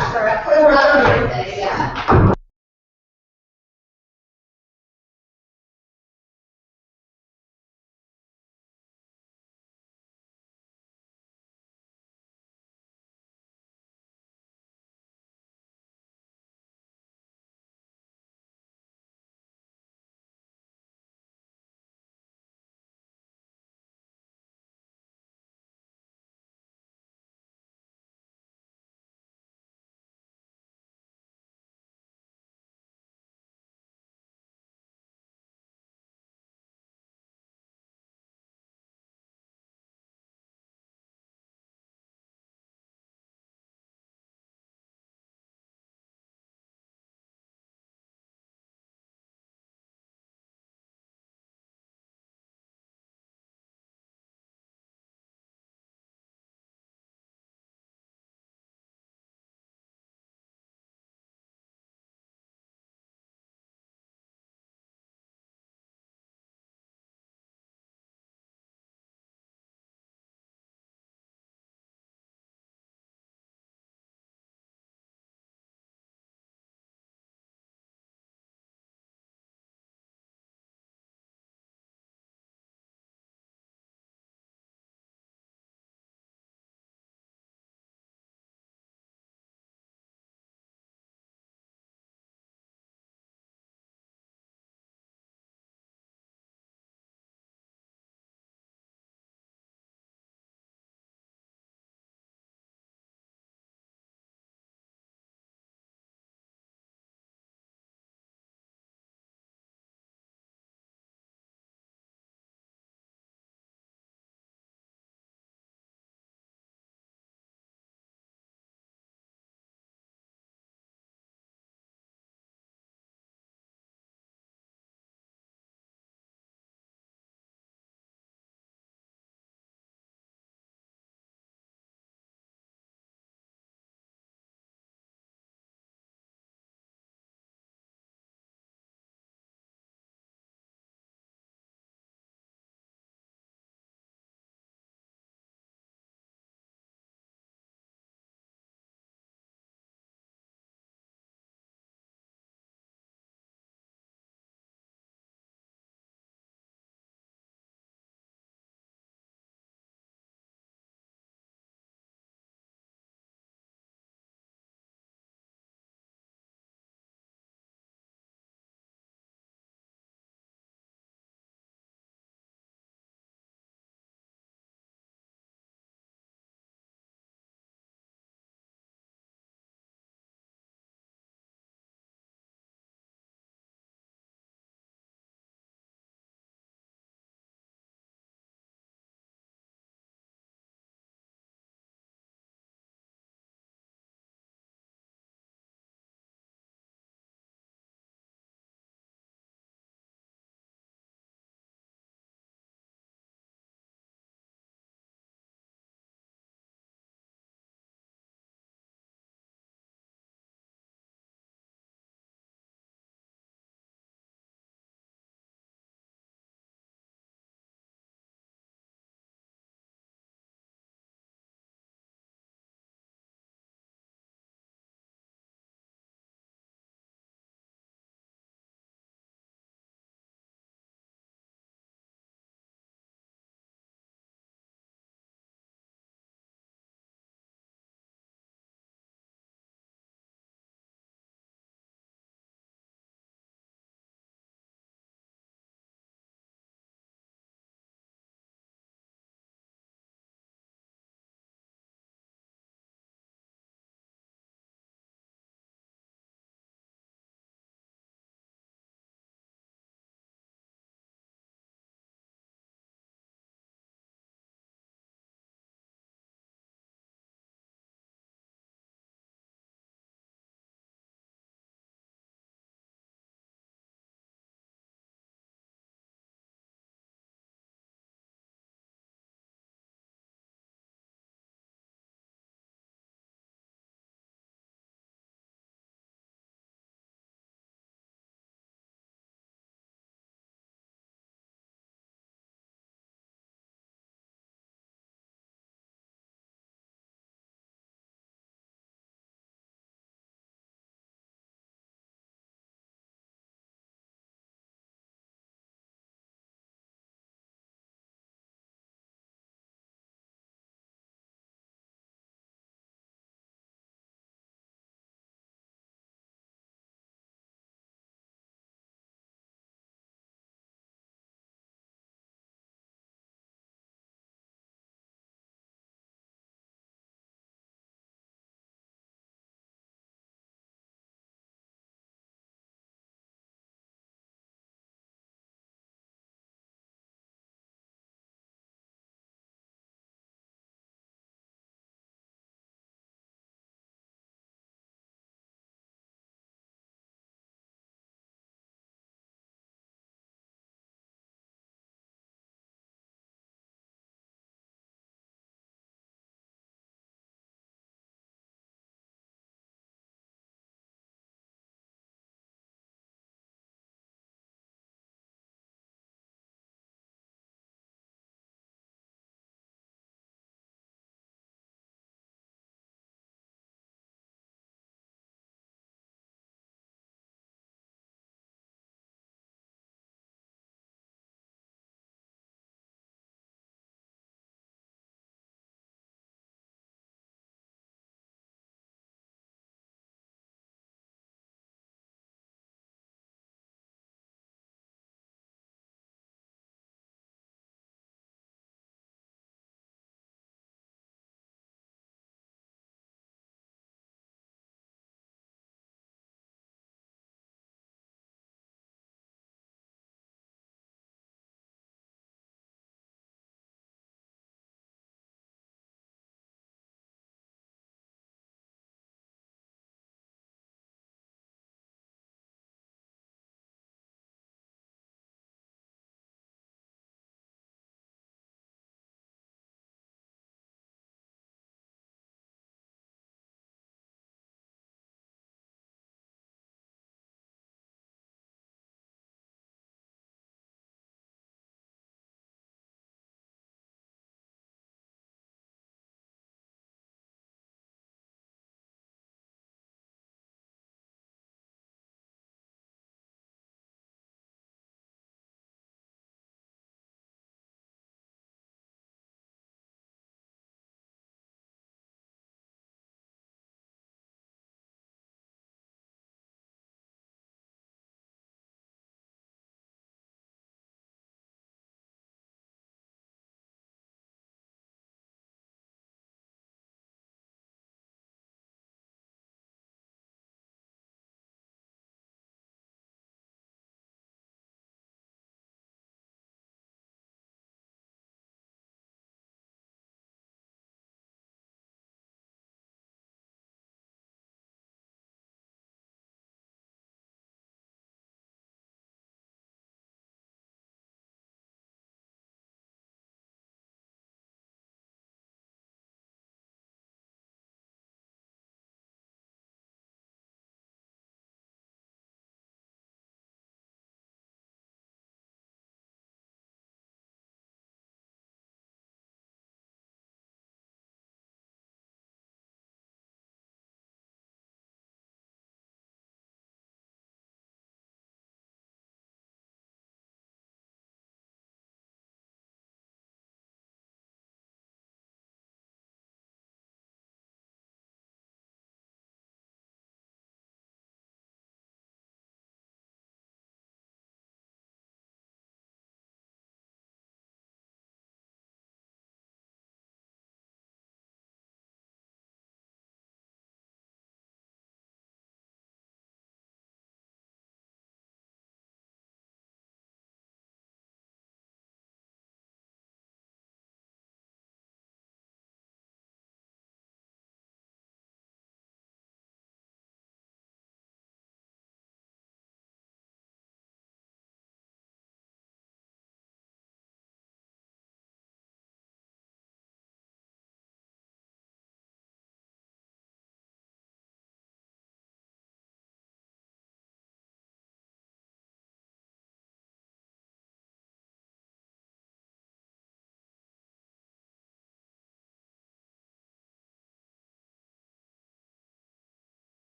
birthday, yeah.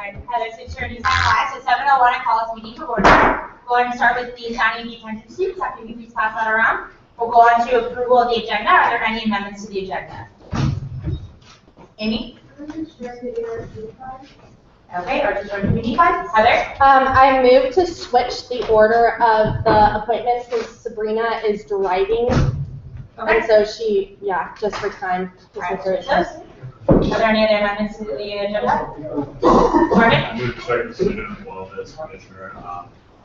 Alright, Heather, so attorneys at 5, so 7:01, I call this meeting to order. Go ahead and start with the signing of the attendance sheets. After you please pass that around. We'll go on to approval of the agenda. Are there any amendments to the agenda? Amy? Okay, or just going to be Heather? I move to switch the order of the appointments since Sabrina is driving. Okay. And so she, just for time. Alright, are there any other amendments to the agenda? Morgan? I move to start the student wellness commissioner,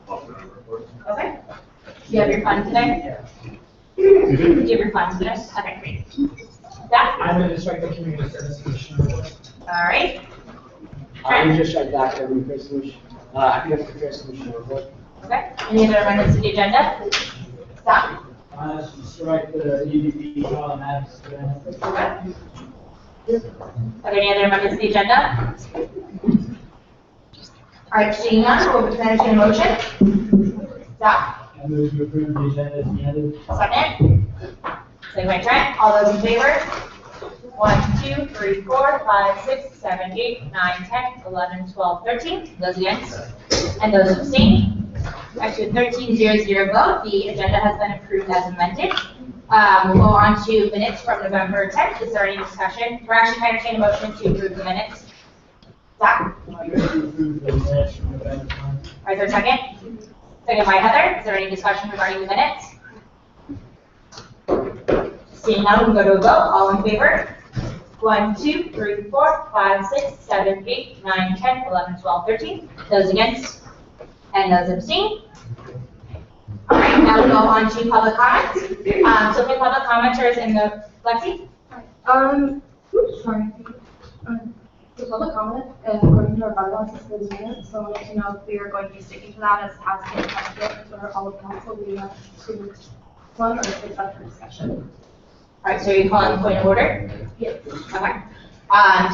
report. Okay. Do you have your fund today? Do you have your fund today? Okay, great. Zach? I'm going to strike the community service commissioner report. Alright. I would just strike that every resolution. Academic affairs commissioner report. Okay. Any other amendments to the agenda? Zach? Strike the UDP maps. Okay. Are there any other amendments to the agenda? Alright, seeing none, we'll entertain a motion. Zach? I move to approve the agenda as amended. Second. Second by Trent. All those in favor? 1, 2, 3, 4, 5, 6, 7, 8, 9, 10, 11, 12, 13. Those against? And those abstaining? Actually, 13-0-0 vote. The agenda has been approved as amended. We'll go on to minutes from November 10th. Is there any discussion? We're actually trying to entertain a motion to approve the minutes. Zach? I move to approve the minutes from November 10th. All right, is there a second? Second by Heather. Is there any discussion regarding the minutes? Seeing none, we'll go to a vote. All in favor? 1, 2, 3, 4, 5, 6, 7, 8, 9, 10, 11, 12, 13. Those against? And those abstain? All right, now we'll go on to public comments. So for public commenters in the, Lexi? Sorry. The public comment, according to our bylaws, is 30 minutes, so I wanted to know if we are going to be sticking to that as has been precedent for all of council. We have 2 weeks one, or if it's up for discussion. All right, so you're calling point of order? Yes. Okay.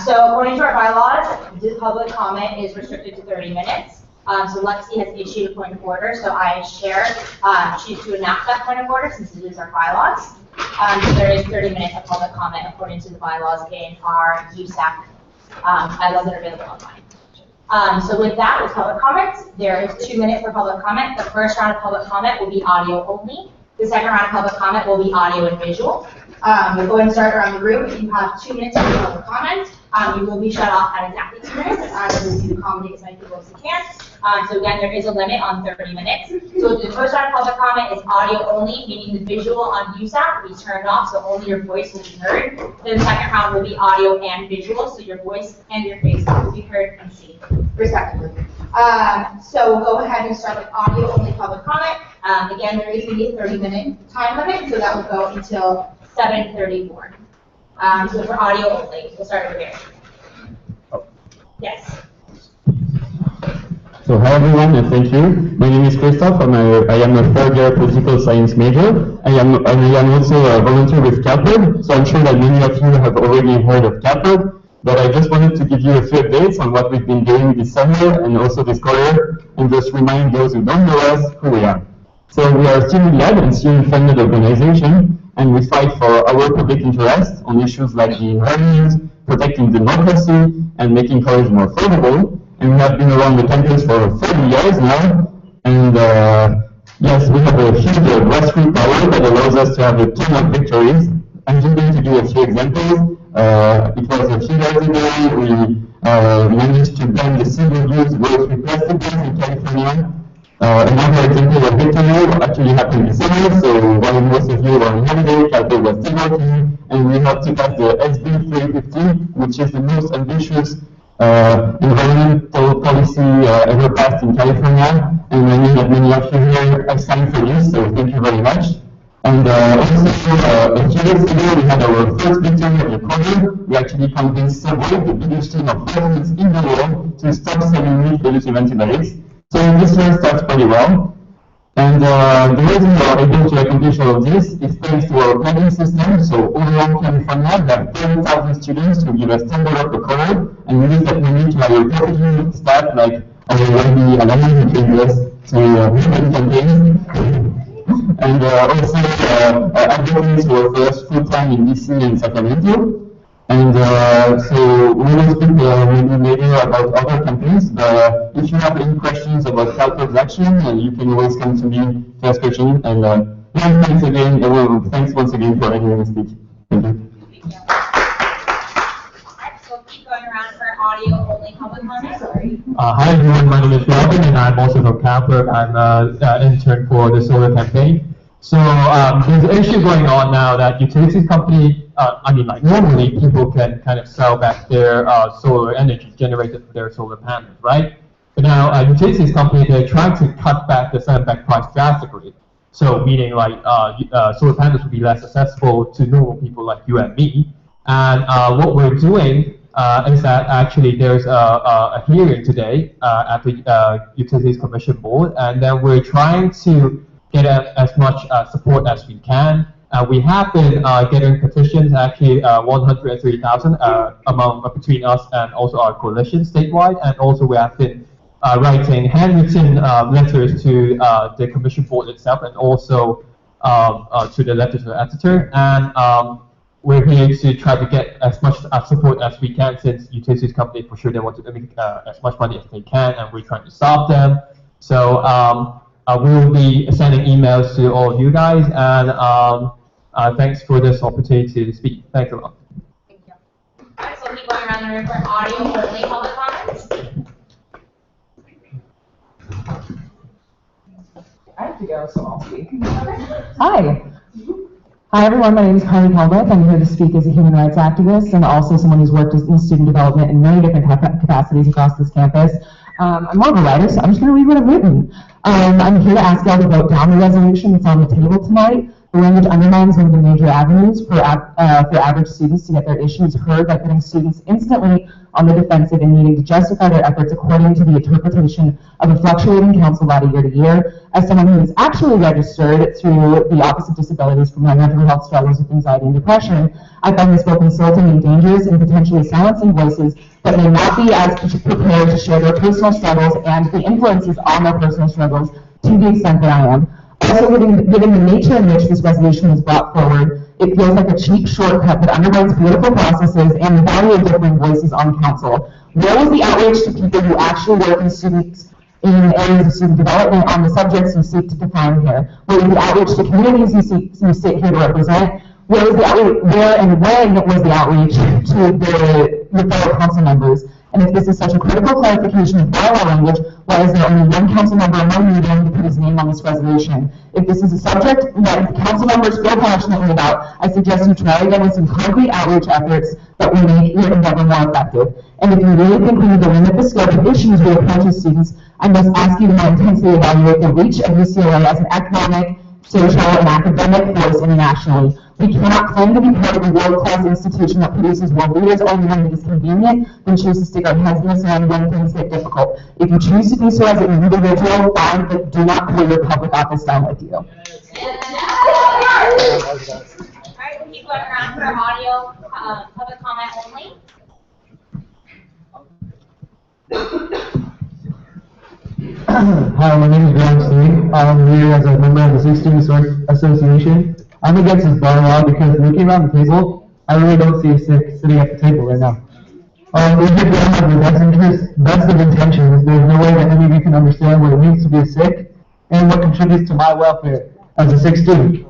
So according to our bylaws, the public comment is restricted to 30 minutes. So Lexi has issued a point of order, so I, as chair, choose to enact that point of order since it is our bylaws. So there is 30 minutes of public comment according to the bylaws in our USAC bylaws that are available online. So with that, with public comments, there is 2 minutes for public comment. The first round of public comment will be audio only. The second round of public comment will be audio and visual. We'll go ahead and start around the room. If you have 2 minutes for public comment, you will be shut off at exactly 2 minutes, as we will accommodate as many people as we can. So again, there is a limit on 30 minutes. So the first round of public comment is audio only, meaning the visual on USAC will be turned off, so only your voice will be heard. Then the second round will be audio and visual, so your voice and your face will be heard and seen, respectively. So we'll go ahead and start with audio only public comment. Again, there is going to be a 30-minute time limit, so that will go until 7:34. So for audio only, we'll start over here. Yes. So hi everyone, and thank you. My name is Christoph, and I am a third-year political science major. I am also a volunteer with CAPED, so I'm sure that many of you have already heard of CAPED. But I just wanted to give you a few updates on what we've been doing this summer and also this quarter, and just remind those who don't know us who we are. So we are a student-led and student-funded organization, and we fight for our public interest on issues like the environment, protecting democracy, and making college more affordable. And we have been around the campus for 30 years now, and yes, we have a huge grassroots power that allows us to have a ton of victories. I'm just going to do a few examples. It was a few years ago we managed to ban the single-use grocery plastic bags in California. Another example of victory actually happened this summer, so while most of you were on holiday, CAPED was still working, and we helped to pass the SB 350, which is the most ambitious environmental policy ever passed in California, and I know that many of you here have signed for this, so thank you very much. And also, a few years ago, we had our first victory of the quarter. We actually convinced Subway, the biggest chain of restaurants in the world, to stop selling meat-dilutive antibiotics. So this year starts pretty well. And the reason we are able to accomplish all of this is thanks to our planning system. So all around California, we have 30,000 students who give us $10 per quarter, and we use that money to hire perfectly staff like our lady Alana, who trained us to run campaigns. And also advocates who work for us full-time in DC and Sacramento. And so we will speak maybe later about other campaigns, but if you have any questions about CalPER's action, you can always come to me to ask questions. And thanks again, thanks once again for letting me speak. Thank you. So keep going around for audio only public comment. Sorry. Hi everyone, my name is Robin and I'm also from CalPER. I'm an intern for the solar campaign. So there's an issue going on now that utilities company, normally people can kind of sell back their solar energy generated from their solar panels, right? But now utilities company, they're trying to cut back the selling back price drastically. So meaning like solar panels will be less accessible to normal people like you and me. And what we're doing is that actually there's a hearing today at the Utilities Commission Board, and then we're trying to get as much support as we can. We have been getting petitions, actually 103,000 between us and also our coalition statewide, and also we have been writing handwritten letters to the Commission Board itself, and also to the letter to the editor. And we're here to try to get as much support as we can, since utilities company for sure they want to make as much money as they can, and we're trying to stop them. So we will be sending emails to all of you guys, and thanks for this opportunity to speak. Thanks a lot. Thank you. Alright, so keep going around the room for audio only public comments. I have to go, so I'll speak. Hi. Hi everyone, my name is Carly Calduff. I'm here to speak as a human rights activist and also someone who's worked in student development in many different capacities across this campus. I'm more of a writer, so I'm just going to read what I've written. I'm here to ask y'all to vote down the resolution that's on the table tonight. The language undermines one of the major avenues for average students to get their issues heard by putting students instantly on the defensive and needing to justify their efforts according to the interpretation of a fluctuating council body year to year. As someone who is actually registered through the Office of Disabilities for my mental health struggles with anxiety and depression, I find this both insulting and dangerous and potentially silencing voices that may not be as prepared to share their personal struggles and the influences on their personal struggles to the extent that I am. Also, given the nature in which this resolution was brought forward, it feels like a cheap shortcut that undermines political processes and the value of different voices on council. Where was the outreach to people who actually work in areas of student development on the subjects you seek to define here? Where was the outreach to communities you sit here to represent? Where and when was the outreach to the fellow council members? And if this is such a critical clarification of bylaw language, why is there only one council member in my meeting to put his name on this resolution? If this is a subject that council members feel passionately about, I suggest you try again with some concrete outreach efforts that will make your endeavor more effective. And if you really think we need to limit the scope of issues we approach as students, I must ask you to more intensely evaluate the reach of UCLA as an economic, social, and academic force internationally. We cannot claim to be part of a world-class institution that produces world leaders only when it is convenient, then choose to stick our heads in the sand when things get difficult. If you choose to do so as an individual, fine, but do not pull your public office down with you. Alright, we'll keep going around for audio public comment only. Hi, my name is Graham Steen. I'm here as a member of the 16th Student Association. I'm against this bylaw because looking around the table, I really don't see a sick sitting at the table right now. We get have the best interest, best of intentions. There's no way that any of you can understand what it means to be a sick and what contributes to my welfare as a sick student.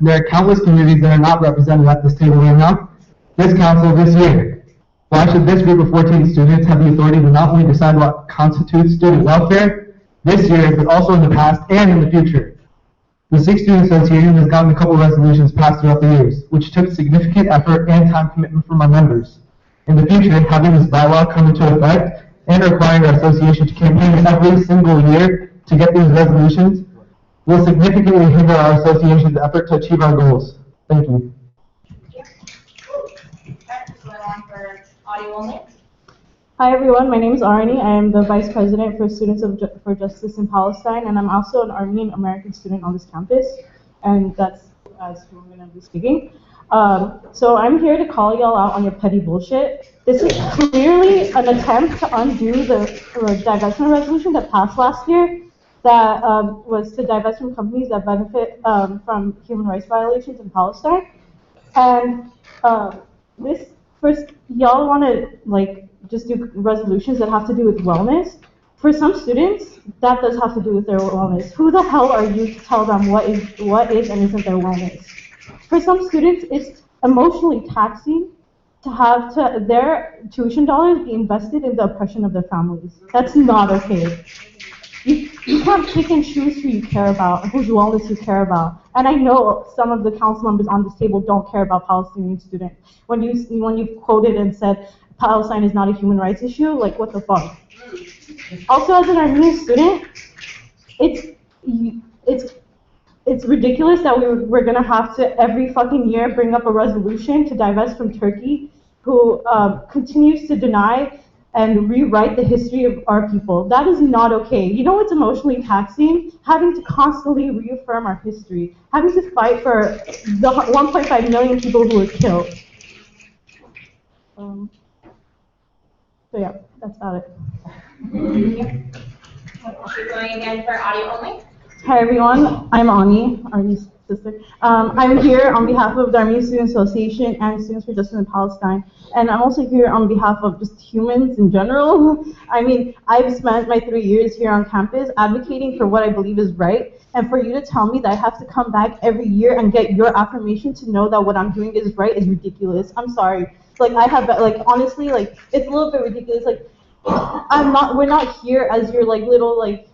There are countless communities that are not represented at this table right now. This council this year. Why should this group of 14 students have the authority to not only decide what constitutes student welfare this year, but also in the past and in the future? The Sixth Student Association has gotten a couple of resolutions passed throughout the years, which took significant effort and time commitment from our members. In the future, having this bylaw come into effect and requiring our association to campaign every single year to get these resolutions will significantly hinder our association's effort to achieve our goals. Thank you. Hi everyone, my name is Arnie. I am the Vice President for Students for Justice in Palestine, and I'm also an Armenian American student on this campus, and that's who I'm going to be speaking. So I'm here to call y'all out on your petty bullshit. This is clearly an attempt to undo the divestment resolution that passed last year that was to divest from companies that benefit from human rights violations in Palestine. And this first, y'all want to like just do resolutions that have to do with wellness. For some students, that does have to do with their wellness. Who the hell are you to tell them what is and isn't their wellness? For some students, it's emotionally taxing to have their tuition dollars be invested in the oppression of their families. That's not okay. You can't pick and choose who you care about, whose wellness you care about. And I know some of the council members on this table don't care about Palestinian students. When you've quoted and said Palestine is not a human rights issue, like what the fuck? Also, as an Armenian student, it's ridiculous that we're gonna have to every fucking year bring up a resolution to divest from Turkey, who continues to deny and rewrite the history of our people. That is not okay. You know what's emotionally taxing? Having to constantly reaffirm our history, having to fight for the 1.5 million people who were killed. So yeah, that's about it. Keep going again for audio only. Hi everyone, I'm Arnie's sister. I'm here on behalf of the Armenian Student Association and Students for Justice in Palestine. And I'm also here on behalf of just humans in general. I mean, I've spent my 3 years here on campus advocating for what I believe is right. And for you to tell me that I have to come back every year and get your affirmation to know that what I'm doing is right is ridiculous. I'm sorry. Like, honestly, like, it's a little bit ridiculous. Like, we're not here as your, like, little, like,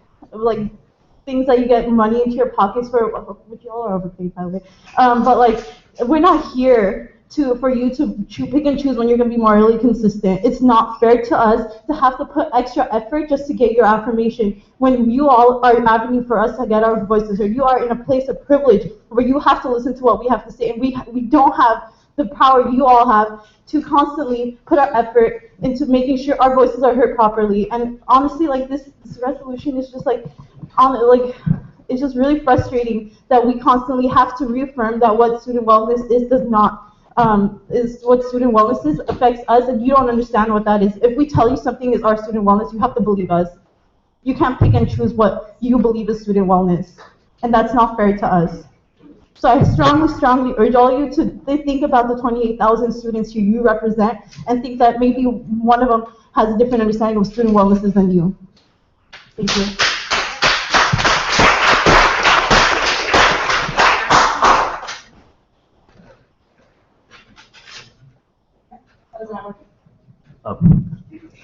things that you get money into your pockets for, which y'all are overpaid, by the way. But, like, we're not here for you to pick and choose when you're going to be morally consistent. It's not fair to us to have to put extra effort just to get your affirmation when you all are an avenue for us to get our voices heard. You are in a place of privilege where you have to listen to what we have to say, and we don't have the power you all have to constantly put our effort into making sure our voices are heard properly. And honestly, like, this resolution is just it's just really frustrating that we constantly have to reaffirm that what student wellness is what student wellness is affects us, and you don't understand what that is. If we tell you something is our student wellness, you have to believe us. You can't pick and choose what you believe is student wellness, and that's not fair to us. So I strongly urge all of you to think about the 28,000 students who you represent and think that maybe one of them has a different understanding of student wellness than you. Thank you.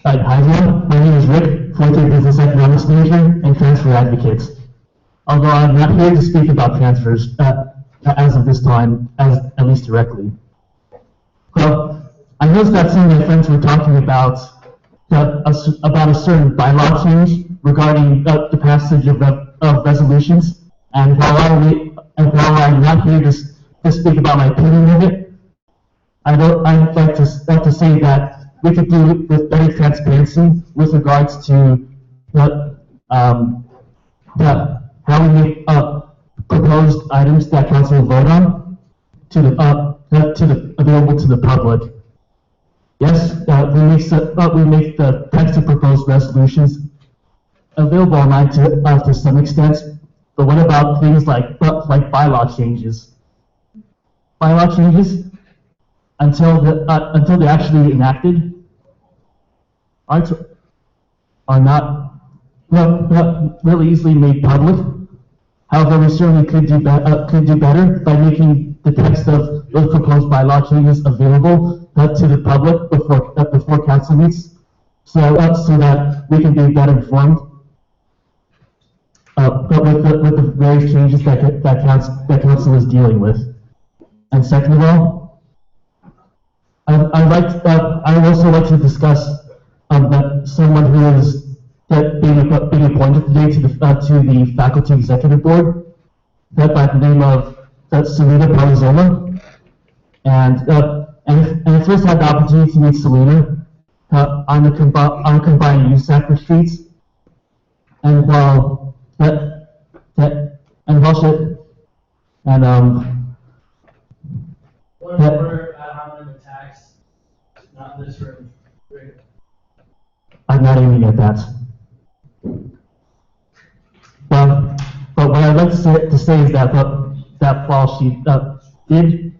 Hi everyone, my name is Rick, fourth-year business economics major and transfer advocate. Although I'm not here to speak about transfers as of this time, at least directly. Well, I noticed that some of my friends were talking about a certain bylaw change regarding the passage of resolutions, and while I'm not here to speak about my opinion of it, I'd like to say that we could do it with better transparency with regards to how we make proposed items that council will vote on available to the public. Yes, we make the text of proposed resolutions available online to some extent, but what about things like bylaw changes? Bylaw changes, until they're actually enacted, are not really easily made public. However, we certainly could do better by making the text of those proposed bylaw changes available to the public before council meets, so that we can be better informed. But with the various changes that council is dealing with. And second of all, I would also like to discuss that someone who is being appointed today to the faculty executive board, that by the name of Selena Palazola. And I first had the opportunity to meet Selena on a combined USAC retreat, and We're having attacks, not in this room. I'm not aiming at that. But what I'd like to say is that that fall she did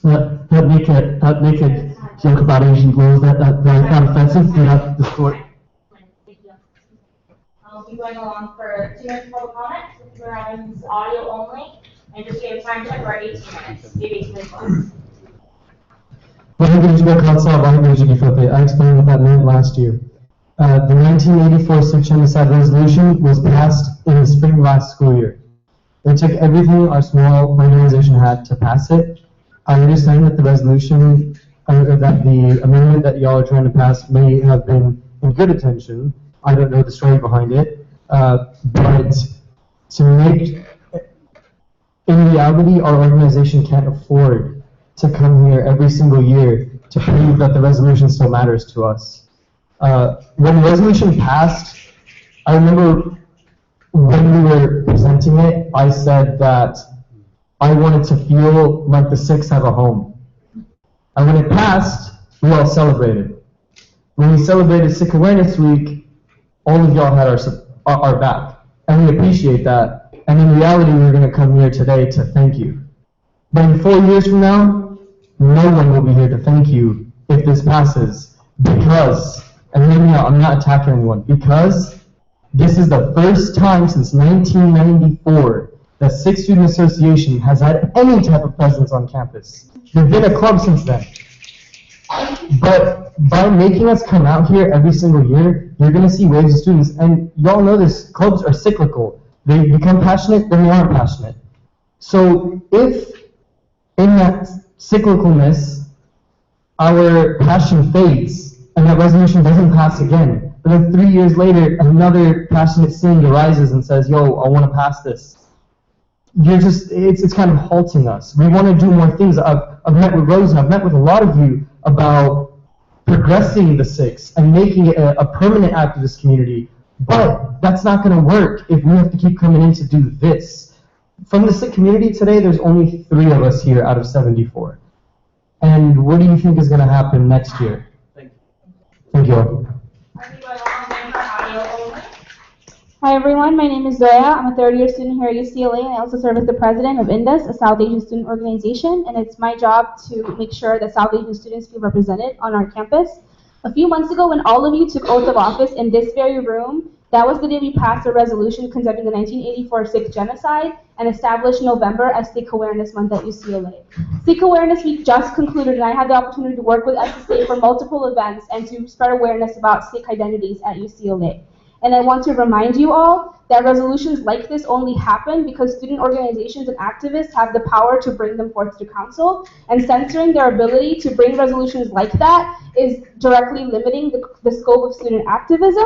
make a joke about Asian clothes that I found offensive throughout the story. I'll keep going along for 2 minutes of public comment. We're on audio only, and just give time check for 18 minutes. Maybe 18 minutes less. I explained what that meant last year. The 1984 Sikh Genocide Resolution was passed in the spring of last school year. It took everything our small organization had to pass it. I understand that the resolution, that the amendment that y'all are trying to pass may have been in good intention. I don't know the story behind it. But to make, in reality, our organization can't afford to come here every single year to prove that the resolution still matters to us. When the resolution passed, I remember when we were presenting it, I said that I wanted to feel like the Sikhs have a home. And when it passed, we all celebrated. When we celebrated Sikh Awareness Week, all of y'all had our back. And we appreciate that. And in reality, we're going to come here today to thank you. But in 4 years from now, no one will be here to thank you if this passes. Because, and hear me out, I'm not attacking anyone, because this is the first time since 1994 that Sikh Student Association has had any type of presence on campus. There's been a club since then. But by making us come out here every single year, you're going to see waves of students. And y'all know this, clubs are cyclical. They become passionate, then they aren't passionate. So if in that cyclicalness, our passion fades, and that resolution doesn't pass again, but then 3 years later, another passionate Singh arises and says, yo, I want to pass this. It's kind of halting us. We want to do more things. I've met with Rose and I've met with a lot of you about progressing the Sikhs and making it a permanent activist community. But that's not going to work if we have to keep coming in to do this. From the Sikh community today, there's only 3 of us here out of 74. And what do you think is going to happen next year? Thank you. Hi everyone, my name is Zoya. I'm a third-year student here at UCLA, and I also serve as the president of INDUS, a South Asian student organization, and it's my job to make sure that South Asian students feel represented on our campus. A few months ago, when all of you took oath of office in this very room, that was the day we passed a resolution condemning the 1984 Sikh genocide and established November as Sikh Awareness Month at UCLA. Sikh Awareness Week just concluded, and I had the opportunity to work with SSA for multiple events and to spread awareness about Sikh identities at UCLA. And I want to remind you all that resolutions like this only happen because student organizations and activists have the power to bring them forth to council, and censoring their ability to bring resolutions like that is directly limiting the scope of student activism.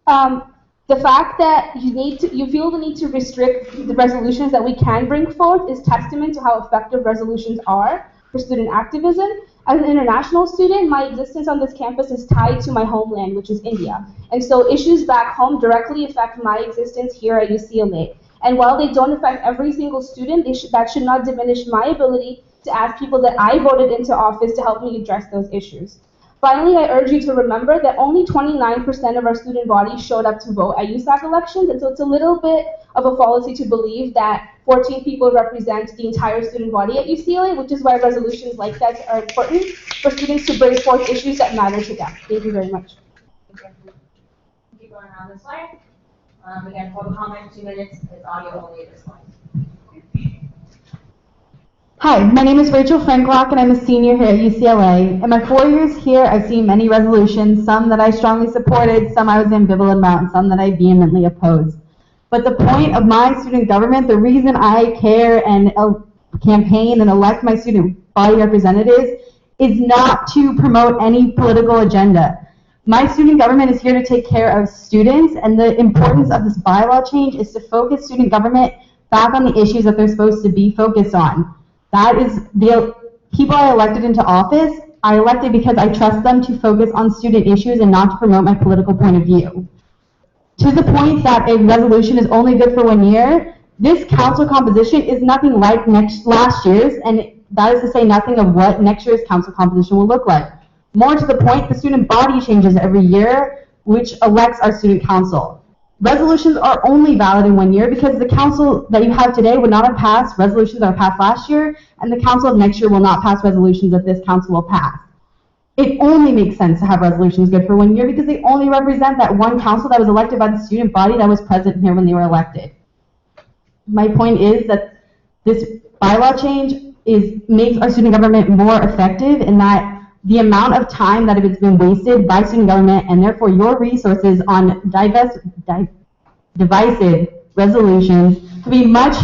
The fact that you feel the need to restrict the resolutions that we can bring forth is testament to how effective resolutions are for student activism. As an international student, my existence on this campus is tied to my homeland, which is India. And so issues back home directly affect my existence here at UCLA. And while they don't affect every single student, that should not diminish my ability to ask people that I voted into office to help me address those issues. Finally, I urge you to remember that only 29% of our student body showed up to vote at USAC elections, and so it's a little bit of a fallacy to believe that 14 people represent the entire student body at UCLA, which is why resolutions like that are important for students to bring forth issues that matter to them. Thank you very much. Keep going on this way. Again, public comment, 2 minutes. It's audio only at this point. Hi, my name is Rachel Franklock, and I'm a senior here at UCLA. In my 4 years here, I've seen many resolutions, some that I strongly supported, some I was ambivalent about, and some that I vehemently opposed. But the point of my student government, the reason I care and campaign and elect my student body representatives, is not to promote any political agenda. My student government is here to take care of students, and the importance of this bylaw change is to focus student government back on the issues that they're supposed to be focused on. That is the people I elected into office. I elected because I trust them to focus on student issues and not to promote my political point of view. To the point that a resolution is only good for 1 year, this council composition is nothing like last year's, and that is to say nothing of what next year's council composition will look like. More to the point, the student body changes every year, which elects our student council. Resolutions are only valid in 1 year because the council that you have today would not have passed resolutions that were passed last year, and the council of next year will not pass resolutions that this council will pass. it only makes sense to have resolutions good for 1 year because they only represent that one council that was elected by the student body that was present here when they were elected. My point is that this bylaw change makes our student government more effective in that the amount of time that has been wasted by student government and therefore your resources on divisive resolutions could be much,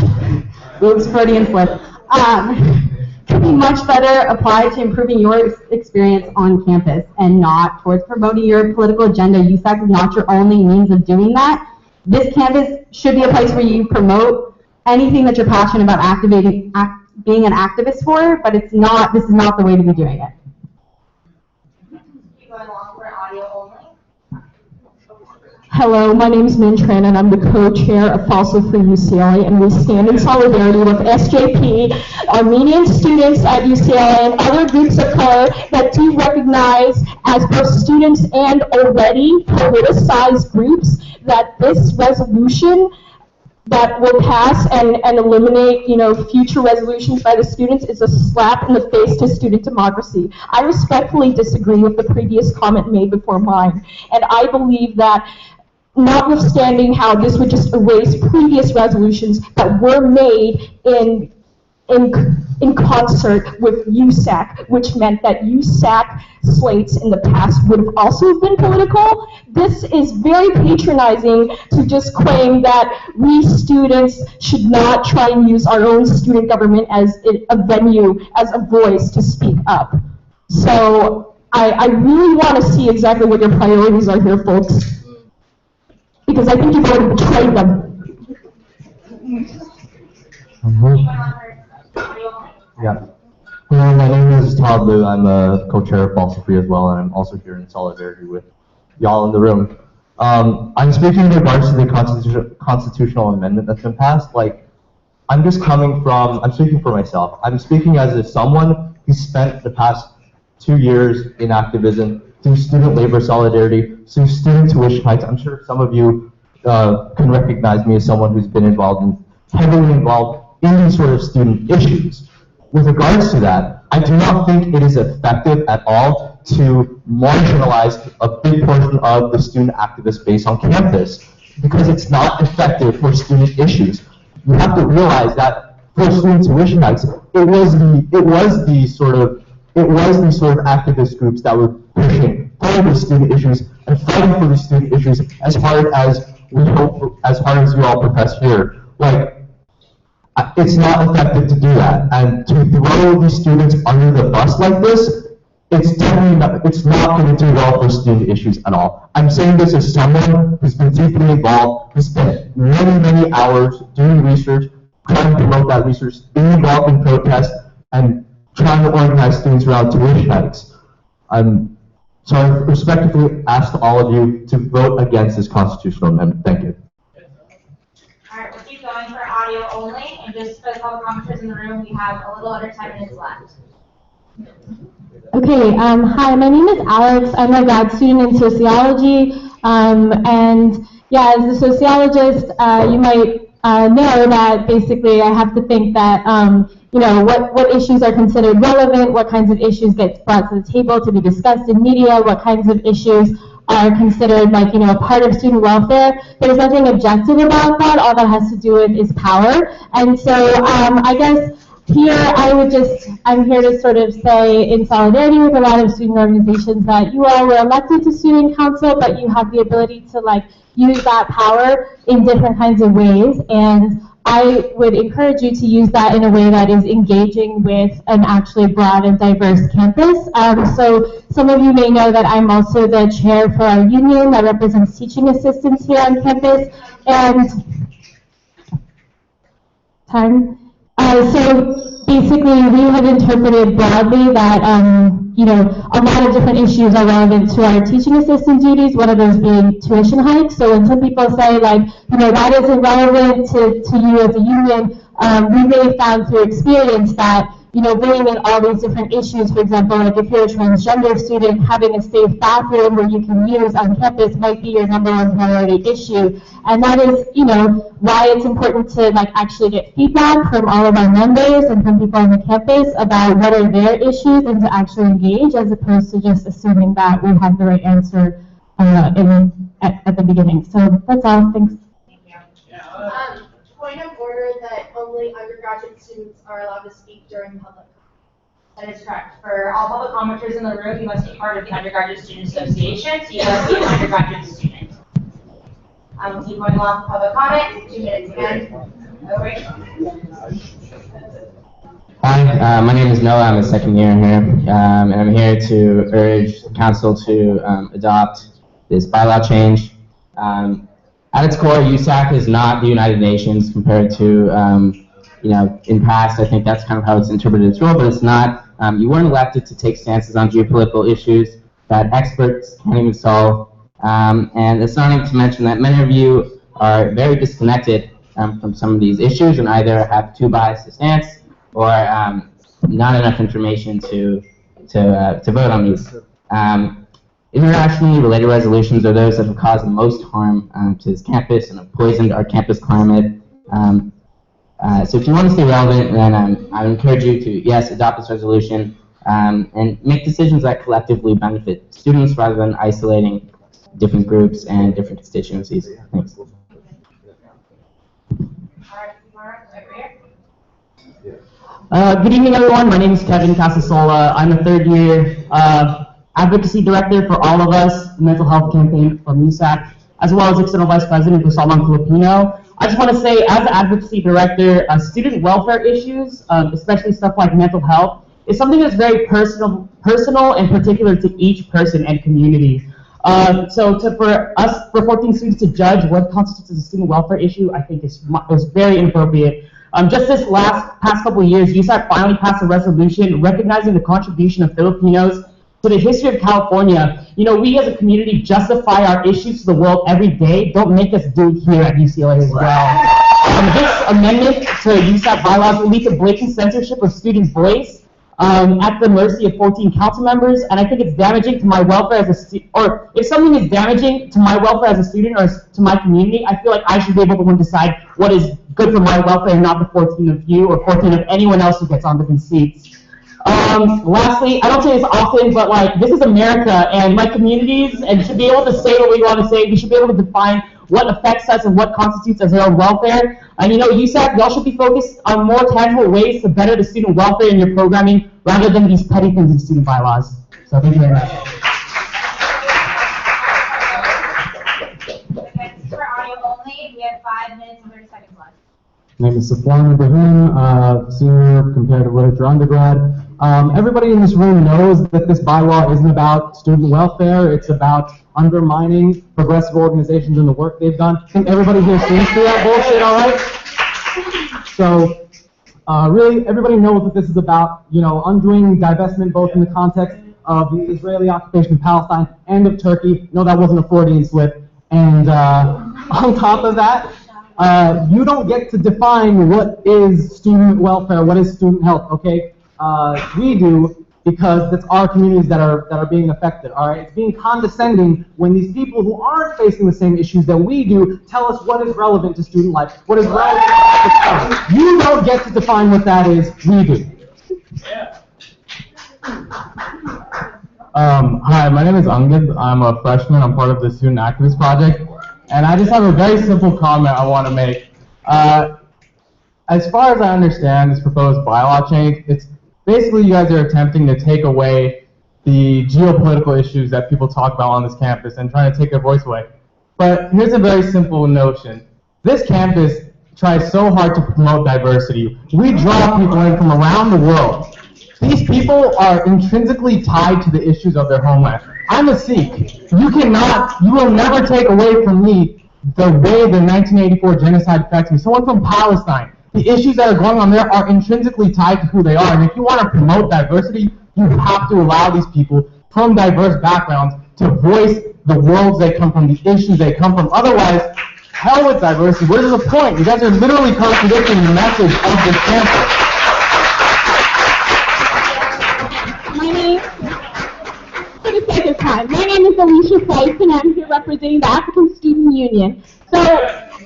oops, Freudian slip, could be much better applied to improving your experience on campus and not towards promoting your political agenda. USAC is not your only means of doing that. This campus should be a place where you promote anything that you're passionate about being an activist for, but this is not the way to be doing it. Keep going along for audio only. Hello, my name is Min Tran, and I'm the co-chair of FALSA for UCLA, and we stand in solidarity with SJP, Armenian students at UCLA, and other groups of color that do recognize, as both students and already politicized groups, that this resolution that will pass and eliminate, future resolutions by the students is a slap in the face to student democracy. I respectfully disagree with the previous comment made before mine, and I believe that notwithstanding how this would just erase previous resolutions that were made in concert with USAC, which meant that USAC slates in the past would have also been political. This is very patronizing to just claim that we students should not try and use our own student government as a venue, as a voice to speak up. So I really want to see exactly what your priorities are here, folks, because I think you've already betrayed them. Yeah. Hello, my name is Todd Liu. I'm a co-chair of FALSA Free as well, and I'm also here in solidarity with y'all in the room. I'm speaking in regards to the constitutional amendment that's been passed. I'm speaking for myself. I'm speaking as someone who spent the past 2 years in activism through student labor solidarity, through student tuition hikes. I'm sure some of you can recognize me as someone who's been heavily involved in these sort of student issues. With regards to that, I do not think it is effective at all to marginalize a big portion of the student activist base on campus, because it's not effective for student issues. You have to realize that for student tuition hikes, it was the sort of activist groups that were pushing for the student issues and fighting for the student issues as hard as you all profess here. It's not effective to do that, and to throw these students under the bus like this, it's not going to do well for student issues at all. I'm saying this as someone who's been deeply involved, who's spent many, many hours doing research, trying to promote that research, being involved in protests, and trying to organize students around tuition hikes. So I respectfully ask all of you to vote against this constitutional amendment. Thank you. All right, we'll keep going for audio only, and just for the public commenters in the room, we have a little under 10 minutes left. Okay, hi, my name is Alex. I'm a grad student in sociology, and yeah, as a sociologist, you might know that basically I have to think that, what issues are considered relevant, what kinds of issues get brought to the table to be discussed in media, what kinds of issues are considered a part of student welfare. There's nothing objective about that. All that has to do with is power. And so I guess here I'm here to sort of say in solidarity with a lot of student organizations that you all were elected to student council, but you have the ability to use that power in different kinds of ways. And I would encourage you to use that in a way that is engaging with an actually broad and diverse campus. So some of you may know that I'm also the chair for our union that represents teaching assistants here on campus. And so basically we have interpreted broadly that a lot of different issues are relevant to our teaching assistant duties, one of those being tuition hikes. So when some people say that isn't relevant to you as a union, we really found through experience that bringing in all these different issues. For example, like if you're a transgender student, having a safe bathroom where you can use on campus might be your #1 priority issue. And that is, why it's important to actually get feedback from all of our members and from people on the campus about what are their issues and to actually engage, as opposed to just assuming that we have the right answer at the beginning. So that's all. Thanks. Point of order that only undergraduate students are allowed to speak during public comment. That is correct. For all public commenters in the room, you must be part of the Undergraduate Student Association, so you must be an undergraduate student. We'll keep going along with public comment. 2 minutes again. Hi, my name is Noah. I'm a second year here, and I'm here to urge the council to adopt this bylaw change. At its core, USAC is not the United Nations compared to, in past, I think that's kind of how it's interpreted its role, but it's not. You weren't elected to take stances on geopolitical issues that experts can't even solve. And it's not even to mention that many of you are very disconnected from some of these issues and either have too biased a stance or not enough information to vote on these. Internationally related resolutions are those that have caused the most harm to this campus and have poisoned our campus climate. So if you want to stay relevant, then I encourage you to, yes, adopt this resolution and make decisions that collectively benefit students rather than isolating different groups and different constituencies. Thanks. Good evening, everyone. My name is Kevin Casasola. I'm a third year advocacy director for All of Us, the mental health campaign from USAC, as well as external vice president for Salman Filipino. I just want to say, as an advocacy director, student welfare issues, especially stuff like mental health, is something that's very personal and particular to each person and community. For 14 students to judge what constitutes as a student welfare issue, I think is very inappropriate. Just this past couple of years, USAC finally passed a resolution recognizing the contribution of Filipinos to the history of California. We as a community justify our issues to the world every day. Don't make us do it here at UCLA as well. This amendment to USAC bylaws will lead to blatant censorship of student voice at the mercy of 14 council members, and I think it's damaging to my welfare as a student, or if something is damaging to my welfare as a student or to my community, I feel like I should be able to decide what is good for my welfare and not the 14 of you or 14 of anyone else who gets onto these seats. Lastly, I don't say this often, but this is America, and my communities and should be able to say what we want to say. We should be able to define what affects us and what constitutes as our own welfare. And USAC, y'all should be focused on more tangible ways to better the student welfare in your programming rather than these petty things in student bylaws. So thank you very much. For audio only, we have 5 minutes and 30 seconds left. My name is Safwan Ibrahim, senior comparative literature undergrad. Everybody in this room knows that this bylaw isn't about student welfare. It's about undermining progressive organizations and the work they've done. I think everybody here seems through that bullshit, all right? So, really, everybody knows that this is about, undoing divestment both in the context of the Israeli occupation of Palestine and of Turkey. No, that wasn't a Freudian slip. And on top of that, you don't get to define what is student welfare, what is student health, okay? We do, because it's our communities that are being affected, all right? It's being condescending when these people who aren't facing the same issues that we do tell us what is relevant to student life, what is relevant to study. You don't get to define what that is, we do. Hi, my name is Angad. I'm a freshman. I'm part of the Student Activist Project. And I just have a very simple comment I want to make. As far as I understand this proposed bylaw change, it's basically you guys are attempting to take away the geopolitical issues that people talk about on this campus and trying to take their voice away. But here's a very simple notion. This campus tries so hard to promote diversity. We draw people in from around the world. These people are intrinsically tied to the issues of their homeland. I'm a Sikh. You will never take away from me the way the 1984 genocide affects me. Someone from Palestine. The issues that are going on there are intrinsically tied to who they are. And if you want to promote diversity, you have to allow these people from diverse backgrounds to voice the worlds they come from, the issues they come from. Otherwise, hell with diversity. What is the point? You guys are literally contradicting the message of this campus. is Alicia Price, and I'm here representing the African Student Union. So,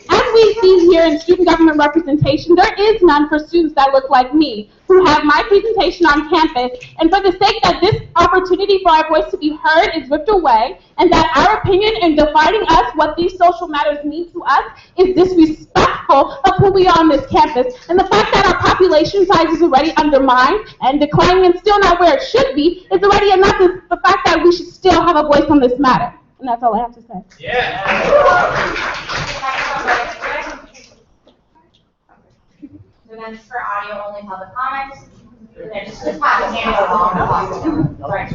as we see here in student government representation, there is none for students that look like me, who have my presentation on campus, and for the sake that this opportunity for our voice to be heard is ripped away, and that our opinion in defining us, what these social matters mean to us, is disrespectful of who we are on this campus. And the fact that our population size is already undermined and declining and still not where it should be is already enough. The fact that we should still have a voice on this matter. And that's all I have to say. So then just for audio only public comments. They're just passing it along. Right,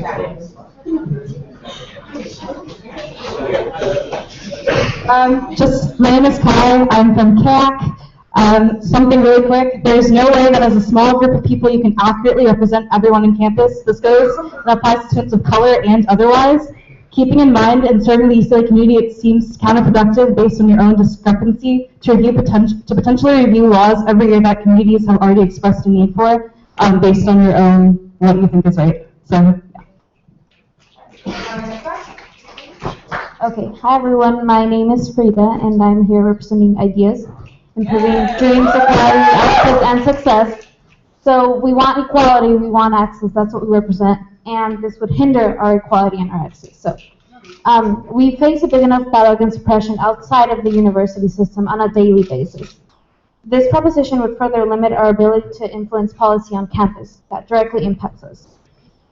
My name is Kai, I'm from CAC. Something really quick, there's no way that as a small group of people you can accurately represent everyone in campus. This goes and applies to students of color and otherwise. Keeping in mind and serving the UCLA community, it seems counterproductive based on your own discrepancy to potentially review laws every year that communities have already expressed a need for, based on your own, what you think is right. So, Okay, hi everyone, my name is Frida, and I'm here representing ideas, improving dreams, equality, access, and success. So we want equality, we want access, that's what we represent, and this would hinder our equality and our access. So we face a big enough battle against oppression outside of the university system on a daily basis. This proposition would further limit our ability to influence policy on campus that directly impacts us.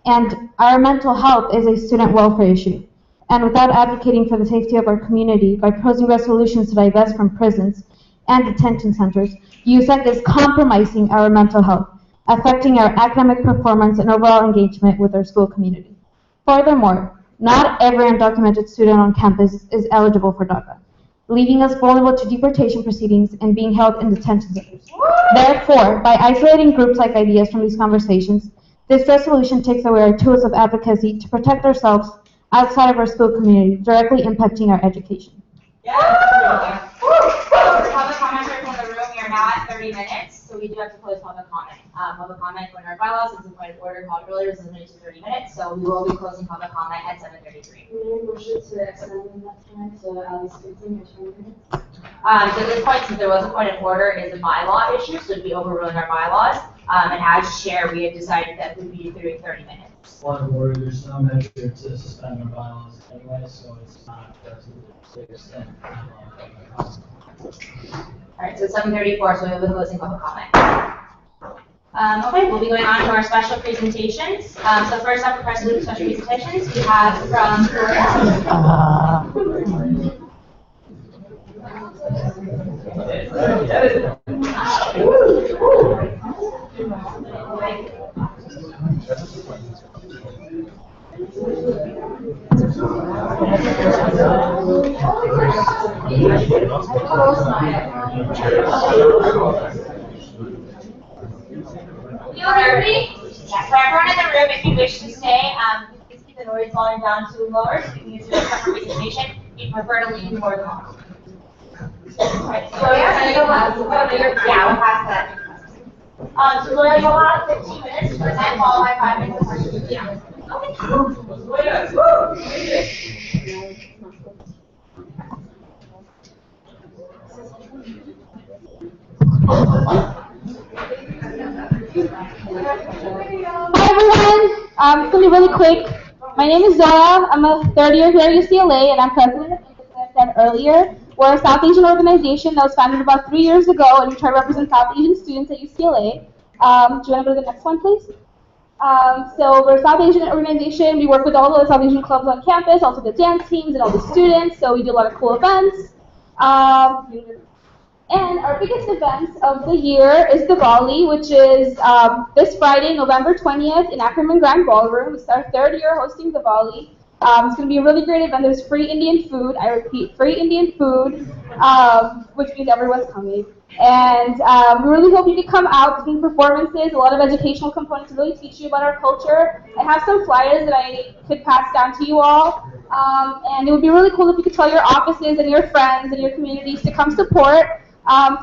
And our mental health is a student welfare issue. And without advocating for the safety of our community by proposing resolutions to divest from prisons and detention centers, USAC is compromising our mental health, affecting our academic performance and overall engagement with our school community. Furthermore, not every undocumented student on campus is eligible for DACA, leaving us vulnerable to deportation proceedings and being held in detention centers. Therefore, by isolating groups like ideas from these conversations, this resolution takes away our tools of advocacy to protect ourselves outside of our school community, directly impacting our education. Public comments are from the room. We are now at 30 minutes, so we do have to close public comment. Public comment when our bylaws is in point of order called earlier is limited to 30 minutes, so we will be closing public comment at 7:33. Motion to extend that time to at least 15 or 20 minutes. So at this point, since there was a point of order, is a bylaw issue, so it'd be overruling our bylaws. And as chair, we had decided that we'd be doing 30 minutes. Point of order, there's no measure to suspend our bylaws anyway, so it's not just to extend. All right, so 7:34, so we'll be closing public comment. Okay, we'll be going on to our special presentations. So first up for special presentations, we have from You heard me? Yeah, for everyone in the room, if you wish to stay, please keep the noise volume down to lower so you can use your separate presentation. If you prefer to lean toward the wall. Alright, so yeah, we'll pass that. So Loya, you'll have 15 minutes to present, followed by 5 minutes of questions. Yeah. Hi everyone, it's going to be really quick. My name is Zoya, I'm a third year here at UCLA, and I'm president of, as I said earlier, we're a South Asian organization that was founded about 3 years ago, and we try to represent South Asian students at UCLA. Do you want to go to the next one, please? So we're a South Asian organization. We work with all the South Asian clubs on campus, also the dance teams and all the students, so we do a lot of cool events. And our biggest event of the year is the Diwali, which is this Friday, November 20th in Ackerman Grand Ballroom. It's our third year hosting the Diwali. It's going to be a really great event. There's free Indian food. I repeat, free Indian food, which means everyone's coming. And we really hope you can come out. There's performances, a lot of educational components to really teach you about our culture. I have some flyers that I could pass down to you all. And it would be really cool if you could tell your offices and your friends and your communities to come support.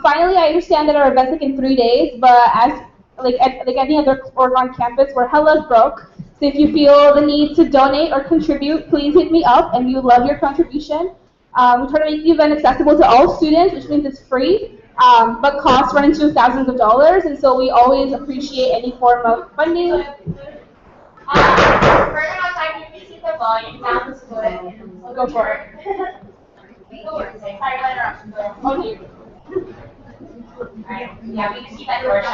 Finally, I understand that our event's like in 3 days, but as like any other org on campus, we're hella broke. So if you feel the need to donate or contribute, please hit me up, and we would love your contribution. We try to make the event accessible to all students, which means it's free, but costs run into thousands of dollars, and so we always appreciate any form of funding. We're gonna time you see the volume down to it. I'll go for it. Sorry for the interruption. Okay. Alright, yeah, we can keep that door shut.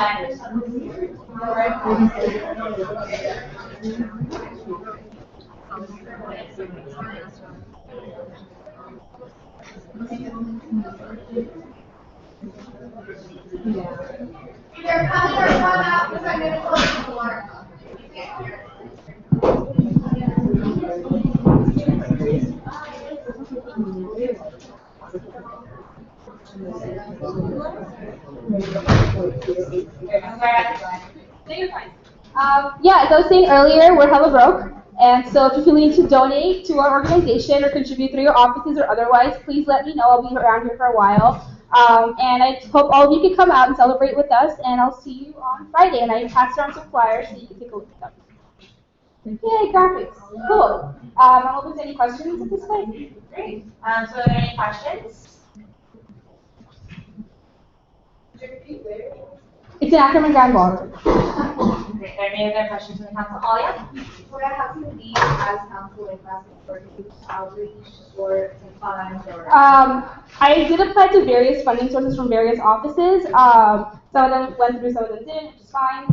Either come or come out, because I'm gonna close the door. Yeah, as I was saying earlier, we're hella broke. And so if you feel need to donate to our organization or contribute through your offices or otherwise, please let me know. I'll be around here for a while. And I hope all of you can come out and celebrate with us. And I'll see you on Friday. And I passed around some flyers so you can take a look at them. Yay, graphics. Cool. I'm open to any questions at this point. Great. So are there any questions? It's an Ackerman Grand Ballroom. Great. Are there any other questions from the council? Alia? Would I have to leave as council like last for outreach or funds or? I did apply to various funding sources from various offices. Some of them went through, some of them didn't, which is fine.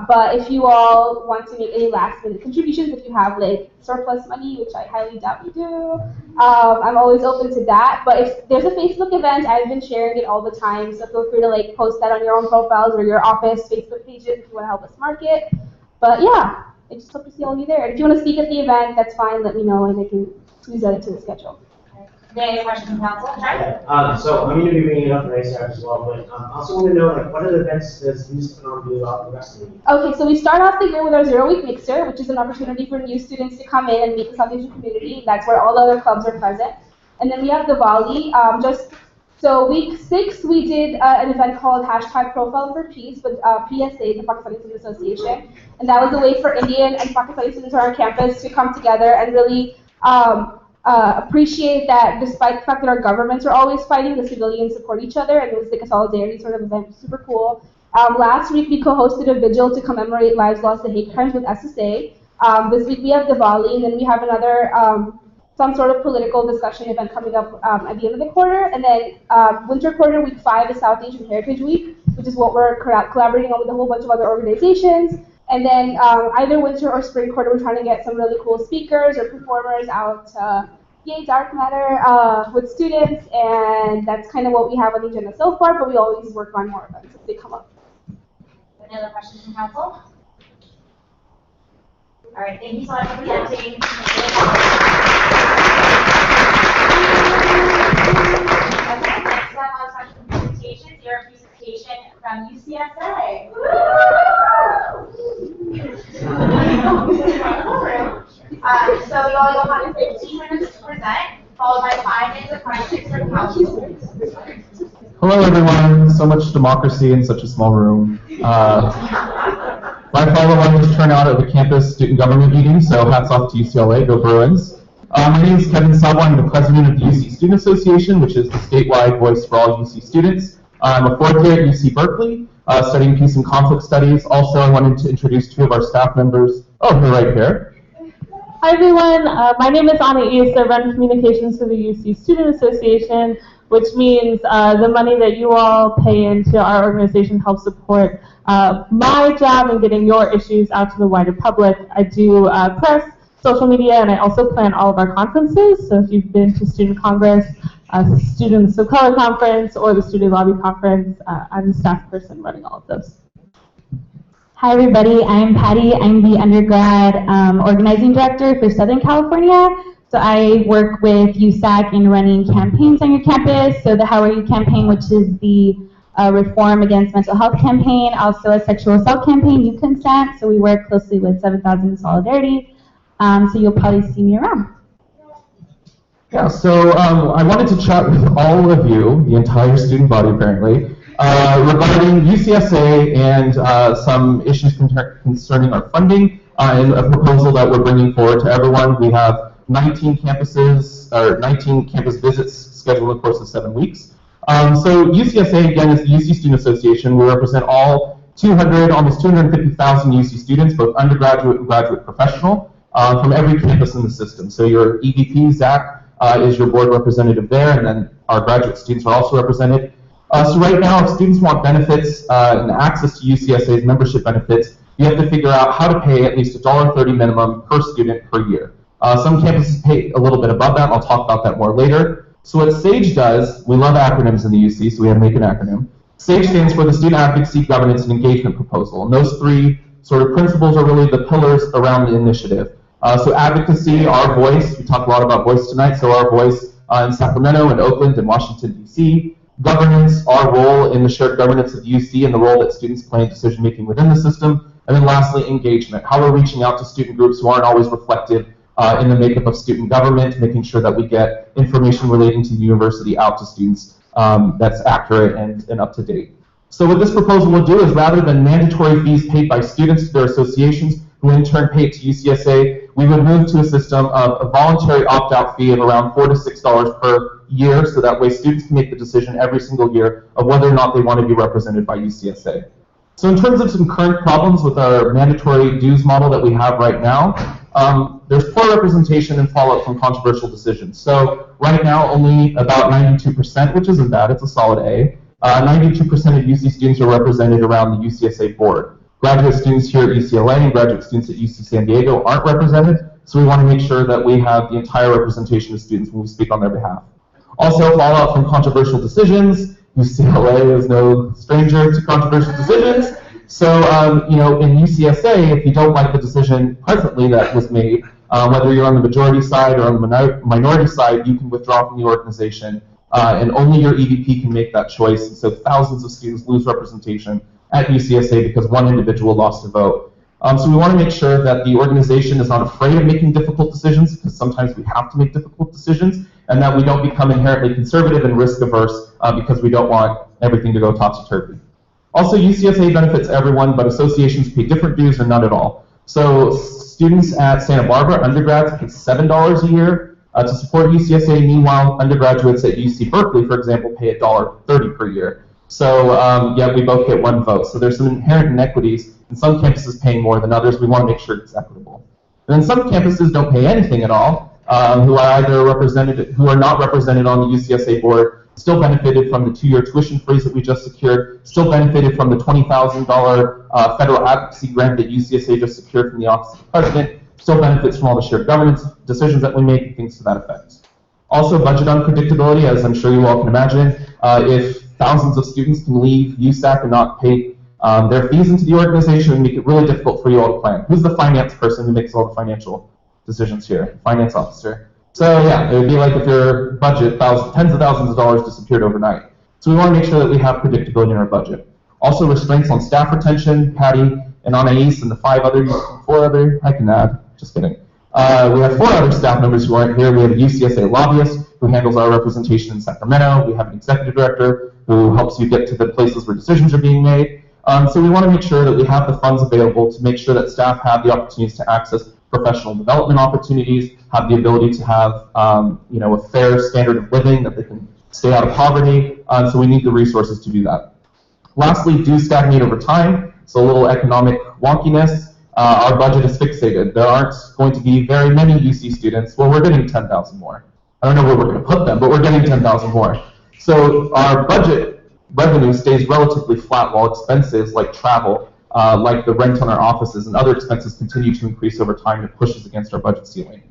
But if you all want to make any last minute contributions, if you have like surplus money, which I highly doubt you do, I'm always open to that. But if there's a Facebook event, I've been sharing it all the time, so feel free to like post that on your own profiles or your office Facebook pages if you want to help us market. But yeah, I just hope to see all of you there. And if you want to speak at the event, that's fine. Let me know and I can squeeze that into the schedule. Any questions from council? Charlie? So I'm going to be bringing it up in ISAC as well, but I also want to know, like, what other events does News put on throughout the rest of the year? Okay, so we start off the year with our 0-week mixer, which is an opportunity for new students to come in and meet the South Asian community. That's where all the other clubs are present. And then we have Diwali. So week 6, we did an event called #Profile for Peace with PSA, the Pakistani Student Association. And that was a way for Indian and Pakistani students on our campus to come together and really appreciate that despite the fact that our governments are always fighting, the civilians support each other, and it was like a solidarity sort of event, super cool. Last week we co-hosted a vigil to commemorate lives lost to hate crimes with SSA. This week we have Diwali, and then we have another some sort of political discussion event coming up at the end of the quarter. And then winter quarter, week 5 is South Asian Heritage Week, which is what we're collaborating on with a whole bunch of other organizations. And then either winter or spring quarter, we're trying to get some really cool speakers or performers out to Yay Dark Matter with students, and that's kind of what we have on the agenda so far, but we always work on more events if they come up. Any other questions from council? All right, thank you so much for presenting. Okay, next up on special presentations, your presentation from UCSA. So you'll have 15 minutes to present, followed by 5 minutes of questions from council. Hello, everyone. So much democracy in such a small room. My fellow wanted to turn out at the campus student government meeting, so hats off to UCLA, go Bruins. My name is Kevin Sabo. I'm the president of the UC Student Association, which is the statewide voice for all UC students. I'm a 4th year at UC Berkeley, studying peace and conflict studies. Also, I wanted to introduce 2 of our staff members. Oh, they're right here. Hi everyone, my name is Ana East. I run communications for the UC Student Association, which means the money that you all pay into our organization helps support my job in getting your issues out to the wider public. I do press, social media, and I also plan all of our conferences. So if you've been to Student Congress, Students of Color Conference, or the Student Lobby Conference, I'm the staff person running all of those. Hi everybody, I'm Patty. I'm the undergrad organizing director for Southern California. So I work with USAC in running campaigns on your campus. So the How Are You campaign, which is the Reform Against Mental Health campaign, also a sexual assault campaign, You Consent. So we work closely with 7,000 Solidarity. So you'll probably see me around. Yeah, so I wanted to chat with all of you, the entire student body apparently, regarding UCSA and some issues concerning our funding and a proposal that we're bringing forward to everyone. We have 19 campuses, or 19 campus visits scheduled in the course of 7 weeks. So UCSA, again, is the UC Student Association. We represent all almost 250,000 UC students, both undergraduate and graduate professional, from every campus in the system. So your EVP, Zach, is your board representative there, and then our graduate students are also represented. So right now, if students want benefits and access to UCSA's membership benefits, you have to figure out how to pay at least $1.30 minimum per student per year. Some campuses pay a little bit above that. I'll talk about that more later. So what SAGE does, we love acronyms in the UC, so we have to make an acronym. SAGE stands for the Student Advocacy, Governance, and Engagement Proposal. And those three sort of principles are really the pillars around the initiative. So advocacy, our voice, we talk a lot about voice tonight, so our voice in Sacramento and Oakland and Washington, D.C. Governance, our role in the shared governance of the UC and the role that students play in decision making within the system. And then lastly, engagement, how we're reaching out to student groups who aren't always reflected in the makeup of student government, making sure that we get information relating to the university out to students that's accurate and up to date. So what this proposal will do is, rather than mandatory fees paid by students to their associations, who in turn pay it to UCSA, we would move to a system of a voluntary opt-out fee of around $4 to $6 per year, so that way students can make the decision every single year of whether or not they want to be represented by UCSA. So in terms of some current problems with our mandatory dues model that we have right now, there's poor representation and fallout from controversial decisions. So right now, only about 92%, which isn't bad, it's a solid A, 92% of UC students are represented around the UCSA board. Graduate students here at UCLA and graduate students at UC San Diego aren't represented, so we want to make sure that we have the entire representation of students when we speak on their behalf. Also, fallout from controversial decisions. UCLA is no stranger to controversial decisions. So, in UCSA, if you don't like the decision presently that was made, whether you're on the majority side or on the minority side, you can withdraw from the organization, and only your EVP can make that choice. And so thousands of students lose representation at UCSA because one individual lost a vote. So we want to make sure that the organization is not afraid of making difficult decisions, because sometimes we have to make difficult decisions, and that we don't become inherently conservative and risk-averse because we don't want everything to go topsy-turvy. Also, UCSA benefits everyone, but associations pay different dues or none at all. So students at Santa Barbara, undergrads, pay $7 a year to support UCSA. Meanwhile, undergraduates at UC Berkeley, for example, pay $1.30 per year. So yeah, we both get one vote. So there's some inherent inequities, and some campuses paying more than others. We want to make sure it's equitable. And then some campuses don't pay anything at all, who are either represented, who are not represented on the UCSA board, still benefited from the 2-year tuition freeze that we just secured, still benefited from the $20,000 federal advocacy grant that UCSA just secured from the Office of the President, still benefits from all the shared governance decisions that we make and things to that effect. Also, budget unpredictability, as I'm sure you all can imagine. If thousands of students can leave USAC and not pay their fees into the organization, and make it really difficult for you all to plan. Who's the finance person who makes all the financial decisions here? Finance officer. So yeah, it would be like if your budget, tens of thousands of dollars disappeared overnight. So we want to make sure that we have predictability in our budget. Also, restraints on staff retention. Patty and Anais and the 4 other, I can add, just kidding. We have 4 other staff members who aren't here. We have a UCSA lobbyist who handles our representation in Sacramento. We have an executive director who helps you get to the places where decisions are being made. So we want to make sure that we have the funds available to make sure that staff have the opportunities to access professional development opportunities, have the ability to have a fair standard of living, that they can stay out of poverty. So we need the resources to do that. Lastly, dues stagnate over time. So a little economic wonkiness. Our budget is fixated. There aren't going to be very many UC students. Well, we're getting 10,000 more. I don't know where we're going to put them, but we're getting 10,000 more. So our budget revenue stays relatively flat, while expenses like travel, like the rent on our offices and other expenses, continue to increase over time, and it pushes against our budget ceiling.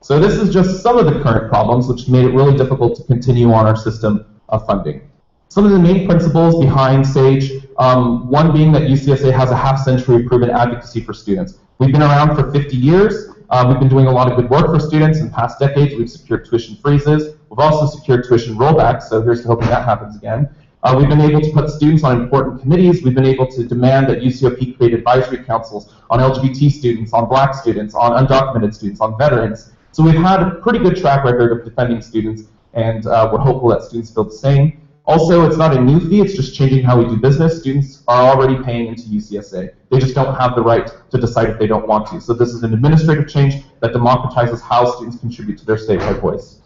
So this is just some of the current problems, which made it really difficult to continue on our system of funding. Some of the main principles behind SAGE, one being that UCSA has a half-century proven advocacy for students. We've been around for 50 years. We've been doing a lot of good work for students. In past decades, we've secured tuition freezes. We've also secured tuition rollbacks, so here's to hoping that happens again. We've been able to put students on important committees. We've been able to demand that UCOP create advisory councils on LGBT students, on Black students, on undocumented students, on veterans. So we've had a pretty good track record of defending students, and we're hopeful that students feel the same. Also, it's not a new fee, it's just changing how we do business. Students are already paying into UCSA. They just don't have the right to decide if they don't want to. So this is an administrative change that democratizes how students contribute to their statewide voice.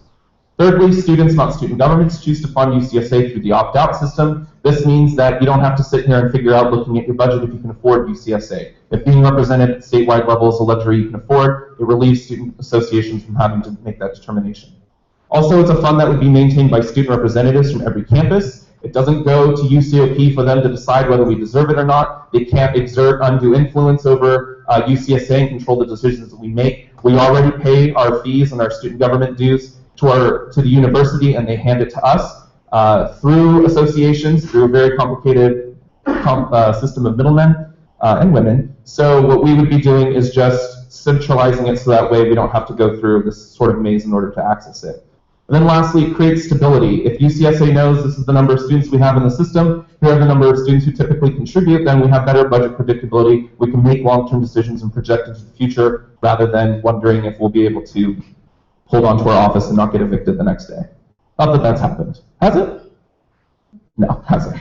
Thirdly, students, not student governments, choose to fund UCSA through the opt-out system. This means that you don't have to sit here and figure out looking at your budget if you can afford UCSA. If being represented at statewide level is a luxury you can afford, it relieves student associations from having to make that determination. Also, it's a fund that would be maintained by student representatives from every campus. It doesn't go to UCOP for them to decide whether we deserve it or not. They can't exert undue influence over UCSA and control the decisions that we make. We already pay our fees and our student government dues to the university, and they hand it to us through associations, through a very complicated system of middlemen and women. So what we would be doing is just centralizing it so that way we don't have to go through this sort of maze in order to access it. And then lastly, it creates stability. If UCSA knows this is the number of students we have in the system, here are the number of students who typically contribute, then we have better budget predictability. We can make long-term decisions and project into the future rather than wondering if we'll be able to hold on to our office and not get evicted the next day. Not that that's happened. Has it? No, hasn't.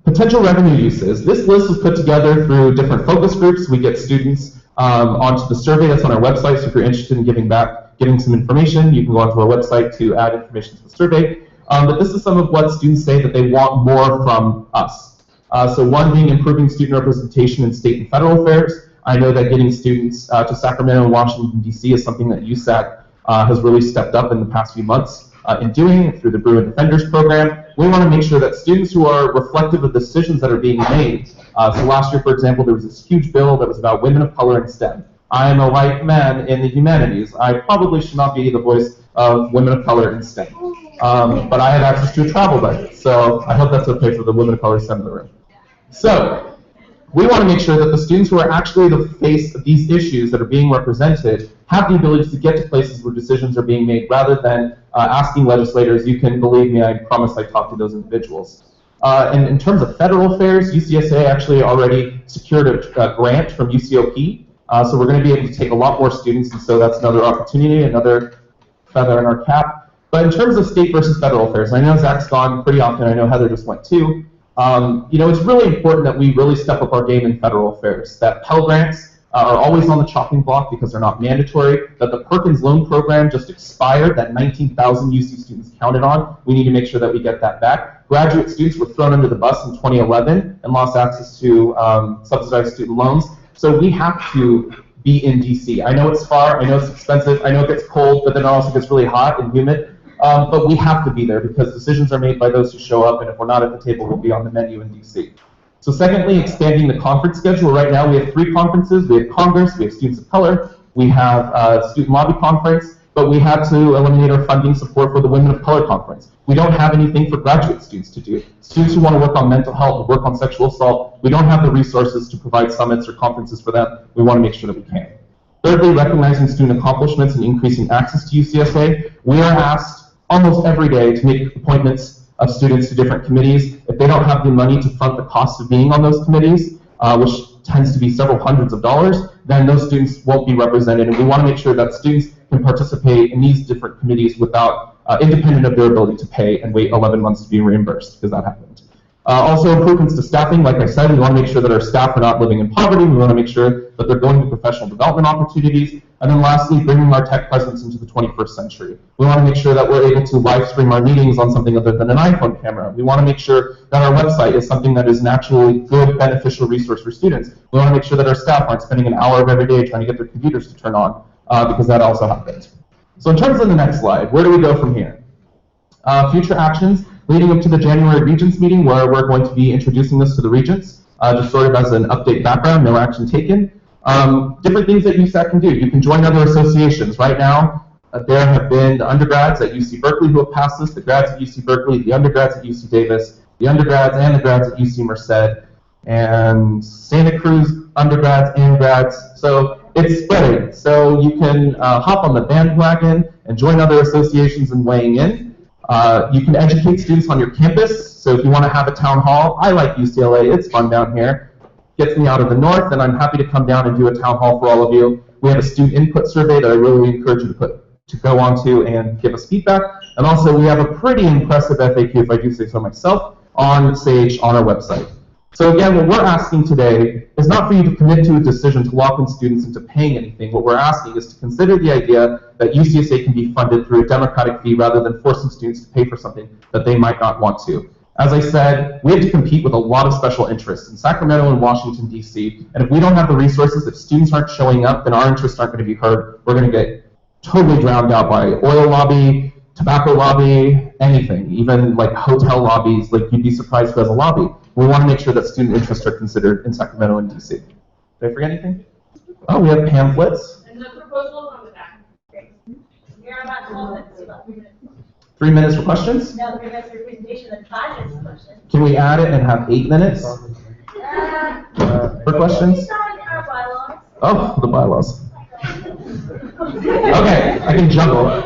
Potential revenue uses. This list was put together through different focus groups. We get students onto the survey that's on our website, so if you're interested in giving some information, you can go onto our website to add information to the survey. But this is some of what students say that they want more from us. So one being improving student representation in state and federal affairs. I know that getting students to Sacramento and Washington, D.C. is something that USAC has really stepped up in the past few months in doing through the Bruin Defenders program. We want to make sure that students who are reflective of the decisions that are being made. So last year, for example, there was this huge bill that was about women of color in STEM. I am a white man in the humanities. I probably should not be the voice of women of color in STEM. But I have access to a travel budget, so I hope that's okay for the women of color STEM in the room. So we want to make sure that the students who are actually the face of these issues that are being represented have the ability to get to places where decisions are being made rather than asking legislators. You can believe me, I promise I talked to those individuals. And in terms of federal affairs, UCSA actually already secured a grant from UCOP. So we're going to be able to take a lot more students, and so that's another opportunity, another feather in our cap. But in terms of state versus federal affairs, and I know Zach's gone pretty often, I know Heather just went too. It's really important that we really step up our game in federal affairs, that Pell Grants are always on the chopping block because they're not mandatory, that the Perkins Loan Program just expired, that 19,000 UC students counted on. We need to make sure that we get that back. Graduate students were thrown under the bus in 2011 and lost access to subsidized student loans. So we have to be in DC. I know it's far, I know it's expensive, I know it gets cold, but then it also gets really hot and humid. But we have to be there because decisions are made by those who show up, and if we're not at the table, we'll be on the menu in DC. So secondly, expanding the conference schedule. Right now we have 3 conferences. We have Congress, we have Students of Color, we have Student Lobby Conference, but we had to eliminate our funding support for the Women of Color Conference. We don't have anything for graduate students to do. Students who want to work on mental health, work on sexual assault, we don't have the resources to provide summits or conferences for them. We want to make sure that we can. Thirdly, recognizing student accomplishments and increasing access to UCSA. We are asked almost every day to make appointments of students to different committees. If they don't have the money to fund the cost of being on those committees, which tends to be several hundreds of dollars, then those students won't be represented. And we want to make sure that students can participate in these different committees without independent of their ability to pay and wait 11 months to be reimbursed, because that happened. Also improvements to staffing. Like I said, we want to make sure that our staff are not living in poverty. We want to make sure that they're going to professional development opportunities. And then lastly, bringing our tech presence into the 21st century. We want to make sure that we're able to live stream our meetings on something other than an iPhone camera. We want to make sure that our website is something that is naturally good, beneficial resource for students. We want to make sure that our staff aren't spending an hour of every day trying to get their computers to turn on, because that also happens. So in terms of the next slide, where do we go from here? Future actions. Leading up to the January Regents meeting, where we're going to be introducing this to the Regents, just sort of as an update background, no action taken. Different things that USAC can do. You can join other associations. Right now, there have been the undergrads at UC Berkeley who have passed this, the grads at UC Berkeley, the undergrads at UC Davis, the undergrads and the grads at UC Merced, and Santa Cruz undergrads and grads. So it's spreading. So you can hop on the bandwagon and join other associations and weighing in. You can educate students on your campus. So if you want to have a town hall, I like UCLA, it's fun down here. Gets me out of the north, and I'm happy to come down and do a town hall for all of you. We have a student input survey that I really encourage you to put to go onto and give us feedback. And also, we have a pretty impressive FAQ, if I do say so myself, on Sage on our website. So again, what we're asking today is not for you to commit to a decision to lock in students into paying anything. What we're asking is to consider the idea that UCSA can be funded through a democratic fee rather than forcing students to pay for something that they might not want to. As I said, we have to compete with a lot of special interests in Sacramento and Washington, D.C., and if we don't have the resources, if students aren't showing up, then our interests aren't going to be heard. We're going to get totally drowned out by oil lobby, tobacco lobby, anything, even like hotel lobbies. Like, you'd be surprised who has a lobby. We want to make sure that student interests are considered in Sacramento and D.C. Did I forget anything? Oh, we have pamphlets. And the proposal on the back. Great. You're about 12 minutes. 3 minutes for questions? No, 3 minutes for your presentation, then 5 minutes for questions. Can we add it and have 8 minutes for questions? Oh, the bylaws. Okay, I can juggle.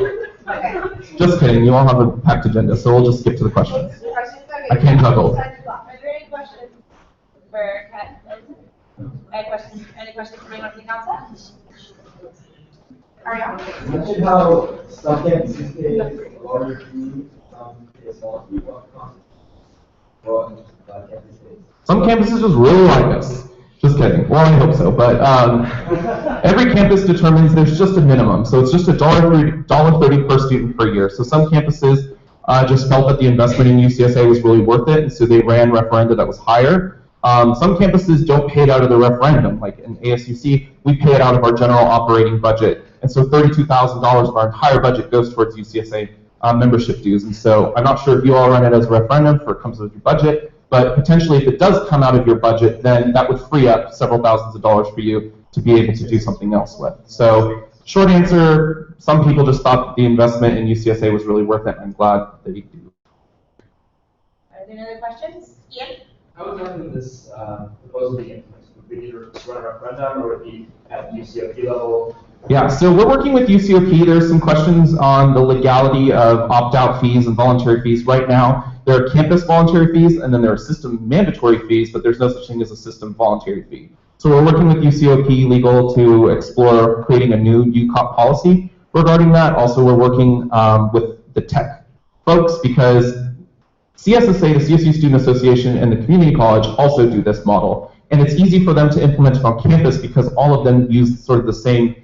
Just kidding, you all have a packed agenda, so we'll just skip to the questions. I can't juggle. Are there any questions for Kat? Any questions for anyone from the council? You mentioned how some campuses pay larger fees, some pay a small fee. What campus pays? Some campuses just really like us. Just kidding. Well, I hope so. But every campus determines there's just a minimum. So it's just $1.30 per student per year. So some campuses just felt that the investment in UCSA was really worth it, and so they ran referenda that was higher. Some campuses don't pay it out of the referendum. Like in ASUC, we pay it out of our general operating budget. And so $32,000 of our entire budget goes towards UCSA membership dues. And so I'm not sure if you all run it as a referendum or it comes with your budget, but potentially if it does come out of your budget, then that would free up several thousands of dollars for you to be able to do something else with. So short answer, some people just thought that the investment in UCSA was really worth it. I'm glad that you do. Are there any other questions? Ian? How would having this proposal be implemented? Would we either run a referendum or would it be at UCOP level? Yeah, so we're working with UCOP. There's some questions on the legality of opt-out fees and voluntary fees. Right now, there are campus voluntary fees, and then there are system mandatory fees, but there's no such thing as a system voluntary fee. So we're working with UCOP Legal to explore creating a new UCOP policy regarding that. Also, we're working with the tech folks because CSSA, the CSU Student Association, and the community college also do this model. And it's easy for them to implement it on campus because all of them use sort of the same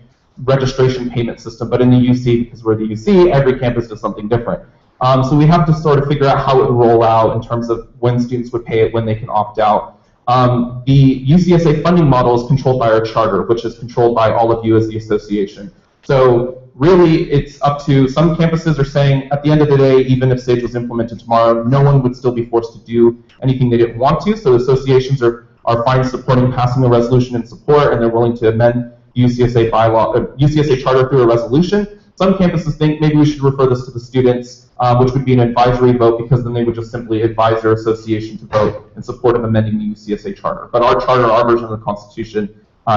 registration payment system. But in the UC, because we're the UC, every campus does something different. So we have to sort of figure out how it would roll out in terms of when students would pay it, when they can opt out. The UCSA funding model is controlled by our charter, which is controlled by all of you as the association. So really, it's up to some campuses are saying at the end of the day, even if SAGE was implemented tomorrow, no one would still be forced to do anything they didn't want to. So associations are fine supporting passing a resolution in support, and they're willing to amend UCSA bylaw, UCSA charter through a resolution. Some campuses think maybe we should refer this to the students, which would be an advisory vote, because then they would just simply advise their association to vote in support of amending the UCSA charter. But our charter, our version of the Constitution,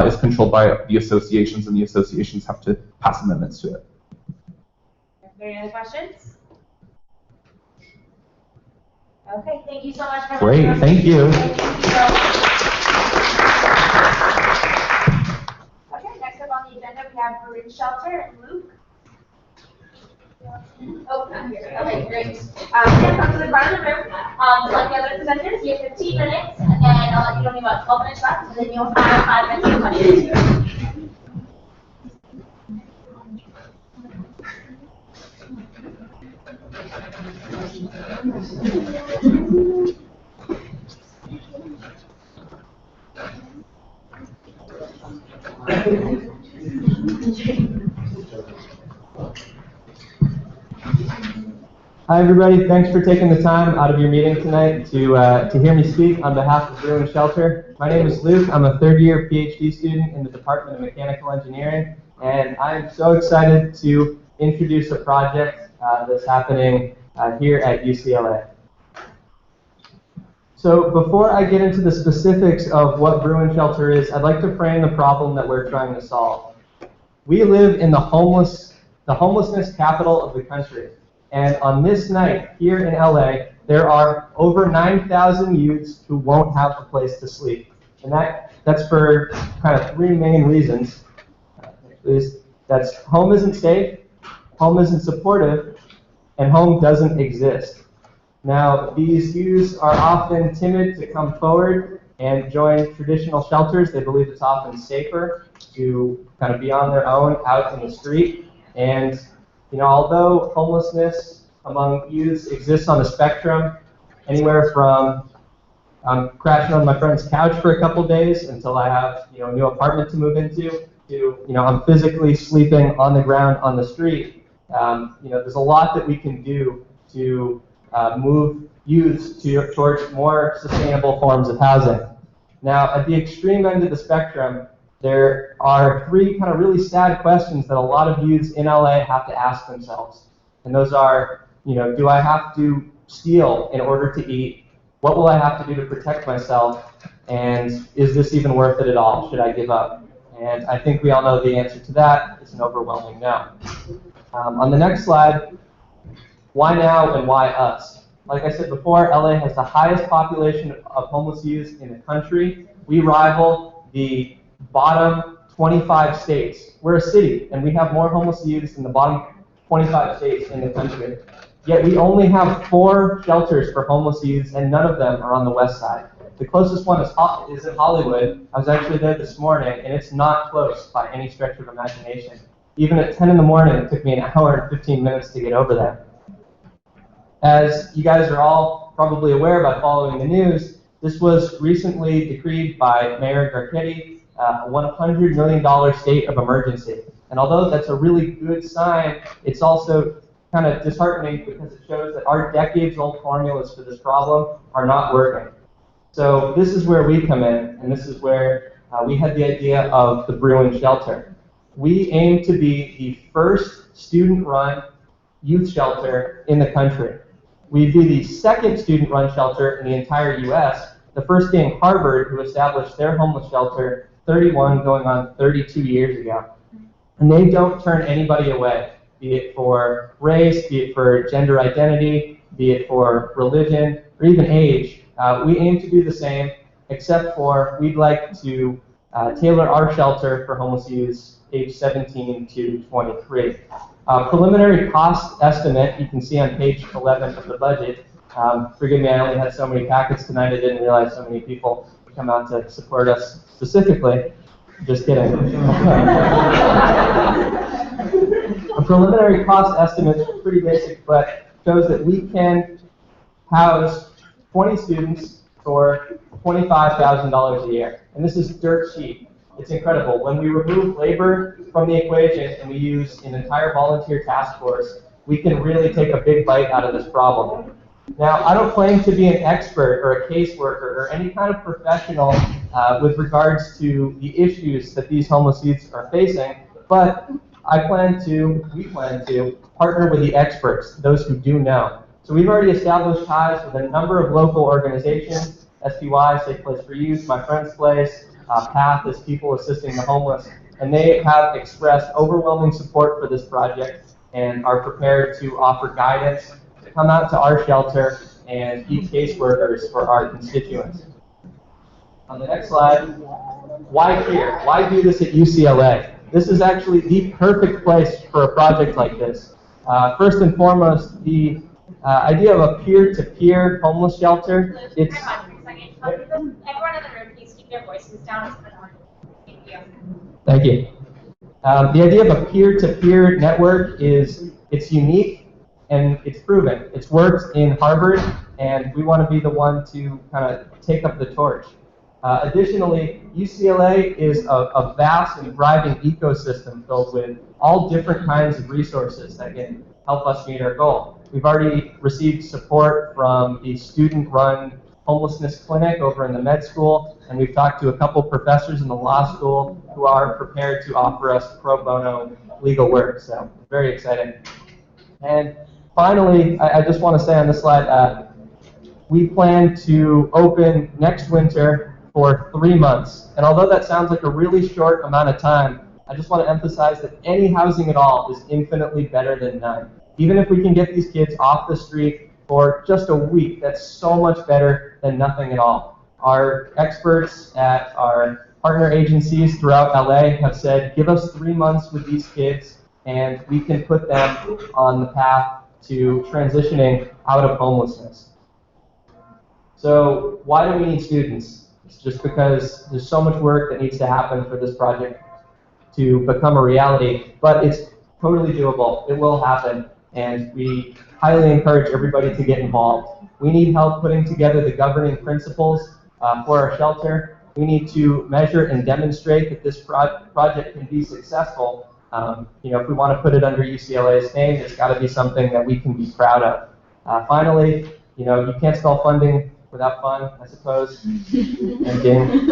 is controlled by the associations, and the associations have to pass amendments to it. Are there any other questions? Okay, thank you so much for Great, thank you. Okay, next up on the agenda we have Maroon Shelter and Luke. Oh, not here. Okay, great. Yeah, come to the front of the room. Like the other presenters, you have 15 minutes, and then I'll let you know about 12 minutes left, and then you'll have 5 minutes for questions. Hi everybody, thanks for taking the time out of your meeting tonight to hear me speak on behalf of Bruin Shelter. My name is Luke, I'm a third-year PhD student in the Department of Mechanical Engineering, and I'm so excited to introduce a project that's happening here at UCLA. So before I get into the specifics of what Bruin Shelter is, I'd like to frame the problem that we're trying to solve. We live in the homelessness capital of the country. And on this night, here in LA, there are over 9,000 youths who won't have a place to sleep. And that's for kind of 3 main reasons. That's home isn't safe, home isn't supportive, and home doesn't exist. Now, these youths are often timid to come forward and join traditional shelters. They believe it's often safer to kind of be on their own out in the street. And, although homelessness among youths exists on the spectrum, anywhere from I'm crashing on my friend's couch for a couple days until I have a new apartment to move into, to I'm physically sleeping on the ground on the street. There's a lot that we can do to move youths towards more sustainable forms of housing. Now, at the extreme end of the spectrum, there are three kind of really sad questions that a lot of youths in LA have to ask themselves. And those are, do I have to steal in order to eat? What will I have to do to protect myself? And is this even worth it at all? Should I give up? And I think we all know the answer to that. It's an overwhelming no. On the next slide, why now and why us? Like I said before, LA has the highest population of homeless youths in the country. We rival the bottom 25 states. We're a city, and we have more homeless youths than the bottom 25 states in the country. Yet we only have 4 shelters for homeless youths, and none of them are on the west side. The closest one is in Hollywood. I was actually there this morning, and it's not close by any stretch of imagination. Even at 10 in the morning, it took me an hour and 15 minutes to get over there. As you guys are all probably aware by following the news, this was recently decreed by Mayor Garcetti, a $100 million state of emergency. And although that's a really good sign, it's also kind of disheartening because it shows that our decades-old formulas for this problem are not working. So this is where we come in, and this is where we had the idea of the Bruin Shelter. We aim to be the first student-run youth shelter in the country. We'd be the second student-run shelter in the entire U.S., the first being Harvard, who established their homeless shelter 31 going on 32 years ago. And they don't turn anybody away, be it for race, be it for gender identity, be it for religion, or even age. We aim to do the same, except for we'd like to tailor our shelter for homeless youths age 17 to 23. Preliminary cost estimate you can see on page 11 of the budget. Forgive me, I only had so many packets tonight. I didn't realize so many people would come out to support us specifically. Just kidding. A preliminary cost estimate is pretty basic, but shows that we can house 20 students for $25,000 a year. And this is dirt cheap. It's incredible. When we remove labor from the equation and we use an entire volunteer task force, we can really take a big bite out of this problem. Now, I don't claim to be an expert or a caseworker or any kind of professional with regards to the issues that these homeless youths are facing, but we plan to partner with the experts, those who do know. So we've already established ties with a number of local organizations, SPY, Safe Place for Youth, My Friend's Place, PATH is People Assisting the Homeless, and they have expressed overwhelming support for this project and are prepared to offer guidance to come out to our shelter and be caseworkers for our constituents. On the next slide, why here? Why do this at UCLA? This is actually the perfect place for a project like this. First and foremost, the idea of a peer-to-peer homeless shelter. It's Everyone in the room, please keep their voices down. Thank you. Thank you. The idea of a peer-to-peer network it's unique and it's proven. It's worked in Harvard, and we want to be the one to kind of take up the torch. Additionally, UCLA is a vast and thriving ecosystem filled with all different kinds of resources that can help us meet our goal. We've already received support from the student-run homelessness clinic over in the med school, and we've talked to a couple professors in the law school who are prepared to offer us pro bono legal work, so very exciting. And finally, I just want to say on this slide, we plan to open next winter for 3 months. And although that sounds like a really short amount of time, I just want to emphasize that any housing at all is infinitely better than none. Even if we can get these kids off the street for just a week, that's so much better than nothing at all. Our experts at our partner agencies throughout LA have said, give us 3 months with these kids and we can put them on the path to transitioning out of homelessness. So why do we need students? It's just because there's so much work that needs to happen for this project to become a reality, but it's totally doable. It will happen, and we highly encourage everybody to get involved. We need help putting together the governing principles for our shelter. We need to measure and demonstrate that this project can be successful. If we want to put it under UCLA's name, it's got to be something that we can be proud of. Finally, you can't spell funding without fun, I suppose. And ding.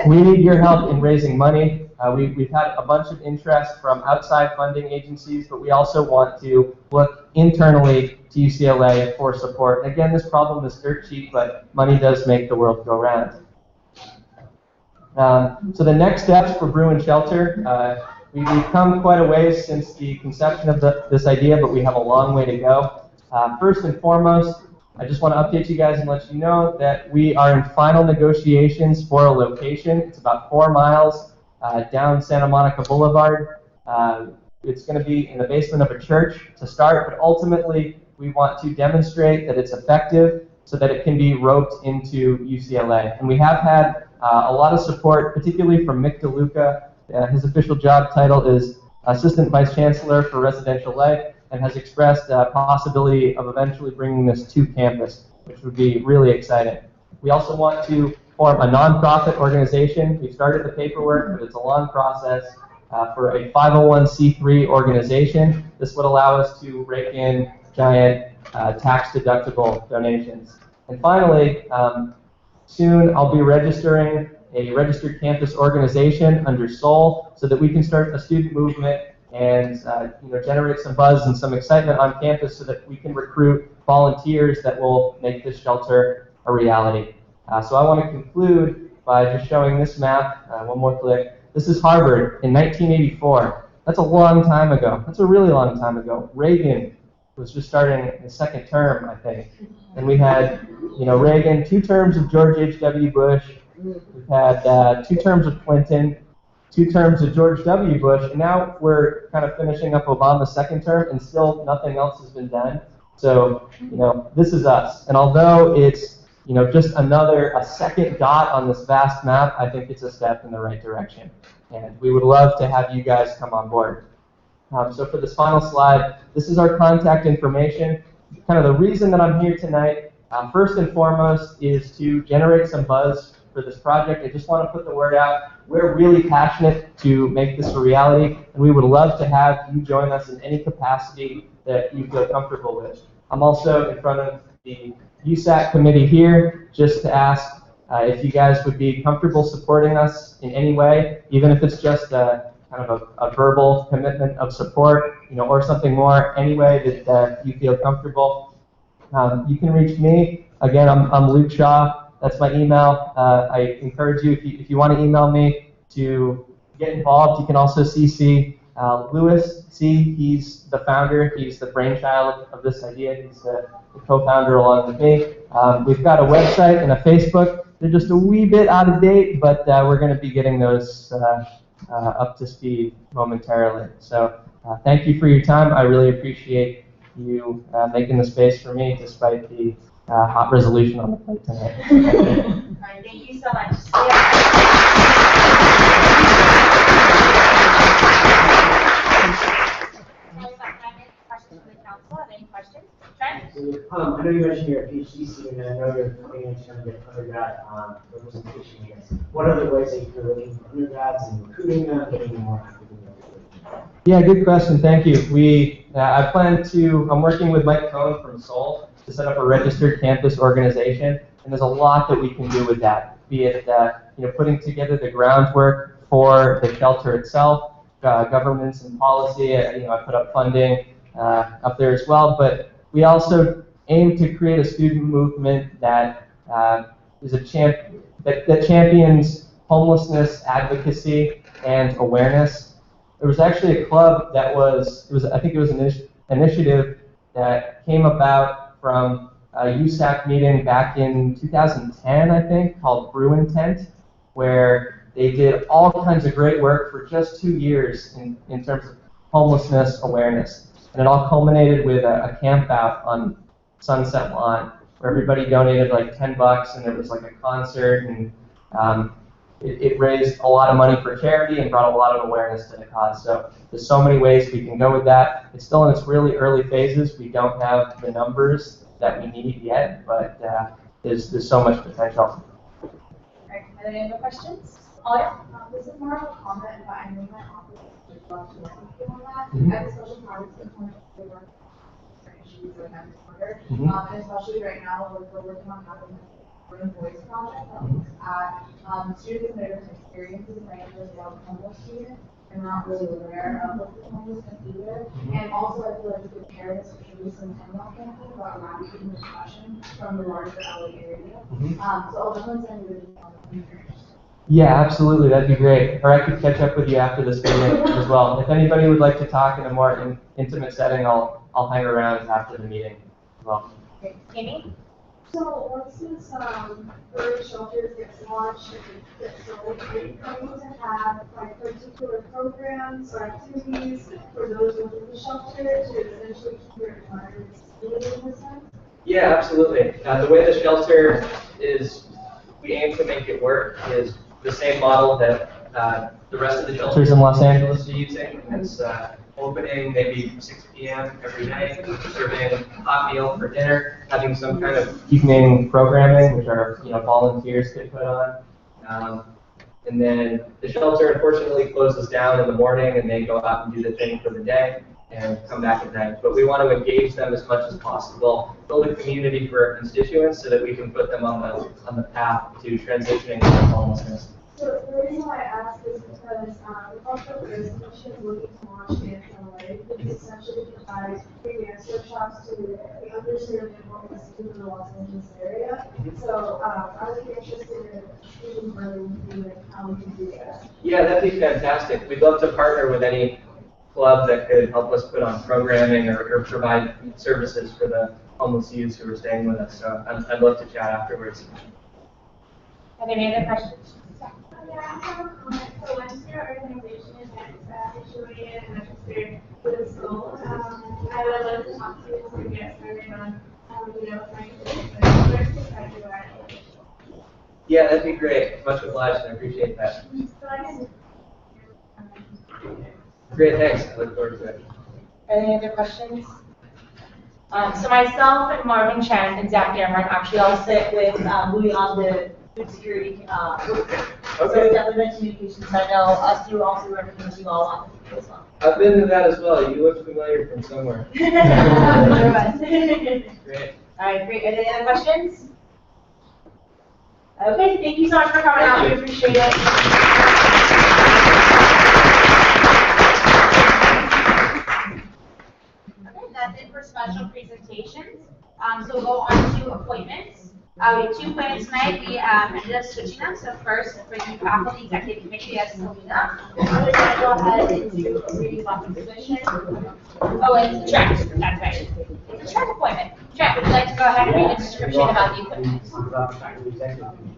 We need your help in raising money. We've had a bunch of interest from outside funding agencies, but we also want to look internally to UCLA for support. And again, this problem is dirt cheap, but money does make the world go round. So the next steps for Bruin Shelter, we've come quite a ways since the conception of this idea, but we have a long way to go. First and foremost, I just want to update you guys and let you know that we are in final negotiations for a location. It's about 4 miles down Santa Monica Boulevard. It's going to be in the basement of a church to start, but ultimately we want to demonstrate that it's effective so that it can be roped into UCLA. And we have had a lot of support, particularly from Mick DeLuca. His official job title is Assistant Vice Chancellor for Residential Life, and has expressed a possibility of eventually bringing this to campus, which would be really exciting. We also want to form a nonprofit organization. We've started the paperwork, but it's a long process for a 501c3 organization. This would allow us to rake in giant tax-deductible donations. And finally, soon I'll be registering a registered campus organization under SOUL so that we can start a student movement and generate some buzz and some excitement on campus so that we can recruit volunteers that will make this shelter a reality. So I want to conclude by just showing this map. One more click. This is Harvard in 1984. That's a long time ago. That's a really long time ago. Reagan was just starting his second term, I think. And we had, Reagan, 2 terms of George H.W. Bush. We've had 2 terms of Clinton, 2 terms of George W. Bush, and now we're kind of finishing up Obama's second term, and still nothing else has been done. So, this is us. And although it's, just a second dot on this vast map, I think it's a step in the right direction. And we would love to have you guys come on board. So for this final slide, this is our contact information. Kind of the reason that I'm here tonight, first and foremost, is to generate some buzz for this project. I just want to put the word out. We're really passionate to make this a reality, and we would love to have you join us in any capacity that you feel comfortable with. I'm also in front of the USAC committee here just to ask if you guys would be comfortable supporting us in any way, even if it's just kind of a verbal commitment of support, or something more, any way that you feel comfortable. You can reach me. Again, I'm Luke Shaw. That's my email. I encourage you, if you want to email me, to get involved. You can also CC Lewis. He's the founder. He's the brainchild of this idea. He's the co-founder along with me. We've got a website and a Facebook. They're just a wee bit out of date, but we're going to be getting those up to speed momentarily. So thank you for your time. I really appreciate you making the space for me despite the hot resolution on the plate tonight. All right, thank you so much. Questions from the council? Have any questions? Trent? I know you mentioned you're a PhD student, and I know you're coming in to get undergrad representation, I guess. What other ways that you're looking for undergrads and recruiting them, getting them more active in their research? Yeah, good question. Thank you. I'm working with Mike Cohn from SOUL to set up a registered campus organization, and there's a lot that we can do with that, be it putting together the groundwork for the shelter itself, governments and policy. I put up funding up there as well, but we also aim to create a student movement that is that champions homelessness advocacy and awareness. There was actually a club that I think it was an initiative that came about from a USAC meeting back in 2010, I think, called Bruin Tent, where they did all kinds of great work for just 2 years in terms of homelessness awareness. And it all culminated with a camp out on Sunset Lawn where everybody donated like $10 and there was like a concert and it raised a lot of money for charity and brought a lot of awareness to the cause. So there's so many ways we can go with that. It's still in its really early phases. We don't have the numbers that we need yet, but there's so much potential. Alright, any other questions? This is more of a comment, but I know my office would love to work with you on that. I have a special project component to work for issues that I have disorder. And especially right now, we're working on having a Brain Voice project that looks at students and their different experiences, right? There's a lot of homeless students and not really aware of what the homelessness either. And also, I feel like a good parents should do some Hemlock campaign about eradicating depression from the larger LA area. So I'll definitely send you the Yeah, absolutely. That'd be great. Or I could catch up with you after this meeting as well. If anybody would like to talk in a more intimate setting, I'll hang around after the meeting as well. Amy? So once this bird shelter gets launched and gets sold, are you going to have like particular programs or activities for those within the shelter to essentially keep your environment stable in a sense? Yeah, absolutely. The way the shelter is, we aim to make it work, is the same model that the rest of the shelters in Los Angeles are using. It's opening maybe 6 p.m. every day, serving a hot meal for dinner, having some kind of evening programming, which our volunteers get put on. And then the shelter unfortunately closes down in the morning and they go out and do the thing for the day and come back at night. But we want to engage them as much as possible, build a community for our constituents so that we can put them on the path to transitioning from homelessness. So the reason why I ask is because the Cultural Affairs Commission is looking to launch an LA, which essentially provides free dance workshops to the underserved and homeless students in the Los Angeles area. So I would be interested in speaking further with you and how we can do that. Yeah, that'd be fantastic. We'd love to partner with any club that could help us put on programming or provide services for the homeless youths who are staying with us. So I'd love to chat afterwards. Have any other questions? Yeah, I have a comment. So once your organization is situated and registered with a school, I would love to talk to you to get started on, trying to do that. Yeah, that'd be great. Much obliged. I appreciate that. So I can Great, thanks. I look forward to it. Any other questions? So myself and Marvin Chen and Zach Dameron actually all sit with Louis on the food security group. So we definitely been communications. I know us two also working with you all on the food as well. I've been to that as well. You look familiar from somewhere. Great. All right, great. Any other questions? Okay, thank you so much for coming out. We appreciate it. That's it for special presentations. So we'll go on to appointments. We have 2 appointments tonight. We ended up switching them. So first, for you back on the executive committee, as Selena. We're going to go ahead into a reading about the position. Oh, it's Trent. That's right. It's a Trent appointment. Trent, would you like to go ahead and read a description about the equipment?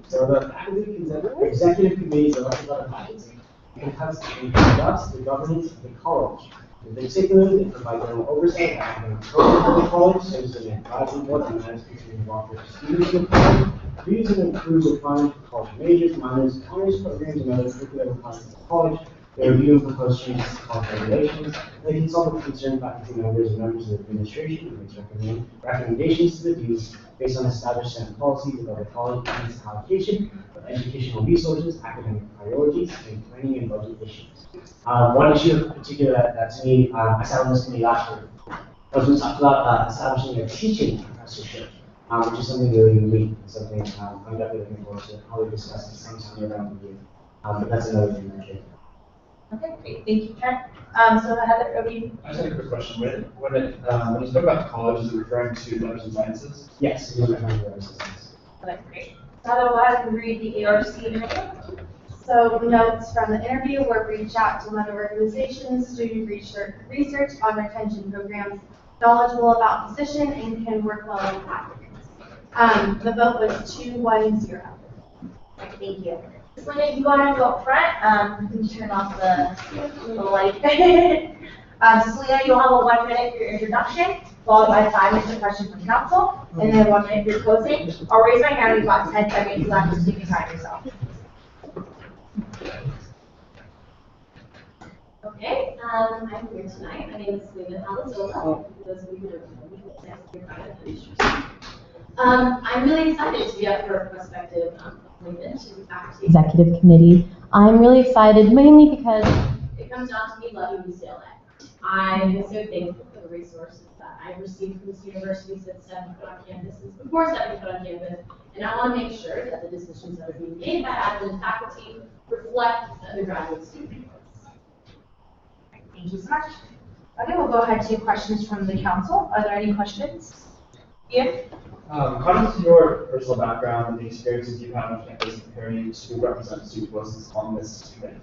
So the faculty executive committee is elected by the faculty. It conducts the governance of the college. In particular, they provide general oversight of academic programs of the college, serves as an advisory board and manages the welfare of students of the college, reviews and improves requirements for college majors, minors, honors programs, and other curricular requirements of the college. They review and propose changes to college regulations. They consult with concerned faculty members and members of the administration and makes recommendations to the deans based on established Senate policies about the college and its allocation of educational resources, academic priorities, and planning and budget issues. One issue in particular that to me, I sat on this committee last year, was we talked about establishing a teaching professorship, which is something really unique, and something I'm definitely looking forward to probably discuss this sometime around the year. But that's another thing that I did. Okay, great. Thank you, Trent. So Heather, over to you. I just had a quick question. When you spoke about college, is it referring to letters and sciences? Yes, it is referring to letters and sciences. Okay, great. So I'll go ahead and read the ARC interview. So notes from the interview were reach out to other organizations, student research on retention programs, knowledgeable about position, and can work well with applicants. The vote was 2-1-0. Thank you. Selena, you go ahead and go up front. You can turn off the light. Selena, you'll have a 1 minute for your introduction, followed by 5 minutes of questions from council, and then 1 minute for your closing. I'll raise my hand, you've got 10 seconds left to speak inside yourself. Okay, I'm here tonight. My name is Selena Palazola. For those of you who don't know me, I'm really excited to be up for a prospective appointment to the faculty executive committee. I'm really excited mainly because it comes down to me loving UCLA. I am so thankful for the resources that I've received from this university since stepping foot on campus, before stepping foot on campus, and I want to make sure that the decisions that are being made by admin and faculty reflect the undergraduate students. Thank you so much. Okay, we'll go ahead to questions from the council. Are there any questions? Ian? How does your personal background and the experiences you've had on campus prepare you to represent student voices on this committee?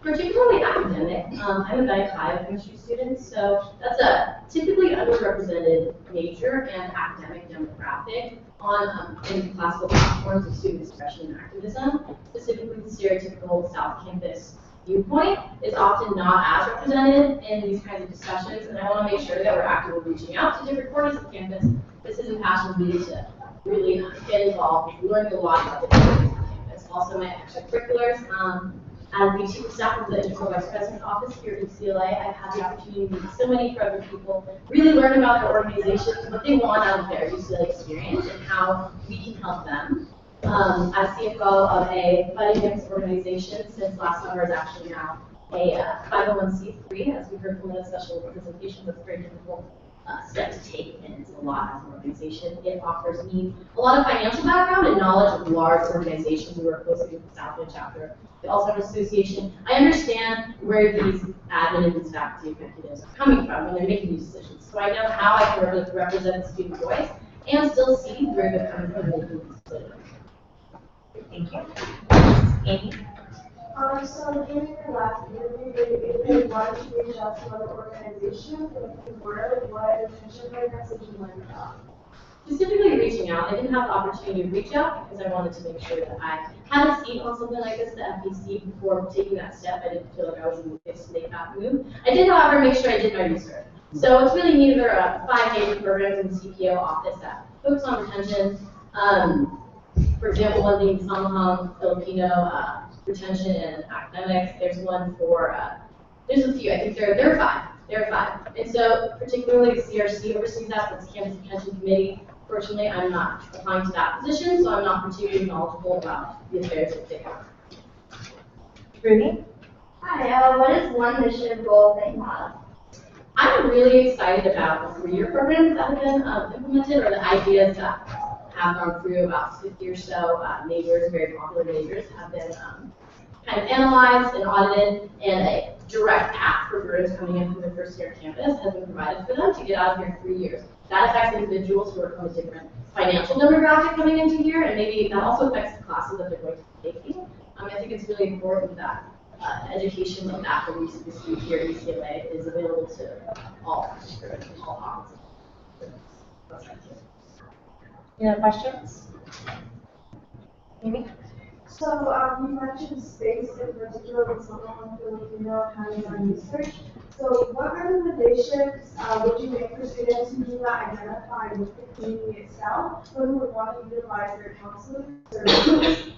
Particularly academic. I'm a biochemistry student, so that's a typically underrepresented major and academic demographic on in classical platforms of student expression and activism. Specifically, the stereotypical South Campus viewpoint is often not as represented in these kinds of discussions, and I want to make sure that we're actively reaching out to different corners of campus. This is a passion for me to really get involved, learning a lot about the different campus. Also, my extracurriculars. As the chief of staff of the Integral Vice President's Office here at UCLA, I've had the opportunity to meet so many incredible people, really learn about their organizations, what they want out of their UCLA experience, and how we can help them. As CFO of a fighting against organization since last summer is actually now a 501c3, as we heard from the special representation. That's very difficult step to take, and it's a lot as an organization. It offers me a lot of financial background and knowledge of large organizations. We work closely with the Southland chapter, the Alzheimer's Association. I understand where these admin and these faculty executives are coming from when they're making these decisions. So I know how I can represent the student voice and still see where they're coming from and making these decisions. Thank you. Amy? So during your last interview, you wanted to reach out to other organizations, and what retention programs did you learn about? Specifically reaching out, I didn't have the opportunity to reach out because I wanted to make sure that I had a seat on something like this, the FEC, before taking that step. I didn't feel like I was in the place to make that move. I did, however, make sure I did my research. So it's really neat. There are 5 major programs in the CPO office that focus on retention. For example, one being Samahang Filipino retention and academics. There's one for, there's a few, I think there are 5. There are 5. And so particularly the CRC oversees that, that's Campus Retention Committee. Fortunately, I'm not applying to that position, so I'm not particularly knowledgeable about the affairs that they have. Ruby? Hi, what is one mission or goal that you have? I'm really excited about the 3-year programs that have been implemented, or the ideas that have gone through. About 50 or so majors, very popular majors, have been kind of analyzed and audited, and a direct path for students coming in from their first year at campus has been provided for them to get out of here in 3 years. That affects individuals who are from a different financial demographic coming into here, and maybe that also affects the classes that they're going to be taking. I think it's really important that education like that that we receive here at UCLA is available to all students, all faculty. Any other questions? Amy? So you mentioned space in particular with someone Filipino hands-on research. So what recommendations would you make for students who do not identify with the community itself, but who would want to utilize their counseling services?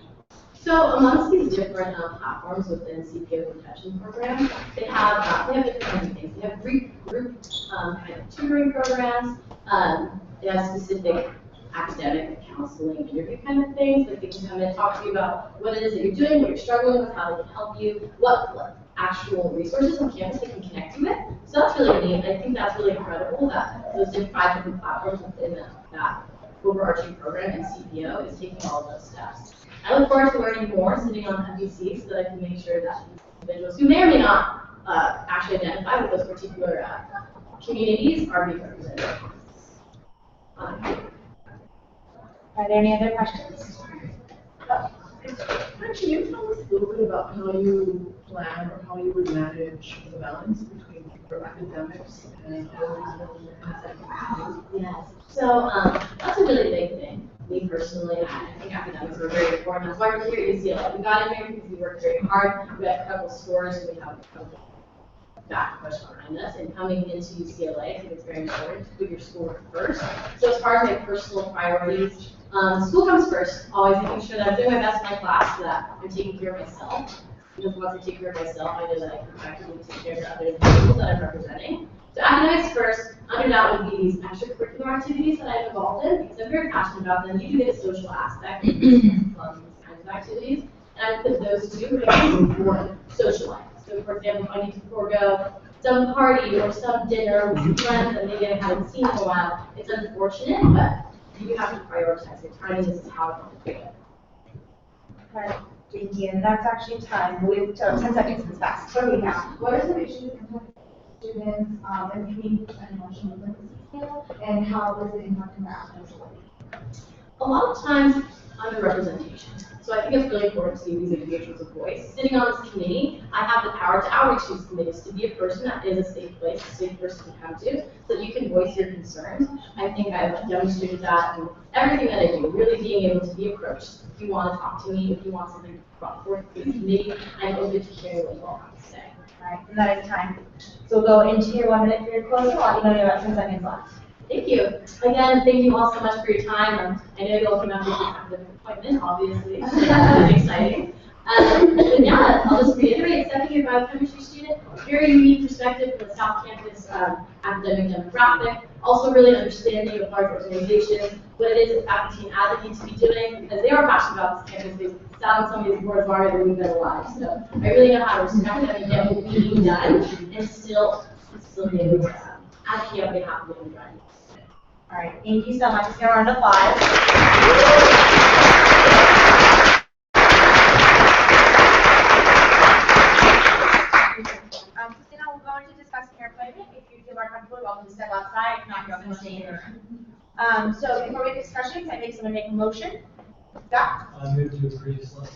So amongst these different platforms within CPO retention programs, they have different kinds of things. They have group kind of tutoring programs. They have specific academic counseling interview kind of things that they can come in and talk to you about what it is that you're doing, what you're struggling with, how they can help you, what actual resources on campus they can connect you with. So that's really neat. I think that's really incredible that those 5 different platforms within that overarching program in CPO is taking all of those steps. I look forward to learning more sitting on FEC so that I can make sure that individuals who may or may not actually identify with those particular communities are being represented. Are there any other questions? Can you tell us a little bit about how you plan or how you would manage the balance between your academics and Yes. So that's a really big thing. Me personally, I think academics are very important. That's why we're here at UCLA. We got in here because we worked very hard. We got incredible scores, and we have incredible back push behind us. And coming into UCLA, I think it's very important to put your schoolwork first. So as far as my personal priorities, school comes first. Always making sure that I'm doing my best in my class so that I'm taking care of myself. Because once I take care of myself, I know that I can effectively take care of the other individuals that I'm representing. So academics first, under that would be these extracurricular activities that I'm involved in, because I'm very passionate about them. You do get a social aspect of these kinds of activities, and I put those two for social life. So for example, if I need to forego some party or some dinner with some friends that maybe I haven't seen in a while, it's unfortunate, but you have to prioritize your time, and this is how I want to do it. Okay, thank you. And that's actually time. We have 10 seconds is fast. What do we have? What are some issues impacting students and community and emotional literacy skills, and how is it impacting their academic well-being? A lot of times, underrepresentation. So I think it's really important to use engagement of voice. Sitting on this committee, I have the power to outreach these committees to be a person that is a safe place, a safe person to come to, so that you can voice your concerns. I think I've demonstrated that in everything that I do, really being able to be approached. If you want to talk to me, if you want something brought forth to the committee, I'm open to hearing what you all have to say. All right, and that is time. So we'll go into your 1 minute for your closing. I'll let you know you have 10 seconds left. Thank you. Again, thank you all so much for your time. I know you all came out with this academic appointment, obviously. It's exciting. But yeah, I'll just reiterate, second-year biochemistry student, very unique perspective from the South Campus academic demographic. Also really understanding of large organizations, what it is that faculty and advocates to be doing, because they are passionate about this campus. They sound some of these words longer than we've been alive. So I really know how to respect them and get what being done, and still be able to advocate on behalf of the driving. All right, thank you so much. Let's give a round of applause. So now we're going to discuss your appointment. If you feel more comfortable, you're welcome to step outside. If not, you're welcome to stay in your room. So before we get discussion, can I make someone make a motion? Scott? I move to previously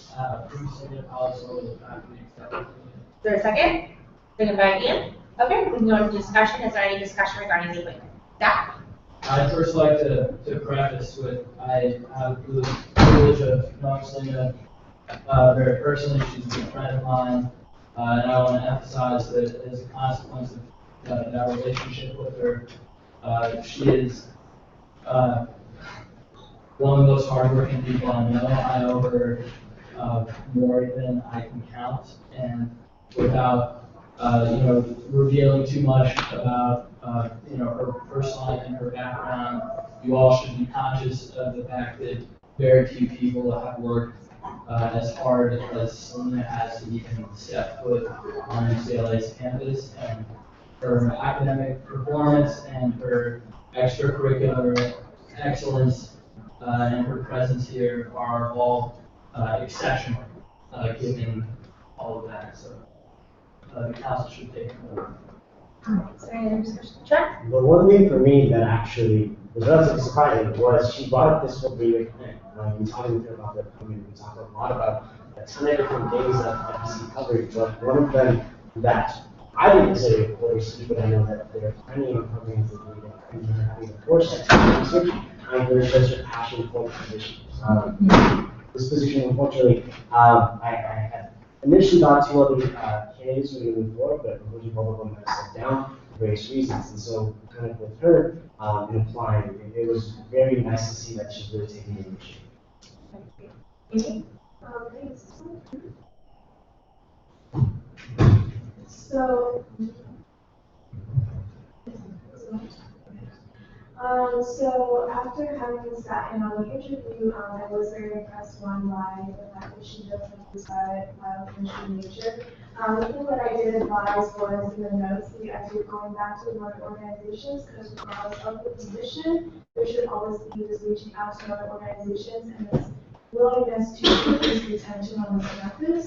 policy over the faculty acceptance. Is there a second? Second by Ian. Okay, we can go into discussion. Is there any discussion regarding the appointment? Scott? I'd first like to preface with, I have the privilege of knowing Selena very personally. She's a good friend of mine, and I want to emphasize that as a consequence of that relationship with her, she is one of the most hardworking people I know. I owe her more than I can count, and without revealing too much about her personal life and her background, you all should be conscious of the fact that very few people have worked as hard as Selena has to even step foot on UCLA's campus, and her academic performance and her extracurricular excellence and her presence here are all exceptional, given all of that. So the council should take note. Is there any other discussion? Sure. But one thing for me that actually was relatively surprising was she brought up this whole three-year plan. We talked with her about the appointment. We talked a lot about a ton of different things that FEC covered, but one of them that I didn't consider very but I know that there are plenty of programs that we are having a course at research, and there's just a passion for positions. This position, unfortunately, I had initially got two other candidates who were going to move forward, but unfortunately both of them had stepped down for various reasons. And so, kind of with her in applying, it was very nice to see that she's really taking the initiative. So after having sat in on the interview, I was very impressed by the fact that she does have this biochemistry major. The thing that I did advise was in the notes the idea of going back to the other organizations, because regardless of the position, there should always be this reaching out to other organizations and this willingness to increase retention on this campus.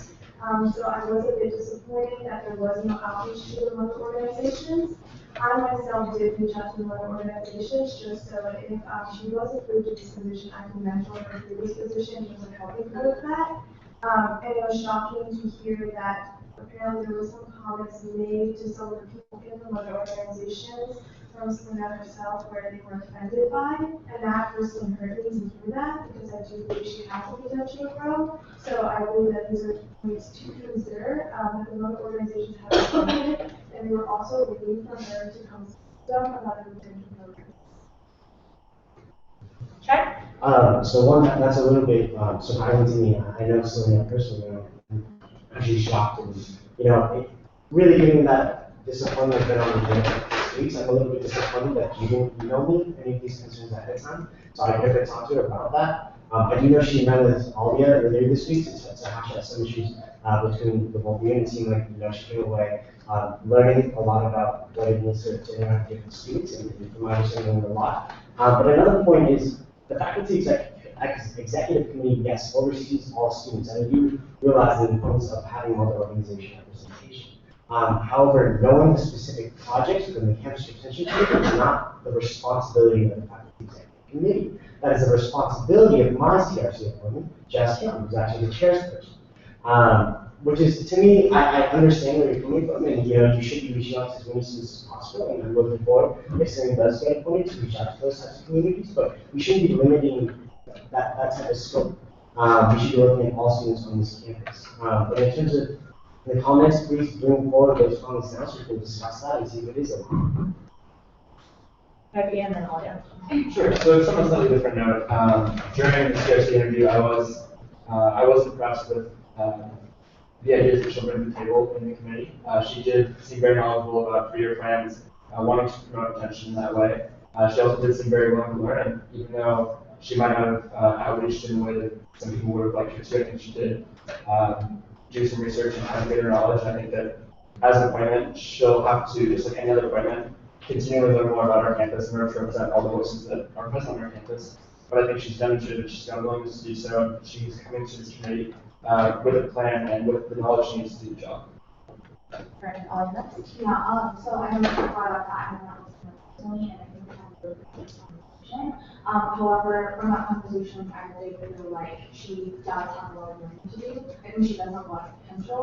So I was a bit disappointed that there was no outreach to the other organizations. I myself did reach out to other organizations just so that if she was approved to this position, I can mentor her through this position just in helping her with that. And it was shocking to hear that apparently there were some comments made to some of the people in the other organizations from Selena herself where they were offended by, and that personally hurt me to hear that because I do believe she has the potential to grow. So I believe that these are points to consider that the other organizations have offended, and and we were also waiting for her to come down about the retention program. Check. So one, that's a little bit surprising to me. I know Selena personally, I'm actually shocked, and really giving that disappointment has been on the day for 6 weeks. I'm a little bit disappointed that you didn't email me any of these concerns ahead of time, so I could have talked to her about that. I do know she met with Alia earlier this week to hash out some issues between the both of you, and it seemed like she came away learning a lot about what it means to interact with different students, and from my understanding, learned a lot. But another point is the faculty executive committee, yes, oversees all students, and I do realize the importance of having multi-organization representation. However, knowing the specific projects within the campus retention committee is not the responsibility of the faculty executive committee. That is the responsibility of my CRC appointment, Jess Kim, who's actually the chairperson. Which is, to me, I understand where you're coming from, and you should be reaching out to as many students as possible, and I'm looking forward, if something does get appointed, to reach out to those types of communities, but we shouldn't be limiting that type of scope. We should be looking at all students on this campus. But in terms of the comments, please bring forward those comments now so we can discuss that and see if it is a Maybe and then Alia. Sure. So it's on a slightly different note. During the CRC interview, I was impressed with the ideas that she'll bring to the table in the committee. She did seem very knowledgeable about career plans, wanting to promote retention in that way. She also did seem very willing to learn, and even though she might not have outreached in the way that some people would have liked her to, I think she did do some research and have greater knowledge. I think that as an appointment, she'll have to, just like any other appointment, continue to learn more about our campus and represent all the voices that are present on our campus. But I think she's demonstrated that she's got a willingness to do so. She's coming to this committee with a plan and with the knowledge she needs to do the job. Yeah, so I don't know about that. I'm not personally, and I think we have a really good conversation. However, from that conversation, I really feel like she does have a lot of learning to do. I think she does have a lot of potential.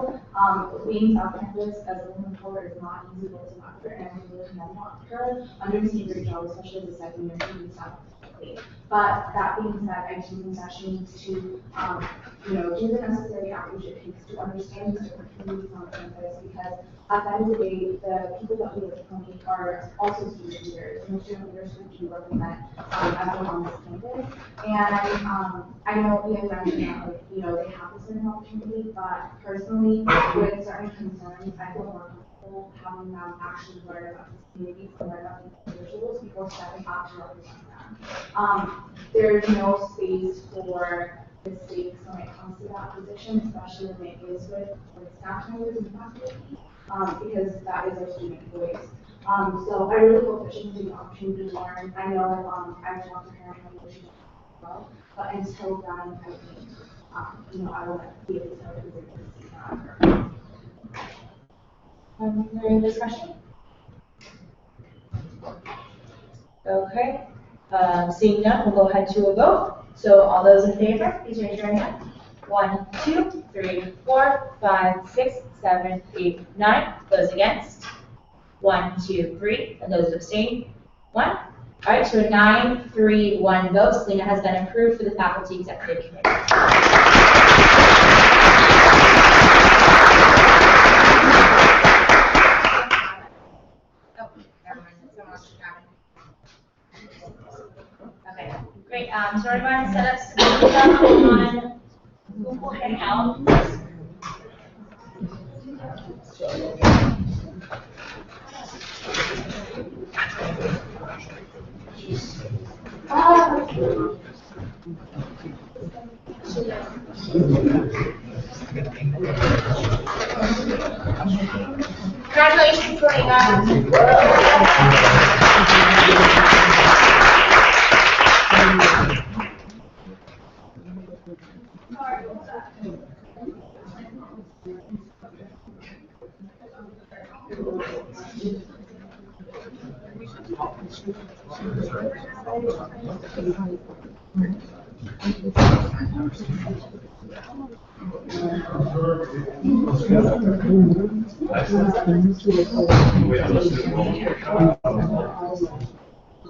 Being South Campus as a woman of color is not easy to after, and I really commend her. I'm doing a great job, especially as a second year in South Campus. But that being said, I do think that she needs to, do the necessary outreach it takes to understand these different communities on campus, because at the end of the day, the people that we represent are also student leaders, and the student leaders who do represent everyone on this campus. And I know we have mentioned that, they have this certain opportunity, but personally, with certain concerns, I feel more comfortable having them actually learn about these communities and learn about these individuals before stepping up to represent them. There's no space for mistakes when it comes to that position, especially when it is with staff members and faculty, because that is our student voice. So I really hope that she can take the opportunity to learn. I know I've talked to her and how she as well, but until then, I think I want to be able to see that. Any discussion? Okay. Seeing none, we'll go ahead to a vote. So all those in favor, please raise your hand. 1, 2, 3, 4, 5, 6, 7, 8, 9. Those against? 1, 2, 3. And those abstain? 1. All right, so a 9-3-1 vote. Selena has been approved for the Faculty Executive Committee. Okay, great. So everyone set up on Google Hangout. Congratulations,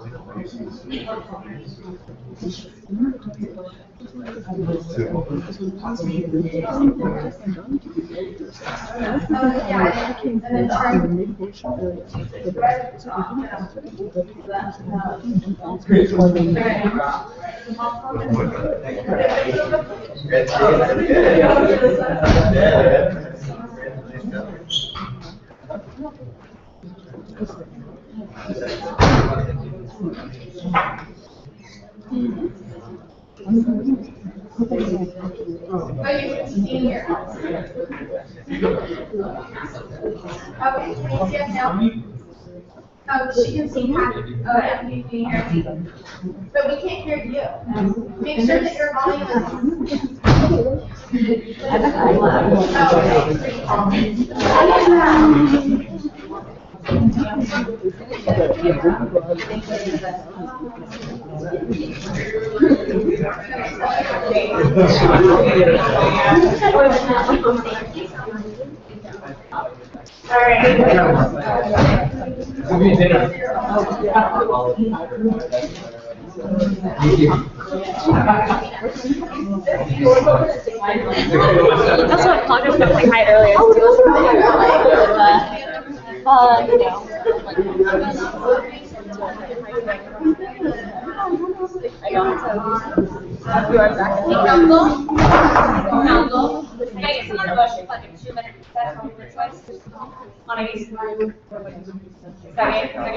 Okay, can you see us now? She can see Patty. Oh, yeah, you can hear me. But we can't hear you. Make sure that your volume That's what Claudia was saying hi earlier. I don't. You are back. Council? Can I get someone to motion like a 2-minute recess on your choice? On a case. Second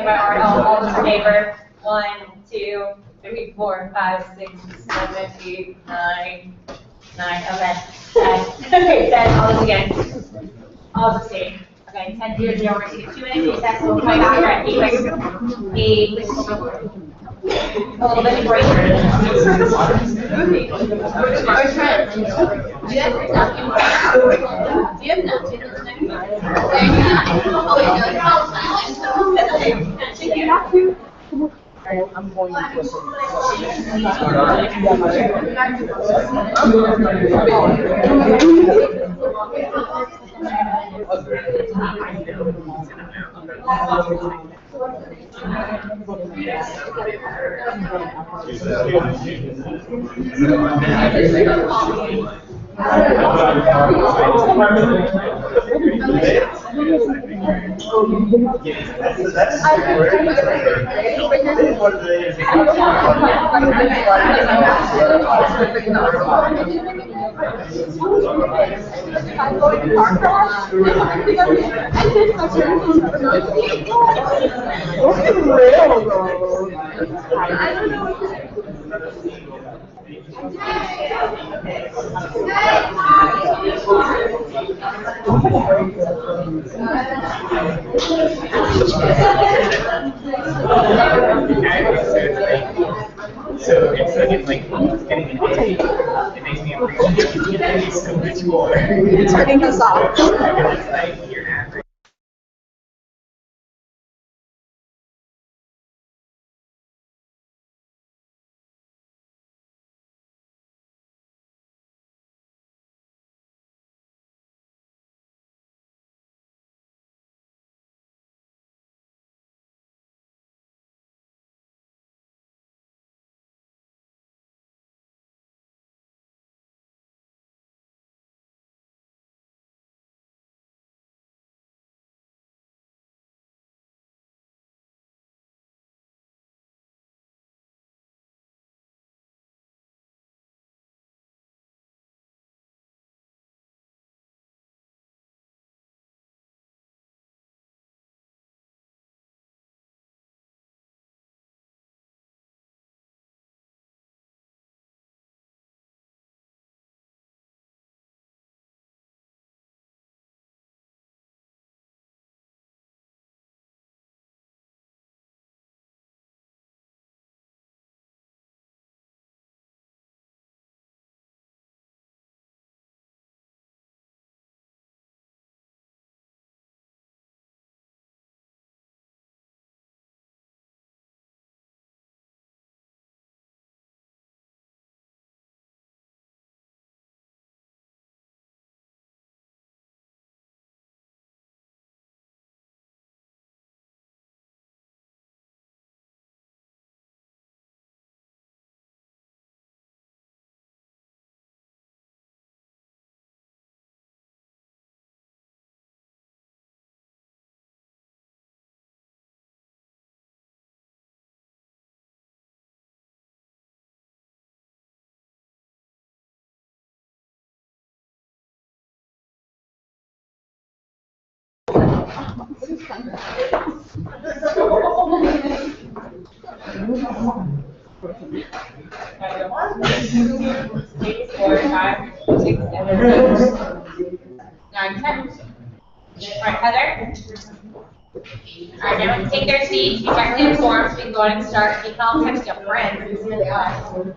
by Art, all those in favor? 1, 2, 3, 4, 5, 6, 7, 8, 9, 9, okay. 10. Okay, 10, all those again. All those abstain. Okay, 10, 0, 0, we're taking 2-minute recess, we'll come back here at 8, a little bit before you. I'm going to So instead of like getting an A, it makes me appreciate so much more. Turning us off. It's like your average. Three, 4, 5, 6, 7, 8, 9, 10. All right, Heather. All right, everyone take their seats. You check the forms. We can go ahead and start. You can all text your friends. It's really fun.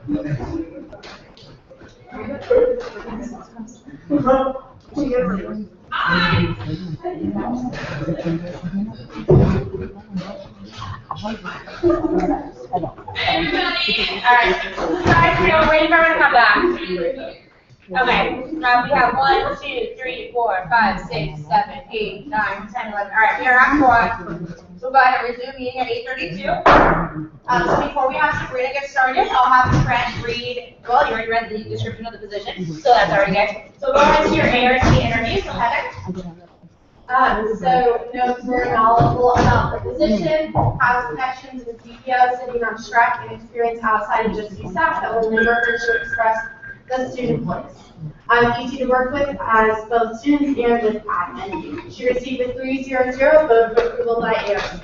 Everybody, all right. Guys, we're waiting for everyone to come back. Okay, now we have 1, 2, 3, 4, 5, 6, 7, 8, 9, 10, 11. All right, we are at 4. So we'll go ahead and resume meeting at 8:32. So before we have Sabrina get started, I'll have Trent read, well, you already read the description of the position, so that's already good. So go ahead to your ART interview, so Heather. So knows very knowledgeable about the position, has connections with DPO sitting on track, and experience outside of just USAC that will never hurt to express the student voice. Easy to work with as both students and with admin. She received a 300 vote for approval by ARC.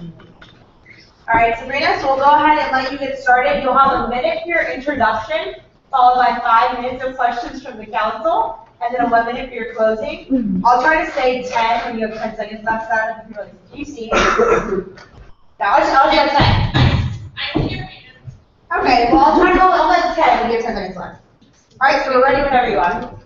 All right, Sabrina, so we'll go ahead and let you get started. You'll have a minute for your introduction, followed by 5 minutes of questions from the council, and then a 1 minute for your closing. I'll try to say 10 when you have 10 seconds left. Start if you see. That was 10. Okay, well, I'll try to go, I'll let 10 when you have 10 seconds left. All right, so we're ready whenever you are.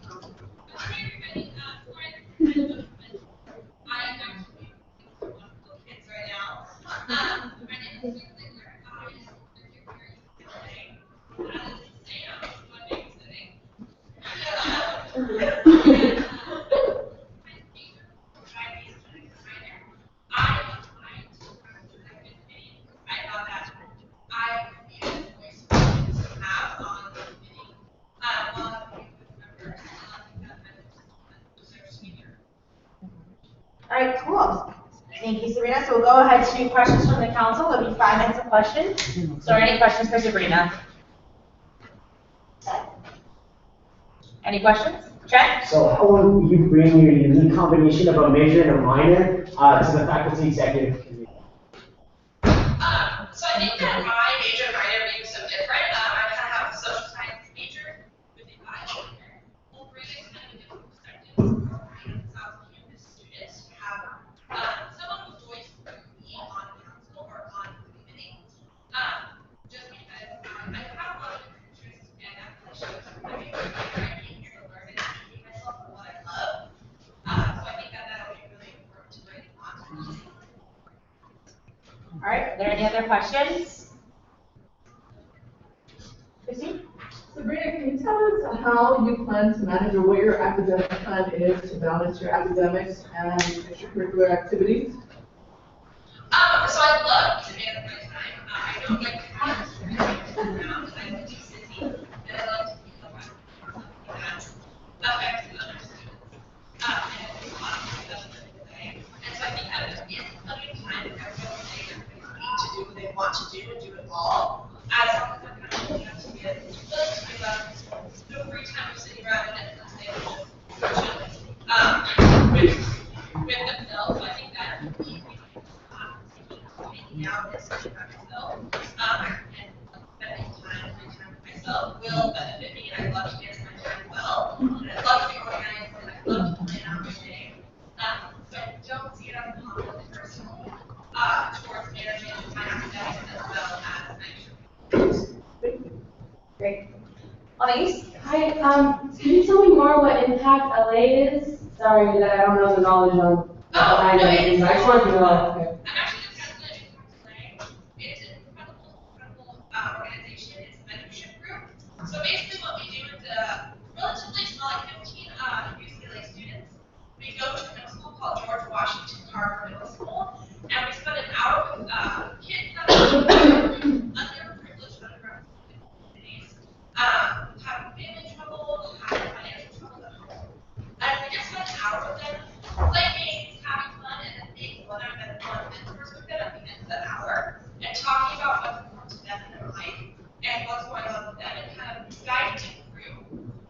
All right, cool. Thank you, Sabrina. So we'll go ahead to questions from the council. There'll be 5 minutes of questions. So are any questions for Sabrina? Any questions? Trent? So how will you bring your unique combination of a major and a minor to the faculty executive committee? So I think that my major and minor being so different, I kind of have a social science major with a bio minor. Will bring a kind of a different perspective from South Campus students to have someone who's going through me on council or on the committee. Just because I have a lot of different interests and applications. I mean, I came here to learn and educate myself for what I love. So I think that that'll be really important to bring on to the team. All right, are there any other questions? Christine? Sabrina, can you tell us how you plan to manage or what your academic plan is to balance your academics and extracurricular activities? So I love to manage my time. I don't like to have around. I like to be busy, and I love to be affecting other students. And it's a lot of stuff during the day. And so I think that there is plenty of time every other day for me to do what they want to do and do it all. As long as I'm kind of looking up to get really to give up no free time of sitting around and Netflix and just with themselves. So I think that taking out this time myself and spending free time with myself will benefit me. And I love to manage my time well. And I love to be organized and I love to plan out my day. So I don't see it as a conflict personally towards managing my academics as well as my extracurriculars. Great. Elise? Hi, can you tell me more what Impact LA is? Sorry that I don't know the knowledge on behind it. I just wanted to know. Okay. I'm actually the president of Impact LA. It's an incredible organization. It's a mentorship group. So basically what we do is relatively small, like 15 UCLA students. We go to a middle school called George Washington Carver Middle School, and we spend an hour with kids that are underprivileged, underrepresented communities, have family trouble, have financial trouble at home. And we just spend an hour with them, playing games, having fun, and then making one of them mentors with them at the end of that hour, and talking about what's important to them in their life, and what's going on with them, and kind of guiding them through,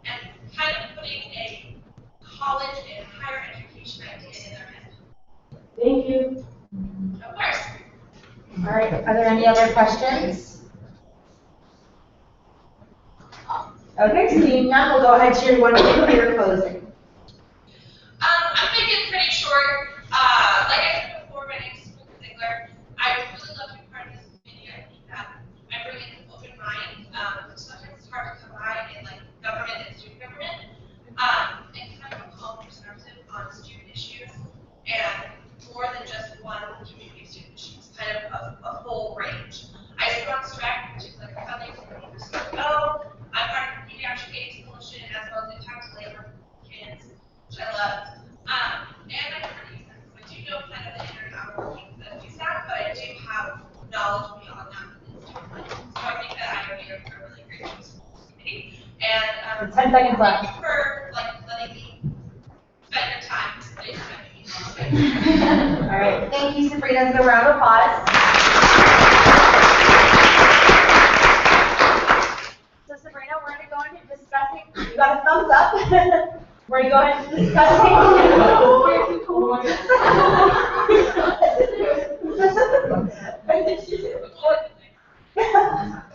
and kind of putting a college and higher education idea in their head. Thank you. Of course. All right, are there any other questions? Okay, seeing none, we'll go ahead to your 1 minute for your closing. I'm making it pretty short. Like I said before, my name is Ziegler. I really love being part of this committee. I think that I bring in an open mind. Sometimes it's hard to come by in like government and student government. And kind of a calm perspective on student issues and more than just one community of student issues, kind of a whole range. I sit on STRAC, which is like a funding committee for student go. I'm part of the Pediatric AIDS Coalition as well as Impact Labor Kids, which I love. And I'm part of USAC. So I do know kind of the inner and outer workings of USAC, but I do have knowledge beyond that within student life. So I think that I would be a really great choice for this committee. And 10 seconds left. Thank you for letting me spend your time. All right, thank you, Sabrina. Let's give a round of applause. So Sabrina, we're going to go into discussing, you got a thumbs up. We're going to go into discussing. We're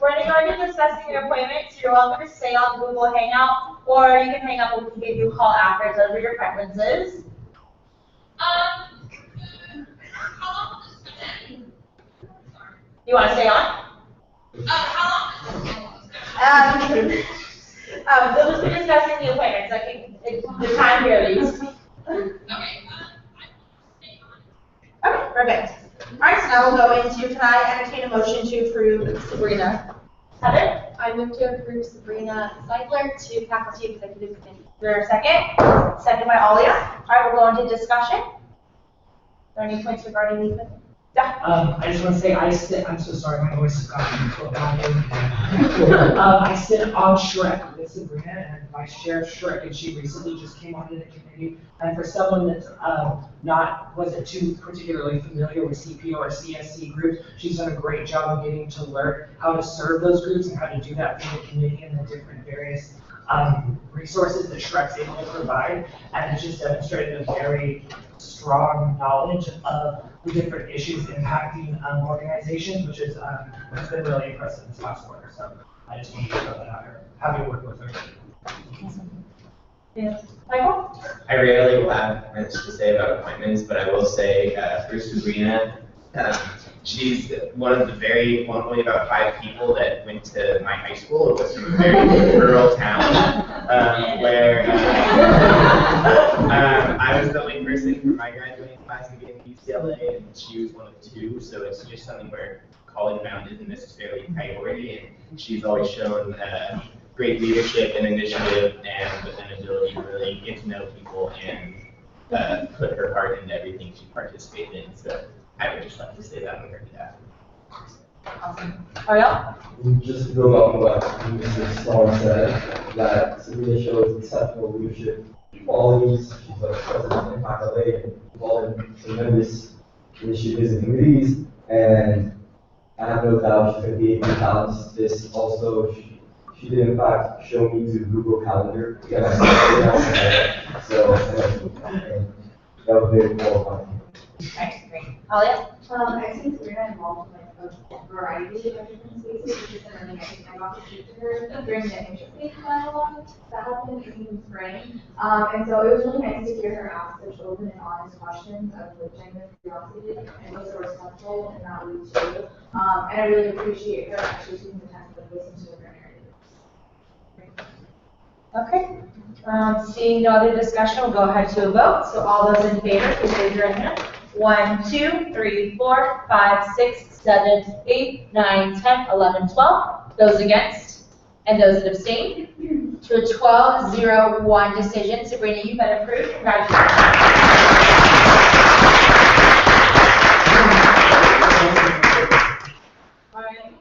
going to go into discussing your appointment, so you're welcome to stay on Google Hangout, or you can hang up and we can give you a call after. Those are your preferences. How long will this be? You want to stay on? How long will this They'll just be discussing the appointments. I think the time here at least. Okay, perfect. All right, so now we'll go into, can I entertain a motion to approve Sabrina? Heather? I move to approve Sabrina Ziegler to Faculty Executive Committee. Is there a second? Second by Alia. All right, we'll go into discussion. Are there any points regarding the appointment? Yeah. I just want to say I'm so sorry, my voice has gotten into a volume. I sit on Shrek with Sabrina and Vice Chair Shrek, and she recently just came onto the committee. And for someone that's wasn't too particularly familiar with CPO or CSC groups, she's done a great job of getting to learn how to serve those groups and how to do that through the committee and the different various resources that Shrek's able to provide. And it's just demonstrated a very strong knowledge of the different issues impacting organizations, which is has been really impressive this last quarter. So I just wanted to throw that out here. Happy to work with her. Yeah. Michael? I rarely will have much to say about appointments, but I will say for Sabrina, she's one of the only about 5 people that went to my high school. It was from a very rural town where I was the only person from my graduating class to get into UCLA, and she was one of 2. So it's just something where college bound isn't necessarily a priority, and she's always shown great leadership and initiative and an ability to really get to know people and put her heart into everything she participated in. So I would just like to say that on her behalf. Awesome. Ariel? Just to build on what Mrs. Stone said, that Sabrina shows exceptional leadership qualities. She's a president of Impact LA and involved in tremendous initiatives and committees, and I have no doubt she's going to be able to balance this. Also, she did in fact show me to Google Calendar. So that was very qualifying. Okay, great. Alia? I've seen Sabrina involved in a variety of different spaces, which is really nice. I got to speak to her during the interfaith dialogue that happened in spring. And so it was really nice to hear her ask such open and honest questions of genuine curiosity, and was respectful in that way too. And I really appreciate her actually taking the time to listen to her narrative. Okay. Seeing no other discussion, we'll go ahead to a vote. So all those in favor, please raise your hand. 1, 2, 3, 4, 5, 6, 7, 8, 9, 10, 11, 12. Those against and those that abstain. To a 12-0-1 decision. Sabrina, you've been approved. Congratulations. All right.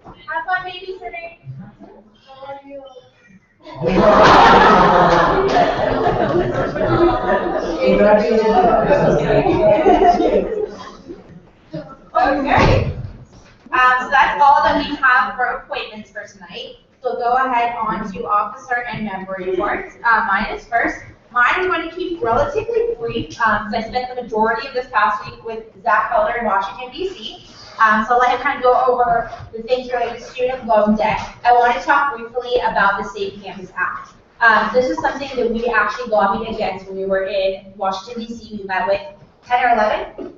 Have fun babysitting. How are you? Okay. So that's all that we have for appointments for tonight. So go ahead on to officer and member reports. Mine is first. Mine is going to keep relatively brief. brief, because I spent the majority of this past week with Zach Felder in Washington, D.C. So I'll let him kind of go over the things related to student loan debt. I want to talk briefly about the Safe Campus Act. This is something that we actually lobbied against when we were in Washington, D.C. We met with 10 or 11?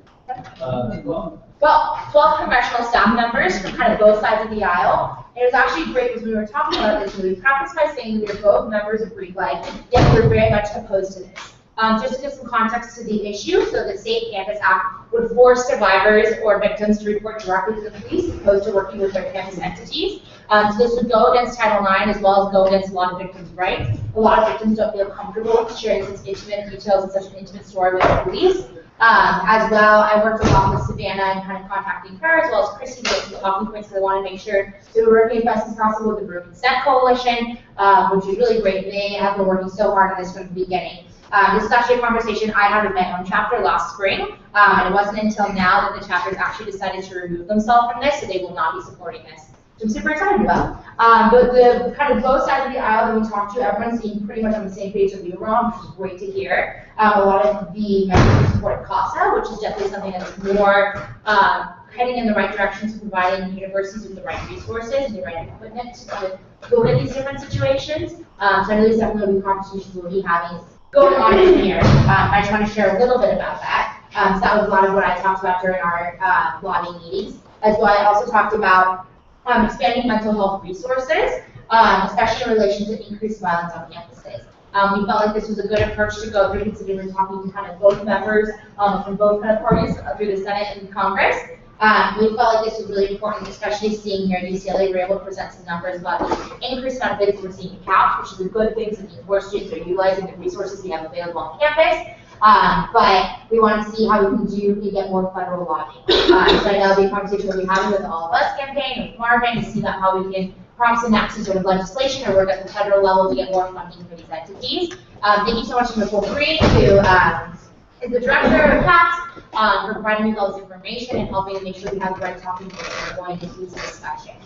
12 professional staff members from kind of both sides of the aisle. And it was actually great because we were talking about this, and we prefaced by saying that we were both members of Greek Life, yet we're very much opposed to this. Just to give some context to the issue, so the Safe Campus Act would force survivors or victims to report directly to the police, as opposed to working with their campus entities. So this would go against Title IX, as well as go against a lot of victims' rights. A lot of victims don't feel comfortable sharing such intimate details and such an intimate story with the police. As well, I worked a lot with Savannah and kind of contacting her, as well as Christy, to get some talking points, because I want to make sure that we're working as best as possible with the Brew Consent Coalition, which is really great. They have been working so hard on this from the beginning. This is actually a conversation I had with my own chapter last spring, and it wasn't until now that the chapters actually decided to remove themselves from this, so they will not be supporting this, which I'm super excited about. But the kind of both sides of the aisle that we talked to, everyone seemed pretty much on the same page that we were on, which is great to hear. A lot of the members supported CASA, which is definitely something that's more heading in the right direction to providing universities with the right resources and the right equipment to kind of go at these different situations. So I know these definitely conversations we'll be having going on in here. I just want to share a little bit about that. So that was a lot of what I talked about during our lobbying meetings. As well, I also talked about expanding mental health resources, especially in relation to increased violence on campuses. We felt like this was a good approach to go through, considering we're talking to kind of both members from both kind of parties through the Senate and Congress. We felt like this was really important, especially seeing here at UCLA, we were able to present some numbers about the increased amount of bids we're seeing in CAPS, which is a good thing, so that more students are utilizing the resources we have available on campus. But we want to see how we can get more federal lobbying. So I know that'll be a conversation we'll be having with the All of Us campaign, with Marvin, to see about how we can perhaps enact some sort of legislation or work at the federal level to get more funding for these entities. Thank you so much to Nicole Green, who is the director of CAPS, for providing me with all this information and helping to make sure we have the right talking points when we're going into these discussions.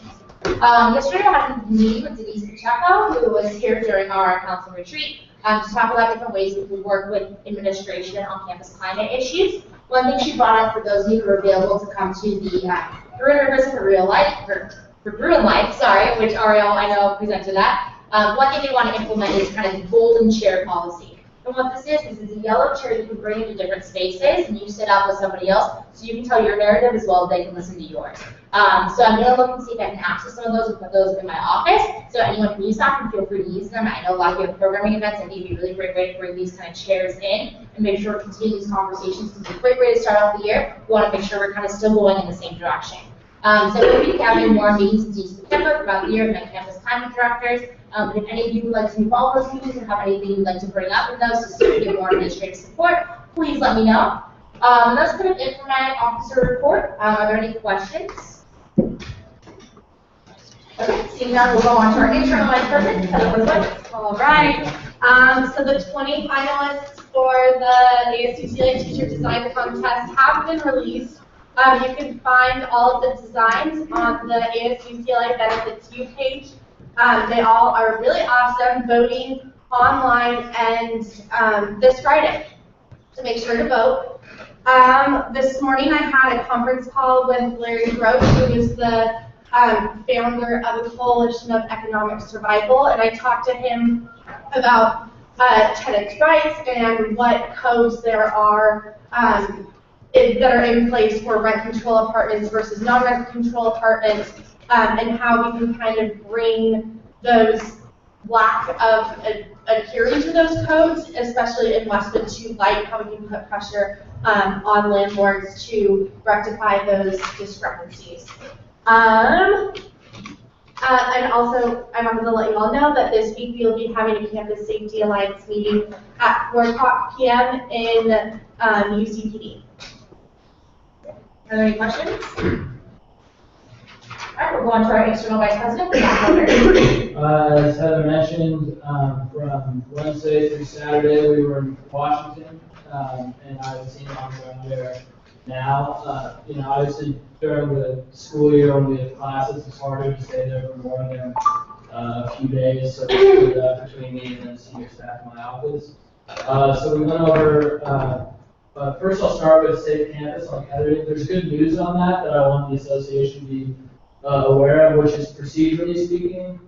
Yesterday I had a meeting with Denise Pacheco, who was here during our council retreat, to talk about different ways we can work with administration on campus climate issues. One thing she brought up, for those of you who are available to come to the Bruin Rivers for Real Life, for Bruin Life, sorry, which Ariel, I know, presented that. One thing they want to implement is kind of golden chair policy. And what this is it's a yellow chair you can bring into different spaces, and you sit up with somebody else, so you can tell your narrative as well as they can listen to yours. So I'm going to look and see if I can access some of those and put those in my office, so anyone from USAC can feel free to use them. I know a lot of you have programming events, I think it'd be a really great way to bring these kind of chairs in and make sure we continue these conversations, because it's a great way to start off the year. We want to make sure we're kind of still going in the same direction. So we'll be having more meetings in September throughout the year with my campus climate directors. If any of you would like to involve those meetings or have anything you'd like to bring up in those to sort of get more administrative support, please let me know. That's kind of it for my officer report. Are there any questions? Okay, seeing none, we'll go on to our internal vice president. All right. So the 20 finalists for the ASUCLA Teacher Design Contest have been released. You can find all of the designs on the ASUCLA Benefits You page. They all are really awesome, voting online and this Friday. So make sure to vote. This morning I had a conference call with Larry Gross, who is the founder of the Coalition of Economic Survival, and I talked to him about tenants' rights and what codes there are that are in place for rent control apartments versus non-rent control apartments, and how we can kind of bring those lack of adhering to those codes, especially in Westwood, to light, how we can put pressure on landlords to rectify those discrepancies. And also, I wanted to let you all know that this week we'll be having a Campus Safety Alliance meeting at 4 p.m. in UCPD. Are there any questions? All right, we'll go on to our external vice president. As Heather mentioned, from Wednesday through Saturday, we were in Washington, and I was seeing on ground there now. Obviously during the school year when we have classes, it's harder to stay there for more than a few days, so between me and the senior staff in my office. So we went over, first I'll start with Safe Campus on editing. There's good news on that I want the association to be aware of, which is procedurally speaking,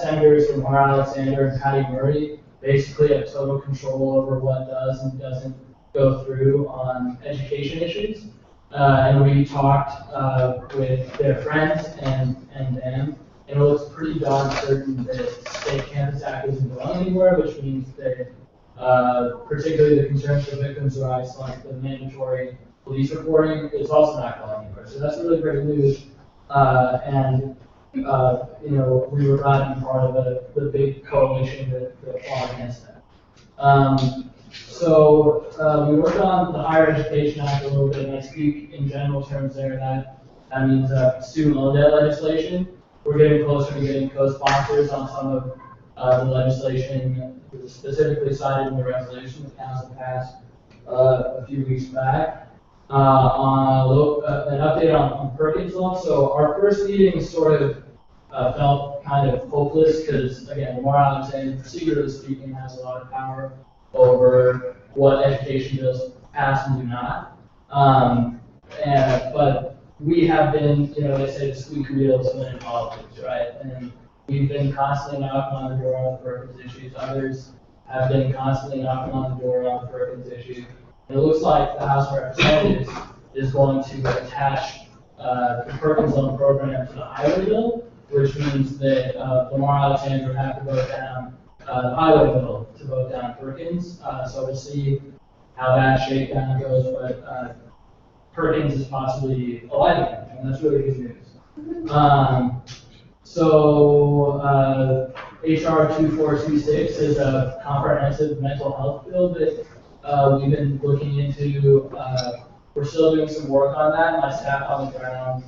Senators Lamar Alexander and Patty Murray basically have total control over what does and doesn't go through on education issues. And we talked with their friends and them, and it looks pretty darn certain that State Campus Act isn't going anywhere, which means that particularly the concerns for victims' rights, like the mandatory police reporting, is also not going anywhere. So that's really great news. You know, we were not even part of the big coalition that fought against that. We worked on the Higher Education Act a little bit, and I speak in general terms there. That means student loan debt legislation. We're getting closer to getting co-sponsors on some of the legislation specifically cited in the resolution the council passed a few weeks back. An update on Perkins loan. So our first meeting sort of felt kind of hopeless because, again, Lamar Alexander, procedurally speaking, has a lot of power over what education bills pass and do not. But we have been, you know, they say the squeaky wheel is in politics, right? And we've been constantly knocking on the door on the Perkins issues. Others have been constantly knocking on the door on the Perkins issue. And it looks like the House of Representatives is going to attach the Perkins loan program to the highway bill, which means that Lamar Alexander would have to vote down the highway bill to vote down Perkins. So we'll see how that shakedown goes, but Perkins is possibly alive again, and that's really good news. HR 2426 is a comprehensive mental health bill that we've been looking into. We're still doing some work on that. My staff on the ground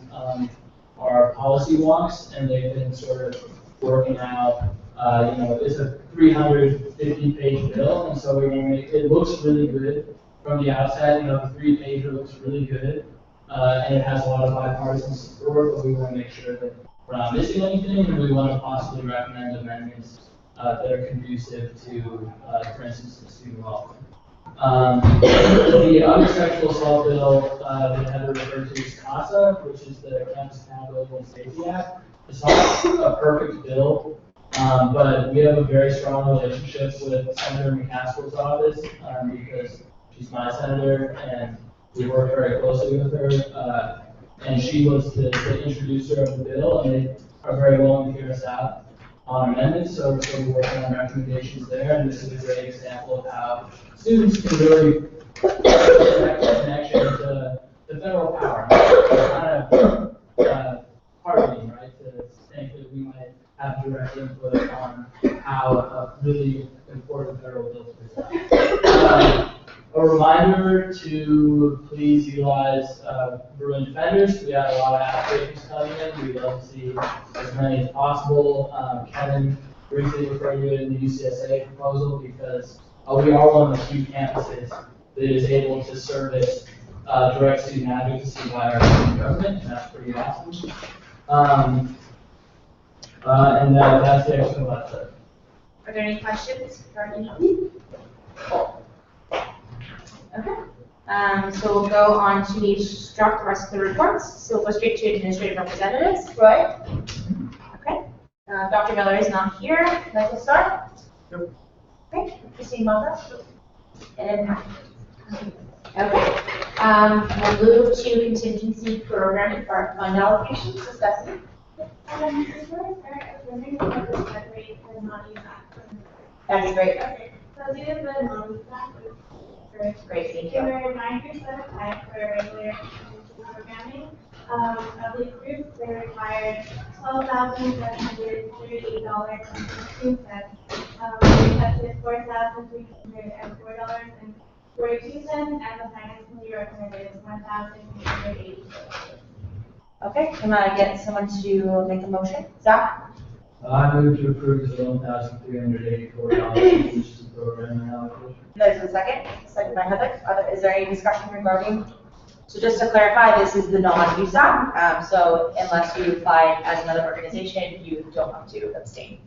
are policy wonks, and they've been sort of working out. It's a 350-page bill, and so we're going to make it looks really good from the outset. The 3-pager looks really good, and it has a lot of bipartisan support. But we want to make sure that we're not missing anything, and we want to possibly recommend amendments that are conducive to, for instance, the student welfare. The other sexual assault bill that Heather referred to is CASA, which is the Campus Accountability and Safety Act. It's not a perfect bill, but we have a very strong relationship with Senator McCaskill's office because she's my senator, and we work very closely with her. And she was the introducer of the bill, and they are very willing to hear us out on amendments. So we're working on recommendations there, and this is a great example of how students can really connect the connection to the federal power. It's kind of heartening, right, to think that we might have direct input on how a really important federal bill is designed. A reminder to please utilize Bruin Defenders. We have a lot of applications coming in. We'd love to see as many as possible. Kevin briefly referred to it in the UCSA proposal because we are one of the few campuses that is able to service direct student advocacy by our student government, and that's pretty awesome. And that's the extra lesson. Are there any questions regarding that? Okay. So we'll go on to instruct the rest of the reports. So we'll go straight to administrative representatives. Roy? Okay. Dr. Miller is not here. Like to start? Nope. Okay. Christine Mata? And then Pat. Okay. We'll move to contingency programming for fund allocations. Discussing. That'd be great. So we have the non-USAC. Great, thank you. There were 9% of time for regular programming. Of the group, they required $12,738.16. We accepted $4,304.42, and the finance committee recommended $1,380. Okay, can I get someone to make a motion? Zach? I move to approve the $1,384 which is the program allocation. There's a second. Second by Heather. Is there any discussion regarding? So just to clarify, this is the non-USAC. So unless you apply as another organization, you don't have to abstain.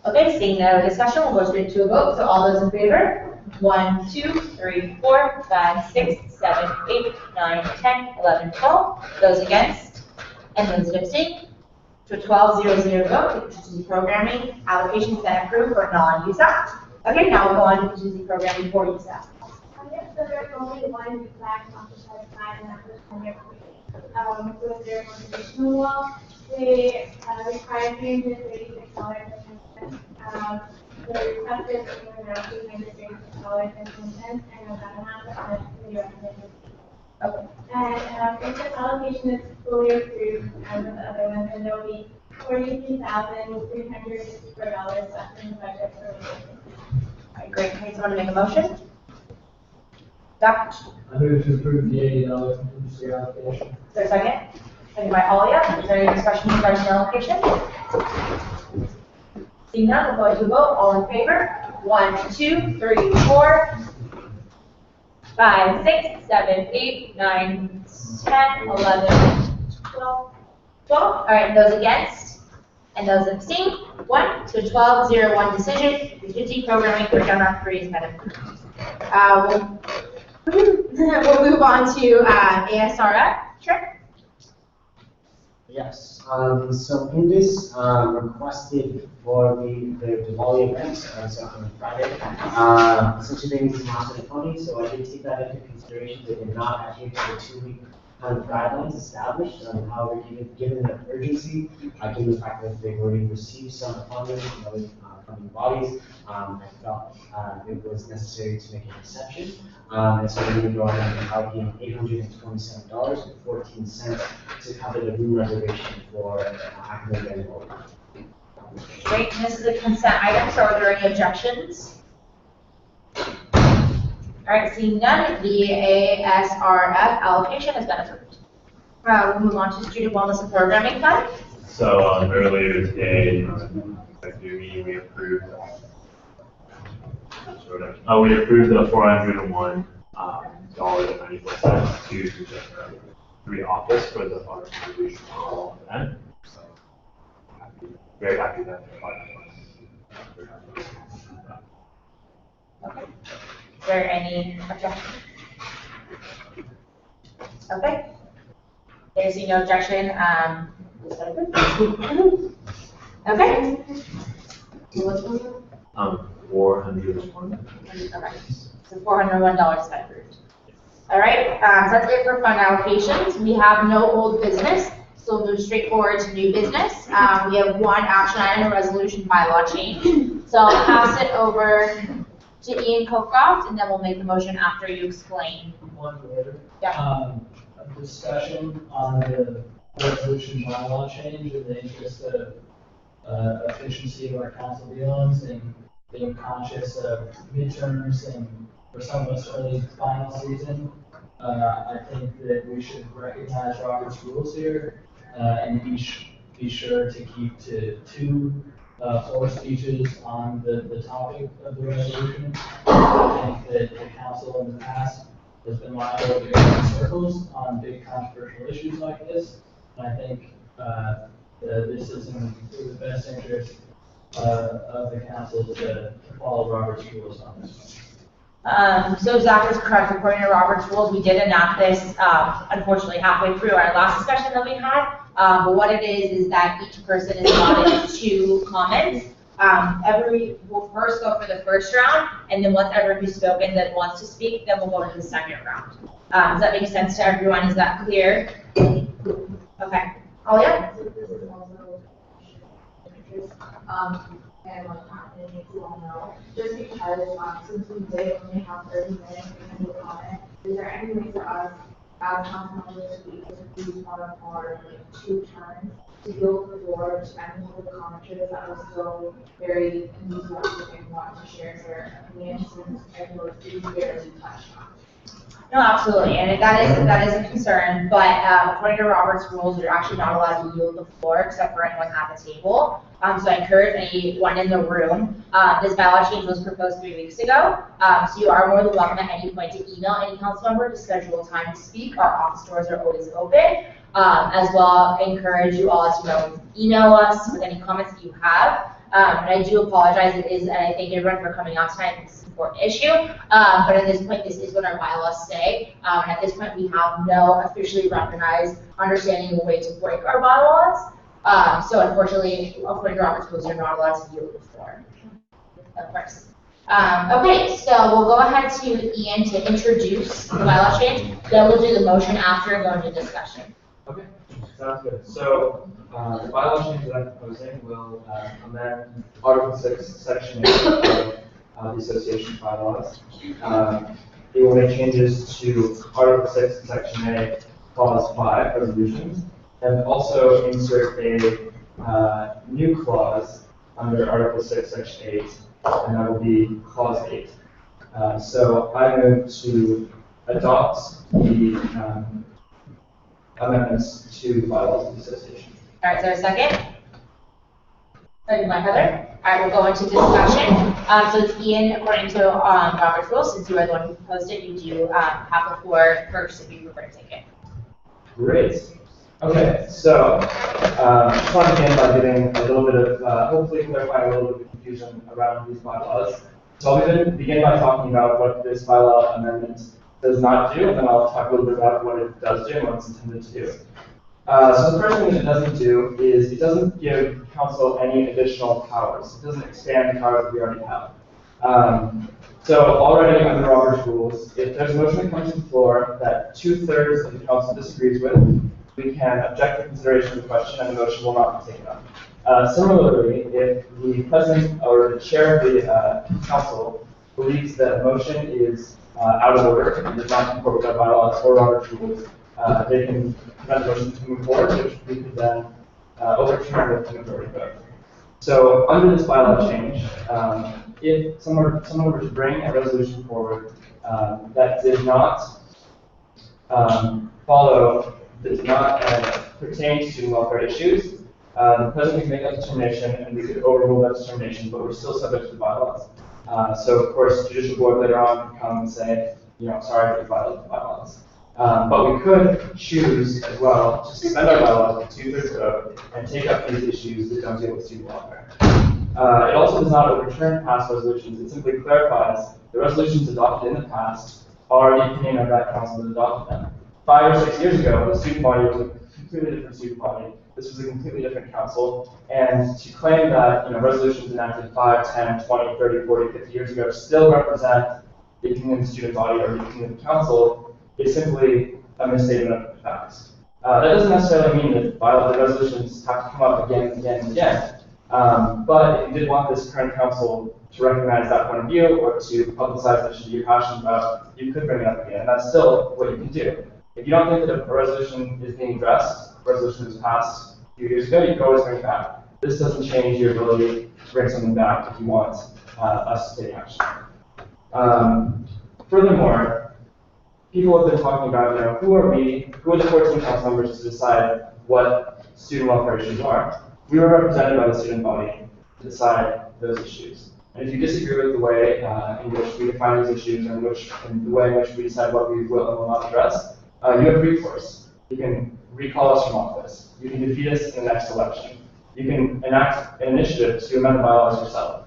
Okay, seeing no discussion, we'll go straight to a vote. So all those in favor? 1, 2, 3, 4, 5, 6, 7, 8, 9, 10, 11, 12. Those against? And those that abstain? To a 12-0-0 vote, the contingency programming allocation has been approved for non-USAC. Okay, now we'll go on to contingency programming for USAC. Yes, so there's only one USAC on-site side, and that was Premier with their motivational wall. They require $336 per person. The request is now $236.10, and that amount is the recommended. Okay. And if this allocation is fully approved, with the other ones, then there will be $43,364 left in the budget for the year. All right, great. Can someone make a motion? Doc? I move to approve the $80 contingency allocation. Is there a second? Second by Alia. Is there any discussion regarding the allocation? Seeing none, we'll go to a vote. All in favor? 1, 2, 3, 4, 5, 6, 7, 8, 9, 10, 11, 12. 12. All right, those against? And those abstain? 1 to 12-0-1 decision. Contingency programming for General 3 is approved. We'll move on to ASRF. Sure. Yes, so in this requested for the volley event, so on Friday, essentially they need some outside funding, so I did take that into consideration. They did not adhere to the 2-week kind of guidelines established. However, given the urgency, given the fact that they've already received some funding from other funding bodies, I felt it was necessary to make an exception. And so we're going to go ahead and allocate $827.14 to cover the room reservation for academic and enrollment. Great, and this is a consent item, so are there any objections? All right, seeing none, the ASRF allocation has been approved. We'll move on to Student Wellness and Programming Fund. So earlier today, executive meeting, we approved the $401.94 to the 3 office for the fund contribution event. So very happy that Okay. Is there any objection? Okay. There's no objection. Okay. $401. Okay. So $401 spent approved. All right. So that's it for fund allocations. We have no old business, so we'll move straight forward to new business. We have one action item, a resolution bylaw change. So I'll pass it over to Ian Cocroft, and then we'll make the motion after you explain. One later. Yeah. A discussion on the resolution bylaw change in the interest of efficiency of our council dealings and being conscious of midterms and for some of us early final season. I think that we should recognize Robert's rules here and be sure to keep to 2 floor speeches on the topic of the resolution. I think that the council in the past has been liable to go in circles on big controversial issues like this. And I think this is in the best interest of the council to follow Robert's rules on this one. So Zach is correct. According to Robert's rules, we did enact this, unfortunately, halfway through our last discussion that we had. But what it is that each person is allotted 2 comments. We'll first go for the first round, and then once everyone who's spoken that wants to speak, then we'll go into the second round. Does that make sense to everyone? Is that clear? Okay. Alia? And what's happening, if you all know, just because since we did only have 30 minutes to do comment, is there any way for us as council members to be able to use 1 or 2 turns to go forward to any of the commenters that were still very enthusiastic and want to share their opinions since everyone is barely touched on? No, absolutely, and that is a concern, but according to Robert's rules, you're actually not allowed to yield the floor except for anyone at the table. So I encourage anyone in the room. This bylaw change was proposed 3 weeks ago, so you are more than welcome at any point to email any council member to schedule a time to speak. Our office doors are always open. As well, I encourage you all to email us with any comments that you have. And I do apologize, it is, and I thank everyone for coming out tonight, this is an important issue. But at this point, this is what our bylaws say. And at this point, we have no officially recognized understanding of a way to break our bylaws. So unfortunately, according to Robert's rules, you're not allowed to yield the floor. Of course. Okay, so we'll go ahead to Ian to introduce the bylaw change. Then we'll do the motion after and go into discussion. Okay, sounds good. So, the bylaw change that I'm proposing will amend Article 6, Section 8 of the association bylaws. It will make changes to Article 6, Section 8, Clause 5, resolutions, and also insert a new clause under Article 6, Section 8, and that will be Clause 8. So I move to adopt the amendments to the bylaws of the association. All right, is there a second? Second by Heather. All right, we'll go into discussion. So it's Ian, according to Robert's rules, since you are the one who proposed it, you do have the floor first if you prefer to take it. Great. Okay, so just want to begin by giving a little bit of, hopefully clarifying a little bit of confusion around these bylaws. So I'll begin by talking about what this bylaw amendment does not do, and then I'll talk a little bit about what it does do and what it's intended to do. So the first thing that it doesn't do is it doesn't give council any additional powers. It doesn't expand the powers that we already have. So already under Robert's rules, if there's a motion that comes to the floor that 2/3 of the council disagrees with, we can object to consideration of the question and the motion will not be taken up. Similarly, if the president or the chair of the council believes that a motion is out of order and does not comport with our bylaws or Robert's rules, they can prevent the motion to move forward, which we could then overturn with a majority vote. So under this bylaw change, if someone were to bring a resolution forward that did not does not pertain to student welfare issues, the president can make that determination and we could overrule that determination, but we're still subject to the bylaws. So of course, the judicial board later on can come and say, sorry, we violated the bylaws. But we could choose as well to suspend our bylaws with 2/3 vote and take up these issues that don't deal with student welfare. It also does not overturn past resolutions. It simply clarifies the resolutions adopted in the past are the opinion of that council that adopted them. 5 or 6 years ago, the student body was a completely different student body. This was a completely different council. And to claim that resolutions enacted 5, 10, 20, 30, 40, 50 years ago still represent the opinion of the student body or the opinion of the council is simply a misstatement of facts. That doesn't necessarily mean that the resolutions have to come up again and again and again. But if you did want this current council to recognize that point of view or to publicize the issue you're passionate about, you could bring it up again. And that's still what you can do. If you don't think that a resolution is being addressed, a resolution was passed a few years ago, you can always bring it back. This doesn't change your ability to bring something back if you want us to take action. Furthermore, people have been talking about, who are the 14 council members to decide what student welfare issues are? We were represented by the student body to decide those issues. And if you disagree with the way in which we define these issues and the way in which we decide what we will and will not address, you have recourse. You can recall us from office. You can defeat us in the next election. You can enact an initiative to amend the bylaws yourself.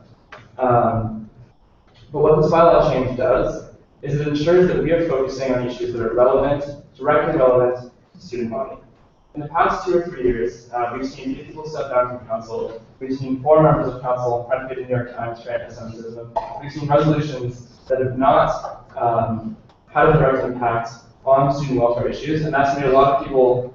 But what this bylaw change does is it ensures that we are focusing on issues that are directly relevant to student body. In the past 2 or 3 years, we've seen 8 people step down from council. We've seen 4 members of council predicated New York Times for anti-Semitism. We've seen resolutions that have not had a direct impact on student welfare issues, and that's made a lot of people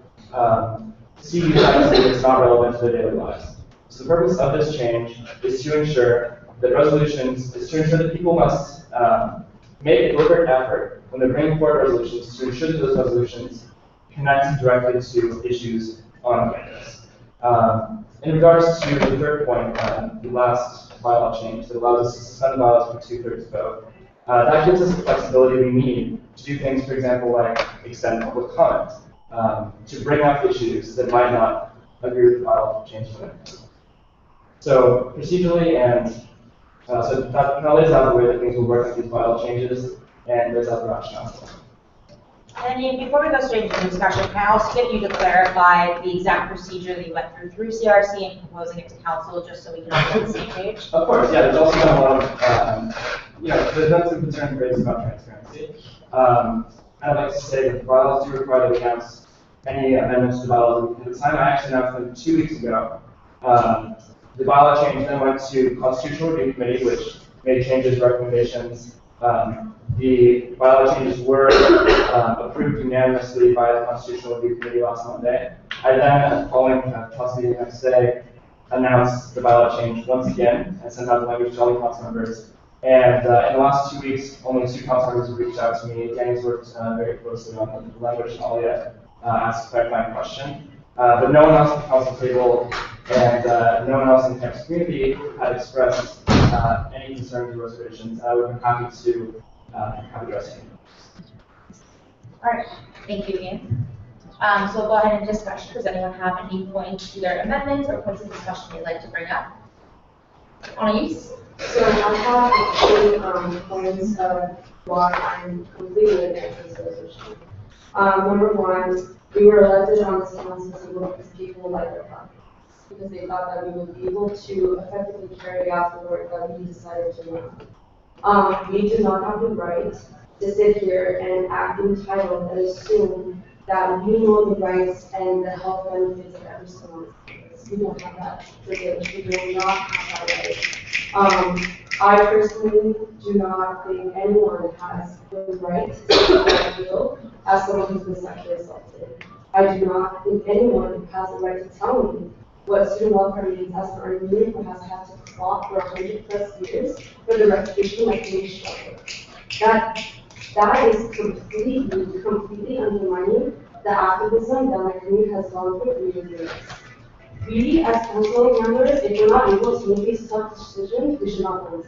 see these as it's not relevant to their daily lives. So the purpose of this change is to ensure that people must make a deliberate effort when they're bringing forward resolutions to ensure that those resolutions connect directly to issues on campus. In regards to the third point, the last bylaw change that allows us to suspend the bylaws for 2/3 vote, that gives us the flexibility we need to do things, for example, like extend public comment, to bring up issues that might not agree with the bylaw change. So procedurally and so that lays out the way that things will work with these bylaw changes and lays out the rationale. And before we go straight into the discussion, can I also get you to clarify the exact procedure that you went through CRC and proposing it to council, just so we can all be on the same page? Of course, yeah, there's also been a lot of, there's been some concerns raised about transparency. I'd like to say that the bylaws do require that we announce any amendments to the bylaws. At the time, I actually announced them 2 weeks ago. The bylaw change then went to Constitutional Review Committee, which made changes, recommendations. The bylaw changes were approved unanimously by the Constitutional Review Committee last Monday. I then, following council meeting the next day, announced the bylaw change once again and sent out the language to all the council members. And in the last 2 weeks, only 2 council members have reached out to me. Danny's worked very closely on the language, and Alia asked a clarifying question. But no one else at the council table and no one else in the campus community had expressed any concerns or reservations. I would be happy to address any. All right, thank you, Ian. So we'll go ahead and discussion. Does anyone have any points, either amendments or points of discussion they'd like to bring up? Anais? So I have a few points of why I'm completely against this resolution. Number one, we were elected on this council to work with people like their properties because they thought that we would be able to effectively carry out the work that we decided to run. We do not have the right to sit here and act entitled and assume that we know the rights and the health benefits of every single student. We don't have that privilege. We do not have that right. I personally do not think anyone has the right to feel as someone who's been sexually assaulted. I do not think anyone has the right to tell me what student welfare means as an army who has had to fought for 100+ years for the reputation of being struggled. That is completely undermining the activism that my community has gone through for years. We, as council members, if we're not able to make these tough decisions, we should not go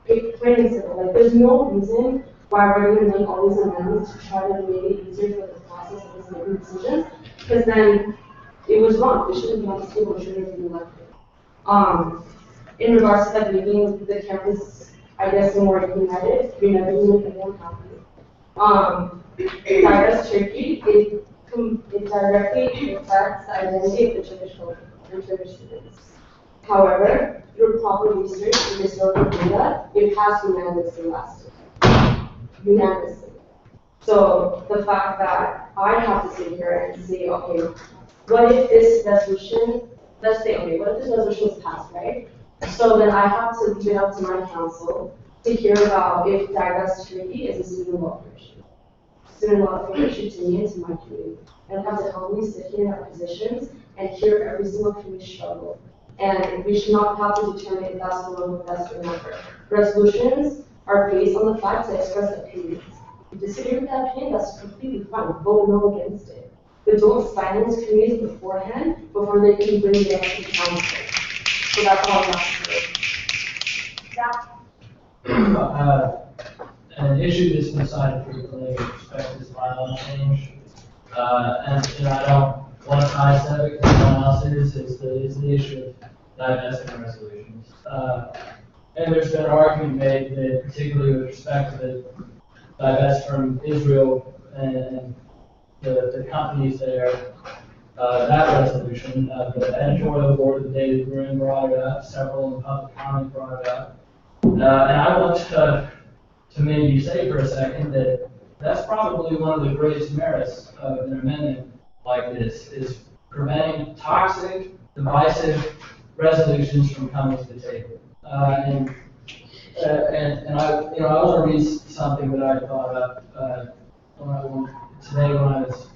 and plain and simple. Like, there's no reason why we're going to make all these amendments to try to make it easier for the process of us making decisions, because then it was wrong. We shouldn't be on the table. We shouldn't have been elected. In regards to like making the campus, I guess, more united, we never make anyone happy. Diverse Turkey, it directly affects the identity of the Turkish students. However, through proper research and historical data, it passed unanimously last year. Unanimously. So the fact that I have to sit here and say, okay, what if this resolution, let's say, okay, what if this resolution is passed, right? So then I have to leave it up to my council to hear about if diverse Turkey is a student welfare issue. Student welfare issue to me and to my community. And have to help me sit here in our positions and hear every single community struggle. And we should not have to determine if that's the one best or not. Resolutions are based on the fact to express opinions. If you disagree with that opinion, that's completely fine. Vote no against it. But don't silence communities beforehand before they can bring the up to council. So that's all I'm asking. Yeah. An issue that's been cited frequently with respect to this bylaw change, and I don't want to sidestep it because someone else is the issue of divesting resolutions. And there's been an argument made that, particularly with respect to the divest from Israel and the companies there, that resolution, the editorial board of the Daily Bruin brought it up, several in the public comment brought it up. And I want to maybe say for a second that that's probably one of the greatest merits of an amendment like this, is preventing toxic, divisive resolutions from coming to the table. And I want to read something that I thought up today when I was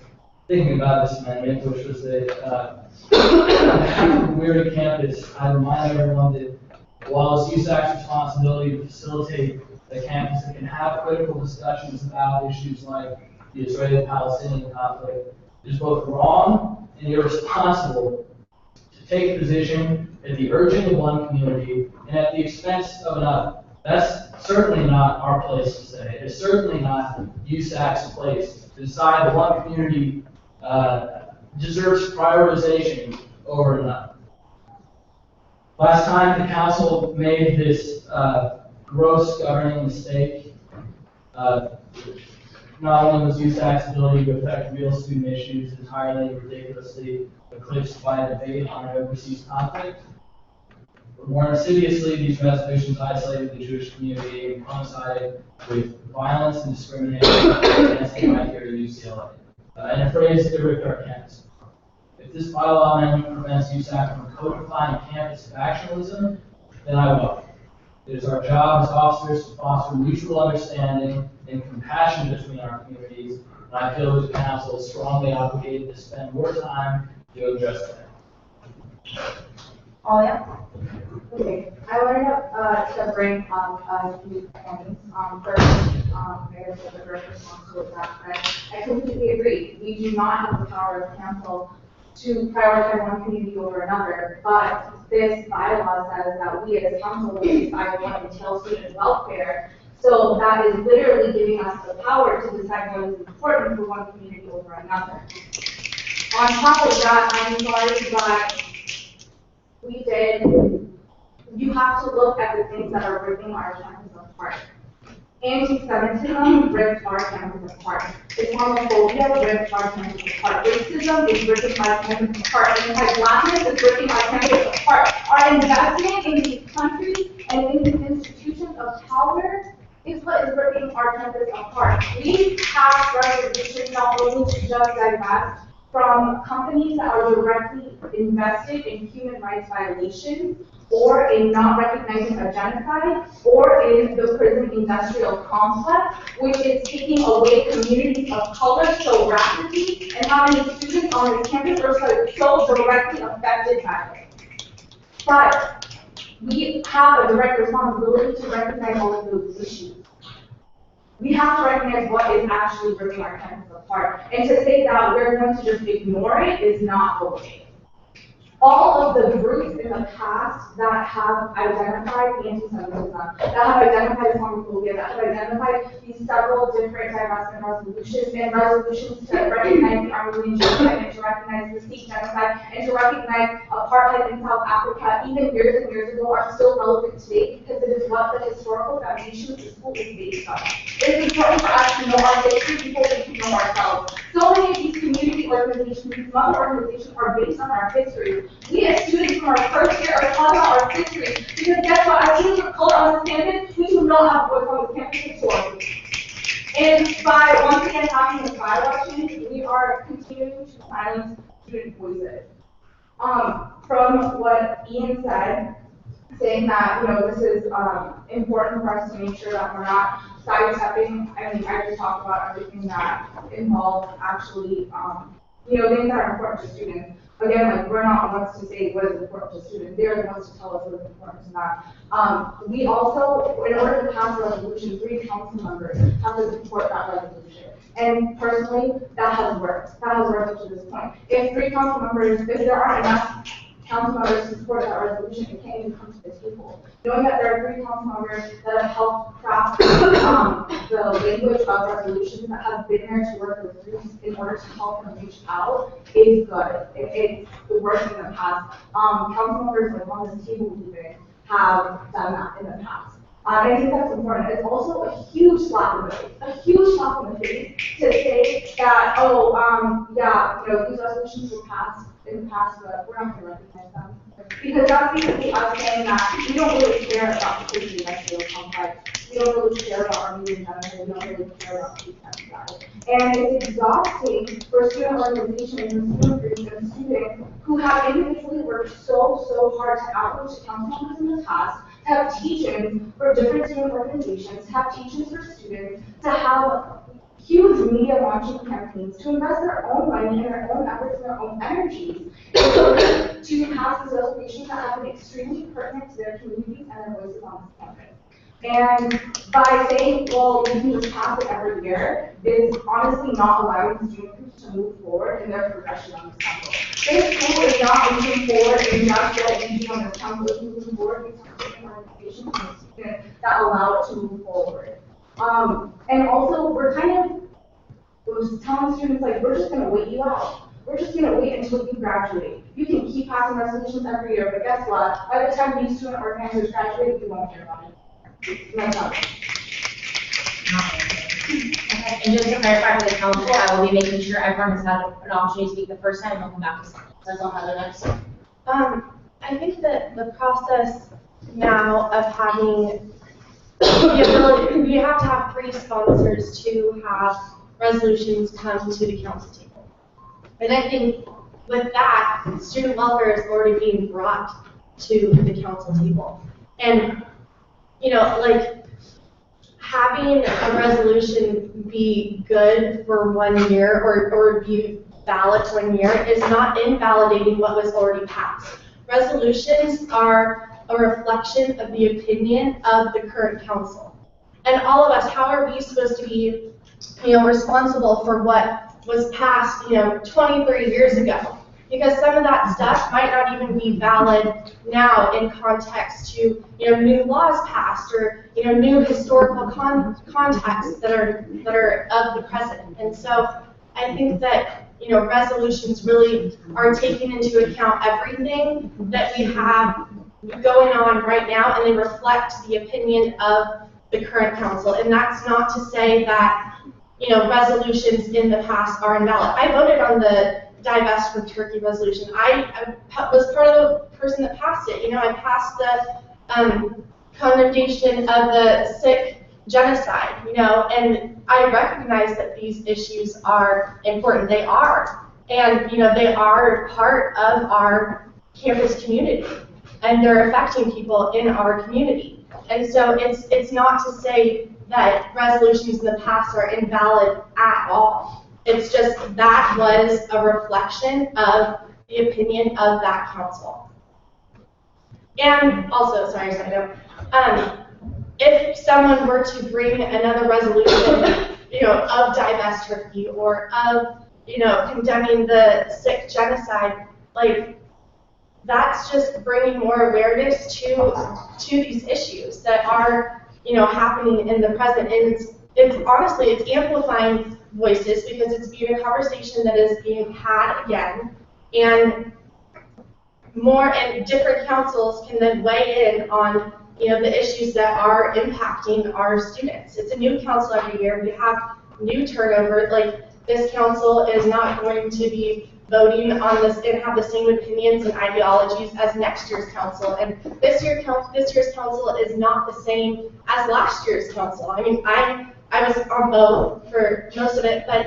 thinking about this amendment, which was that we're at campus. I remind everyone that while it's USAC's responsibility to facilitate the campus that can have critical discussions about issues like the Israeli-Palestinian conflict, it is both wrong and irresponsible to take a position at the urging of one community and at the expense of another. That's certainly not our place to say. It's certainly not USAC's place to decide that one community deserves prioritization over another. Last time the council made this gross governing mistake, not only was USAC's ability to affect real student issues entirely ridiculously eclipsed by a debate on an overseas conflict, but more insidiously, these resolutions isolated the Jewish community and coincided with violence and discrimination against them right here at UCLA. In a phrase that ripped our campus. If this bylaw amendment prevents USAC from codifying campus factionalism, then I will. It is our job as officers to foster mutual understanding and compassion between our communities, and I feel that the council is strongly obligated to spend more time doing just that. Oh, yeah. Okay, I wanted to bring up a few points. First, I guess the direct response to that, I completely agree. We do not have the power as council to prioritize one community over another, but this bylaw says that we as council will decide what entails student welfare. So that is literally giving us the power to decide what is important for one community over another. On top of that, I'm sorry, but you have to look at the things that are ripping our campus apart. Anti-Semitism rips our campus apart. Islamophobia rips our campus apart. Racism is ripping our campus apart. Anti-Blackness is ripping our campus apart. Our investment in these countries and in these institutions of power is what is ripping our campus apart. We have resolutions not only to just divest from companies that are directly invested in human rights violations, or in not recognizing a genocide, or in the prison industrial complex, which is taking away communities of color so rapidly, and how many students on this campus are so directly affected by it. But we have a direct responsibility to recognize all of those issues. We have to recognize what is actually ripping our campus apart. And to say that we're going to just ignore it is not okay. All of the groups in the past that have identified anti-Semitism, that have identified Islamophobia, that have identified these several different divestment resolutions and resolutions to recognize the Armenian genocide and to recognize the Sikh genocide and to recognize apartheid in South Africa, even years and years ago, are still relevant today because it is what the historical foundation of the school is based on. It is important for us to know our history before we can know ourselves. So many of these community organizations, these mother organizations, are based on our history. We as students from our first year are taught about our history because guess what? As students of color on this campus, we do not have a voice on this campus historically. And by once again having this bylaw change, we are continuing to silence student voices. From what Ian said, saying that, this is important for us to make sure that we're not sidestepping. I mean, I just talked about everything that involves actually, things that are important to students. Again, we're not ones to say what is important to students. They're the ones to tell us what is important to them. We also, in order to pass a resolution, 3 council members have to support that resolution. And personally, that has worked. That has worked up to this point. If 3 council members, if there aren't enough council members to support that resolution, it can't even come to the table. Knowing that there are 3 council members that have helped craft the language of resolutions that have been there to work with groups in order to help them reach out is good. It's worked in the past. Council members like on this table even have done that in the past. I think that's important. It's also a huge slap in the face. A huge slap in the face to say that, these resolutions were passed in the past, but we're not going to recognize them. Because that's basically us saying that we don't really care about the prison industrial complex. We don't really care about Armenian genocide. We don't really care about these kinds of guys. And it's exhausting for student organizations and student groups and students who have individually worked so hard to outreach to council members in the past, to have teach-ins for different student organizations, to have teach-ins for students, to have huge media launching campaigns, to invest their own money and their own efforts and their own energies in order to pass these resolutions that have been extremely pertinent to their communities and their voices on this campus. And by saying, well, we can just pass it every year, is honestly not allowing students to move forward in their progression on this council. This school is not moving forward in just what we do on this council, it's moving forward in different organizations and students that allow it to move forward. And also, we're kind of telling students, we're just going to wait you out. We're just going to wait until you graduate. You can keep passing resolutions every year, but guess what? By the time these student organizers graduate, we won't care about it. And that's not it. And just to clarify for the council, I will be making sure everyone has had an opportunity to speak the first time and they'll come back to second. So that's all Heather next. I think that the process now of having the ability, we have to have 3 sponsors to have resolutions come to the council table. And I think with that, student welfare is already being brought to the council table. And, you know, like, having a resolution be good for 1 year or be valid for 1 year is not invalidating what was already passed. Resolutions are a reflection of the opinion of the current council. And all of us, how are we supposed to be, you know, responsible for what was passed, you know, 20, 30 years ago? Because some of that stuff might not even be valid now in context to, you know, new laws passed or, you know, new historical contexts that are of the present. And so I think that, you know, resolutions really are taking into account everything that we have going on right now, and they reflect the opinion of the current council. And that's not to say that, you know, resolutions in the past are invalid. I voted on the divest from Turkey resolution. I was part of the person that passed it. You know, I passed the condemnation of the Sikh genocide, you know, and I recognize that these issues are important. They are. And, you know, they are part of our campus community, and they're affecting people in our community. And so it's not to say that resolutions in the past are invalid at all. It's just that was a reflection of the opinion of that council. And also, sorry, side note, if someone were to bring another resolution, you know, of divest Turkey or of, you know, condemning the Sikh genocide, like, that's just bringing more awareness to these issues that are, you know, happening in the present. And it's honestly, it's amplifying voices because it's being a conversation that is being had again, and more and different councils can then weigh in on, you know, the issues that are impacting our students. It's a new council every year. We have new turnover. Like, this council is not going to be voting on this and have the same opinions and ideologies as next year's council. And this year's council is not the same as last year's council. I mean, I was on both for most of it, but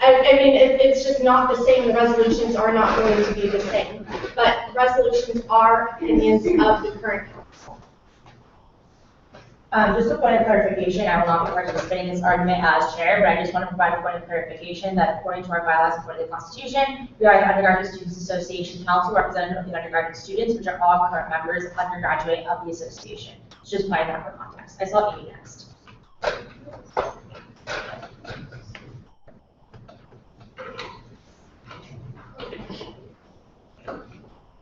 I mean, it's just not the same. The resolutions are not going to be the same. But resolutions are opinions of the current council. Just a point of clarification, I will not be participating in this argument as chair, but I just want to provide a point of clarification that according to our bylaws and according to the Constitution, we are the Undergraduate Students Association Council, representative of the undergraduate students, which are all current members undergraduate of the association. It's just provide that for context. I saw Amy next.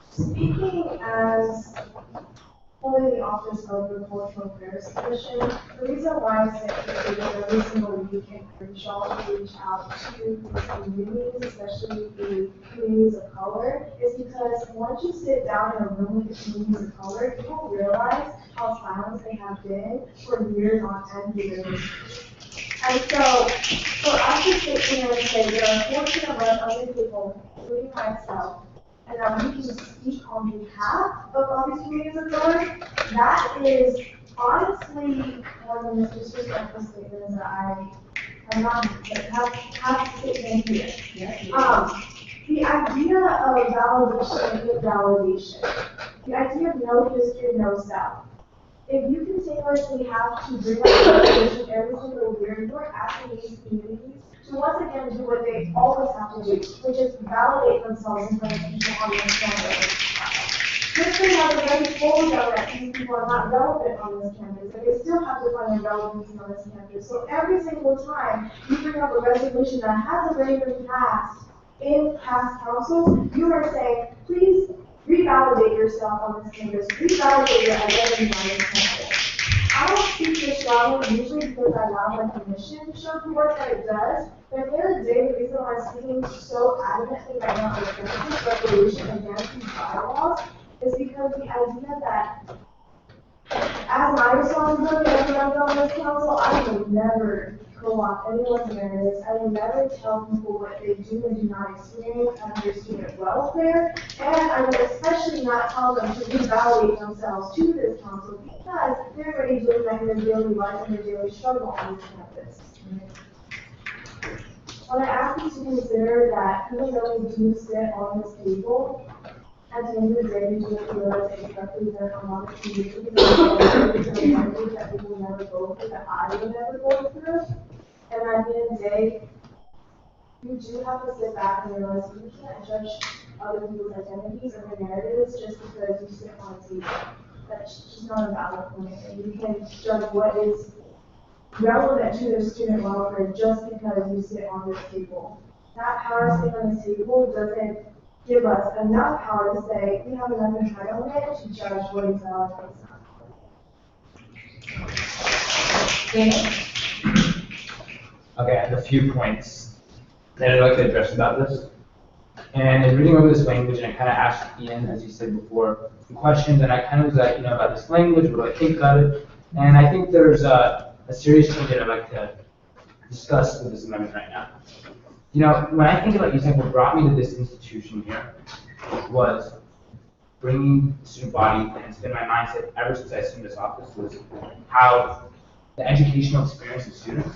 Speaking as holding the office of the Cultural Affairs Commission, the reason why I say that every single week encourage y'all to reach out to these communities, especially the communities of color, is because once you sit down in a room with the communities of color, you will realize how silent they have been for years on end within this. And so, for us to sit here and say there are 14 of us other people, including myself, and that we can speak on behalf of all these communities of color, that is honestly one of the most disrespectful statements that I have not have to sit in here. The idea of validation is validation. The idea of no history, no self. If you continuously have to bring up validation every single year, you are asking these communities to once again do what they always have to do, which is validate themselves in front of people on this campus. History has already told them that these people are not relevant on this campus, but they still have to find their relevancy on this campus. So every single time you bring up a resolution that has already been passed in past councils, you are saying, please revalidate yourself on this campus, revalidate your identity on this campus. I don't speak this strongly usually because I allow my commission to show the work that it does, but at the end of the day, the reason why I'm speaking so adamantly right now against this resolution, against these bylaws, is because the idea that as my responsibility as a member on this council, I will never co-opt anyone's narratives. I will never tell people what they do and do not experience under student welfare. And I will especially not tell them to revalidate themselves to this council because they're already doing that in their daily life and their daily struggle on this campus. When I ask you to consider that even though we do sit on this table, at the end of the day, we do realize that we represent a lot of communities that we will never go through, that I will never go through. And at the end of the day, you do have to sit back and realize you can't judge other people's identities and their narratives just because you sit on a table. That's just not a valid point. And you can judge what is relevant to their student welfare just because you sit on this table. That power sitting on this table doesn't give us enough power to say we have enough entitlement to judge what is valid and what's not. Okay, I have a few points that I'd like to address about this. And in reading over this language, and I kind of asked Ian, as you said before, some questions, and I kind of was like, about this language, what do I think about it? And I think there's a serious change that I'd like to discuss with this amendment right now. When I think about USAC, what brought me to this institution here was bringing the student body, and it's been my mindset ever since I assumed this office, was how the educational experience of students,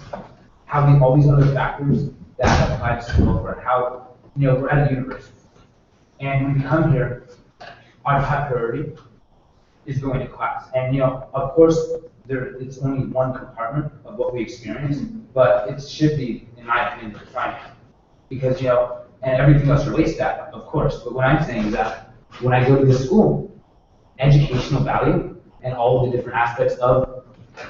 how all these other factors that apply to student welfare, how, we're at a university. And when we come here, our top priority is going to class. And, of course, it's only one compartment of what we experience, but it should be, in my opinion, defined. Because, and everything else relates to that, of course. But what I'm saying is that when I go to this school, educational value and all of the different aspects of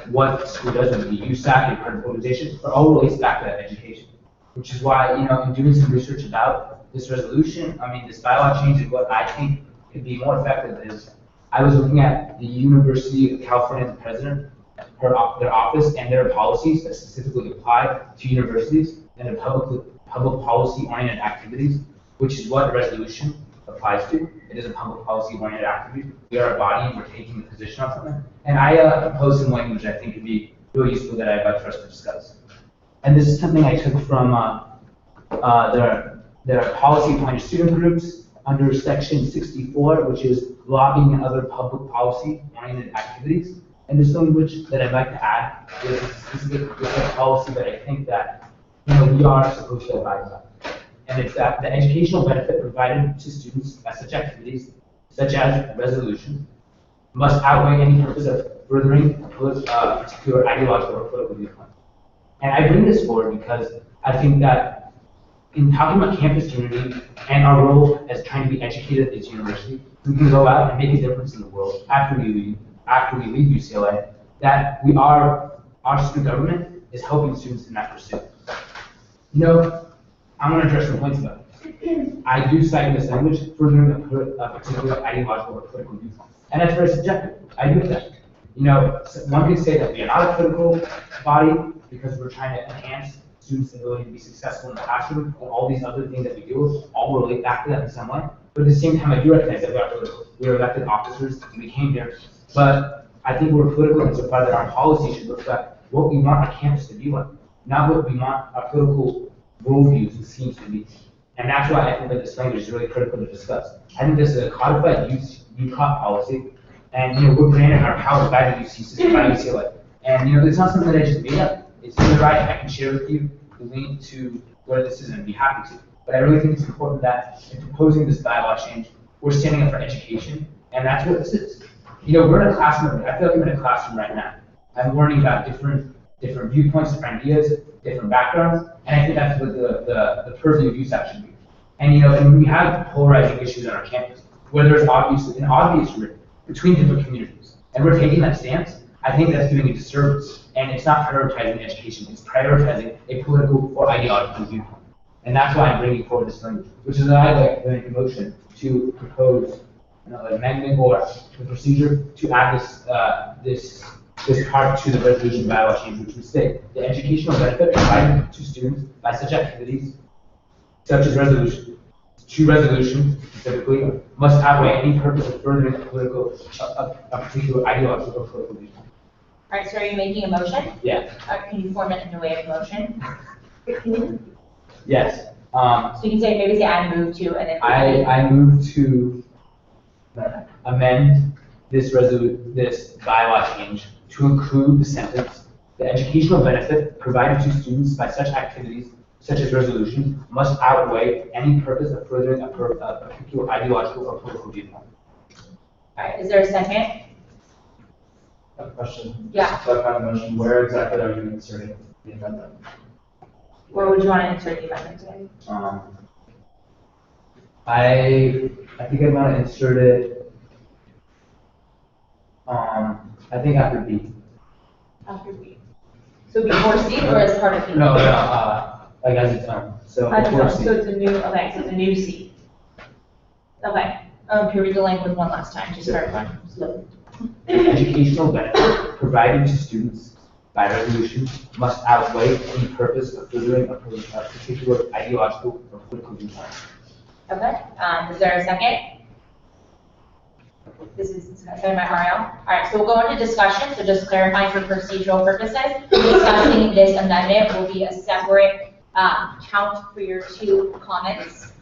what school does, whether it be USAC and current organizations, are all relates back to that education. Which is why, in doing some research about this resolution, this bylaw change, and what I think could be more effective is, I was looking at the University of California president, their office, and their policies that specifically apply to universities and the public policy-oriented activities, which is what the resolution applies to. It is a public policy-oriented activity. We are a body, and we're taking a position on something. And I proposed some language I think would be really useful that I'd like for us to discuss. And this is something I took from their policy-appointed student groups under section 64, which is lobbying and other public policy-oriented activities. And there's language that I'd like to add with a policy that I think that we are supposed to abide by. And it's that the educational benefit provided to students by such activities, such as resolution, must outweigh any purpose of furthering a particular ideological or political viewpoint. And I bring this forward because I think that in talking about campus community and our role as trying to be educated at this university, we can go out and make a difference in the world after we leave UCLA, that our student government is helping students in that pursuit. I want to address some points about it. I do cite this language furthering a particular ideological or political viewpoint. And that's very subjective. I agree with that. One could say that we are not a political body because we're trying to enhance students' ability to be successful in the classroom, and all these other things that we do all relate back to that in some way. But at the same time, I do recognize that we are political. We are elected officers, and we came here. But I think we're political insofar that our policy should reflect what we want our campus to be like, not what we want our political worldviews and schemes to be. And that's why I think that this language is really critical to discuss. I think this is a codified UConn policy, and we're granted our powers by the UCLA. And it's not something that I just made up. It's in the right. I can share with you the link to where this is, and I'd be happy to. But I really think it's important that in proposing this bylaw change, we're standing up for education, and that's what this is. We're in a classroom. I feel like I'm in a classroom right now. I'm learning about different viewpoints, different ideas, different backgrounds, and I think that's what the purview of USAC should be. And we have polarizing issues on our campus, where there's an obvious rift between different communities, and we're taking that stance. I think that's doing a disservice, and it's not prioritizing education, it's prioritizing a political or ideological viewpoint. And that's why I'm bringing forward this language, which is why I'd like to make a motion to propose an amendment or the procedure to add this part to the resolution bylaw change, which would state the educational benefit provided to students by such activities, such as resolution specifically, must outweigh any purpose of furthering a particular ideological or political viewpoint. All right, so are you making a motion? Yeah. Can you form it in the way of a motion? Yes. So you can say, maybe say I move to, and then. I move to amend this bylaw change to include the sentence, the educational benefit provided to students by such activities, such as resolutions, must outweigh any purpose of furthering a particular ideological or political viewpoint. All right, is there a second? A question. Yeah. So I motion, where exactly are you inserting the amendment? Where would you want to insert the amendment to? I think I want to insert it, I think after B. After B. So before C or as part of B? No, like as its own, so before C. So it's a new, okay, so it's a new C. Okay, can you read the language one last time, just start one, slowly. Educational benefit provided to students by resolution must outweigh any purpose of furthering a particular ideological or political viewpoint. Okay, is there a second? This is second by Ariel. All right, so we'll go into discussion, so just clarifying for procedural purposes, discussing this amendment will be a separate count for your two comments.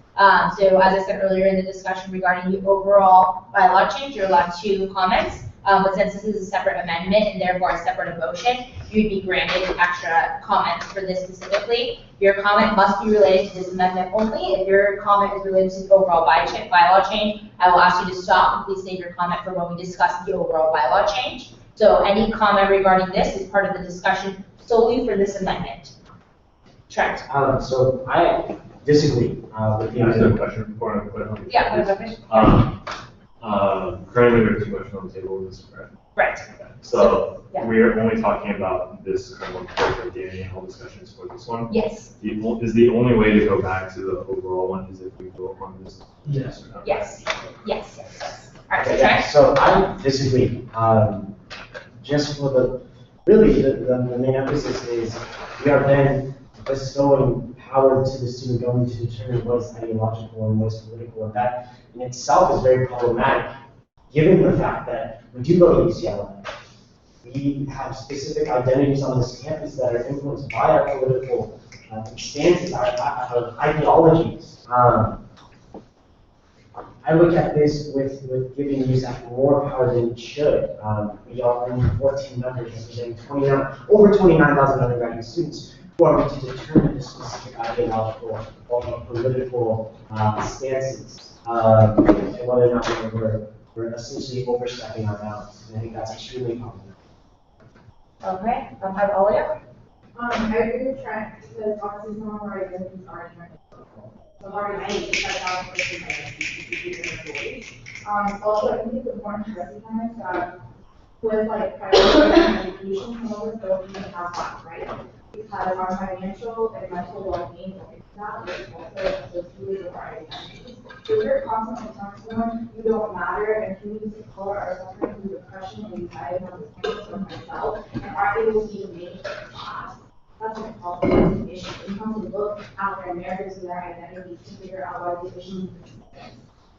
So as I said earlier in the discussion regarding the overall bylaw change, you're allowed two comments. But since this is a separate amendment and therefore a separate motion, you'd be granted extra comments for this specifically. Your comment must be related to this amendment only. If your comment is related to the overall bylaw change, I will ask you to stop and please save your comment for when we discuss the overall bylaw change. So any comment regarding this is part of the discussion solely for this amendment. Trent. So I disagree with the I have a amendment. question before I put it on. Yeah, what about Currently, there are two motions on the table, is this correct? Right. So, yeah. we're only talking about this current one, because the annual discussion is for this one? Yes. Is the only way to go back to the overall one is if we vote on this? Yes. Yes. Yes. Yes. All right, so Yeah, Trent. so I disagree. Just for the main emphasis is we are then bestowing power to the student government to determine what is ideological and what is political, and that in itself is very problematic, given the fact that when you go to UCLA, we have specific identities on this campus that are influenced by our political stances, our ideologies. I look at this with giving USAC more power than it should. We are only 14 members representing over 29,000 undergraduate students who are meant to determine the specific ideological or political stances, and whether or not we're essentially overstepping our bounds. And I think that's extremely problematic. Okay, have Alia. I agree with Trent because obviously some of our identities are different. So already I need to cut down also, I think it's important to recognize that with like prioritizing education, some of us don't even have that, right? Because our financial and mental well-being is not also associated with our identities. So we're constantly telling someone you don't matter and communities of color are suffering from depression and anxiety on this campus or myself and aren't able to even make it to class. That's an awful issue. We have to look at their narratives and their identities to figure out why these issues exist.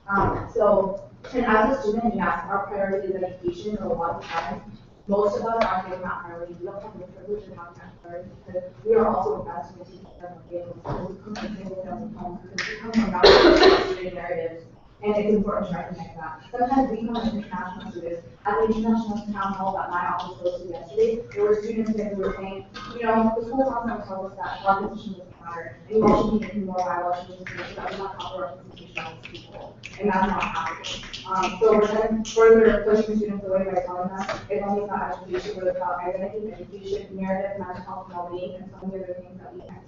And as a student, yes, our priority is education, and a lot of times, most of us aren't given that priority. We don't have the privilege of having that priority because we are also investing in teaching them to be able to come from single family homes because we come from that narratives. And it's important to recognize that. Sometimes we come as international students. At the international town hall that my office hosted yesterday, there were students there who were saying, you know, the school conference tells us that our position doesn't matter, and you all should be making more bylaws changes to make sure that we're not proper representation of these people. And that's not happening. So we're then further pushing students away by telling them it's only about education, but about identity, education, narrative, mental health, and well-being, and some of the other things that we can.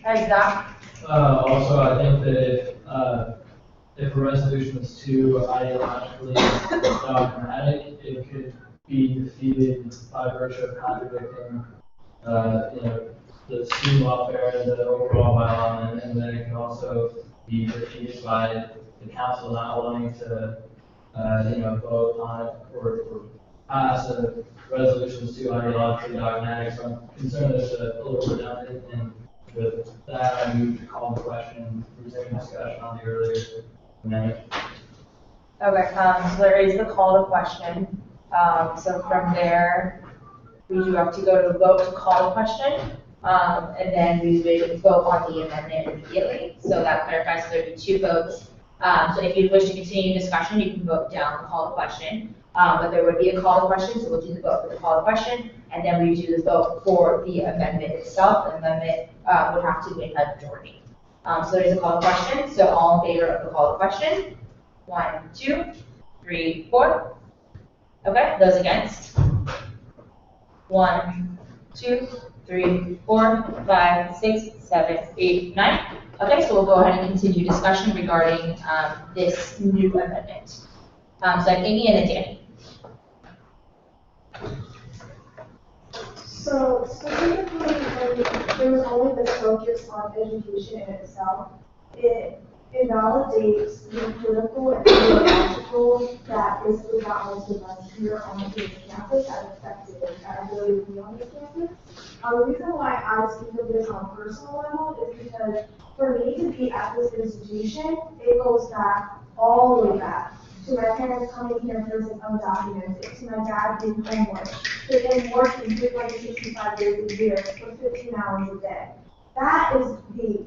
Exactly. Also, I think that if a resolution is too ideologically dogmatic, it could be defeated by virtue of contradicting, the student welfare and the overall bylaw, and then it can also be defeated by the council not wanting to, vote on it or pass a resolution that's too ideologically dogmatic. So I'm concerned that it's a little redundant, and with that, I move to call the question, resuming discussion on the earlier amendment. Okay, so there is the call to question. So from there, we do have to go to vote to call the question, and then we would vote on the amendment immediately. So that clarifies, so there'd be 2 votes. So if you wish to continue discussion, you can vote down the call the question. But there would be a call to question, so we'll do the vote for the call to question, and then we do the vote for the amendment itself. The amendment would have to win by majority. So there's a call to question, so all in favor of the call to question? 1, 2, 3, 4. Okay, those against? 1, 2, 3, 4, 5, 6, 7, 8, 9. Okay, so we'll go ahead and continue discussion regarding this new amendment. So I have Amy and then Danny. So specifically, when there was only this focus on education in itself, it validates the political and ideological that basically got most of us here on this campus as affected our ability to be on this campus. The reason why I speak of this on a personal level is because for me to be at this institution, it goes back all the way back to my parents coming here first and undocumented, to my dad being homeless, to him working 365 days a year for 15 hours a day. That is the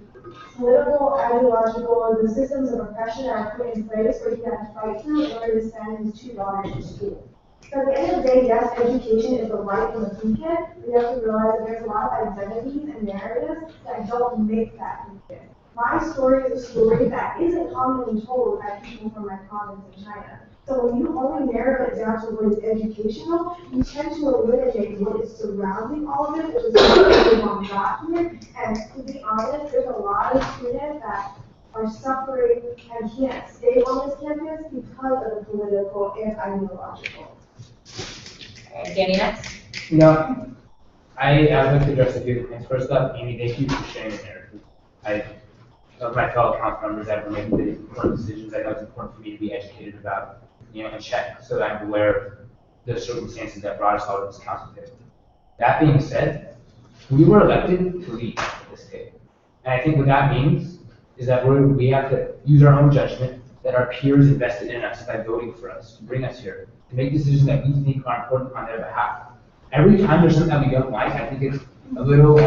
political, ideological, the systems of oppression that are put in place where he had to fight through in order to send his 2 daughters to school. So at the end of the day, yes, education is the right and the beacon. We have to realize that there's a lot of identities and narratives that don't make that beacon. My story is a story that isn't commonly told by people from my province in China. So when you only narrow it down to what is educational, you tend to eliminate what is surrounding all of it, which is what everyone got here. And to be honest, there's a lot of students that are suffering and can't stay on this campus because of the political and ideological. Danny next. You know, I would like to address a few things. First up, Amy, thank you for sharing the narrative. Of my fellow council members that are making the important decisions, I know it's important for me to be educated about, and check so that I'm aware of the circumstances that brought us all to this council table. That being said, we were elected to lead this table. And I think what that means is that we have to use our own judgment that our peers invested in us by voting for us, to bring us here, to make decisions that we think are important on their behalf. Every time there's something that we don't like, I think it's a little,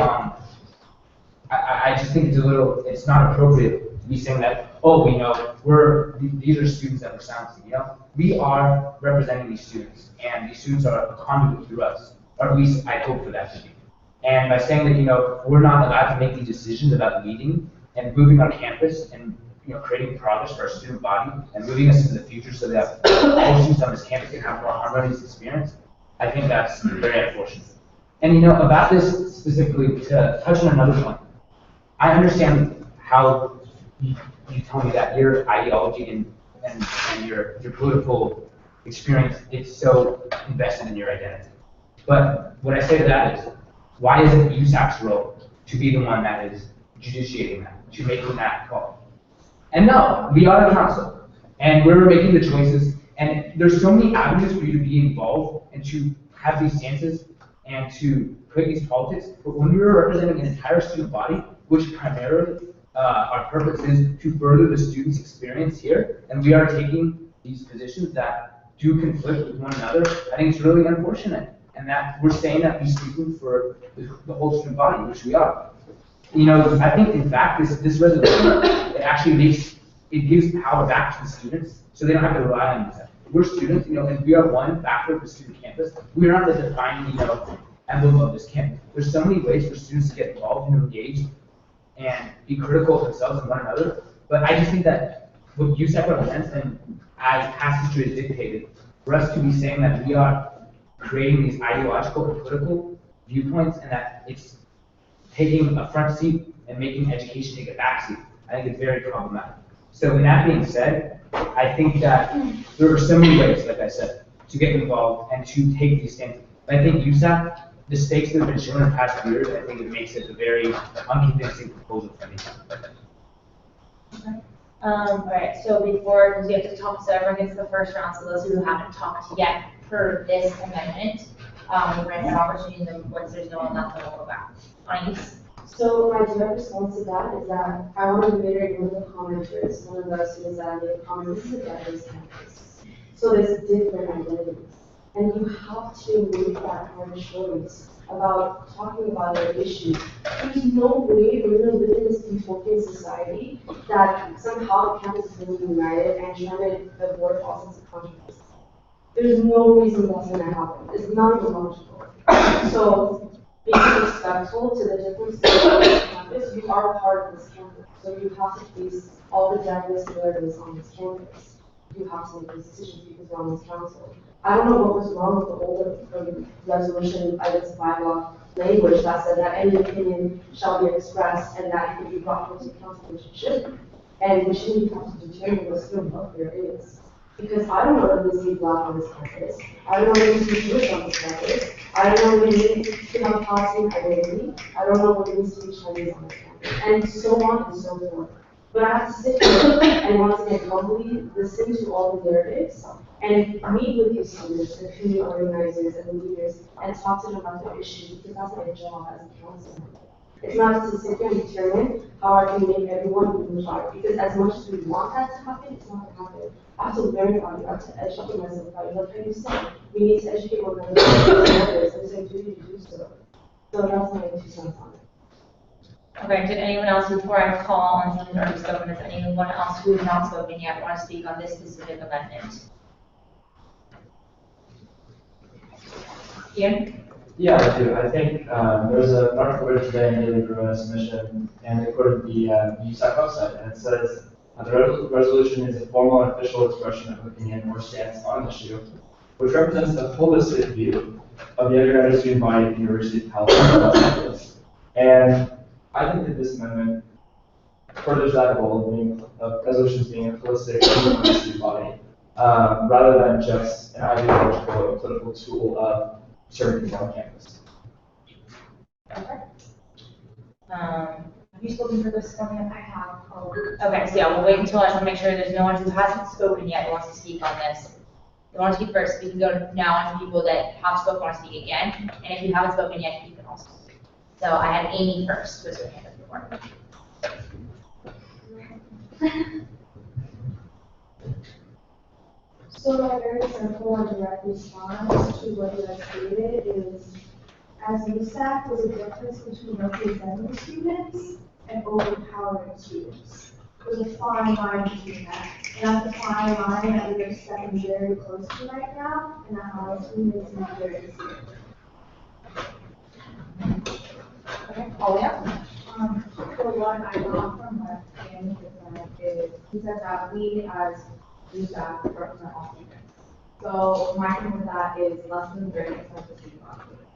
I just think it's not appropriate to be saying that, oh, these are students that we're silencing, We are representing these students, and these students are a conduit through us, or at least I hope for that to be. And by saying that, we're not allowed to make these decisions about leading and moving our campus and, creating progress for our student body and moving us into the future so that all students on this campus can have more harmonious experience, I think that's very unfortunate. And, about this specifically, to touch on another point, I understand how you tell me that your ideology and your political experience is so invested in your identity. But what I say to that is, why is it USAC's role to be the one that is judiciating that, to making that call? And no, we are a council, and we're making the choices, and there's so many avenues for you to be involved and to have these stances and to create these politics. But when we are representing an entire student body, which primarily our purpose is to further the students' experience here, and we are taking these positions that do conflict with one another, I think it's really unfortunate. And that we're saying that we're speaking for the whole student body, which we are. I think in fact this resolution, it gives power back to the students, so they don't have to rely on themselves. We're students, and we are one factor of the student campus. We are not the defining, emblem of this campus. There's so many ways for students to get involved and engaged and be critical of themselves and one another. But I just think that what USAC represents, and as past history has dictated, for us to be saying that we are creating these ideological and political viewpoints and that it's taking a front seat and making education take a back seat, I think it's very problematic. So with that being said, I think that there are so many ways, like I said, to get involved and to take these things. I think USAC, the stakes that have been shown in the past years, I think it makes it a very unconvincing proposal for me. All right, so before we have to talk, so everyone gets the first round, so those who haven't talked yet for this amendment, we're going to have an opportunity, and once there's no one left, then we'll go back. Anice? So my direct response to that is that I want to reiterate one of the commenters, one of the students that made a comment, this is a diverse campus. So there's different identities. And you have to make that kind of choice about talking about their issues. There's no way we're going to live in this utopian society that somehow the campus is going to be united and trying to avoid all sorts of controversy. There's no reason that's going to happen. It's not even logical. So, being respectful to the different states of this campus, you are part of this campus. So you have to face all the diverse similarities on this campus. You have to make these decisions because you're on this council. I don't know what was wrong with the older resolution, I guess, bylaw language that said that any opinion shall be expressed and that it could be brought to council, which it should. And we shouldn't have to determine what student welfare is. Because I don't know what it means to be black on this campus. I don't know what it means to be Jewish on this campus. I don't know what it means to have Palestinian identity. I don't know what it means to be Chinese on this campus. And so on and so forth. But I have to sit here and once again humbly listen to all the narratives and meet with these students and community organizers and the leaders and talk to them about their issues because that's my job as a counselor. It's not to sit here and determine how I can make everyone move forward because as much as we want that to happen, it's not going to happen. I have to learn about it. I have to educate myself about it. Like you said, we need to educate one another and it's our duty to do so. So that's my 2 cents on it. Okay, did anyone else, before I call on someone who's already spoken, does anyone else who has not spoken yet want to speak on this specific amendment? Ian? Yeah, I do. I think there was an article written today in Daily Bruin submission, and they quoted the USAC website, and it says, the resolution is a formal and official expression of opinion or stance on an issue, which represents a holistic view of the undergraduate student body at the University of California, Los Angeles. And I think that this amendment furthers that goal of resolutions being a holistic student body, rather than just an ideological or political tool of serving people on campus. Okay. Have you spoken for this one yet? I have. Okay, so yeah, we'll wait until I just want to make sure there's no one who hasn't spoken yet who wants to speak on this. If you want to speak first, we can go now on to people that have spoken want to speak again. And if you haven't spoken yet, you can also speak. So I had Amy first, was her hand up before. So my very simple and direct response to what you have stated is, as USAC, there's a difference between representing students and overpowering students. There's a fine line between that. And that's a fine line that we are stepping very close to right now, and that honestly makes me very scared. Okay, Paula? So what I got from what Annie said is, he said that we as USAC represent all students. So my thing with that is less than 30% of student population.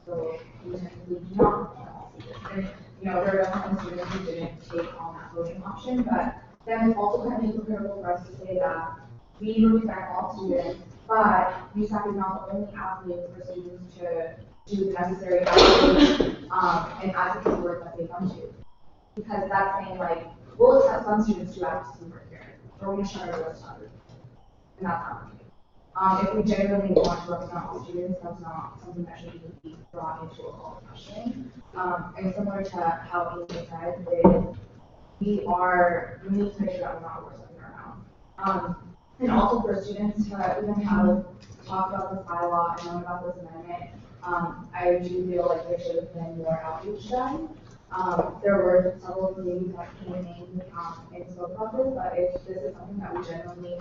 So we technically do not represent all students. And, you know, there are definitely students who didn't take on that voting option, but then it's also kind of hypocritical for us to say that we represent all students, but USAC is not the only avenue for students to do the necessary advocacy and advocacy work that they come to. Because that's saying, like, we'll accept some students to advocacy work here, but we're going to shut our doors to others. And that's not okay. If we genuinely want to represent all students, that's not something that should be brought into a call to question. And similar to how Amy said, we need to make sure that we're not overstepping our bounds. And also for students to even have talked about this bylaw and known about this amendment, I do feel like there should have been more outreach done. There were several communities that came in and spoke about this, but if this is something that we genuinely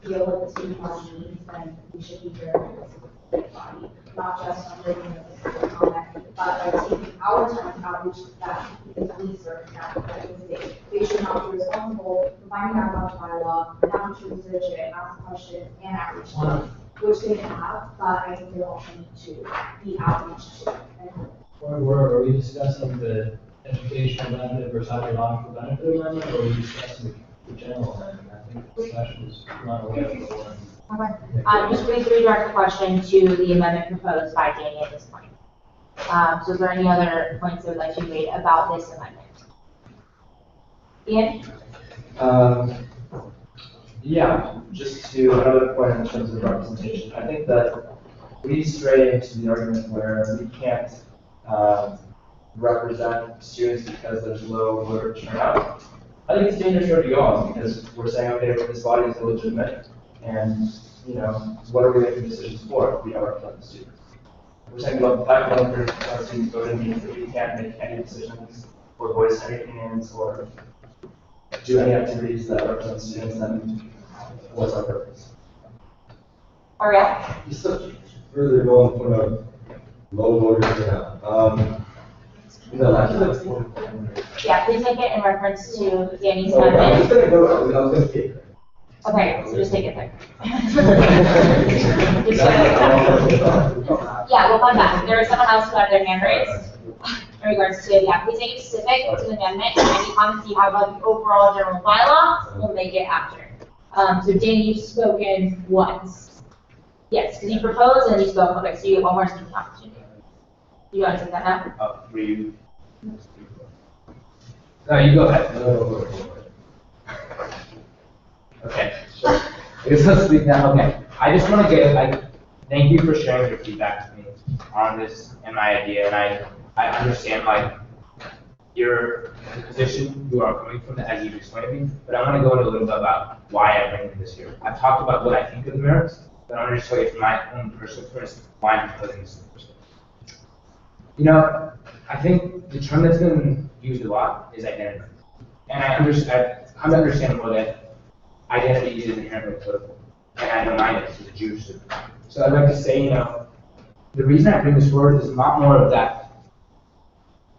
feel like the student body needs, then we should be hearing this student body, not just making a comment, but like taking our time to outreach that the police are they should not be responsible for finding out about the bylaw, having to research it, ask questions, and outreach to, which they have, but I think they also need to be outreach to. Are we discussing the educational benefit versus ideological benefit amendment, or are we discussing the general amendment? I think the discussion is not aware before. Just please redirect the question to the amendment proposed by Danny at this point. So is there any other points that would like to be made about this amendment? Ian? Yeah, just to another point in terms of representation, I think that we stray into the argument where we can't represent students because there's low voter turnout. I think it's a dangerous road to go on because we're saying, okay, this body is illegitimate, And, what are we making decisions for if we don't represent the students? We're saying about the fact that our students voted means that we can't make any decisions or voice any opinions or do any activities that represent students, then what's our purpose? Ariel? Just to further go on the point of low voters in the election. Yeah, please make it in reference to Danny's I'm amendment. just gonna go, I was gonna take it. Okay, so just take it there. Yeah, we'll come back. There is someone else who had their hand raised in regards to, please make it specific to the amendment, and any comments you have about the overall general bylaw, we'll make it after. So Danny, you've spoken once. Yes, because you proposed and you spoke, okay, so you have one more speaking opportunity. You want to take that now? For you. No, you go ahead. Okay, sure. I guess I'll speak now. Okay, I just want to thank you for sharing your feedback to me on this and my idea, and I understand the position you are coming from as you've explained to me, but I want to go into a little bit about why I bring this here. I've talked about what I think of the merits, but I want to just tell you from my own personal experience why I'm proposing this. I think the term that's been used a lot is identity. And I've come to understand more that identity is inherently political. And I know mine is as a Jewish student. So I'd like to say, the reason I bring this forward is not more of that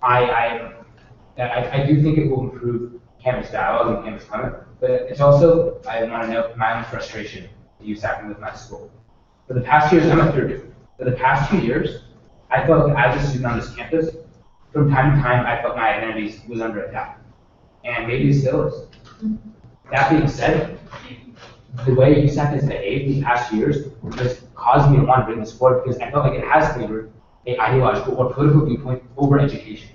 I do think it will improve campus dialogue and campus climate, but it's also, I want to note my own frustration with USAC with my school. For the past 2 years, I'm a third year. For the past 2 years, I felt like as a student on this campus, from time to time, I felt my identity was under attack. And maybe it still is. That being said, the way USAC has behaved these past years has caused me to want to bring this forward because I felt like it has favored an ideological or political viewpoint over education.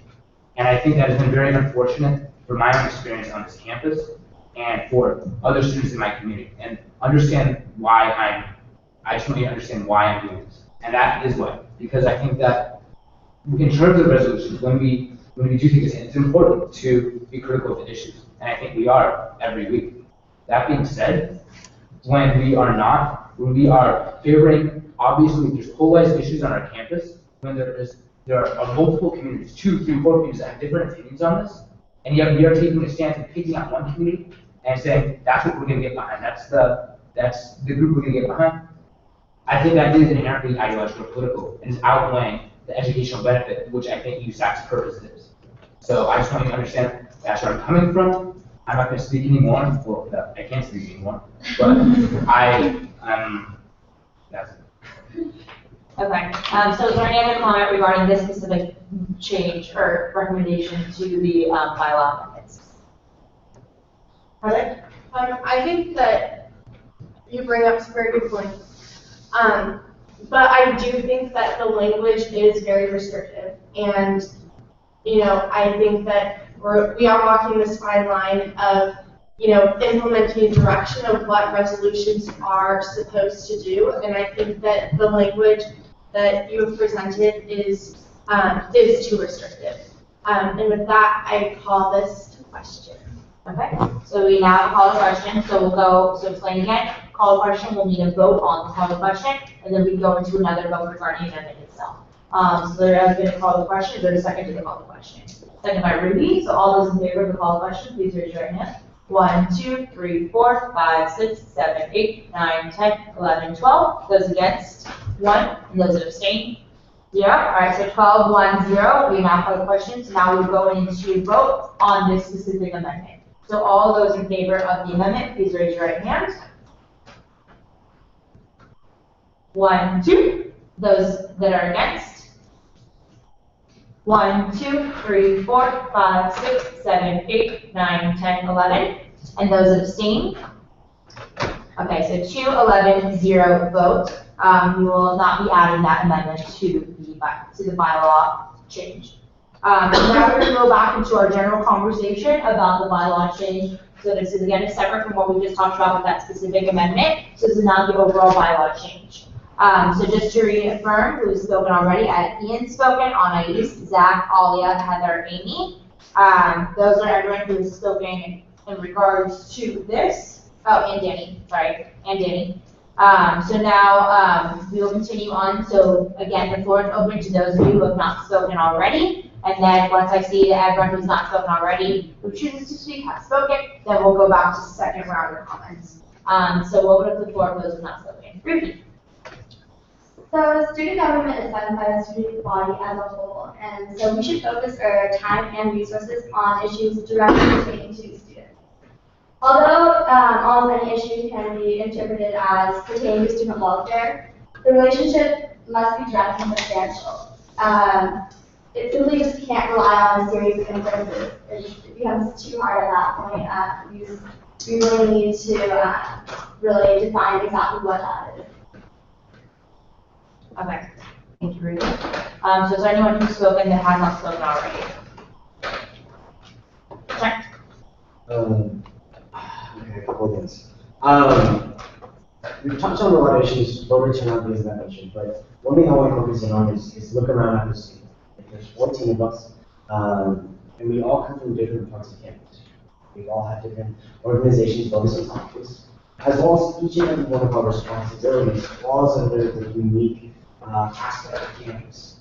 And I think that has been very unfortunate for my own experience on this campus and for other students in my community. And understand why I just want you to understand why I'm doing this. And that is why. Because I think that in terms of resolutions, when we do think it's important to be critical of the issues. And I think we are every week. That being said, when we are favoring, obviously there's polarized issues on our campus, when there are multiple communities, 2, 3, 4 communities that have different opinions on this, and yet we are taking a stance and picking out one community and saying, that's what we're gonna get behind, that's the group we're gonna get behind. I think that is inherently ideological or political and is outweighing the educational benefit, which I think USAC's purpose is. So I just want you to understand that's where I'm coming from. I'm not going to speak anymore. Well, no, I can't speak anymore. But that's it. Okay, so is there any other comment regarding this specific change or recommendation to the bylaw amendments? Heather? I think that you bring up some very good points. But I do think that the language is very restrictive. And, I think that we are walking this fine line of, implementing direction of what resolutions are supposed to do. And I think that the language that you have presented is too restrictive. And with that, I call this to question. Okay, so we now call the question, so explain again, call the question, we'll need a vote on the call the question, and then we go into another vote regarding the amendment itself. So there has been a call the question, is there a second to the call the question? Second by Ruby, so all those in favor of the call the question, please raise your right hand. 1, 2, 3, 4, 5, 6, 7, 8, 9, 10, 11, 12. Those against, 1, and those that abstain, 0. All right, so 12, 1, 0. We now call the question, so now we're going to vote on this specific amendment. So all those in favor of the amendment, please raise your right hand. 1, 2. Those that are against. 1, 2, 3, 4, 5, 6, 7, 8, 9, 10, 11. And those that abstain. Okay, so 2, 11, 0 vote. We will not be adding that amendment to the bylaw change. Now we're going to go back into our general conversation about the bylaw change. So this is again separate from what we just talked about with that specific amendment. So this is now the overall bylaw change. So just to reaffirm, who's spoken already, Ian's spoken, Anais, Zach, Alia, Heather, Amy. Those are everyone who has spoken in regards to this. and Danny, sorry, and Danny. So now, we will continue on. So again, the floor is open to those of you who have not spoken already. And then once I see that everyone who's not spoken already, who chooses to speak, has spoken, then we'll go back to the second round of comments. So we'll open up the floor for those who have not spoken. Ruby. So student government is led by the student body as a whole, and so we should focus our time and resources on issues directly pertaining to students. Although almost any issue can be interpreted as pertaining to student welfare, the relationship must be direct and substantial. It simply just can't rely on a series of inferences. It becomes too hard at that point. We really need to really define exactly what that is. Okay, thank you, Ruby. So is there anyone who's spoken that has not spoken already? Trent? Okay, a couple of things. We've touched on a lot of issues, voter turnout being that issue, but one thing I want to focus in on is look around at the student. There's 14 of us, and we all come from different parts of campus. We all have different organizations focused on topics, as well as each and every one of our responsibilities falls under the unique aspect of campus.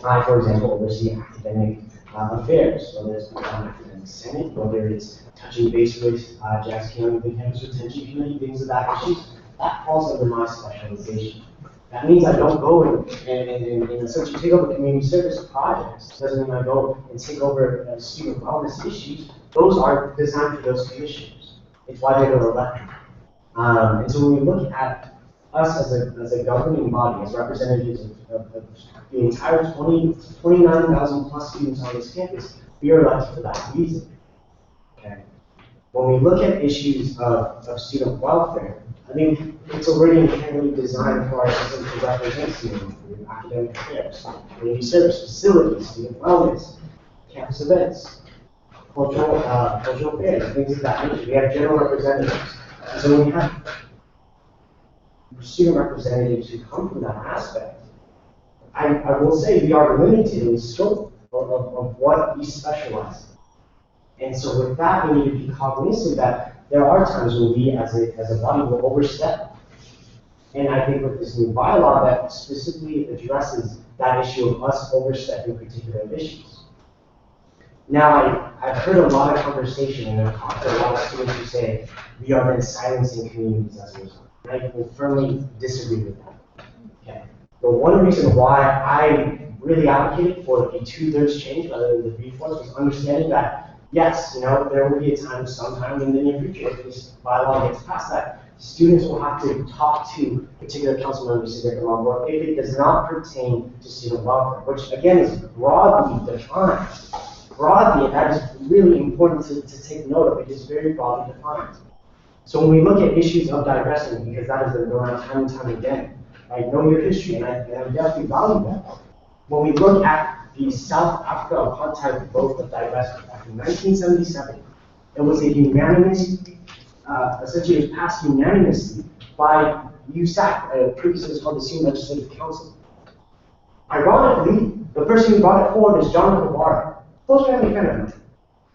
I, for example, oversee academic affairs, whether it's the academic senate, whether it's touching base with Jackson County, the campus retention committee, things of that issues. That falls under my specialization. That means I don't go and essentially take over community service projects. Doesn't mean I go and take over student wellness issues. Those are designed for those commissioners. It's why they're elected. And so when we look at us as a governing body, as representatives of the entire 29,000 plus students on this campus, we are elected for that reason. Okay. When we look at issues of student welfare, I think it's already inherently designed for our system to represent students through academic affairs, community service, facilities, student wellness, campus events, cultural affairs, things of that nature. We have general representatives. And so when we have student representatives who come from that aspect, I will say we are limited in scope of what we specialize in. And so with that, we need to be cognizant that there are times when we as a body will overstep. And I think with this new bylaw that specifically addresses that issue of us overstepping particular issues. Now, I've heard a lot of conversation and I've talked to a lot of students who say we are then silencing communities as a result. And I will firmly disagree with that. Okay. The one reason why I really advocated for the 2/3 change rather than the 3/4 was understanding that, yes, there will be a time sometime in the near future if this bylaw gets passed that students will have to talk to particular council members to get them on board if it does not pertain to student welfare, which again is broadly defined. Broadly, and that is really important to take note of. It is very broadly defined. So when we look at issues of divestment, because that has been going on time and time again, I know your history, and I definitely value that. When we look at the South Africa apartheid vote of divestment back in 1977, it was a unanimous, essentially it was passed unanimously by USAC, previously it was called the Senior Legislative Council. Ironically, the person who brought it forward is John Kobara, close family friend of mine.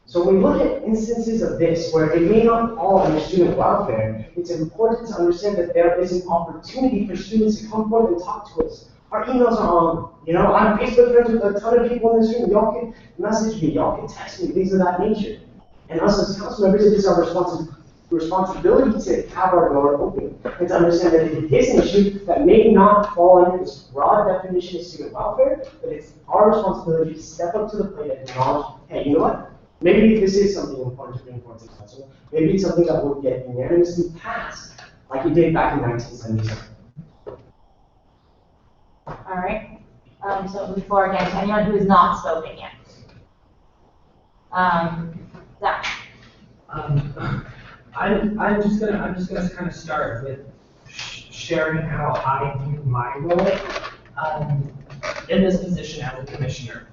So when we look at instances of this, where it may not fall under student welfare, it's important to understand that there is an opportunity for students to come forward and talk to us. Our emails are on, I'm Facebook friends with a ton of people in this room. Y'all can message me, y'all can text me, things of that nature. And us as council members, it is our responsibility to have our door open and to understand that it is an issue that may not fall under this broad definition of student welfare, but it's our responsibility to step up to the plate and acknowledge, hey, you know what? Maybe this is something important to bring forward to the council. Maybe it's something that will get unanimously passed, like it did back in 1977. All right. So before again, to anyone who has not spoken yet. Zach. I'm just gonna kind of start with sharing how I view my role in this position as a commissioner.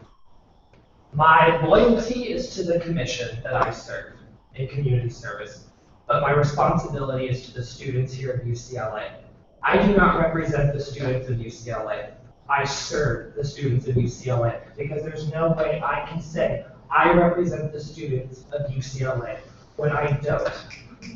My loyalty is to the commission that I serve in community service, but my responsibility is to the students here at UCLA. I do not represent the students of UCLA. I serve the students of UCLA because there's no way I can say I represent the students of UCLA when I don't.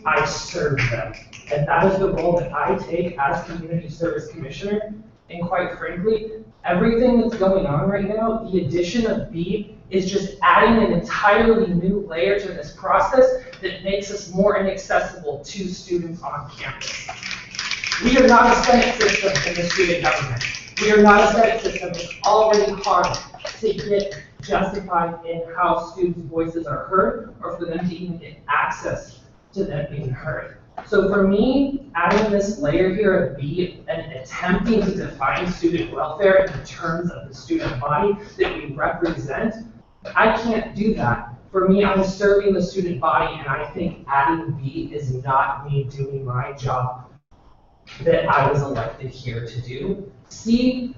I serve them. And that is the role that I take as Community Service Commissioner. And quite frankly, everything that's going on right now, the addition of B is just adding an entirely new layer to this process that makes us more inaccessible to students on campus. We are not a Senate system in the student government. We are not a Senate system. It's already hard to get justified in how students' voices are heard or for them to even get access to them being heard. So for me, adding this layer here of B and attempting to define student welfare in terms of the student body that we represent, I can't do that. For me, I'm serving the student body, and I think adding B is not me doing my job that I was elected here to do. C,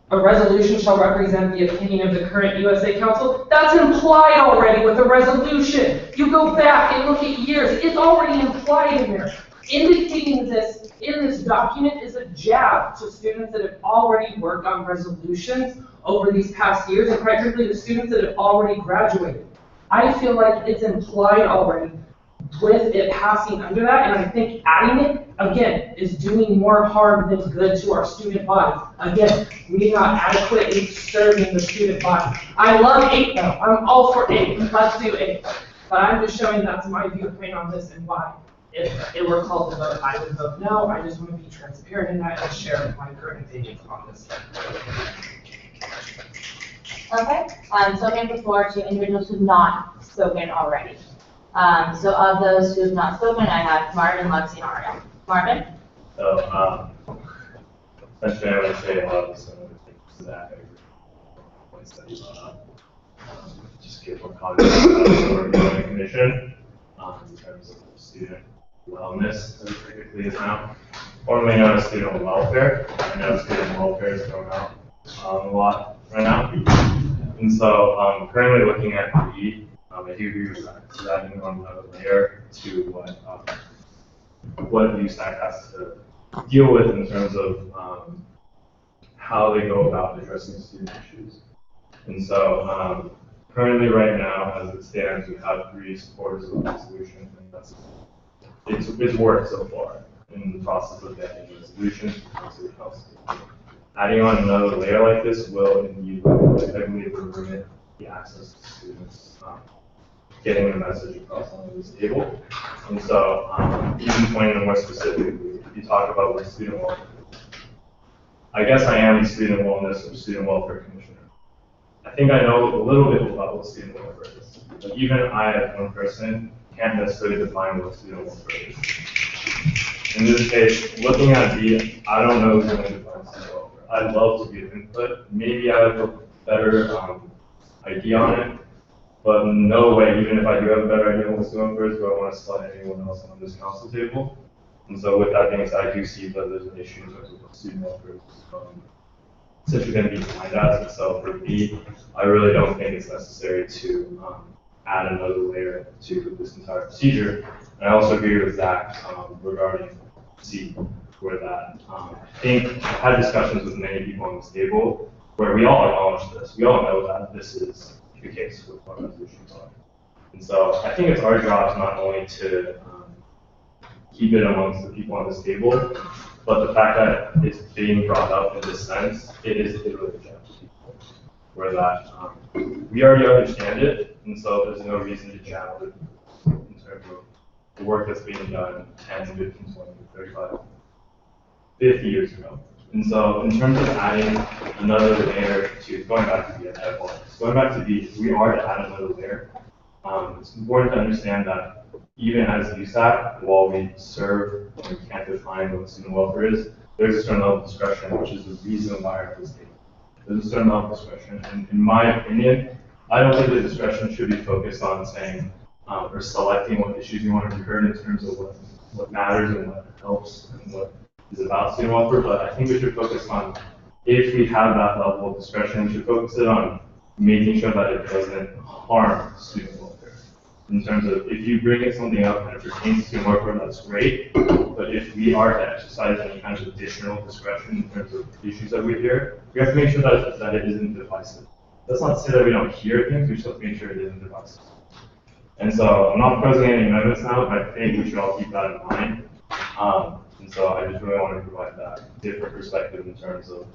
a resolution shall represent the opinion of the current USA Council. That's implied already with a resolution. You go back and look at years, it's already implied in there. Indicating this in this document is a jab to students that have already worked on resolutions over these past years, and quite frankly, the students that have already graduated. I feel like it's implied already with it passing under that, and I think adding it, again, is doing more harm than good to our student body. Again, we're not adequately serving the student body. I love 8 though. I'm all for 8. Let's do 8. But I'm just showing that's my viewpoint on this and why. If it were called to vote, I would vote no. I just want to be transparent in that and share my current opinions on this. Okay, so I'm going to floor to individuals who have not spoken already. So of those who have not spoken, I have Marvin, Lexi, and Ariel. Marvin? So, essentially, I would say a lot of some of the things that I agree with points that you brought up. Just give more context about the Organizing Commission in terms of student wellness, as it typically is now, formerly known as student welfare. I know student welfare is going out a lot right now. And so, currently looking at B, I do agree with that. So adding on another layer to what USAC has to deal with in terms of how they go about addressing student issues. And so, currently right now, as it stands, we have 3 supporters of the resolution, and that's it's worked so far in the process of getting a resolution to the council. Adding on another layer like this will indeed, I believe, limit the access to students getting the message across on this table. And so, even pointing more specifically, if you talk about what student welfare is, I guess I am the student wellness or student welfare commissioner. I think I know a little bit about what student welfare is, but even I, as one person, can't necessarily define what student welfare is. In this case, looking at B, I don't know who's going to define student welfare. I'd love to give input. Maybe I have a better idea on it, but no way, even if I do have a better idea on what student welfare is, do I want to slide anyone else on this council table. And so with that being said, I do see that there's an issue in terms of what student welfare is essentially going to be defined as. And so for B, I really don't think it's necessary to add another layer to this entire procedure. And I also agree with Zach regarding C, where that I think I've had discussions with many people on this table where we all acknowledge this. We all know that this is the case with what resolutions are. And so I think it's our job not only to keep it amongst the people on this table, but the fact that it's being brought up in this sense, it is literally a job to people. Where that we already understand it, and so there's no reason to chat with in terms of the work that's being done 10, 15, 20, 35, 50 years ago. And so in terms of adding another layer to, going back to B, going back to B, if we are to add another layer, it's important to understand that even as USAC, while we serve and we can't define what student welfare is, there's a certain level of discretion, which is the reason why we're at this table. There's a certain level of discretion. And in my opinion, I don't think the discretion should be focused on saying or selecting what issues you want to be heard in terms of what matters and what helps and what is about student welfare, but I think we should focus on, if we have that level of discretion, we should focus it on making sure that it doesn't harm student welfare. In terms of, if you bring something up and it pertains to student welfare, that's great, but if we are to exercise any kind of additional discretion in terms of issues that we hear, we have to make sure that it isn't divisive. That's not to say that we don't hear things, we just have to make sure it isn't divisive. And so I'm not proposing any amendments now, but I think we should all keep that in mind. And so I just really want to provide that different perspective in terms of,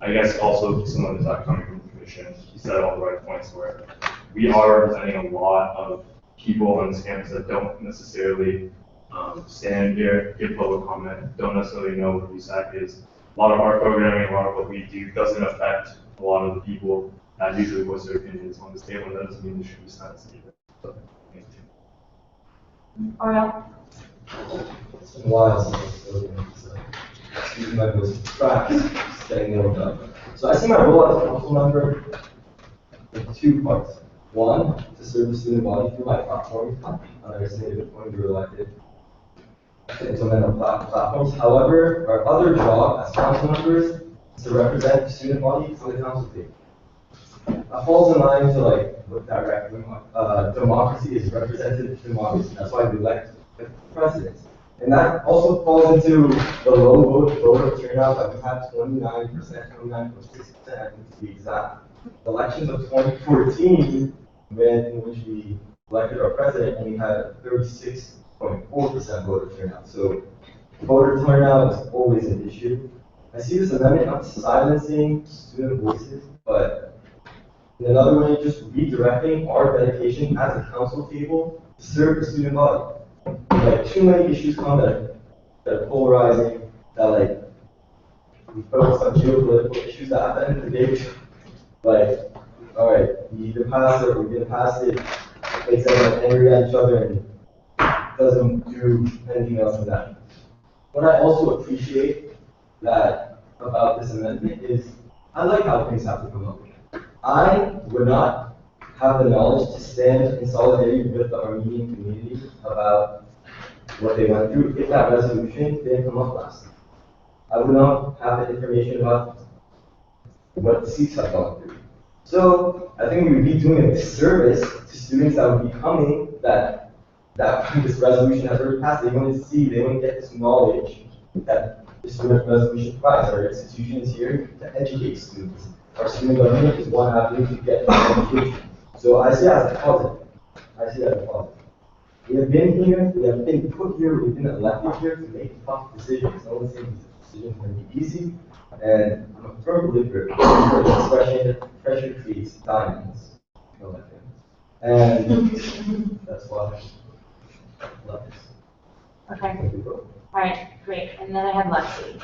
I guess, also some of the talk coming from the commission. You said all the right points where we are representing a lot of people on this campus that don't necessarily stand here, give public comment, don't necessarily know what USAC is. A lot of our programming, a lot of what we do doesn't affect a lot of the people that usually voice their opinions on this table, and that doesn't mean they should be silenced either. So, thank you. Ariel? It's been a while since I've spoken, so student members tracks staying nailed up. So I see my role as a council member in two parts. One, to serve the student body through my platform. I understand when we were elected to implement our platforms. However, our other job as council members is to represent the student body on the council table. That falls in line to like what direct democracy is, representative democracy. That's why we elect the presidents. And that also falls into the low voter turnout that we had 29%, 29.6%, I think to be exact. Elections of 2014, in which we elected our president, and we had 36.4% voter turnout. So voter turnout is always an issue. I see this amendment not silencing student voices, but in another way, just redirecting our dedication as a council table to serve the student body. Like, too many issues come that are polarizing, that like, we focus on geopolitical issues that at the end of the day, like, all right, we either pass it or we didn't pass it, makes everyone angry at each other and doesn't do anything else than that. What I also appreciate that about this amendment is, I like how things have to come up. I would not have the knowledge to stand in solidarity with the Armenian community about what they went through if that resolution didn't come up last time. I would not have the information about what the Sikhs have gone through. So I think we would be doing a disservice to students that would be coming that this resolution has already passed. They wouldn't see, they wouldn't get this knowledge that this resolution provides. Our institution is here to educate students. Our student government is one avenue to get education. So I see it as a positive. I see it as a positive. We have been here, we have been put here, we've been elected here to make tough decisions. No one's saying these decisions are going to be easy. And I'm a firm believer that pressure creates diamonds. And that's why I love this. Okay. All right, great. And then I have Lexi.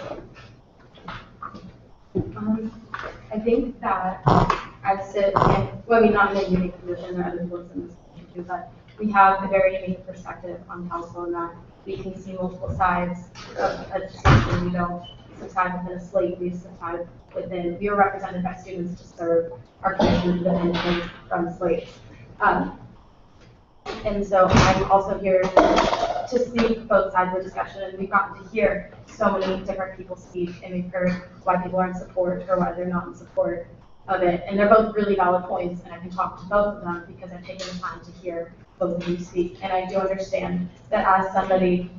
I think that I sit in, well, I mean, not in a unique position, there are other people in this position too, but we have a very unique perspective on council in that we can see multiple sides of a discussion. We don't subside within a slate, we subside within, we are represented by students to serve our community independently from slates. And so I'm also here to speak both sides of the discussion, and we've gotten to hear so many different people speak, and we've heard why people are in support or why they're not in support of it. And they're both really valid points, and I can talk to both of them because I've taken the time to hear both of you speak. And I do understand that as somebody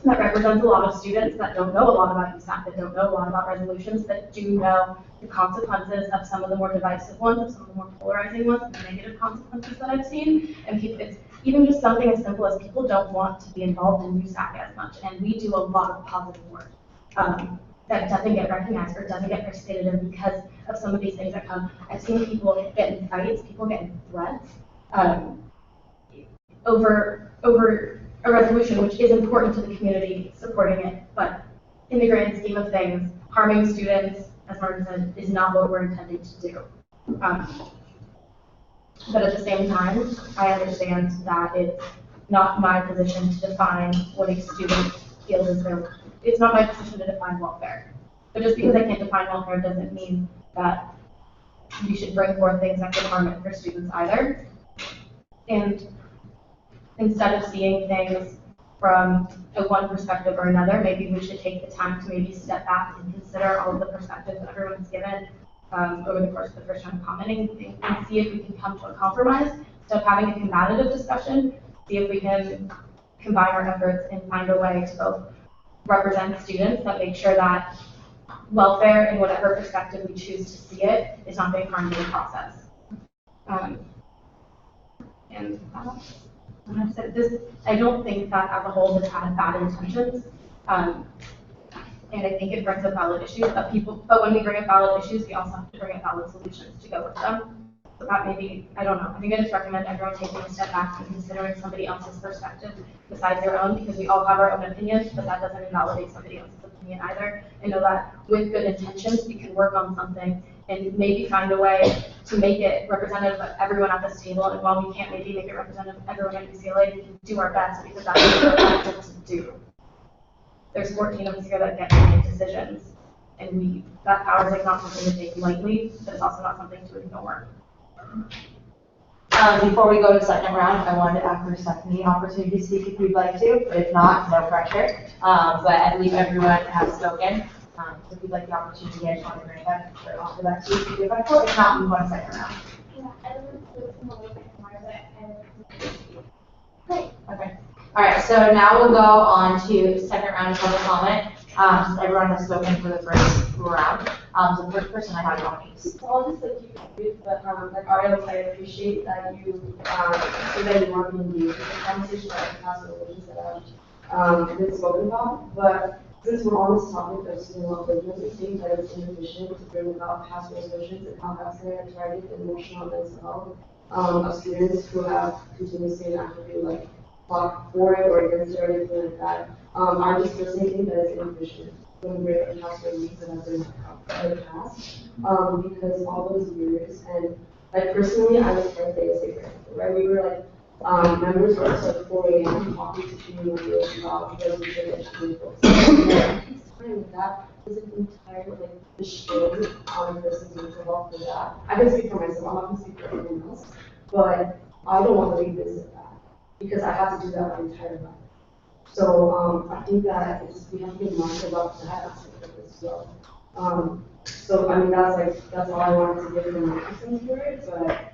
that represents a lot of students that don't know a lot about USAC, that don't know a lot about resolutions, that do know the consequences of some of the more divisive ones, of some of the more polarizing ones, the negative consequences that I've seen. And it's even just something as simple as people don't want to be involved in USAC as much. And we do a lot of positive work that doesn't get recognized or doesn't get participated in because of some of these things that come. I've seen people get in fights, people get in threats over a resolution which is important to the community supporting it, but in the grand scheme of things, harming students, as Martin said, is not what we're intending to do. But at the same time, I understand that it's not my position to define what a student feels is their, it's not my position to define welfare. But just because I can't define welfare doesn't mean that we should bring forth things that could harm it for students either. And instead of seeing things from one perspective or another, maybe we should take the time to maybe step back and consider all of the perspectives that everyone's given over the course of the first round of commenting and see if we can come to a compromise. So having a combative discussion, see if we can combine our efforts and find a way to both represent students that make sure that welfare in whatever perspective we choose to see it is not being harmed in the process. And And I said this, I don't think that as a whole this had bad intentions. And I think it brings up valid issues that people, but when we bring up valid issues, we also have to bring up valid solutions to go with them. So that maybe, I don't know, I think I just recommend everyone taking a step back and considering somebody else's perspective besides their own, because we all have our own opinions, but that doesn't invalidate somebody else's opinion either. I know that with good intentions, we can work on something and maybe find a way to make it representative of everyone at this table. And while we can't maybe make it representative of everyone at UCLA, we can do our best because that's what we're elected to do. There's 14 of us here that get to make decisions, and that power is like not something to take lightly, but it's also not something to ignore. Before we go to the second round, I wanted to offer Stephanie the opportunity to speak if you'd like to. If not, no pressure. But I believe everyone has spoken. So if you'd like the opportunity, I just want to bring that or offer that to you. If not, move on to second round. Yeah, I don't know if it's more, but Great. Okay. All right. So now we'll go on to second round of public comment. Since everyone has spoken for the first round. So the first person I have on is. So I'll just keep it brief, but like Ariel, I appreciate that you say that you want to engage with the conversation about the past relations that have been spoken about. But since we're on this topic of student well-being, it seems that it's inefficient to bring about past resolutions and how that's going to target the emotional and mental health of students who have continuously and actively fought for it or against it or anything like that. I just personally think that it's inefficient when we bring up past resolutions that have been in the past because all those years and personally I was part of the USAC, right? We were members were at 4 a.m. talking to community about resolution education books. And that was an entire destroyed on a person's mental health for that. I can speak for myself, I'm not going to speak for anyone else, but I don't want to revisit that because I have to do that my entire life. So I think that we have to be mindful about that aspect of it as well. So I mean that's all I wanted to give from my personal word, but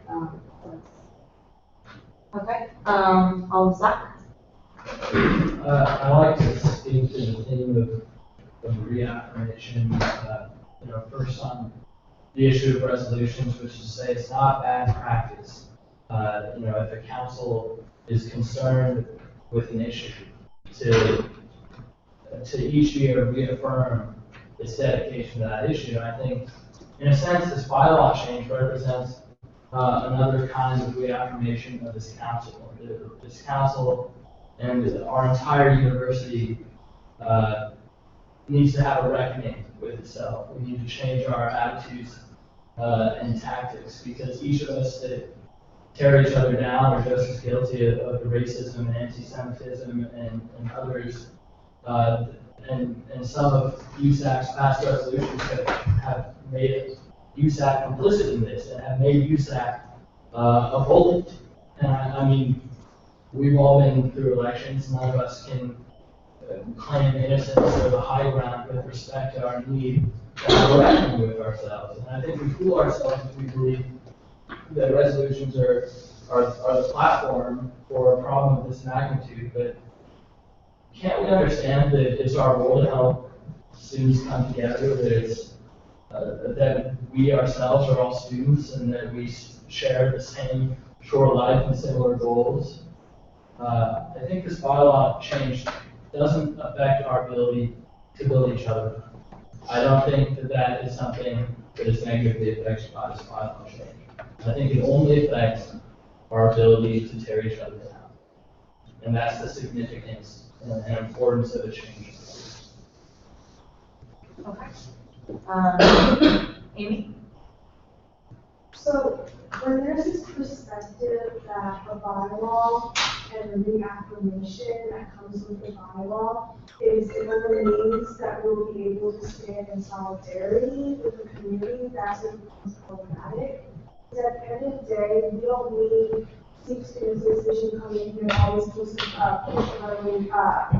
Okay. Zach. I like to speak to the theme of reaffirmation. First on the issue of resolutions, which is to say it's not bad practice. If a council is concerned with an issue, to each year reaffirm its dedication to that issue. And I think, in a sense, this bylaw change represents another kind of reaffirmation of this council. This council and our entire university needs to have a reckoning with itself. We need to change our attitudes and tactics because each of us that tear each other down are just as guilty of the racism and anti-Semitism and others. And some of USAC's past resolutions have made it USAC complicit in this and have made USAC a bully. And I mean, we've all been through elections. None of us can claim innocence or the high ground with respect to our need to have a reckoning with ourselves. And I think we fool ourselves if we believe that resolutions are the platform for a problem of this magnitude. But can't we understand that it's our role to help students come together, that we ourselves are all students and that we share the same short life and similar goals? I think this bylaw change doesn't affect our ability to build each other up. I don't think that is something that is negatively affected by this bylaw change. I think it only affects our ability to tear each other down. And that's the significance and importance of a change. Okay. Amy? So when there's this perspective that a bylaw and a reaffirmation that comes with the bylaw is it means that we'll be able to stand in solidarity with the community, that's what becomes problematic. Because at the end of the day, we don't need 6 students decision coming in here and always push a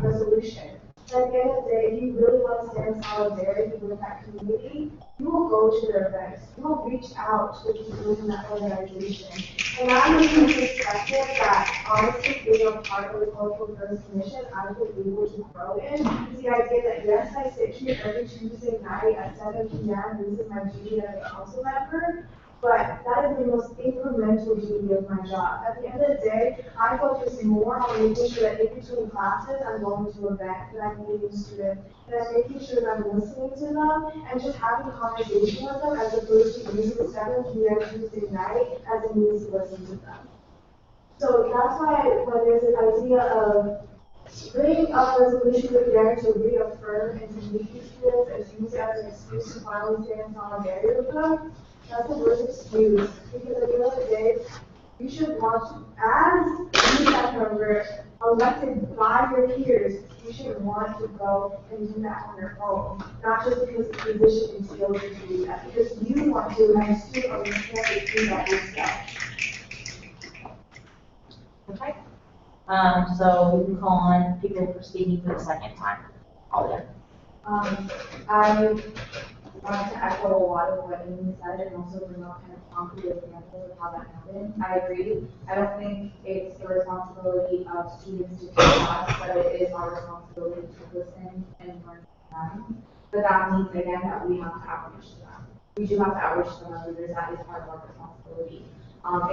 resolution. At the end of the day, if you really want to stand in solidarity with that community, you will go to their events. You will reach out to the people in that organization. And that is the perspective that honestly being a part of the Cultural Affairs Commission, I've been able to grow in. Is the idea that yes, I sit here every Tuesday night at 7 p.m. and this is my duty as a council member, But that is the most incremental duty of my job. At the end of the day, I focus more on making sure that in between classes, I'm going to an event, that I'm meeting students, and I'm making sure that I'm listening to them and just having a conversation with them as opposed to using the 7 p.m. Tuesday night as a means to listen to them. So that's why when there's an idea of bringing up resolutions again to reaffirm and to meet these students and to use it as an excuse to finally stand in solidarity with them, that's the worst excuse. Because at the end of the day, you should want, as USAC member elected by your peers, you should want to go and do that on your own. Not just because the position entails you to do that, because you want to, and I assume on the campus do that yourself. Okay. So we can call on people for speaking for the second time. Alia. I wanted to echo a lot of what Amy said and also bring up kind of concrete examples of how that happened. I agree. I don't think it's the responsibility of students to teach us, but it is our responsibility to listen and learn from them. But that means, again, that we have to outreach to them. We do have to outreach to them, leaders. That is part of our responsibility.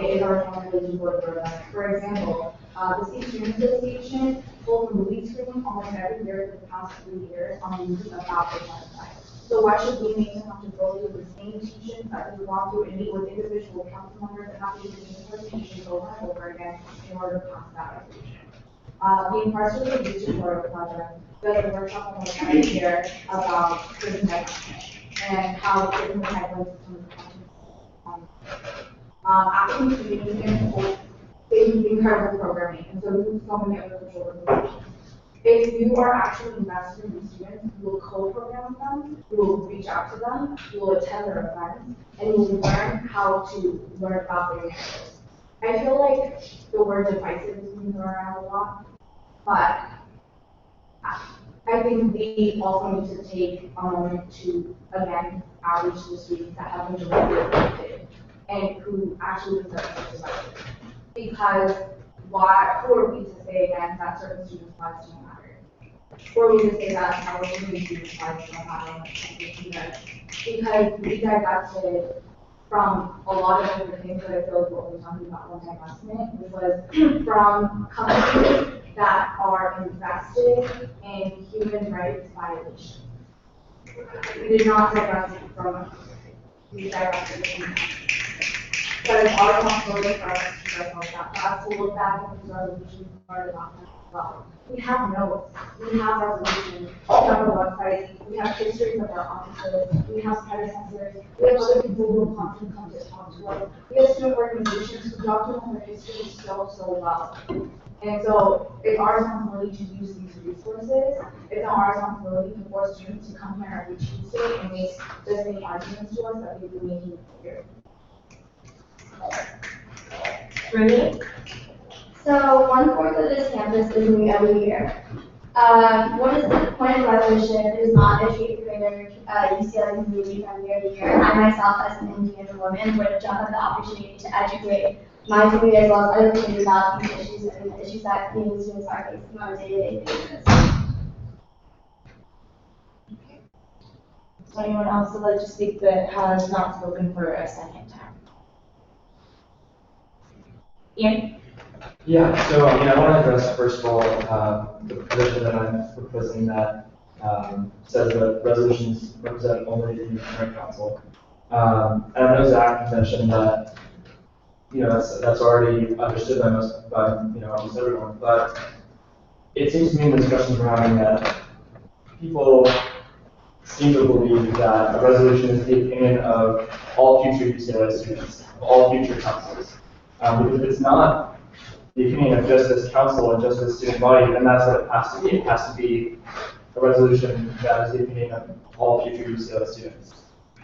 It is our responsibility to go through them. For example, the State Student Association pulled a movie screening almost every year for the past 3 years on news about the genocide. So why should we make them have to go through the same teachings that we've gone through and meet with individual council members and have to do the same presentations over and over again in order to pass that resolution? The Incarcerated Youth Tutorial Project does a workshop on the side here about prison divestment and how prison divestment actually creating incredible programming, and so we do so many other social organizations. If you are actually invested in the students, you will co-program with them, you will reach out to them, you will attend their events, and you will learn how to learn about their narratives. I feel like the word divisive is being thrown around a lot, but I think we also need to take a moment to, again, outreach to the students that have been directly affected and who actually deserve such divisive. Because who are we to say again that certain students' lives don't matter? Who are we to say that our students' lives don't matter? Because we divested from a lot of different things that I feel like what we're talking about one divestment, which was from companies that are invested in human rights violations. We did not divest from we divested from that. But it's our responsibility for us to keep ourselves back, for us to look back at these resolutions and learn about them as well. We have notes, we have resolutions, we have a website, we have histories of our officers, we have predecessors, we have other people who constantly come to talk to us. We have student organizations who document their history so well. And so it's our responsibility to use these resources. It's not our responsibility to force students to come here every Tuesday and make the same arguments to us that we've been making here. Brittany? So 1/4 of this campus is new every year. What is the point of resolution if it is not educate the greater UCLA community from year to year? I myself, as an Indian woman, would jump at the opportunity to educate my community as well as other communities about these issues and the issues that Indian students are facing on a day-to-day basis. So anyone else would like to speak that has not spoken for a second time? Ian? Yeah, so I want to address first of all the provision that I'm proposing that says that resolutions represent only the current council. And I know Zach mentioned that that's already understood by almost everyone, but it seems to me in the discussions we're having that people seem to believe that a resolution is the opinion of all future UCLA students, all future councils. Because if it's not the opinion of just this council and just this student body, then that's what it has to be. It has to be a resolution that is the opinion of all future UCLA students.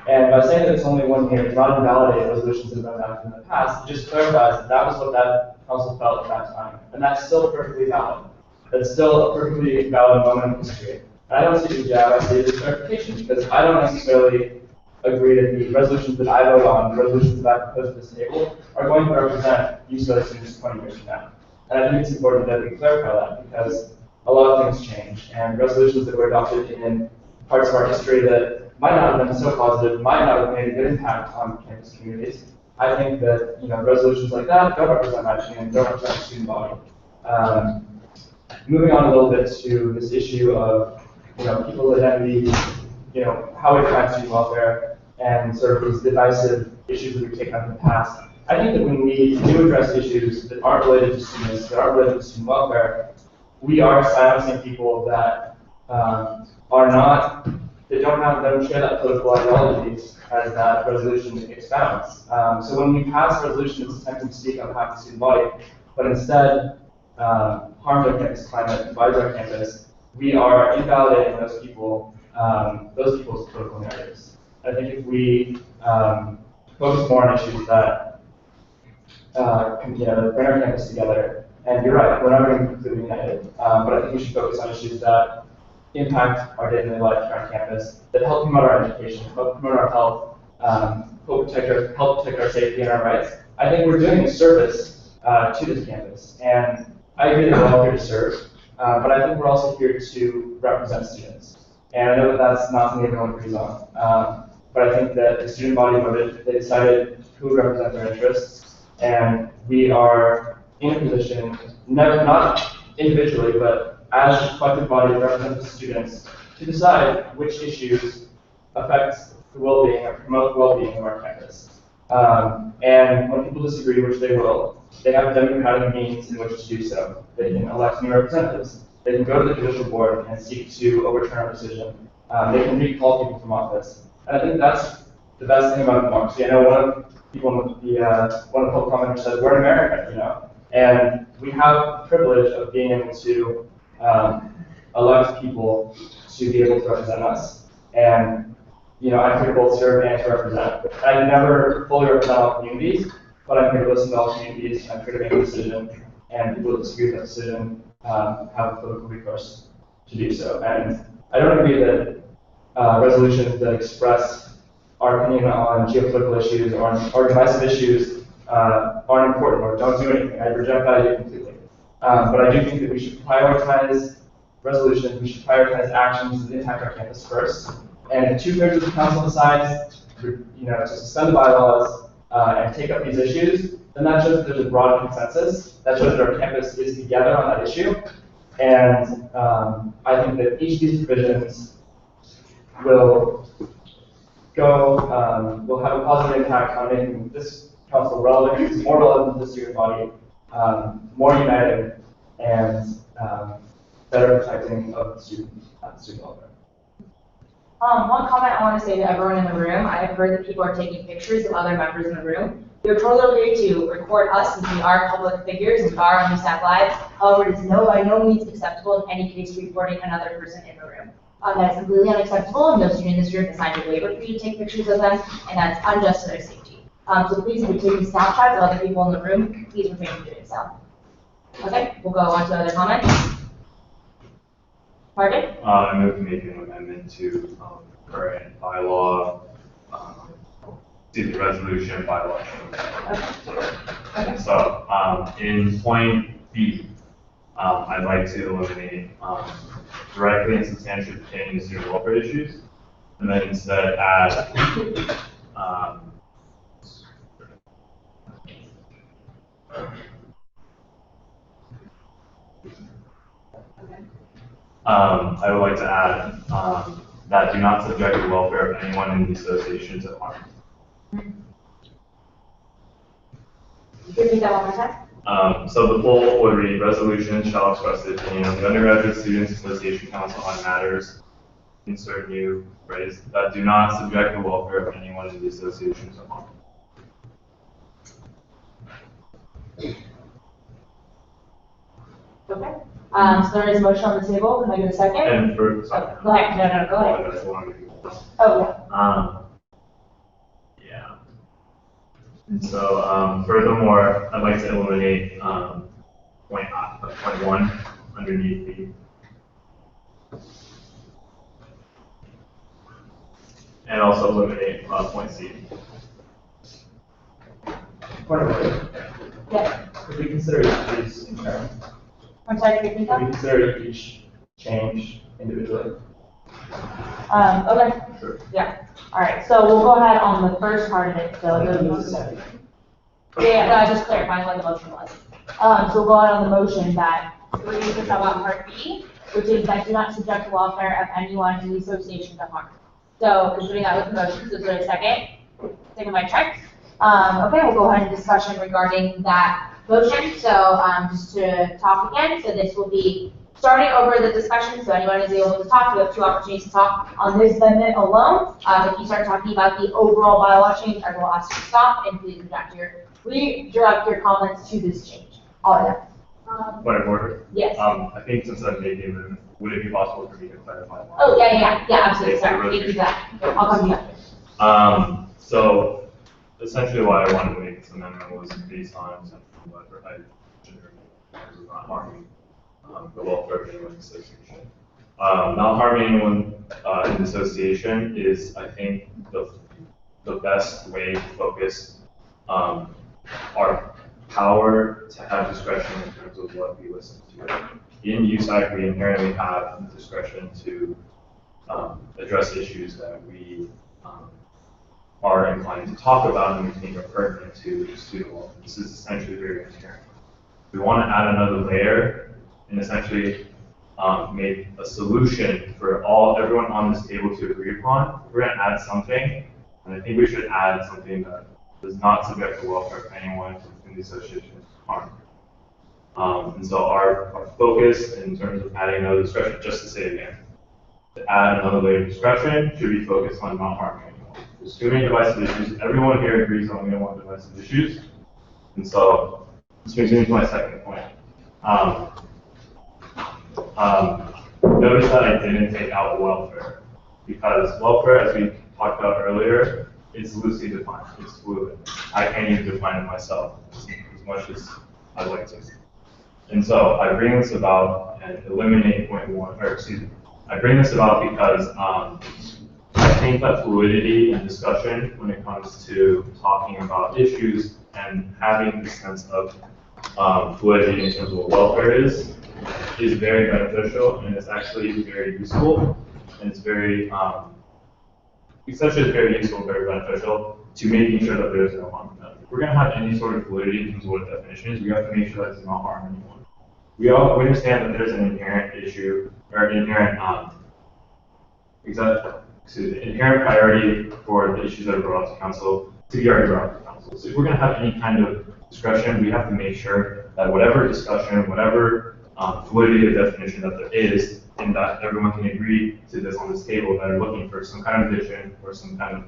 And by saying that it's only 1 year, it's not invalidate resolutions that have been enacted in the past. It just clarifies that that was what that council felt at that time. And that's still perfectly valid. That's still a perfectly valid moment in history. And I don't see the jab, I see it as clarification, because I don't necessarily agree that the resolutions that I vote on, the resolutions that I propose to this table, are going to represent UCLA students 20 years from now. And I think it's important that we clarify that, because a lot of things change, and resolutions that were adopted in parts of our history that might not have been so positive, might not have made a good impact on campus communities, I think that, resolutions like that don't represent my opinion, don't represent the student body. Moving on a little bit to this issue of, people's identity, how we define student welfare, and sort of these divisive issues that we've taken up in the past. I think that when we do address issues that aren't related to students, that aren't related to student welfare, we are silencing people that they don't share that political ideologies as that resolution expounds. So when we pass resolutions attempting to speak on behalf of the student body, but instead harms our campus climate, divides our campus, we are invalidating those people's political narratives. I think if we focus more on issues that bring our campus together, and you're right, we're not going to be completely united, but I think we should focus on issues that impact our day-to-day life here on campus, that help promote our education, help promote our health, help protect our safety and our rights. I think we're doing a service to this campus, and I agree that we're all here to serve, but I think we're also here to represent students. And I know that that's not something everyone agrees on, but I think that the student body voted, they decided who would represent their interests, and we are in a position, not individually, but as a collective body that represents the students, to decide which issues affect the well-being or promote the well-being of our campus. And when people disagree, which they will, they have democratic means in which to do so. They can elect new representatives. They can go to the judicial board and seek to overturn our decision. They can recall people from office. And I think that's the best thing about democracy. I know one of the public commenters said, we're in America, and we have the privilege of being able to elect people to be able to represent us. And I'm here to both serve and to represent. I can never fully represent all communities, but I'm here to listen to all communities. I'm here to make a decision, and people that disagree with that decision have a political recourse to do so. And I don't agree that resolutions that express our opinion on geopolitical issues or divisive issues aren't important or don't do anything. I reject that idea completely. But I do think that we should prioritize resolutions, we should prioritize actions that impact our campus first. And if 2/3 of the council decides to suspend the bylaws and take up these issues, then that shows that there's a broad consensus. That shows that our campus is together on that issue. And I think that each of these provisions will have a positive impact on making this council relevant, more relevant to the student body, more united, and better protecting of the student welfare. One comment I want to say to everyone in the room, I have heard that people are taking pictures of other members in the room. You're totally free to record us since we are public figures and we are on USAC Live. However, it is by no means acceptable in any case recording another person in the room. That is completely unacceptable, and no student in this room has signed a waiver for you to take pictures of them, and that's unjust to their safety. So please, if you're taking snapshots of other people in the room, please refrain from doing so. Okay, we'll go on to other comments. Margaret? I move to make an amendment to current bylaw, resolution bylaw. Okay. So in point B, I'd like to eliminate directly and substantially pertaining to student welfare issues, and then instead add I would like to add that do not subject the welfare of anyone in the association to harm. Repeat that one more time. So the full would read, resolution shall express the opinion of the Undergraduate Students Association Council on matters, insert new phrase, that do not subject the welfare of anyone in the association to harm. Okay. So there is a motion on the table. Can I get a second? And for, sorry. Go ahead. No, go ahead. Oh, yeah. Yeah. And so, furthermore, I'd like to eliminate point 1 underneath the, and also eliminate point C. Yeah. Could we consider each of these in turn? I'm sorry, can you repeat that? Could we consider each change individually? Okay. Sure. Yeah. All right. So we'll go ahead on the first part of it. So Yeah, no, I just clarifying what the motion was. So we'll go on the motion that we're going to talk about part B, which is that do not subject the welfare of anyone in the association to harm. So considering that was the motion, so is there a second? Second by check. Okay, we'll go ahead and discussion regarding that motion. So just to talk again, so this will be starting over the discussion, so anyone is able to talk. We have 2 opportunities to talk on this amendment alone. If you start talking about the overall bylaw change, I will ask you to stop and please redirect your comments to this change. All right. Point of order? Yes. I think since I'm making them, would it be possible for me to clarify? Oh, yeah, absolutely. Sorry, thank you for that. I'll come to you. So essentially why I wanted to make this amendment was based on what I was not harming the welfare of anyone in the association. Not harming anyone in the association is, I think, the best way to focus our power to have discretion in terms of what we listen to. In USAC, we inherently have the discretion to address issues that we are inclined to talk about and we think are pertinent to student welfare. This is essentially very inherent. We want to add another layer and essentially make a solution for everyone on this table to agree upon. We're going to add something, and I think we should add something that does not subject the welfare of anyone in the association to harm. And so our focus in terms of adding another discretion, just to say it again, to add another layer of discretion should be focused on not harming anyone. There's too many divisive issues. Everyone here agrees on we don't want divisive issues. And so this brings me to my second point. Notice that I didn't take out welfare because welfare, as we talked about earlier, is loosely defined. It's fluid. I can't even define it myself as much as I'd like to. And so I bring this about and eliminate I bring this about because I think that fluidity in discussion when it comes to talking about issues and having the sense of fluidity in terms of what welfare is very beneficial and it's actually very useful and it's very essentially very useful and very beneficial to making sure that there's no harm. If we're going to have any sort of fluidity in terms of what the definition is, we have to make sure that it does not harm anyone. We understand that there's an inherent issue or inherent inherent priority for the issues that are brought up to council to be already brought up to council. So if we're going to have any kind of discretion, we have to make sure that whatever discussion, whatever fluidity of definition that there is, and that everyone can agree to this on this table that are looking for some kind of addition or some kind of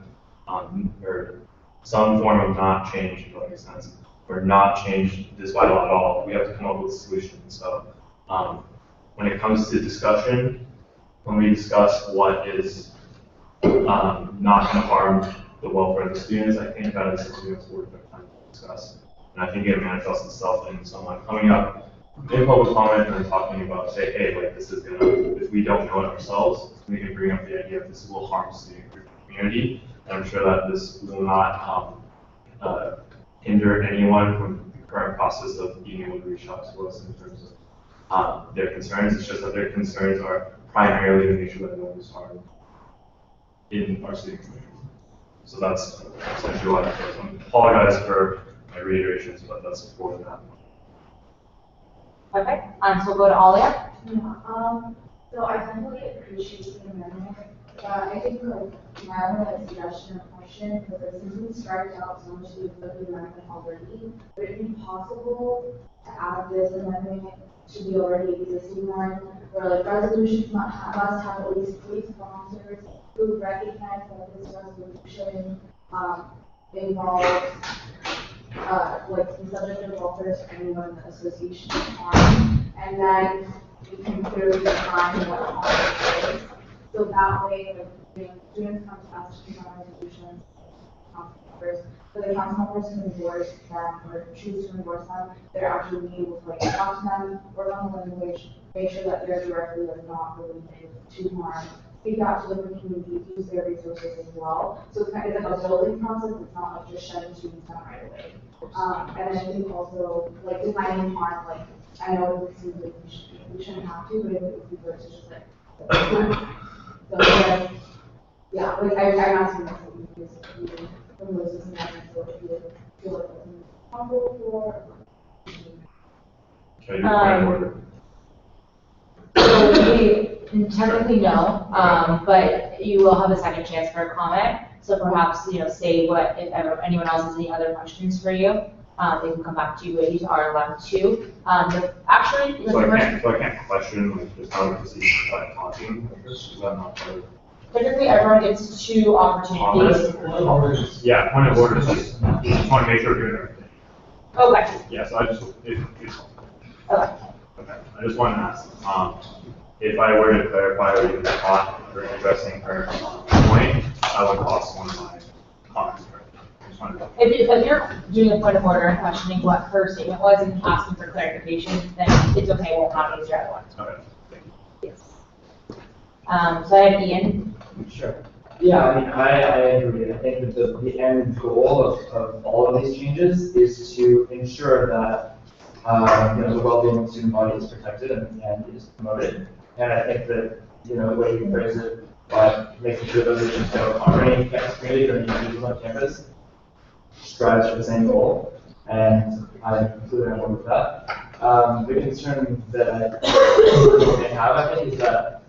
or some form of not change, if that makes sense, or not change this bylaw at all. We have to come up with a solution. So when it comes to discussion, when we discuss what is not going to harm the welfare of the students, I think that is something that's worth our time to discuss. And I think it manifests itself in someone coming up in public comment and talking about, say, hey, like this is gonna, if we don't know it ourselves, we can bring up the idea that this will harm the student community. And I'm sure that this will not hinder anyone from the current process of being able to reach out to us in terms of their concerns. It's just that their concerns are primarily to make sure that no one is harmed in our student community. So that's essentially why I apologize for my reiterations, but that's for that. Okay, so we'll go to Alia. Yeah, so I definitely appreciate the amendment, but I think like now a suggestion or question, because since we started out so much with the amendment already, would it be possible to add this amendment to the already existing one, where like resolutions must have at least 3 sponsors who recognize that this resolution involves like the subject of welfare to anyone in the association is harm, and then we can clearly define what harm is. So that way, when students come to us to define resolutions, for the council members to endorse them or choose to endorse them, they're actually being able to like talk to them, work on the language, make sure that they're directly like not related to harm. Speak out to different communities, use their resources as well. So it's kind of like a building process. It's not like just shutting students down right away. And I think also like defining harm, like I know it seems like we shouldn't have to, but if we were to just like so like, yeah, like I'm asking this because from those amendments, so if you feel like Humble for. Can I do a point of order? So technically no, but you will have a second chance for a comment. So perhaps, say what, if anyone else has any other questions for you, they can come back to you, but you are allowed to. Actually, So I can't question, like, just how to proceed by talking, like this, is that not part of? Typically, everyone gets 2 opportunities. Yeah, point of order, just want to make sure we're doing everything. Okay. Yeah, so I just, it's Okay. okay, I just want to ask, if I were to clarify or even talk during addressing her point, I would lost one of my comments. I just wanted to- If you're doing a point of order and questioning what her statement was and asking for clarification, then it's okay, we'll not use your other one. Okay, thank you. Yes. So I have Ian. Sure. Yeah, I mean, I agree. I think that the end goal of all of these changes is to ensure that, the well-being of the student body is protected and is promoted. And I think that, the way you phrase it, by making sure those issues don't harm any campus community or any individuals on campus, strives for the same goal. And I'm completely on board with that. The concern that I may have, I think, is that,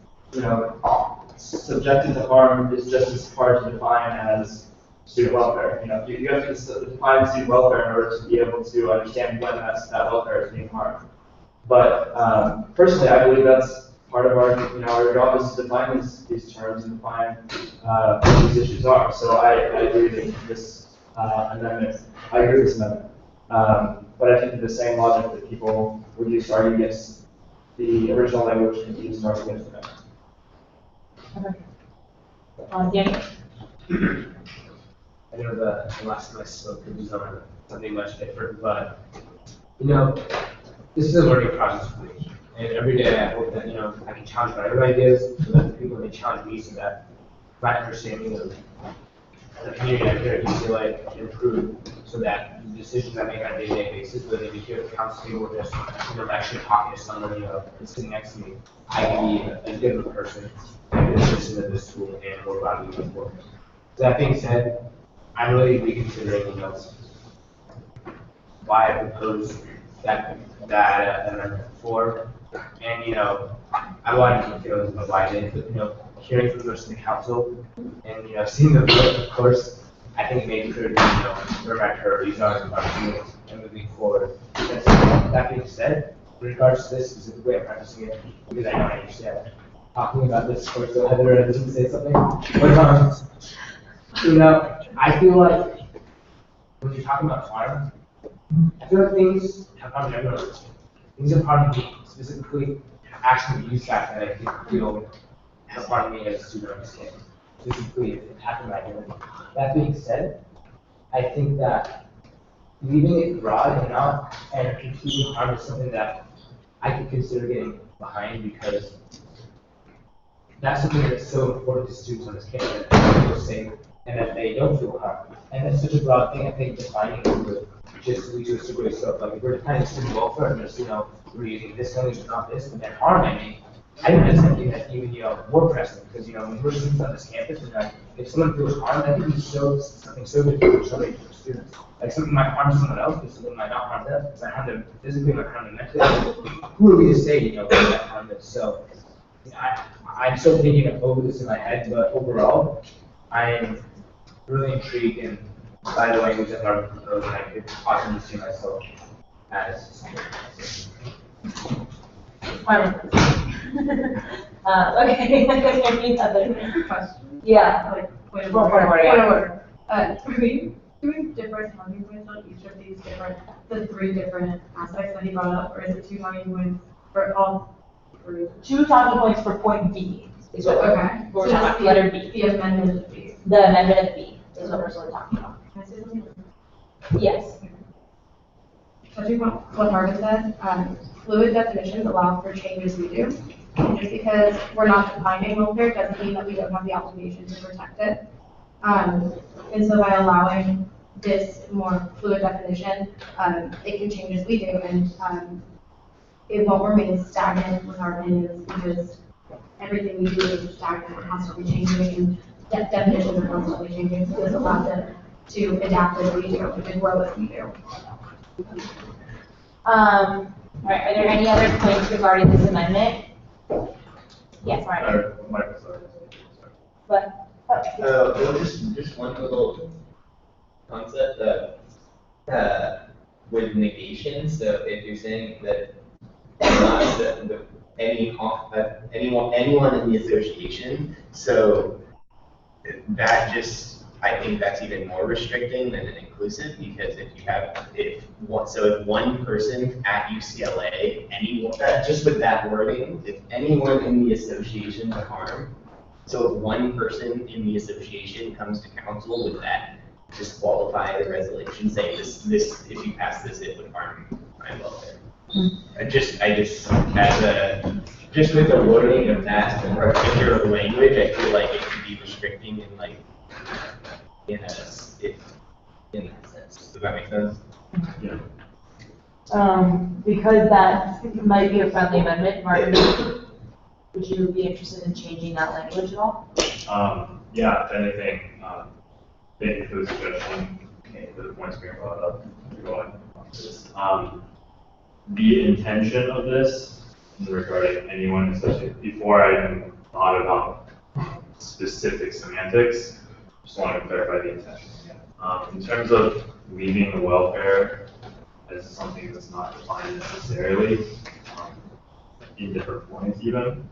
subjected to harm is just as hard to define as student welfare. You have to define student welfare in order to be able to understand when that welfare is being harmed. But personally, I believe that's part of our job is to define these terms and define what these issues are. So I agree with this amendment. I agree with this amendment. But I think that the same logic that people would use to argue against the original language can be used to argue against the amendment. Danny? I know the last time I spoke, it was on something much different, but, this is a learning process for me. And every day I hope that, I can challenge my own ideas, so that the people may challenge me, so that my understanding of the community out here at UCLA can improve, so that the decisions I make on a day-to-day basis, whether they be here at the council table or just, I'm actually talking to someone, that's sitting next to me, I can be as good of a person and a citizen of this school and more broadly moving forward. That being said, I'm really reconsidering, why I proposed that amendment before. And, I wanted to feel about why I did, but, hearing from the rest of the council and, seeing the vote, of course, I think it made clear that, where my priorities are and moving forward. And so, that being said, in regards to this specifically, I'm practicing it because I don't understand talking about this, of course, so Heather doesn't say something. But, I feel like when you're talking about harm, I feel like things have harmed everyone. Things have harmed me, specifically actually USAC that I feel has harmed me as a student on this campus. Specifically, after my identity. That being said, I think that leaving it broad and completely harm is something that I could consider getting behind, because that's something that's so important to students on this campus, that they feel safe and that they don't feel harmed. And that's such a broad thing. I think defining it would just lead to a super stuff. Like if we're defining student welfare and just, we're using this language and not this, but then harm, I think that's something that even, more pressing, because, when we're students on this campus, and if someone feels harmed, that could be something so different for so many different students. Like something might harm someone else, but something might not harm them, because I harm them physically, might harm them mentally. Who are we to say, that harm them? So, I'm still thinking over this in my head, but overall, I'm really intrigued and by the language that Marvin proposed, and I could possibly see myself as okay. Any other Question. Yeah. Point of order. Are we doing different talking points on each of these the 3 different aspects that he brought up, or is it 2 talking points for all 3? 2 talking points for point B is what we're talking about. Letter B. The amendment of B. The amendment of B is what we're sort of talking about. Can I say something? Yes. Touching on what Marvin said, fluid definitions allow for changes we do. And just because we're not defining welfare doesn't mean that we don't have the obligation to protect it. And so by allowing this more fluid definition, it can change as we do, and it won't remain stagnant with our opinions, because everything we do is stagnant and constantly changing, and definitions are constantly changing. So this allows it to adapt as we do and grow as we do. All right, are there any other points regarding this amendment? Yes, Martin. Michael, sorry. What? Well, just one little concept with negation. So if you're saying that anyone in the association, so that just, I think that's even more restricting than an inclusive, because if one person at UCLA, just with that wording, if anyone in the association to harm, so if one person in the association comes to council with that, disqualify the resolution saying this, if you pass this, it would harm my welfare. Just with the wording of that particular language, I feel like it could be restricting in that sense. Does that make sense? Yeah. Because that might be a friendly amendment, Martin, would you be interested in changing that language at all? Yeah, if anything, thank you for the suggestion, for the points being brought up. Go ahead. The intention of this regarding anyone, especially before I even thought about specific semantics, just want to clarify the intention. In terms of leaving the welfare as something that's not defined necessarily, in different points even,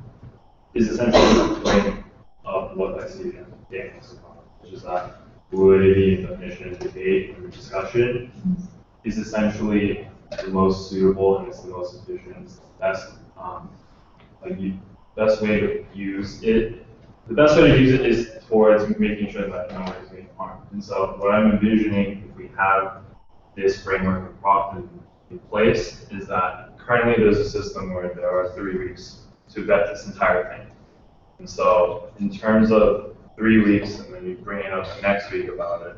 is essentially the point of what I see in Daniel's comment, which is that validity and definition, debate, and discussion is essentially the most suitable and it's the most efficient, best way to use it. The best way to use it is towards making sure that no one is being harmed. And so what I'm envisioning, if we have this framework in place, is that currently there's a system where there are 3 weeks to vet this entire thing. And so in terms of 3 weeks, and then you bring it up next week about it,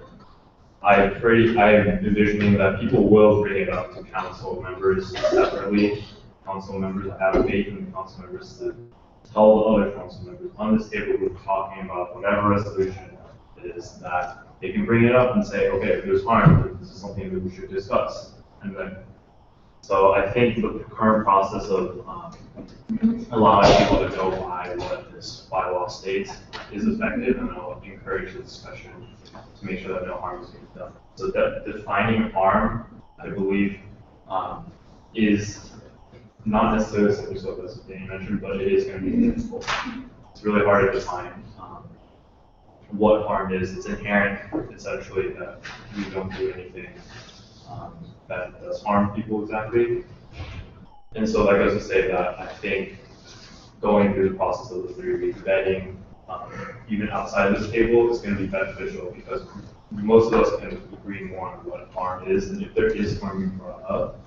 I'm envisioning that people will bring it up to council members separately. Council members, I have faith in the council members to tell the other council members on this table who are talking about whatever resolution it is, that they can bring it up and say, okay, if there's harm, this is something that we should discuss. And then, so I think the current process of allowing people to go by what this bylaw states is effective, and I'll encourage the discussion to make sure that no harm is being done. So that defining harm, I believe, is not necessarily something so as Danny mentioned, but it is going to be difficult. It's really hard to define what harm is. It's inherent, essentially, that we don't do anything that does harm people exactly. And so that goes to say that I think going through the process of the 3-week vetting, even outside this table, is going to be beneficial because most of us can agree more on what harm is, and if there is harm being brought up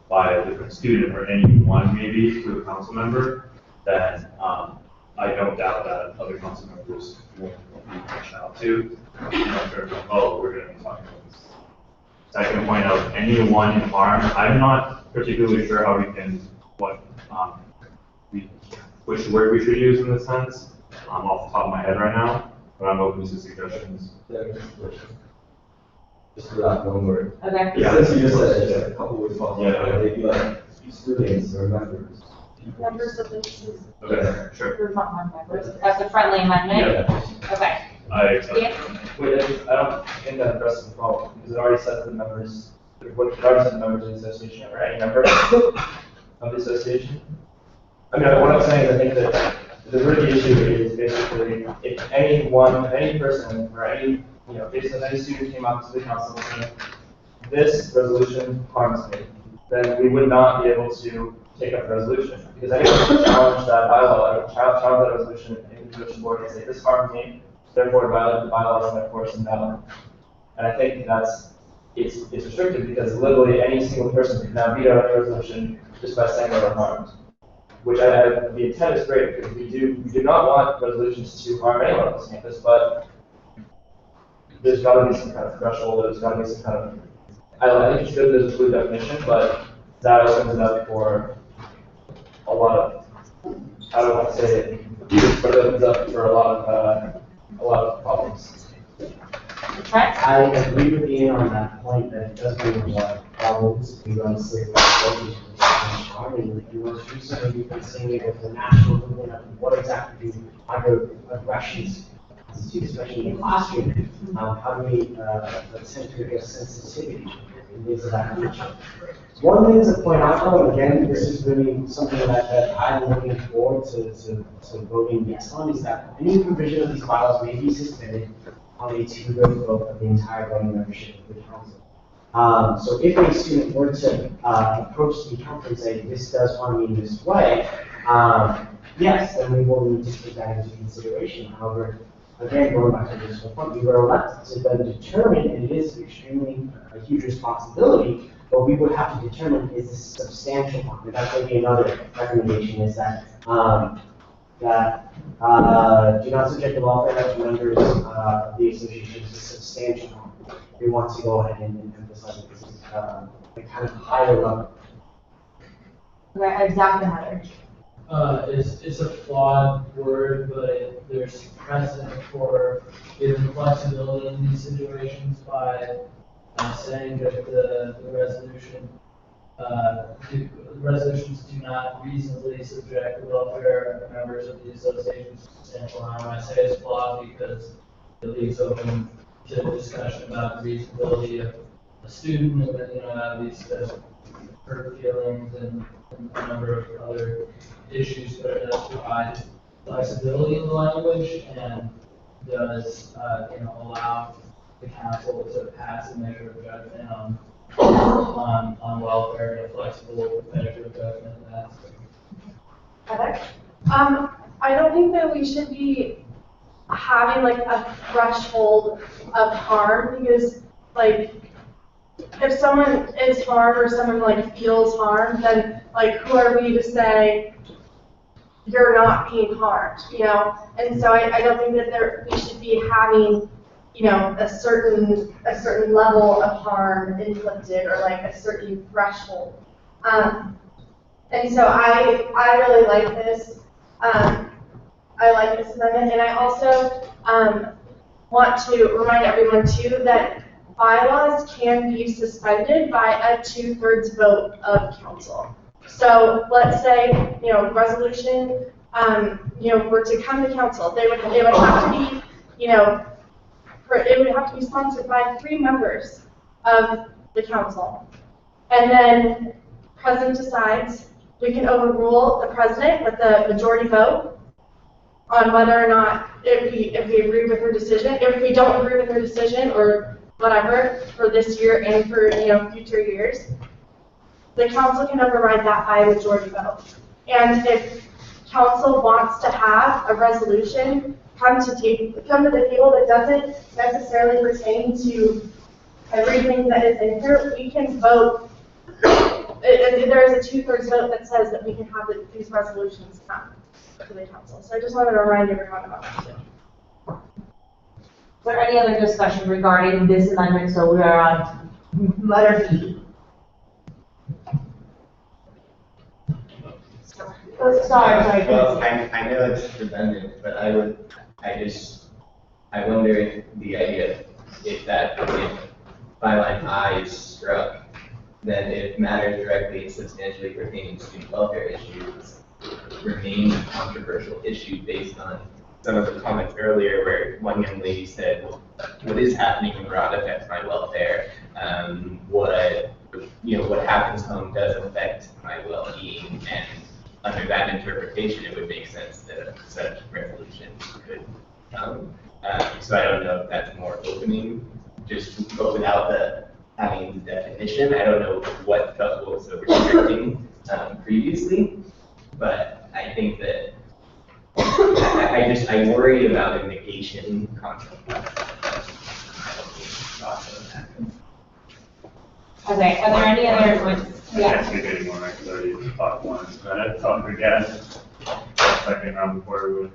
by a different student or anyone maybe through a council member, then I don't doubt that other council members will be reached out to. Oh, we're going to be talking about this. Second point of anyone in harm, I'm not particularly sure how we can, which word we should use in this sense, off the top of my head right now, but I'm open to suggestions. Just for that one word. Okay. Yeah, since you just said it, a couple words possible. Yeah. They'd be like students or members. Members of the Okay, sure. We're not harm members. That's a friendly amendment? Yeah. Okay. I accept. Yeah. Wait, I don't think that addresses the problem, because it already says the members, it already says members of the association, or any member of the association. I mean, what I'm saying is I think that the root issue is basically if any person, or any, basically any student came up to the council and said, this resolution harms me, then we would not be able to take up the resolution. Because anyone can challenge that bylaw, or challenge that resolution in the commission board and say, this harms me, therefore violate the bylaws and therefore it's invalid. And I think it's restricted because literally any single person can now veto any resolution just by saying they're harmed. Which the intent is great because we do not want resolutions to harm anyone on this campus, but there's got to be some kind of threshold, there's got to be some kind of, I think it's good there's a clear definition, but that opens it up for a lot of, I don't want to say abuse, but it opens up for a lot of problems. I agree with Ian on that point that it does bring a lot of problems, we run slavery and most recently we've been seeing it with the national movement of what exactly do microaggressions constitute, especially in the classroom. How do we attempt to address sensitivity and things of that nature? One thing to point out, though, and again, this is really something that I'm looking forward to voting yes on, is that any provision of these bylaws may be suspended on a 2/3 vote of the entire voting membership of the council. So if a student were to approach the council and say, this does harm me in this way, yes, then we will need to take that into consideration. However, again, going back to this point, we were elected to then determine, and it is extremely a huge responsibility, but we would have to determine, is this substantial harm? And that's maybe another recommendation, is that do not subject the welfare rights of members of the association to substantial harm. We want to go ahead and emphasize that this is a kind of higher level. Okay, exactly, Heather. It's a flawed word, but there's precedent for giving flexibility in these situations by saying that the resolutions do not reasonably subject the welfare members of the association to substantial harm. I say it's flawed because it leaves open to discussion about the reasonability of a student, and that leads to hurt feelings and a number of other issues, but it does provide flexibility in the language and does allow the council to pass a measure of judgment on welfare and a flexible measure of judgment in that aspect. I don't think that we should be having like a threshold of harm, because like if someone is harmed or someone like feels harmed, then like who are we to say you're not being harmed, And so I don't think that we should be having a certain level of harm inflicted or like a certain threshold. And so I really like this. I like this amendment, and I also want to remind everyone too that bylaws can be suspended by a 2/3 vote of council. So let's say resolution were to come to council, it would have to be it would have to be sponsored by 3 members of the council, and then president decides. We can overrule the president with the majority vote on whether or not if we agree with her decision. If we don't agree with her decision or whatever for this year and for future years, the council can override that by a majority vote. And if council wants to have a resolution come to the table that doesn't necessarily pertain to everything that is in here, we can vote. There is a 2/3 vote that says that we can have these resolutions come to the council. So I just wanted to remind everyone about that too. Is there any other discussion regarding this amendment? So we are on letter B. Sorry. Well, I know it's redundant, but I wonder if the idea, if byline I is struck, then if matters directly and substantially pertaining to student welfare issues remain a controversial issue based on some of the comments earlier where one young lady said, what is happening abroad affects my welfare. What happens home does affect my well-being, and under that interpretation, it would make sense that such resolution could come. So I don't know if that's more opening, but without having the definition. I don't know what was so restricting previously, but I think that I worry about a negation concept. Okay, are there any other points? Yeah. Can't speak anymore, because I already talked once, but I talked again. Second round before we would.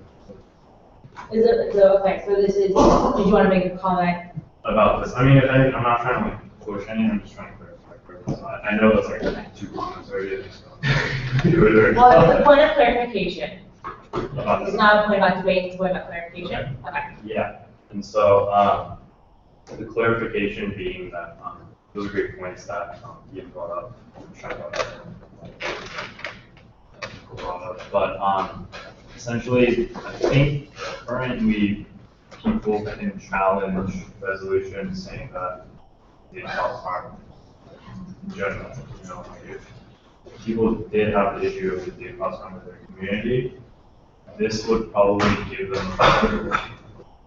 Okay, so this is, did you want to make a comment? About this, I mean, I'm not trying to push anything, I'm just trying to clarify. I know that's like 2 comments already, so. Well, it's a point of clarification. About It's this. not a point about debate, it's a point about clarification. Okay. Yeah, and so, the clarification being that, those are great points that Ian brought up. But essentially, I think currently people can challenge resolutions saying that the costs aren't in general. You know, like if people did have the issue of the data cost harm in their community, this would probably give them a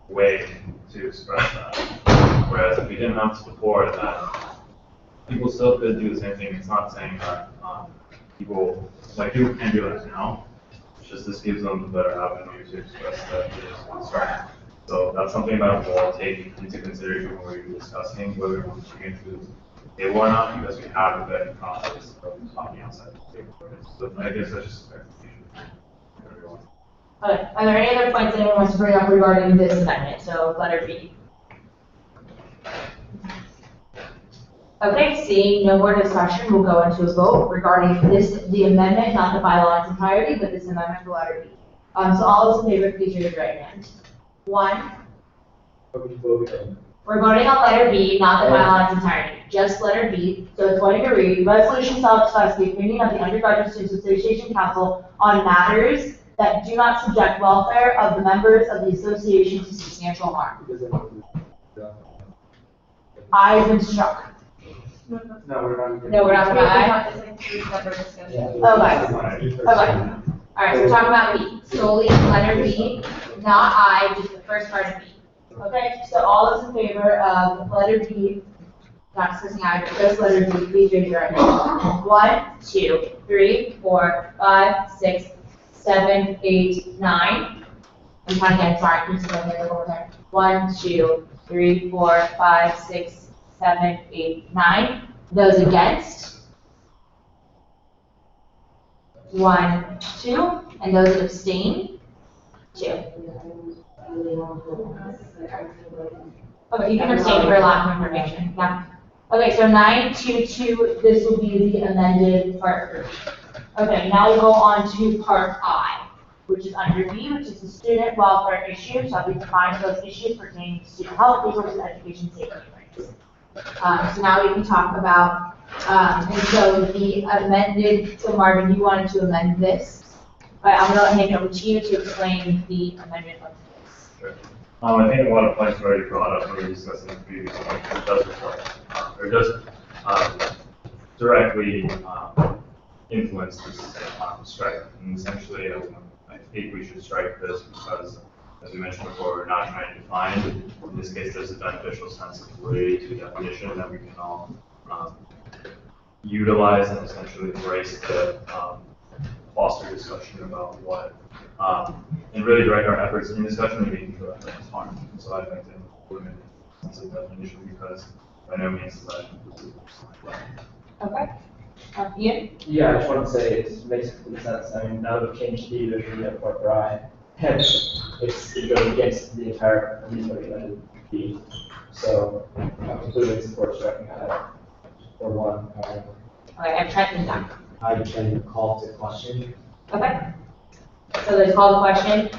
way to express that. Whereas if we didn't have this before, then people still could do the same thing. It's not saying that people can do that now. It's just this gives them a better avenue to express that it is concern. So that's something that we'll take into consideration when we're discussing whether we want to change the table or not, because we have a vetting process of talking outside the table. So I guess that's just a clarification for everyone. Okay, are there any other points anyone wants to bring up regarding this amendment? So letter B. Okay, seeing no more discussion, we'll go into a vote regarding the amendment, not the bylaw in its entirety, but this amendment to letter B. So all those in favor, please raise your right hand. One. We're voting on letter B, not the bylaw in its entirety, just letter B. So it's going to read, resolution shall express the opinion of the Undergraduate Students Association Council on matters that do not subject welfare of the members of the association to substantial harm. I've been struck. No, we're not. No, we're not. Okay. Okay. Okay. All right, so we're talking about B, solely letter B, not I, just the first part of B. Okay, so all those in favor of letter B, not discussing I, but just letter B, please raise your hand. 1, 2, 3, 4, 5, 6, 7, 8, 9. I'm counting again, sorry, can you see my hand over there? 1, 2, 3, 4, 5, 6, 7, 8, 9. Those against? 1, 2. And those that abstain? 2. Okay, you can abstain for lack of information. Yeah. Okay, so 922, this will be the amended part 3. Okay, now we'll go on to part I, which is under B, which is the student welfare issue. Shall be defined those issues pertaining to student health, resources, education, safety, and rights. So now we can talk about, and so the amended, so Marvin, you wanted to amend this. All right, I'm going to hand it over to you to explain the amendment of this. Sure. I think a lot of points were already brought up when we were discussing the previous one. It does reflect, or does directly influence this strike. And essentially, I think we should strike this because, as we mentioned before, we're not trying to define. In this case, there's a beneficial sense of validity to definition that we can all utilize and essentially embrace to foster discussion about what, and really direct our efforts in discussion and making sure that that's harm. And so I'd like to limit the sense of definition because by no means is that completely. Okay. Ian? Yeah, I just want to say it makes complete sense. I mean, now that we've changed the version of Part I, and it goes against the entire amendment B. So I completely support striking that for one. Okay, I've tried them down. I can call to question. Okay. So there's call to question.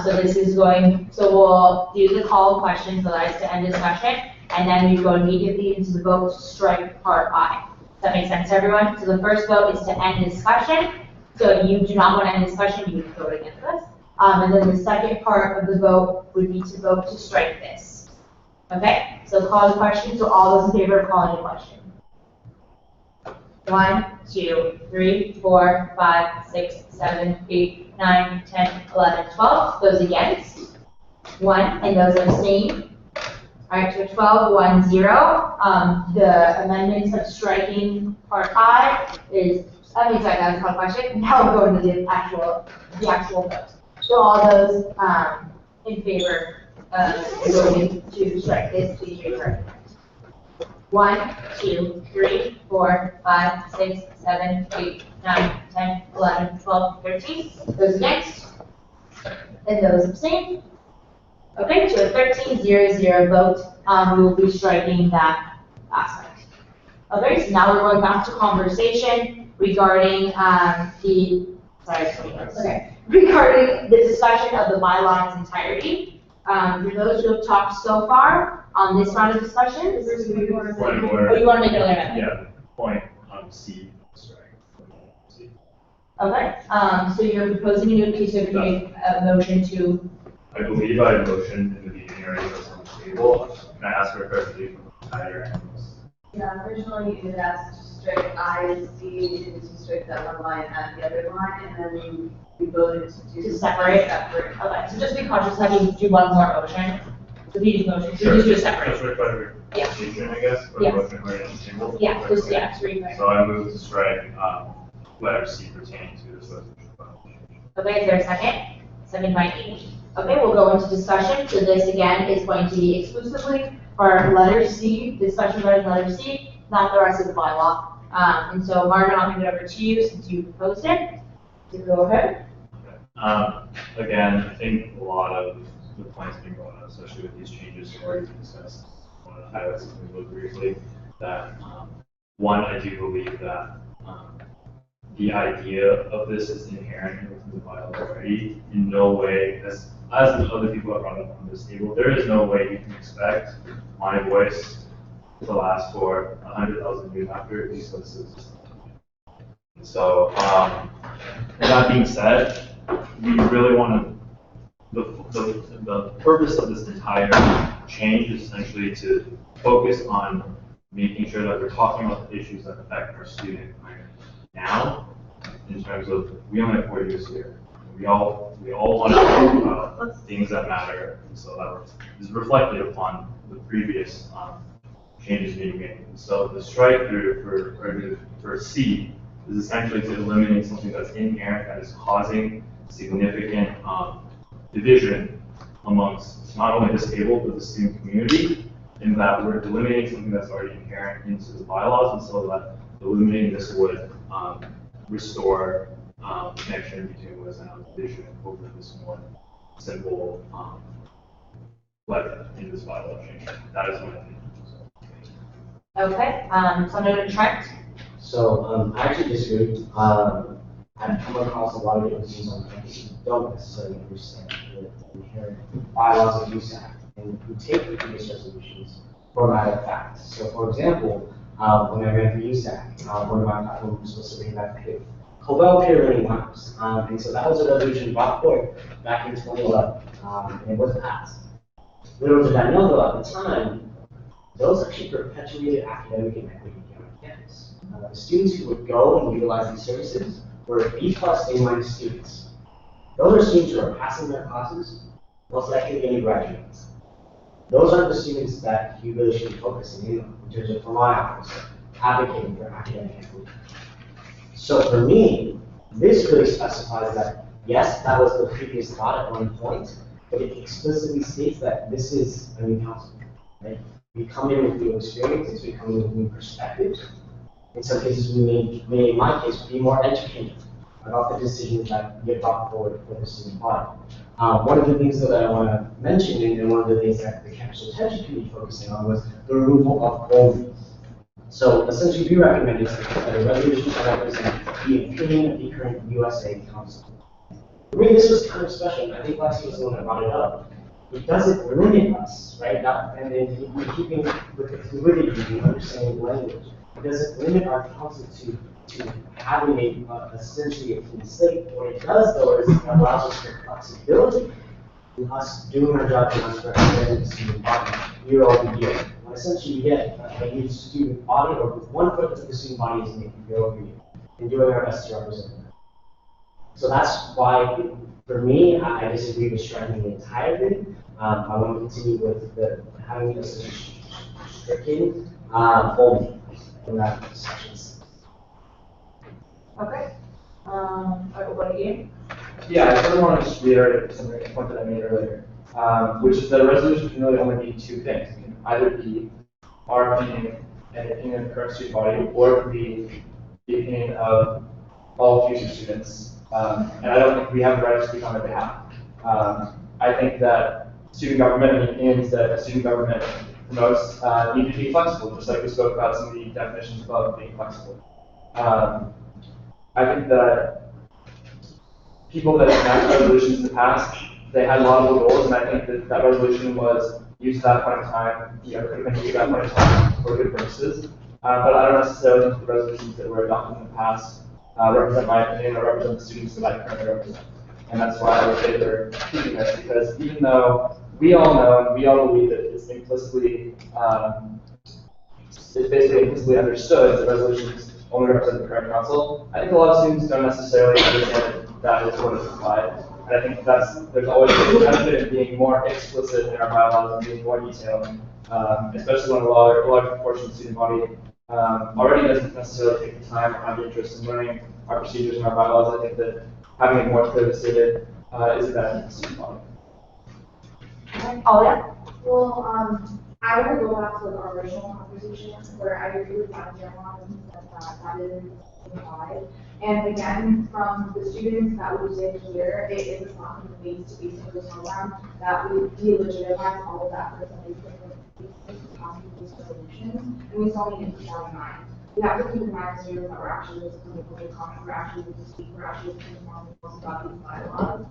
So this is going, so we'll do the call to question, so that's to end discussion, and then we go immediately into the vote to strike part I. Does that make sense to everyone? So the first vote is to end discussion. So if you do not want to end discussion, you would vote against this. And then the second part of the vote would be to vote to strike this. Okay? So call to question. So all those in favor of calling the question. 1, 2, 3, 4, 5, 6, 7, 8, 9, 10, 11, 12. Those against? 1. And those abstain? All right, so 12, 1, 0. The amendment of striking part I is, sorry, that was a question. Now we'll go into the actual vote. So all those in favor of voting to strike this, please raise your hand. 1, 2, 3, 4, 5, 6, 7, 8, 9, 10, 11, 12, 13. Those against? And those abstain? Okay, so a 13-0-0 vote, we will be striking that aspect. Okay, so now we're going back to conversation regarding regarding the discussion of the bylaw in its entirety. For those who have talked so far, On this round of discussion? Point Oh, where. you want to make another amendment? Yeah, point C, strike. C. Okay, so you're proposing a new piece of a motion to, I believe I motioned in the beginning already for some table. Can I ask for a clarification from the entire? Yeah, originally you had asked to strike I, C, and to strike that one line at the other line, and then we voted to do. to separate? Separate. Okay, so just be cautious, have you do one more motion? So we just motion, so Sure. just do a separate. Just for clarification, I guess, or Yes. motion already on the table? Yeah, just, yeah, just read it. So I move to strike, letter C pertaining to this resolution. Okay, is there a second? Second by Amy. Okay, we'll go into discussion. So this again is going to be exclusively for letter C, discussion regarding letter C, not the rest of the bylaw. And so Marvin, I'll hand it over to you since you proposed it. So go ahead. Again, I think a lot of the points being brought up, especially with these changes we've already discussed, I want to highlight something real briefly, that, one, I do believe that, the idea of this is inherent within the bylaw already. In no way, as the other people have brought up on this table, there is no way you can expect my voice to last for 100,000 years after these services. So, that being said, we really want to, the purpose of this entire change is essentially to focus on making sure that we're talking about the issues that affect our student now, in terms of, we only have 4 years here. We all want to talk about things that matter, and so that is reflected upon the previous changes being made. So the strike through for C is essentially to eliminate something that's inherent, that is causing significant division amongst not only this table, but the student community, in that we're eliminating something that's already inherent into the bylaws, and so that eliminating this would restore connection between what is now division over this one simple letter in this bylaw change. That is my opinion. Okay, so I'm going to Trent. So, I actually disagree. I've come across a lot of different things on campus who don't necessarily understand the inherent bylaws of USAC and who take the previous resolutions for a matter of fact. So, for example, when I ran for USAC, one of my platforms was to bring back Cobell peer learning labs. And so that was a resolution brought forth back in 2011, and it was passed. Little did I know though at the time, those actually perpetuated academic inequity on campus. The students who would go and utilize these services were B+ A- students. Those are students who are passing their classes, most likely going to graduate. Those are the students that you really should be focusing in on, in terms of, for my office, advocating for academic equity. So for me, this really specifies that, yes, that was the previous thought at one point, but it explicitly states that this is a new council, right? We come in with new experiences, we come in with new perspectives. In some cases, we may, in my case, be more educated about the decisions that get brought forward for the student body. One of the things that I want to mention, and one of the things that the campus retention committee focusing on, was the removal of only. So essentially, we recommended that a resolution to represent the opinion of the current USAC council. For me, this was kind of special, and I think Lexi was the one that brought it up. It doesn't limit us, right? And then we're keeping with the fluidity, the understanding language. It doesn't limit our council to having essentially a clean slate. What it does, though, is it allows us for flexibility in us doing our job and us representing the student body year over year. When essentially we get a new student body, or with 1/4 of the student body is making year over year, and doing our best to represent them. So that's why, for me, I disagree with striking the entire thing. I want to continue with having this stricken only in that sections. Okay. What do you? Yeah, I sort of want to just reiterate something, a point that I made earlier, which is that a resolution can really only be two things. It can either be our opinion and the opinion of the current student body, or it can be the opinion of all future students. And I don't think we have the right to speak on their behalf. I think that student government and the opinions that student government promotes need to be flexible, just like we spoke about some of the definitions above being flexible. I think that people that enacted resolutions in the past, they had laudable goals, and I think that that resolution was used that point in time, could have been used at that point in time for good purposes. But I don't necessarily think the resolutions that were adopted in the past represent my opinion or represent the students that I currently represent. And that's why I would favor keeping this, because even though we all know and we all believe that it's implicitly, it's basically implicitly understood that resolutions only represent the current council, I think a lot of students don't necessarily understand that is what is implied. And I think there's always a benefit in being more explicit in our bylaws and being more detailed, especially when a large proportion of the student body already doesn't necessarily take the time or have the interest in learning our procedures and our bylaws. I think that having it more clearly stated is a benefit to the student body. Alia? Well, I want to go back to our original conversation where I agree with Dr. Yamaha that isn't implied. And again, from the students that we did here, it is a slap in the face to basically tell them that we delegitimize all of that for something to possibly these resolutions, and we still need to keep that in mind. We have to keep in mind students that we're actually listening to public comment, we're actually listening to speak, we're actually listening to about these bylaws.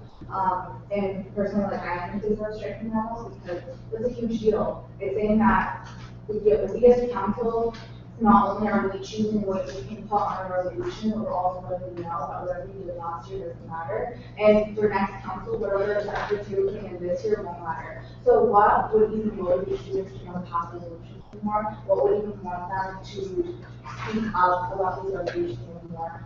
And personally, like, I am in favor of striking those because it's a huge deal. It's saying that we as a council, not only are we choosing what we can put on a resolution, but we're also letting you know that whatever we did last year doesn't matter. And for next council, whatever the efforts you're looking at this year won't matter. So what would even motivate students to want to pass resolutions anymore? What would even want them to speak up about these resolutions anymore?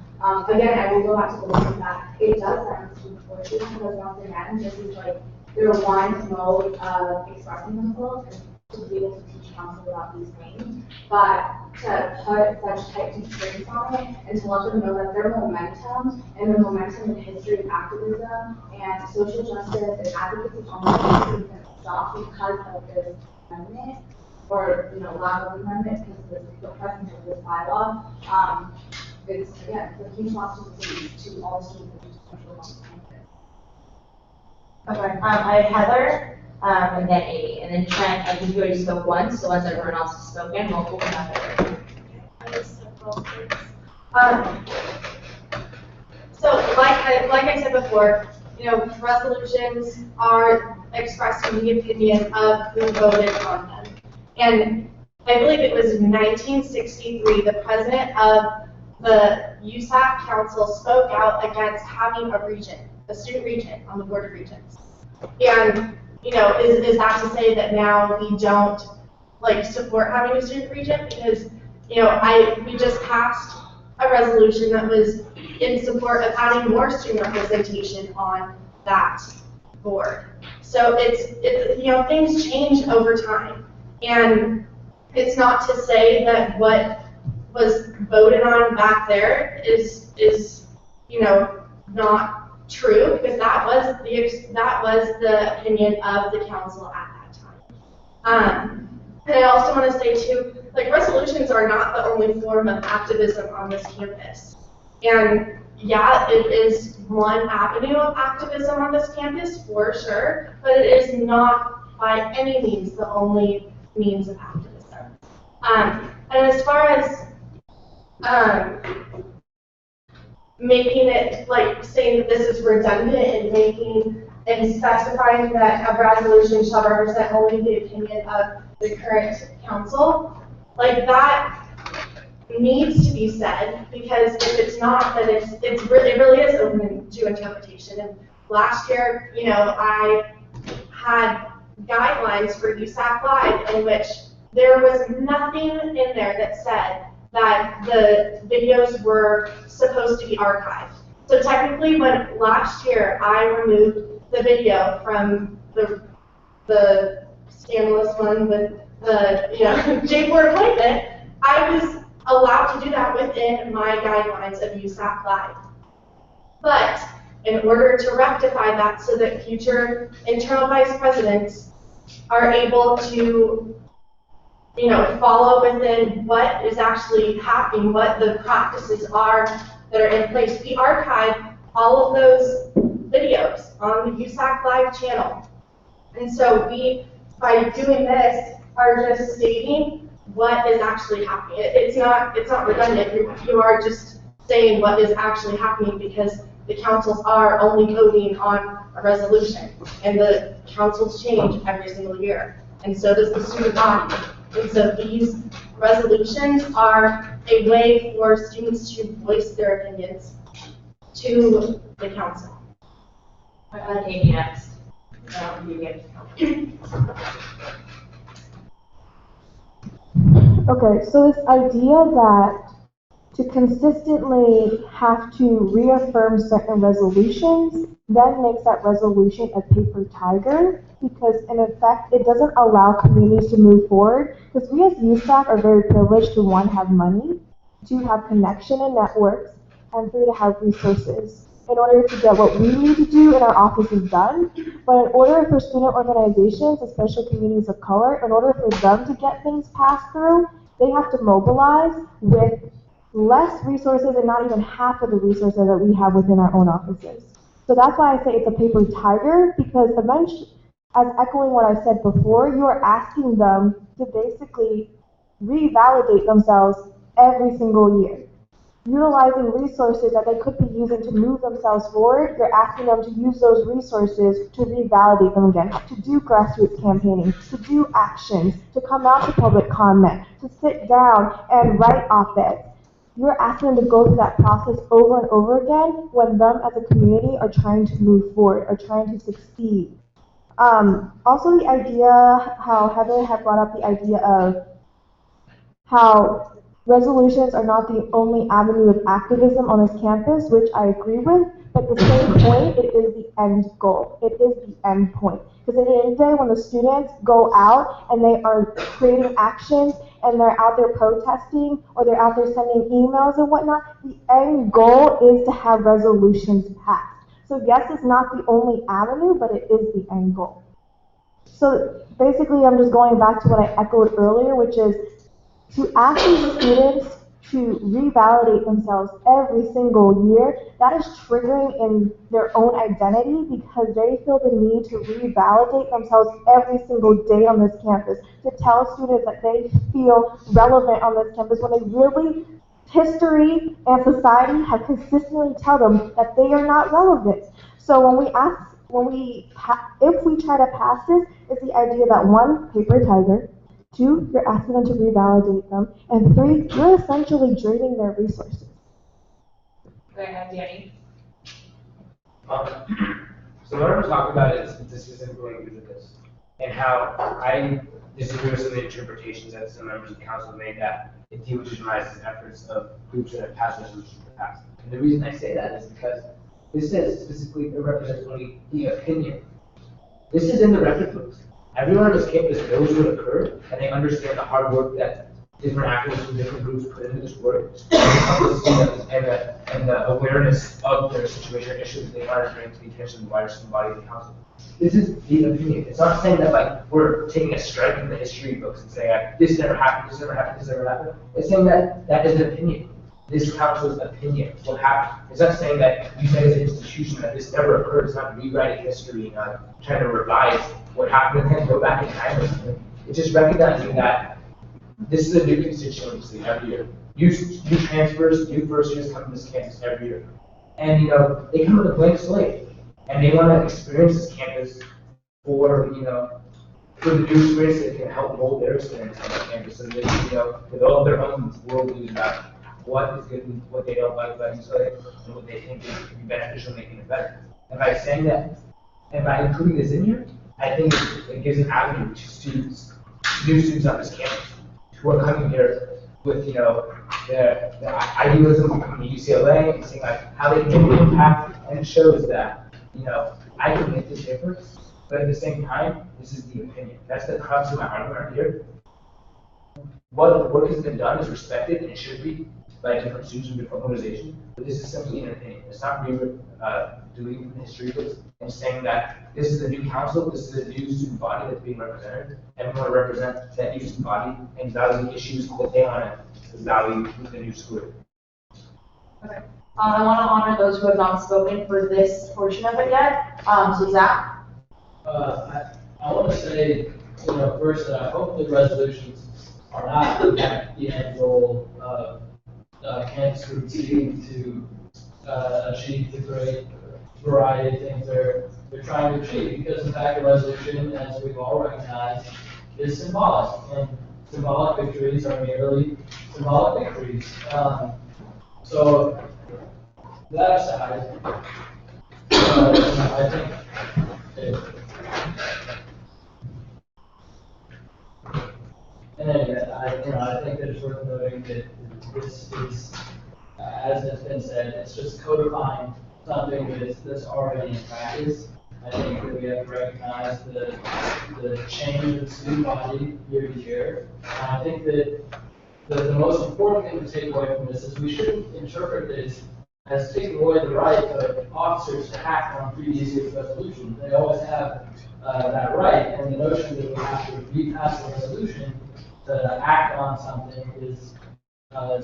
Again, I will go back to the point that it does sound student voices because once again, this is like their one mode of expressing themselves and to be able to teach council about these things. But to put such tight constraints on it and to let them know that their momentum and the momentum in history of activism and social justice and advocacy on the things can stop because of this amendment or lack of amendment because of the presence of this bylaw. It's again it's a huge loss to the city, to all the students that do social justice. Okay, I have Heather, and then Amy, and then Trent, I think you already spoke once, so once everyone else has spoken, we'll open up Heather. So like I said before, resolutions are expressing the opinion of who voted on them. And I believe it was in 1963, the president of the USAC council spoke out against having a student regent on the board of regents. And, is that to say that now we don't support having a student regent? Because, we just passed a resolution that was in support of having more student representation on that board. So things change over time. And it's not to say that what was voted on back there is not true, because that was the opinion of the council at that time. And I also want to say too, resolutions are not the only form of activism on this campus. And yeah, it is one avenue of activism on this campus for sure, but it is not by any means the only means of activism. And as far as making it saying that this is redundant and specifying that a resolution shall represent only the opinion of the current council, that needs to be said, because if it's not, then it really is open to interpretation. And last year, I had guidelines for USAC Live in which there was nothing in there that said that the videos were supposed to be archived. So technically, when last year I removed the video from the scandalous one with the J-board appointment, I was allowed to do that within my guidelines of USAC Live. But in order to rectify that so that future internal vice presidents are able to follow within what is actually happening, what the practices are that are in place. We archive all of those videos on the USAC Live channel. And so we, by doing this, are just stating what is actually happening. It's not redundant. You are just saying what is actually happening, because the councils are only voting on a resolution, and the councils change every single year. and so does the student body. And so these resolutions are a way for students to voice their opinions to the council. Katie next. Okay, so this idea that to consistently have to reaffirm certain resolutions then makes that resolution a paper tiger, because in effect it doesn't allow communities to move forward, because we as USAC are very privileged to, one, have money, two, have connection and networks, and three, to have resources in order to get what we need to do in our offices done. But in order for student organizations, especially communities of color, in order for them to get things passed through, they have to mobilize with less resources and not even half of the resources that we have within our own offices. So that's why I say it's a paper tiger, because eventually, as echoing what I said before, you are asking them to basically revalidate themselves every single year. Utilizing resources that they could be using to move themselves forward, you're asking them to use those resources to revalidate them again, to do grassroots campaigning, to do actions, to come out to public comment, to sit down and write op-eds. You're asking them to go through that process over and over again when them as a community are trying to move forward, are trying to succeed. Also the idea, how Heather had brought up the idea of how resolutions are not the only avenue of activism on this campus, which I agree with, but at the same point, it is the end goal. It is the end point. Because at the end of the day, when the students go out and they are creating actions and they're out there protesting or they're out there sending emails and whatnot, the end goal is to have resolutions passed. So yes, it's not the only avenue, but it is the end goal. So basically, I'm just going back to what I echoed earlier, which is to ask these students to revalidate themselves every single year, that is triggering in their own identity, because they feel the need to revalidate themselves every single day on this campus, to tell students that they feel relevant on this campus when they really, history and society have consistently tell them that they are not relevant. So if we try to pass this, it's the idea that, one, paper tiger, two, you're asking them to revalidate them, and three, you're essentially draining their resources. Go ahead, Danny. So what I'm talking about is the specific language of this, and how I disagree with some of the interpretations that some members of council made that it delegitimizes efforts of groups that have passed resolutions in the past. And the reason I say that is because this says specifically it represents only the opinion. This is in the record books. Everyone on this campus knows what occurred, and they understand the hard work that different actors from different groups put into this work, and the awareness of their situation or issues they are bringing to the attention of the wider student body of the council. This is the opinion. It's not saying that like we're taking a strike from the history books and saying this never happened, this never happened, this never happened. It's saying that that is an opinion. This council's opinion, what happened. It's not saying that you say as an institution that this never occurred. It's not rewriting history and trying to revise what happened and then go back in time or something. It's just recognizing that this is a new constituency every year. New transfers, new first years come to this campus every year. And they come with a blank slate. And they want to experience this campus for the new experience that can help mold their experience on the campus, and they develop their own worldviews about what is good and what they don't like about UCLA, and what they think would be beneficial, making it better. And by saying that, and by including this in here, I think it gives an avenue to students, new students on this campus, who are coming here with the idealism of coming to UCLA and seeing like how they can make an impact, and it shows that I can make this difference, but at the same time, this is the opinion. That's the crux of my argument here. What work has been done is respected, and it should be, by different students from different organizations, but this is simply an opinion. It's not deleting from the history books and saying that this is a new council, this is a new student body that's being represented, and we want to represent that new student body and value issues that they want to value with the new school year. Okay. I want to honor those who have not spoken for this portion of it yet. So Zach? I want to say, first that I hope the resolutions are not the end goal of campus groups seeking to achieve the great variety of things they're trying to achieve, because in fact the resolution, as we've all recognized, is symbolic, and symbolic victories are merely symbolic victories. So that aside, I think I think that it's worth noting that this is, as it's been said, it's just codifying something that's already in practice. I think that we have to recognize the change of the student body year to year. And I think that the most important thing to take away from this is we shouldn't interpret this as taking away the right of officers to act on previous year's resolutions. They always have that right, and the notion that we have to repass a resolution to act on something is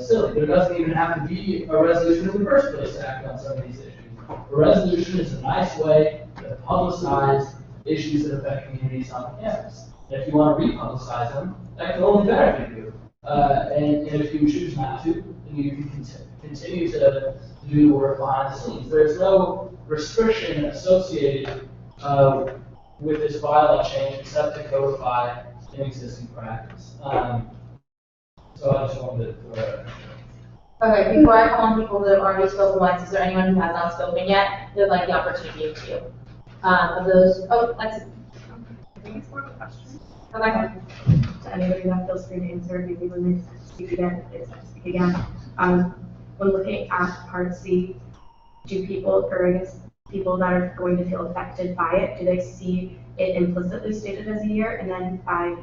silly. There doesn't even have to be a resolution in the first place to act on some of these issues. A resolution is a nice way to publicize issues that affect communities on campus. And if you want to republicize them, that can only benefit you. And if you choose not to, then you can continue to do the work behind the scenes. There's no restriction associated with this bylaw change except to codify an existing practice. So I just wanted to throw that. Okay, before I call on people that have already spoken once, is there anyone who has not spoken yet that would like the opportunity to? Of those, let's. I think it's more of a question. Okay. To anybody that feels free to answer, maybe when they speak again, if they decide to speak again. When looking at Part C, do people, or I guess people that are going to feel affected by it, do they see it implicitly stated as a year, and then by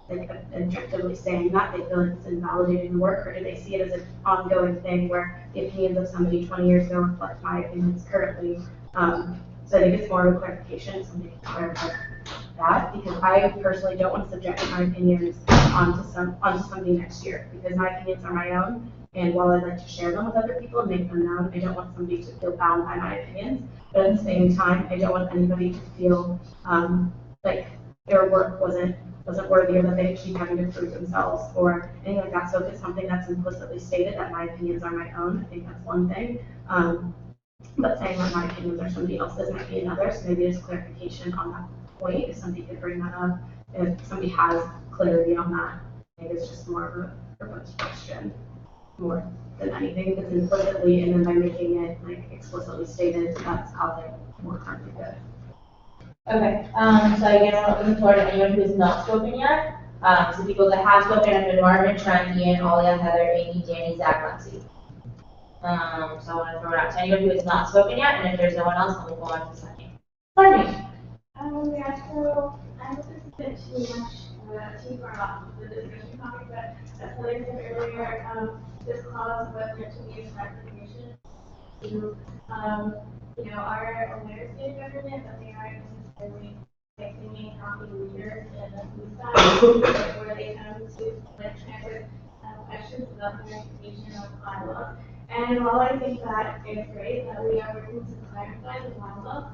like objectively saying that they feel it's invalidating the work, or do they see it as an ongoing thing where the opinions of somebody 20 years ago reflect my opinions currently? So I think it's more of a clarification, somebody can clarify that, because I personally don't want to subject my opinions onto somebody next year, because my opinions are my own, and while I'd like to share them with other people and make them known, I don't want somebody to feel bound by my opinions, but at the same time, I don't want anybody to feel like their work wasn't worthy, or that they keep having to prove themselves or anything like that. So if it's something that's implicitly stated that my opinions are my own, I think that's one thing. But saying that my opinions are somebody else's might be another. So maybe just clarification on that point, if somebody could bring that up, if somebody has clarity on that. I think it's just more of a proposed question, more than anything. If it's implicitly and then by making it like explicitly stated, that's how they're more currently good. Okay, so again, I'm looking forward to anyone who has not spoken yet. So people that have spoken have been Marvin, Trent, Ian, Alia, Heather, Amy, Danny, Zach, Lexi. So I want to throw it out to anyone who has not spoken yet, and if there's no one else, then we'll go on to the second. Sorry. Yeah, so I hope this isn't too much, too far off the discussion topic, but as Heather said earlier, this clause was meant to be a clarification to, our American government, but they aren't necessarily like thinking copy leaders in the food side, where they come to like transit questions about their information on bylaws. And while I think that it's great that we are working to clarify the bylaws,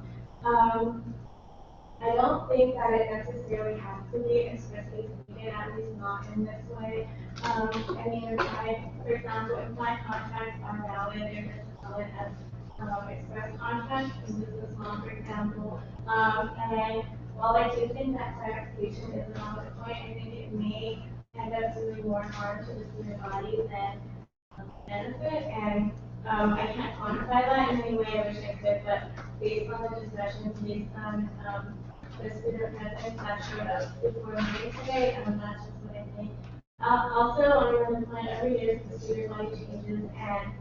I don't think that it necessarily has to be expressly stated, at least not in this way. I mean, for example, if my contracts are valid, they're just valid as express contracts in business law, for example. And while I do think that clarification is a valid point, I think it may end up doing more harm to the student body than benefit. And I can't quantify that in any way. I wish I could, but based on the discussions, based on the student presence that showed up before the meeting today, that's just what I think. Also, on another point, every year the student body changes, and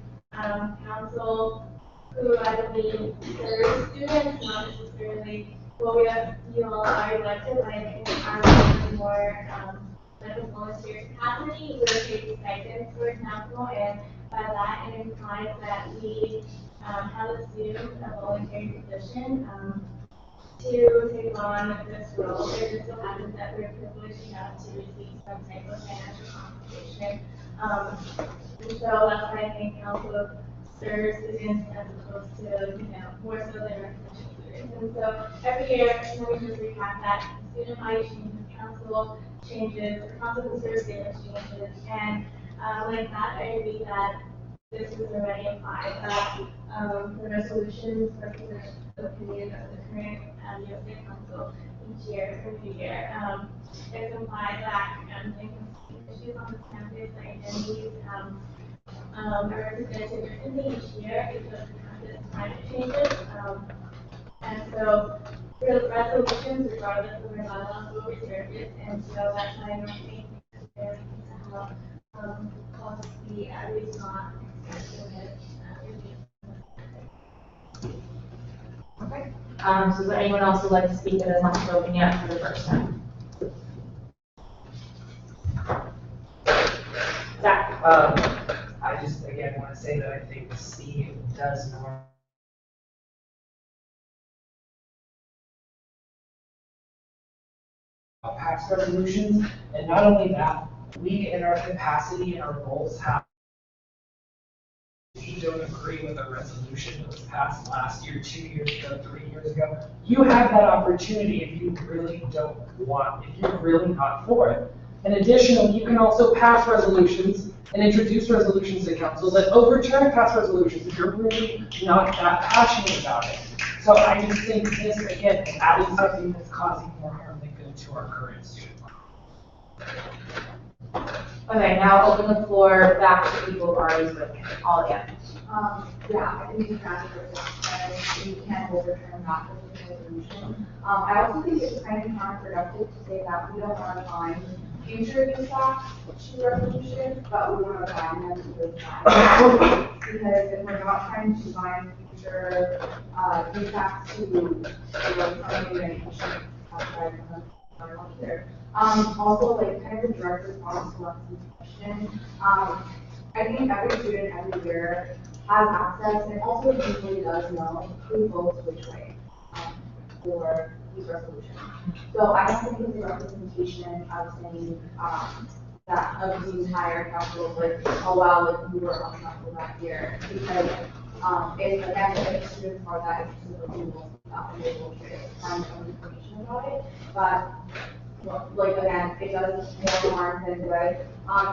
council, who I believe serves students, not necessarily what we have, all are elected, like in more like a volunteer capacity, we're taking stipends, for example, and by that it implies that we have a student a voluntary position to take on this role. It just so happens that we're privileged enough to receive some type of financial compensation. And so that's why I think council serves students as opposed to, more so than residential students. And so every year, we just recap that student body changes, council changes, the council who serves students changes, and like that, I agree that this is already applied, that, the resolutions represent the opinion of the current, USAC council each year, every year. It's implied that, inconsistent issues on the campus, identities, are represented differently each year because of campus climate changes. And so, the resolutions, regardless of their bylaws, will resurface, and so that's why I don't think it's necessary to have, policy at least not extensive, Okay. So is there anyone else who'd like to speak that has not spoken yet for the first time? Zach? I just, again, want to say that I think the C does more. Past resolutions, and not only that, we in our capacity and our goals have. If you don't agree with a resolution that was passed last year, 2 years ago, 3 years ago, you have that opportunity if you really don't want, if you're really not for it. And additionally, you can also pass resolutions and introduce resolutions to council that overturn past resolutions if you're really not that passionate about it. So I just think this, again, is adding something that's causing more harm than good to our current student. Okay, now open the floor back to people who've already spoken. All again. Yeah, I think it's not you can't overturn that resolution. I also think it's kind of counterproductive to say that we don't want to bind future USACs to resolutions, but we want to bind them to those times. Because if we're not trying to bind future USACs to something that we should outside of there. Also, like, kind of a direct response to Lexi's question. I think every student every year has access and also usually does know who votes which way for these resolutions. So I don't think it's a representation of saying that of the entire council, like, oh wow, like we were on council that year, because if again if students are that interested in they will find some information about it, but like again, it does more harm than good.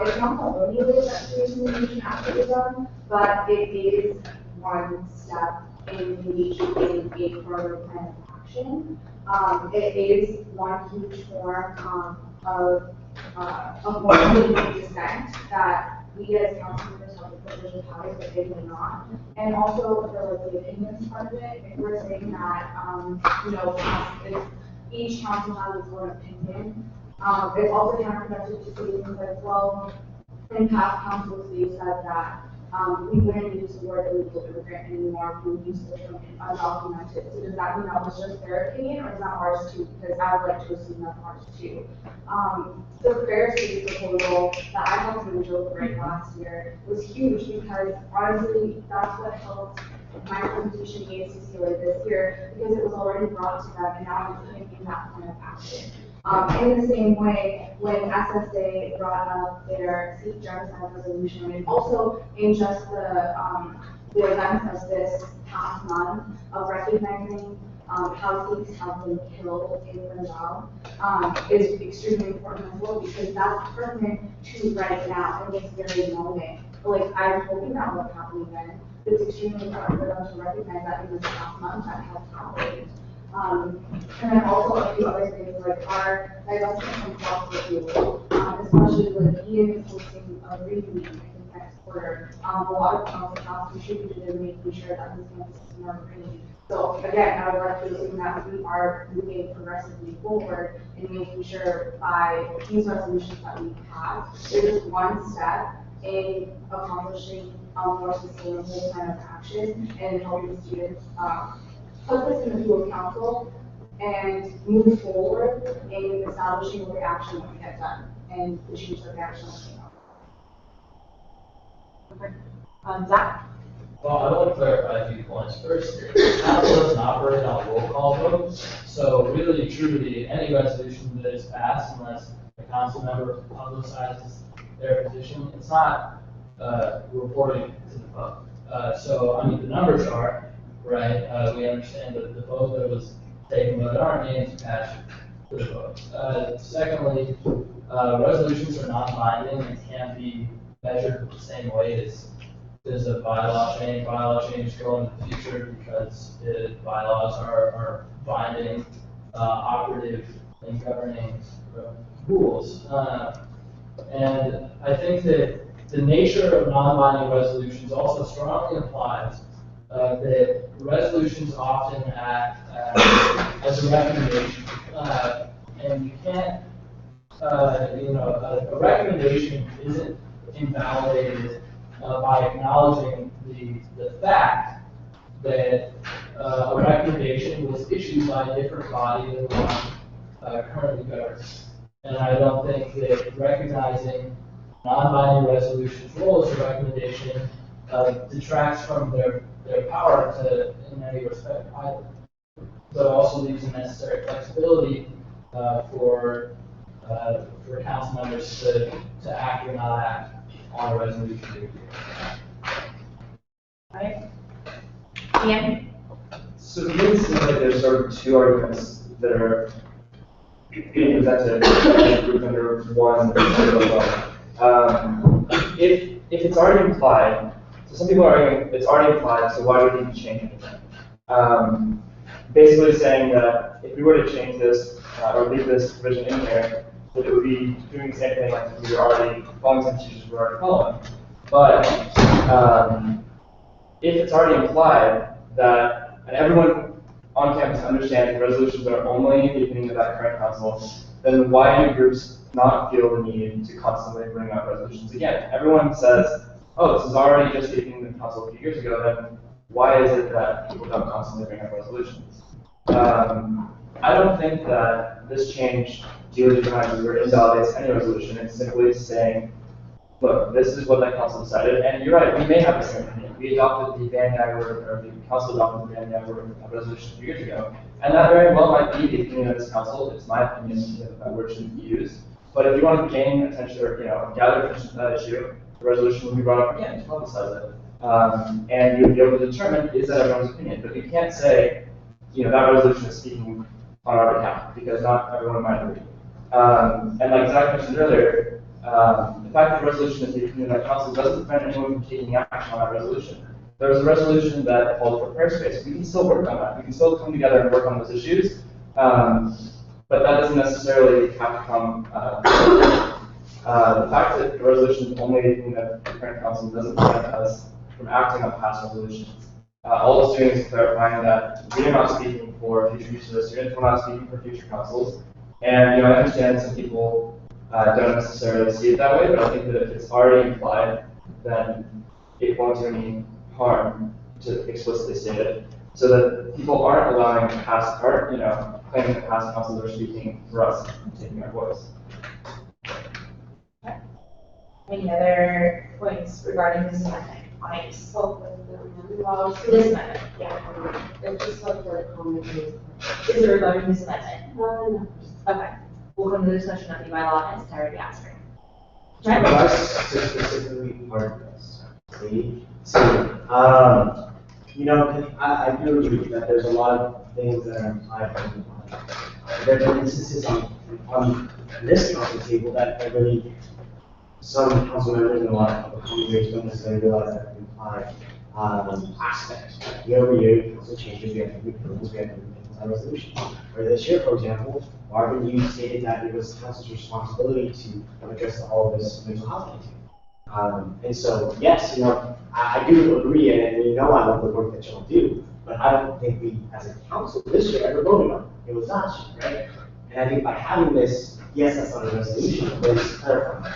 It's not the only way that student communication actually is done, but it is one step in engaging in a further plan of action. It is one huge form of dissent that we as council members have the privilege of having, but they may not. And also the opinions part of it, if we're saying that you know, each council has its own opinion. It's also counterproductive to say things like, well, in past councils, they said that we wouldn't use the word illegal immigrant anymore, we would use the term undocumented. So does that mean that was just their opinion, or is that ours too? Because I would like to assume that's ours too. The fair space proposal that I helped with Joe right last year was huge because honestly, that's what helped my presentation at USAC this year, because it was already brought to them and now I'm putting in that kind of action. In the same way, when SSA brought up their Sikh genocide resolution, and also in just the events of this past month of recognizing how Sikhs have been killed in Punjab, is extremely important as well, because that's pertinent to right now in this very moment. Like, I'm hoping that won't happen again. It's extremely important for them to recognize that in this past month that has happened. And then also a few other things like our divestment from fossil fuels, especially like Ian is hosting a reading meeting next quarter. A lot of council has contributed in making sure that this campus is more green. So again, I would like to assume that we are moving progressively forward in making sure by these resolutions that we have, it is one step in accomplishing a more sustainable kind of action and helping students put this in the field of council and move forward in establishing what the action will get done and the change of the action will be done. Zach? Well, I want to clarify a few points. First, council doesn't operate on roll call votes, so really, truly, any resolution that is passed, unless the council member publicizes their position, it's not reporting to the public. So, I mean, the numbers are, right? We understand that the vote that was taken, but there aren't names attached to the vote. Secondly, resolutions are non-binding and can't be measured the same way as is a bylaw change going in the future because the bylaws are binding, operative and governing rules. And I think that the nature of non-binding resolutions also strongly implies that resolutions often act as a recommendation. And you can't, a recommendation isn't invalidated by acknowledging the fact that a recommendation was issued by a different body than the one currently governs. And I don't think that recognizing non-binding resolutions' role as a recommendation detracts from their power to, in any respect, either. But also leaves a necessary flexibility for council members to act or not act on a resolution. Right? Ian? So to me, it seems like there's sort of two arguments that are being presented and grouped under one if it's already implied, so some people are arguing it's already implied, so why would we need to change anything? Basically saying that if we were to change this or leave this provision in there, that it would be doing the same thing like we were already following some teachers were already following. But if it's already implied that, and everyone on campus understands resolutions are only the opinion of that current council, then why do groups not feel the need to constantly bring up resolutions again? Everyone says, oh, this is already just the opinion of the council a few years ago, then why is it that people don't constantly bring up resolutions? I don't think that this change delegitimizes or invalidates any resolution. It's simply saying, look, this is what that council decided, and you're right, we may have the same opinion. We adopted the Van Agler, or the council adopted the Van Agler resolution a few years ago, and that very well might be the opinion of this council. It's my opinion that that word shouldn't be used. But if you want to gain attention or gather attention to that issue, the resolution will be brought up again to publicize it. And you'll be able to determine, is that everyone's opinion? But you can't say, that resolution is speaking on our behalf, because not everyone might agree. And like Zach mentioned earlier, the fact that the resolution is the opinion of that council doesn't prevent anyone from taking action on that resolution. There's a resolution that called for prayer space. We can still work on that. We can still come together and work on those issues. But that doesn't necessarily have to come. The fact that the resolution is only the opinion of the current council doesn't prevent us from acting on past resolutions. All it's doing is clarifying that we are not speaking for future use of the students. We're not speaking for future councils. And I understand some people don't necessarily see it that way, but I think that if it's already implied, then it won't do any harm to explicitly state it, so that people aren't allowing past, claiming that past councils are speaking for us and taking our voice. Any other points regarding this amendment? I spoke with the this amendment. Yeah. And just like the comment. Is it regarding this amendment? No. Okay. We'll come to the discussion of the bylaw in its entirety after. Specifically part of this. See? So, I do agree that there's a lot of things that are implied from the bylaw. There are instances on this council table that are really, some council members and a lot of public commentators don't necessarily realize that implied aspects. Year over year, council changes, we have to make approvals, we have to make resolutions. Or this year, for example, Marvin, you stated that it was council's responsibility to address all of this mental health issue. And so, yes, I do agree, and I love the work that y'all do, but I don't think we, as a council this year, ever voted on it. It was last year, right? And I think by having this, yes, that's not a resolution, but it's clarifying.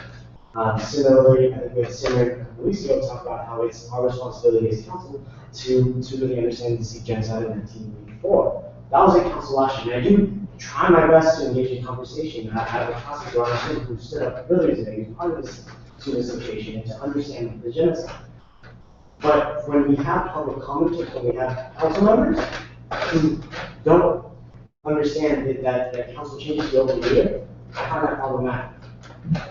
Similarly, I think we had Simon a couple weeks ago talk about how it's our responsibility as council to really understand the see genocide in 1984. That was a council last year, and I do try my best to engage in conversation. I have a council who stood up earlier today, who's part of this student association, and to understand the genocide. But when we have public commenters, when we have council members who don't understand that council changes year over year, I find that problematic.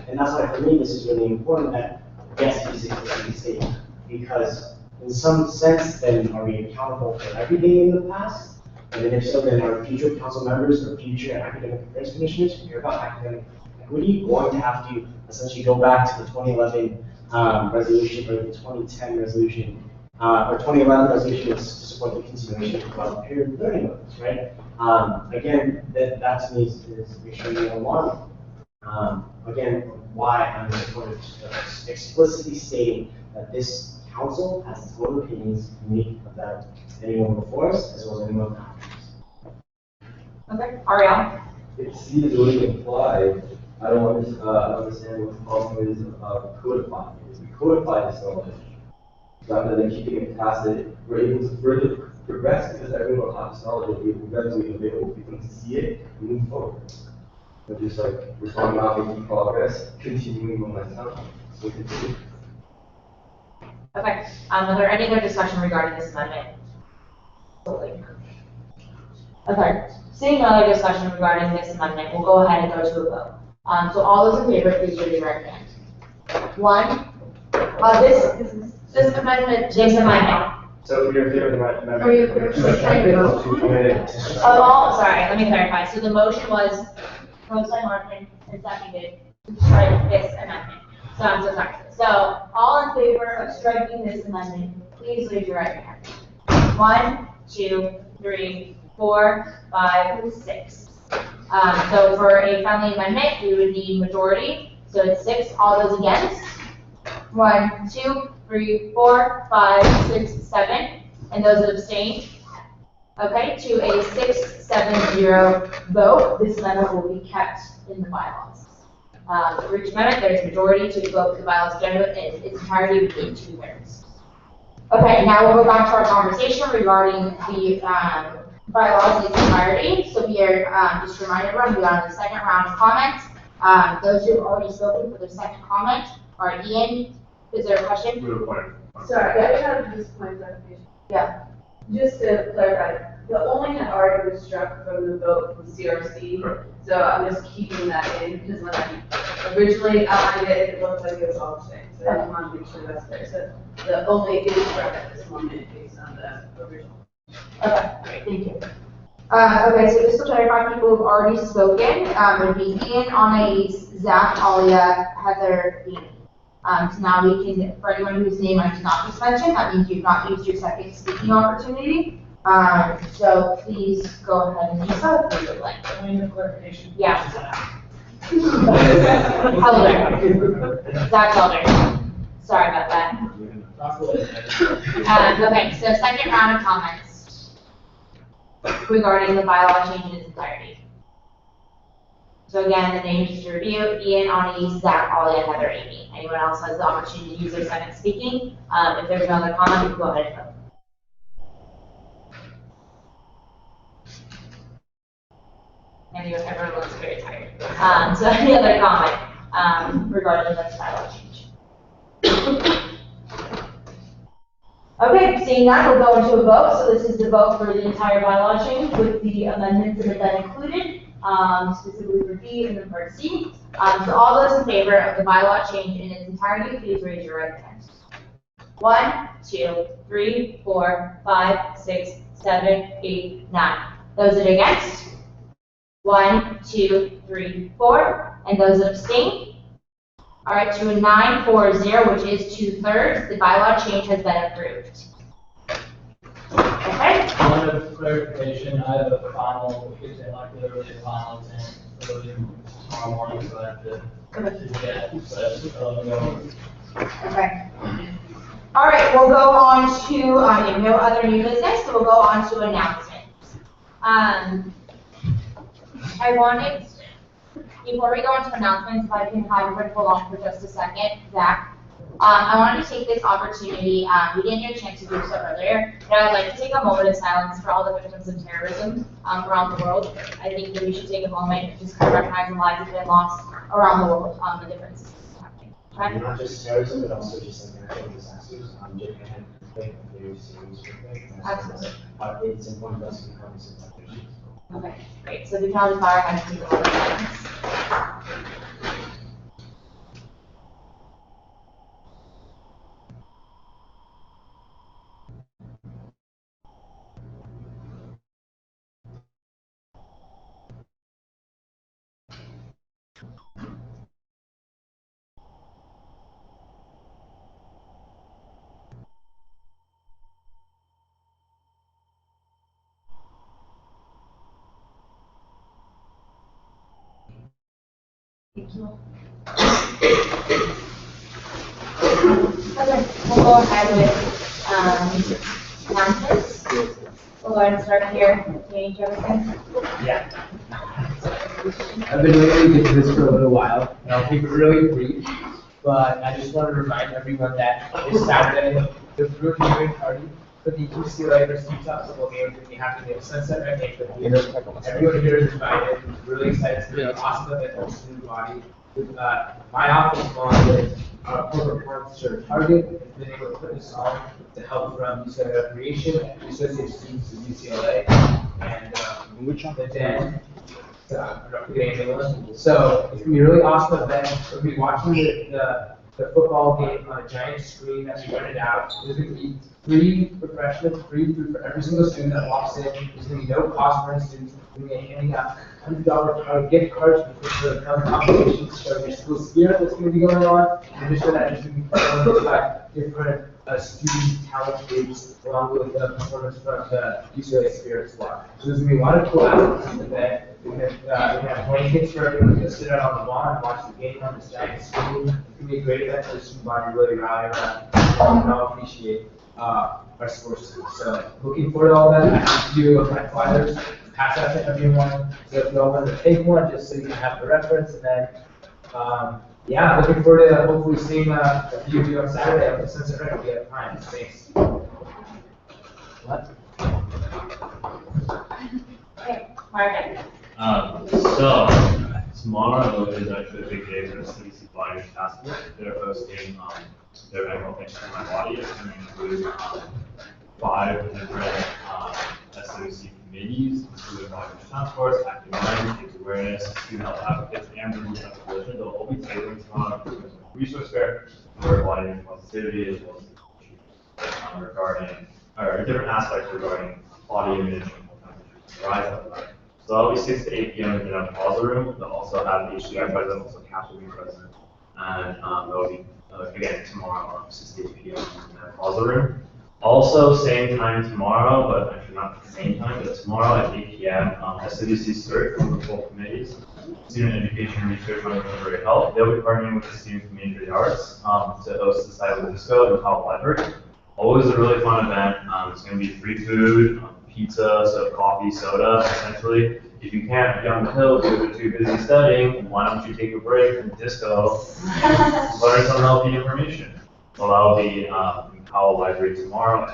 And that's why for me this is really important that yes, it is a statement. Because in some sense, then are we accountable for everything in the past? And then if so, then are future council members or future academic affairs commissioners who care about academic equity going to have to essentially go back to the 2011 resolution, or the 2010 resolution, or 2011 resolution is to support the continuation of peer learning modes, right? Again, that to me is extremely alarming. Again, why I'm supportive of explicitly stating that this council has its own opinions unique about anyone before us, as well as anyone after us. Okay, Ariel? If C is really implied, I don't understand what the problem is of codifying it. We codify this knowledge. Rather than keeping it tacit, we're able to further progress because everyone will have this knowledge will be readily available for them to see it and move forward. But just like we're talking about making progress, continuing momentum, so continue. Okay, are there any other discussion regarding this amendment? Okay, seeing no other discussion regarding this amendment, we'll go ahead and go to a vote. So all those in favor, please raise your right hand. One, this amendment. So you're in favor of the amendment? Are you sorry, let me clarify. So the motion was proposed by Martin and seconded to strike this amendment. So I'm so sorry. So all in favor of striking this amendment, please raise your right hand. 1, 2, 3, 4, 5, 6. So for a friendly amendment, we would need majority. So it's 6. All those against? 1, 2, 3, 4, 5, 6, 7. And those that abstain? Okay, to a 6-7-0 vote, this amendment will be kept in the bylaws. For each amendment, there's a majority to vote the bylaws generally in its entirety within 2/3. Okay, now we'll go back to our conversation regarding the bylaws in its entirety. So we are, just to remind everyone, we are on the second round of comments. Those who have already spoken for their second comment are Ian. Is there a question? Sorry, I have just a point of clarification. Yeah. Just to clarify, the only had already been struck from the vote from CRC, so I'm just keeping that in, because when I originally outlined it, it looked like it was all the same, so I just want to make sure that's there. So the only is struck at this moment based on the original. Okay, great, thank you. Okay, so just to clarify, people who've already spoken, it would be Ian, Anais, Zach, Alia, Heather, Amy. So now we can, for anyone whose name I did not just mention, that means you've not used your second speaking opportunity. So please go ahead and use that if you would like. Point of clarification. Yeah. Elder. Zach Elder. Sorry about that. Okay, so second round of comments regarding the bylaw change in its entirety. So again, the names to review: Ian, Ani, Zach, Ollie, and Heather, Amy. Anyone else has the opportunity to use their second speaking? If there's another comment, you can go ahead and vote. Everyone looks very tired. So any other comment regarding this bylaw change? Okay, seeing that, we'll go into a vote. So this is the vote for the entire bylaw change with the amendments that have been included, specifically for B and then part C. So all those in favor of the bylaw change in its entirety, please raise your right hand. 1, 2, 3, 4, 5, 6, 7, 8, 9. Those that are against? 1, 2, 3, 4. And those that abstain? All right, to a 9-4-0, which is 2/3, the bylaw change has been approved. Okay? Point of clarification, I have a final, like literally a final exam early tomorrow morning, so I have to get it. Okay. All right, we'll go on to, no other new business, so we'll go on to announcements. I wanted, before we go into announcements, if I can have everyone hold on for just a second, Zach. I wanted to take this opportunity, we didn't get a chance to do so earlier, but I'd like to take a moment of silence for all the victims of terrorism around the world. I think that we should take a moment and just kind of recognize the lives that have been lost around the world, the differences happening. Okay? Not just terrorism, but also just like natural disasters. Japan is a very serious thing. Absolutely. It's important for us to be cognizant of that issue. Okay, great. So the Calvin Fire has to take a moment of silence. Thank you. Okay, we'll go ahead with announcements. We'll go ahead and start here. Jane Jefferson. Yeah. I've been waiting to get to this for a little while, and I'll keep it really brief. But I just want to remind everyone that this Saturday, the Bruin viewing party for the UCLA versus Utah football game is going to be happening at Sunset Red Lake. Everyone here is invited. Really excited. It's going to be awesome event for the student body. My office, along with corporate partner Target, has been able to put this on to help from UCLA Recreation, the associate students of UCLA, and the Den. So it's gonna be a really awesome event. We'll be watching the football game on a giant screen that we rented out. There's gonna be free refreshments, free food for every single student that walks in. There's gonna be no cost for any students. We're gonna be handing out $100 gift cards for the competitions to show your school spirit that's gonna be going on. In addition to that, there's gonna be performances by different student talent groups along with the performance from the UCLA Spirit Squad. So there's gonna be a lot of cool aspects of the event. We have blankets for everyone to sit out on the lawn and watch the game on this giant screen. It's gonna be a great event for the student body to really rally around and all appreciate our sports team. So looking forward to all that. I have to do my flyers, pass out to everyone. So if you all want to take one, just so you can have the reference, and then yeah, looking forward to hopefully seeing a few of you on Saturday at the Sunset Red. We have time. Thanks. What? Okay, Margaret. So tomorrow is actually a big day for the CDC Flyers Task Force. They're hosting their annual Thanks to My Body. It's going to include 5 different SOC committees, including Flyers Task Force, Active Mind, Kids Awareness, Student Health Advocates, and the Health Coalition. They'll all be tailoring tomorrow resource fair for body positivity as well as regarding or different aspects regarding body image and rise up. So that'll be 6 to 8 p.m. in the Plaza Room. They'll also have the HDI president, also CAP will be present. And that'll be, again, tomorrow, 6 to 8 p.m. in the Plaza Room. Also, same time tomorrow, but actually not at the same time, but tomorrow at 8 p.m., SWC CERT from the full committees, Student Education Research on Library Health. They'll be partnering with the Student Community Arts to host the Silent Disco in the Powell Library. Always a really fun event. It's going to be free food, pizza, so coffee, soda, essentially. If you can't get on the hill because you're too busy studying, why don't you take a break from the disco, learn some healthy information. Well, that'll be in Powell Library tomorrow.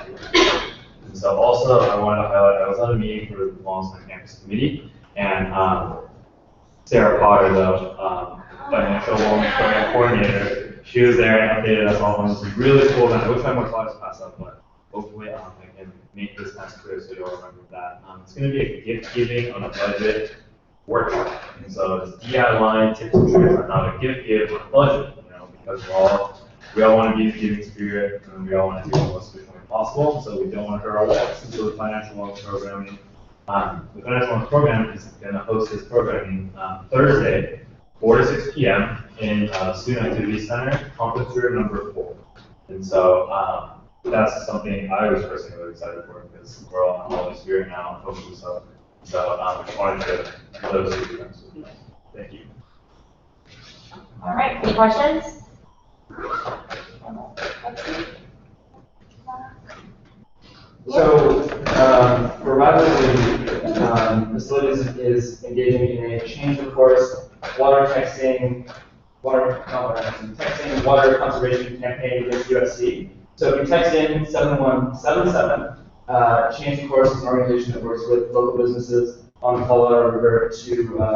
And so also, I wanted to highlight, I was on a meeting for the Longstime Campus Committee, and Sarah Potter, the Financial Wellness Program Coordinator, she was there and updated us all on this really cool event. I wish I had more slides to pass up, but hopefully I can make this as clear so you'll remember that. It's going to be a gift giving on a budget workshop. And so it's DIY tips and tricks on how to gift give on a budget, because we all want to be in the giving spirit and we all want to do the most efficiently possible. So we don't want to hurt our wallets. So the financial wellness programming, the financial wellness program is going to host this programming Thursday, 4 to 6 p.m. in Student Activity Center, conference room number 4. And so that's something I was personally really excited for because we're all in holiday spirit now, hopefully so. So I just wanted to those 2 events with you. Thank you. All right, any questions? So, Revival Facilities is engaging in a change of course, water conservation campaign against USC. So if you text in 7177, Change of Course is an organization that works with local businesses on the Colorado River to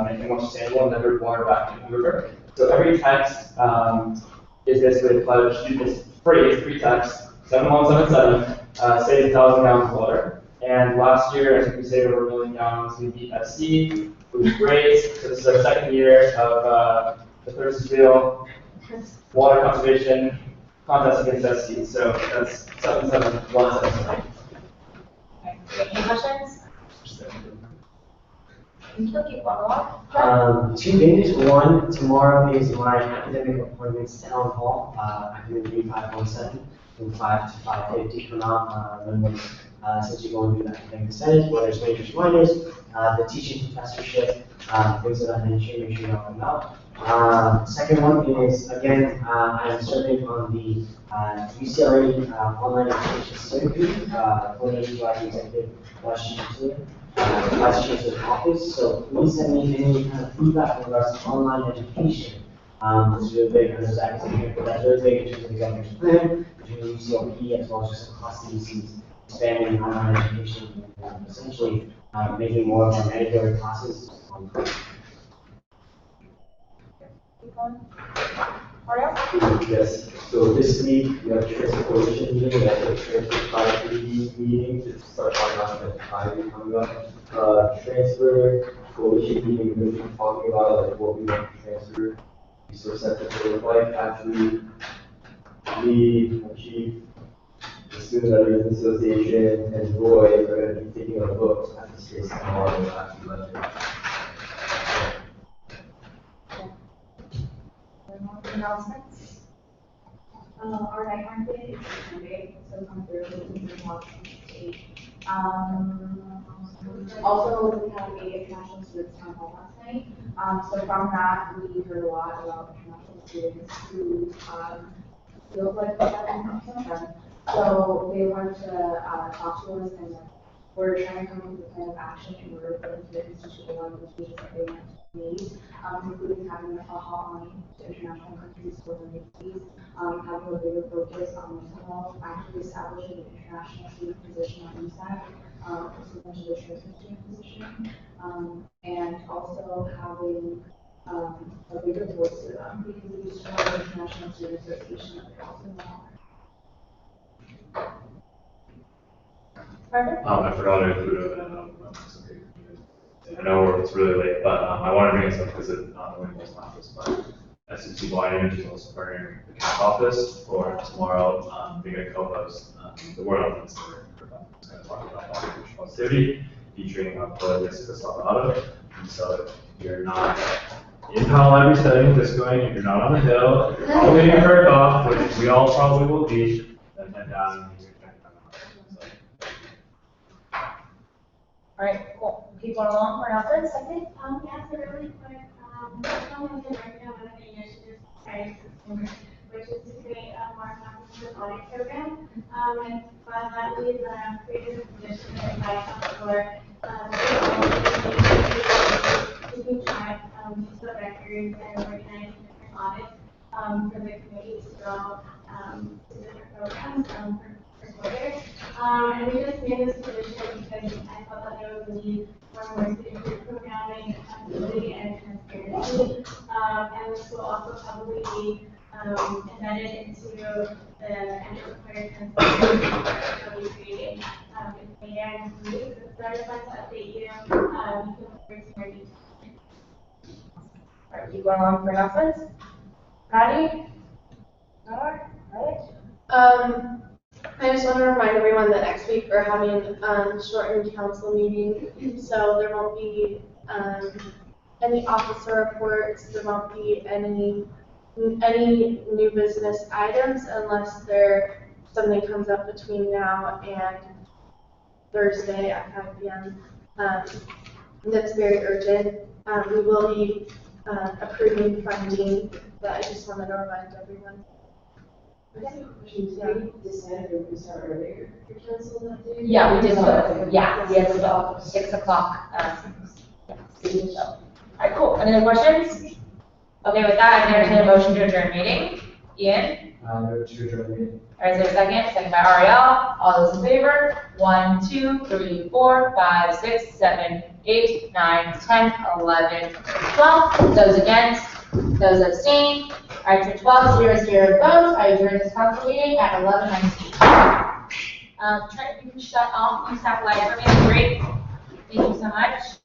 make it more sustainable and divert water back into the river. So every text is basically a pledge. It's free, it's free text, 7177, saves 1,000 gallons of water. And last year, I think we saved over 1 million gallons. We beat SC, which was great. So this is our 2nd year of the Thursdale water conservation contest against SC. So that's 7717. Any questions? Two things. One, tomorrow is my academic appointments town hall, academic 517 from 5 to 5:50 come out. Since you're going to do the academic percentage, whether it's majors, minors, the teaching professorship, things of that nature, make sure you all come out. Second one is, again, I'm serving on the UCLA Online Education Steering Committee, coordinated by the Executive Vice Chancellor's Office. So please send me any kind of feedback in regards to online education. This is really big, and there's academic, but that's really big in terms of the governor's plan, between UCLP as well as just across the UCs, expanding online education and essentially making more of our mandatory classes online. Yes, so this week we have transfer coalition meeting, that's a transfer productivity meeting to start talking about the time coming up. Transfer coalition meeting, we're going to be talking about like what we want to transfer resource centers to look like. Actually, the chief, the Student Veterans Association, and Roy are going to be taking a look at the space tomorrow and actually lecture. Announcements? Our night market is Sunday, so come through and watch from 8. Also, we had a international students town hall last night. So from that, we heard a lot about international students who feel like they have international. So they wanted to talk to us, and we're trying to come up with a plan of action in order for them to institute a lot of the changes that they want to make, including having a hotline to international countries for their needs, having a bigger focus on mental health, actually establishing an international student position on USAC, essentially the transfer student position, and also having a bigger voice to them, because we just want an international student association that they also want. I forgot to include it, I know it's really late, but I want to bring this up because it's not only Will's office, but SEC Blind Image is also partnering with the CAP office for tomorrow. Being a co-host, the Word on Instagram, it's going to talk about artificial positivity, featuring Jessica Salgado. And so if you're not in Palo Alto studying this going, if you're not on the Hill, if you're all getting a perk off, which we all probably will be, then head down and you can check them out. All right, cool. Keep going along for announcements. Second. Yeah, so really quick, someone has been working on one of the initiatives, which is to create a more comprehensive audit program. And by that, we've created a position that advises for keeping track of the records and organizing different audits for the committee to go to different programs for quarters. And we just made this position because I felt that there was a need for more student programming, accountability, and transparency. And this will also probably be embedded into the enterprise transparency that we'll be creating in the end. So I just wanted to update you. You can look forward to more details. All right, keep going along for announcements. Patty? All right. I just want to remind everyone that next week we're having a shortened council meeting, so there won't be any officer reports, there won't be any new business items unless something comes up between now and Thursday at 5 p.m. That's very urgent. We will be approving funding, but I just wanted to remind everyone. Decided we start earlier. Yeah, we did. Yeah, we had about 6 o'clock. So. All right, cool. Any other questions? Okay, with that, I entertain a motion to adjourn meeting. Ian? Move to adjourn meeting. All right, is there a second? Second by Ariel. All those in favor? 1, 2, 3, 4, 5, 6, 7, 8, 9, 10, 11, 12. Those against? Those abstained? All right, for 12, 0 votes, I adjourn this council meeting at 11:19. Try to shut off USAC Live for me. Great. Thank you so much.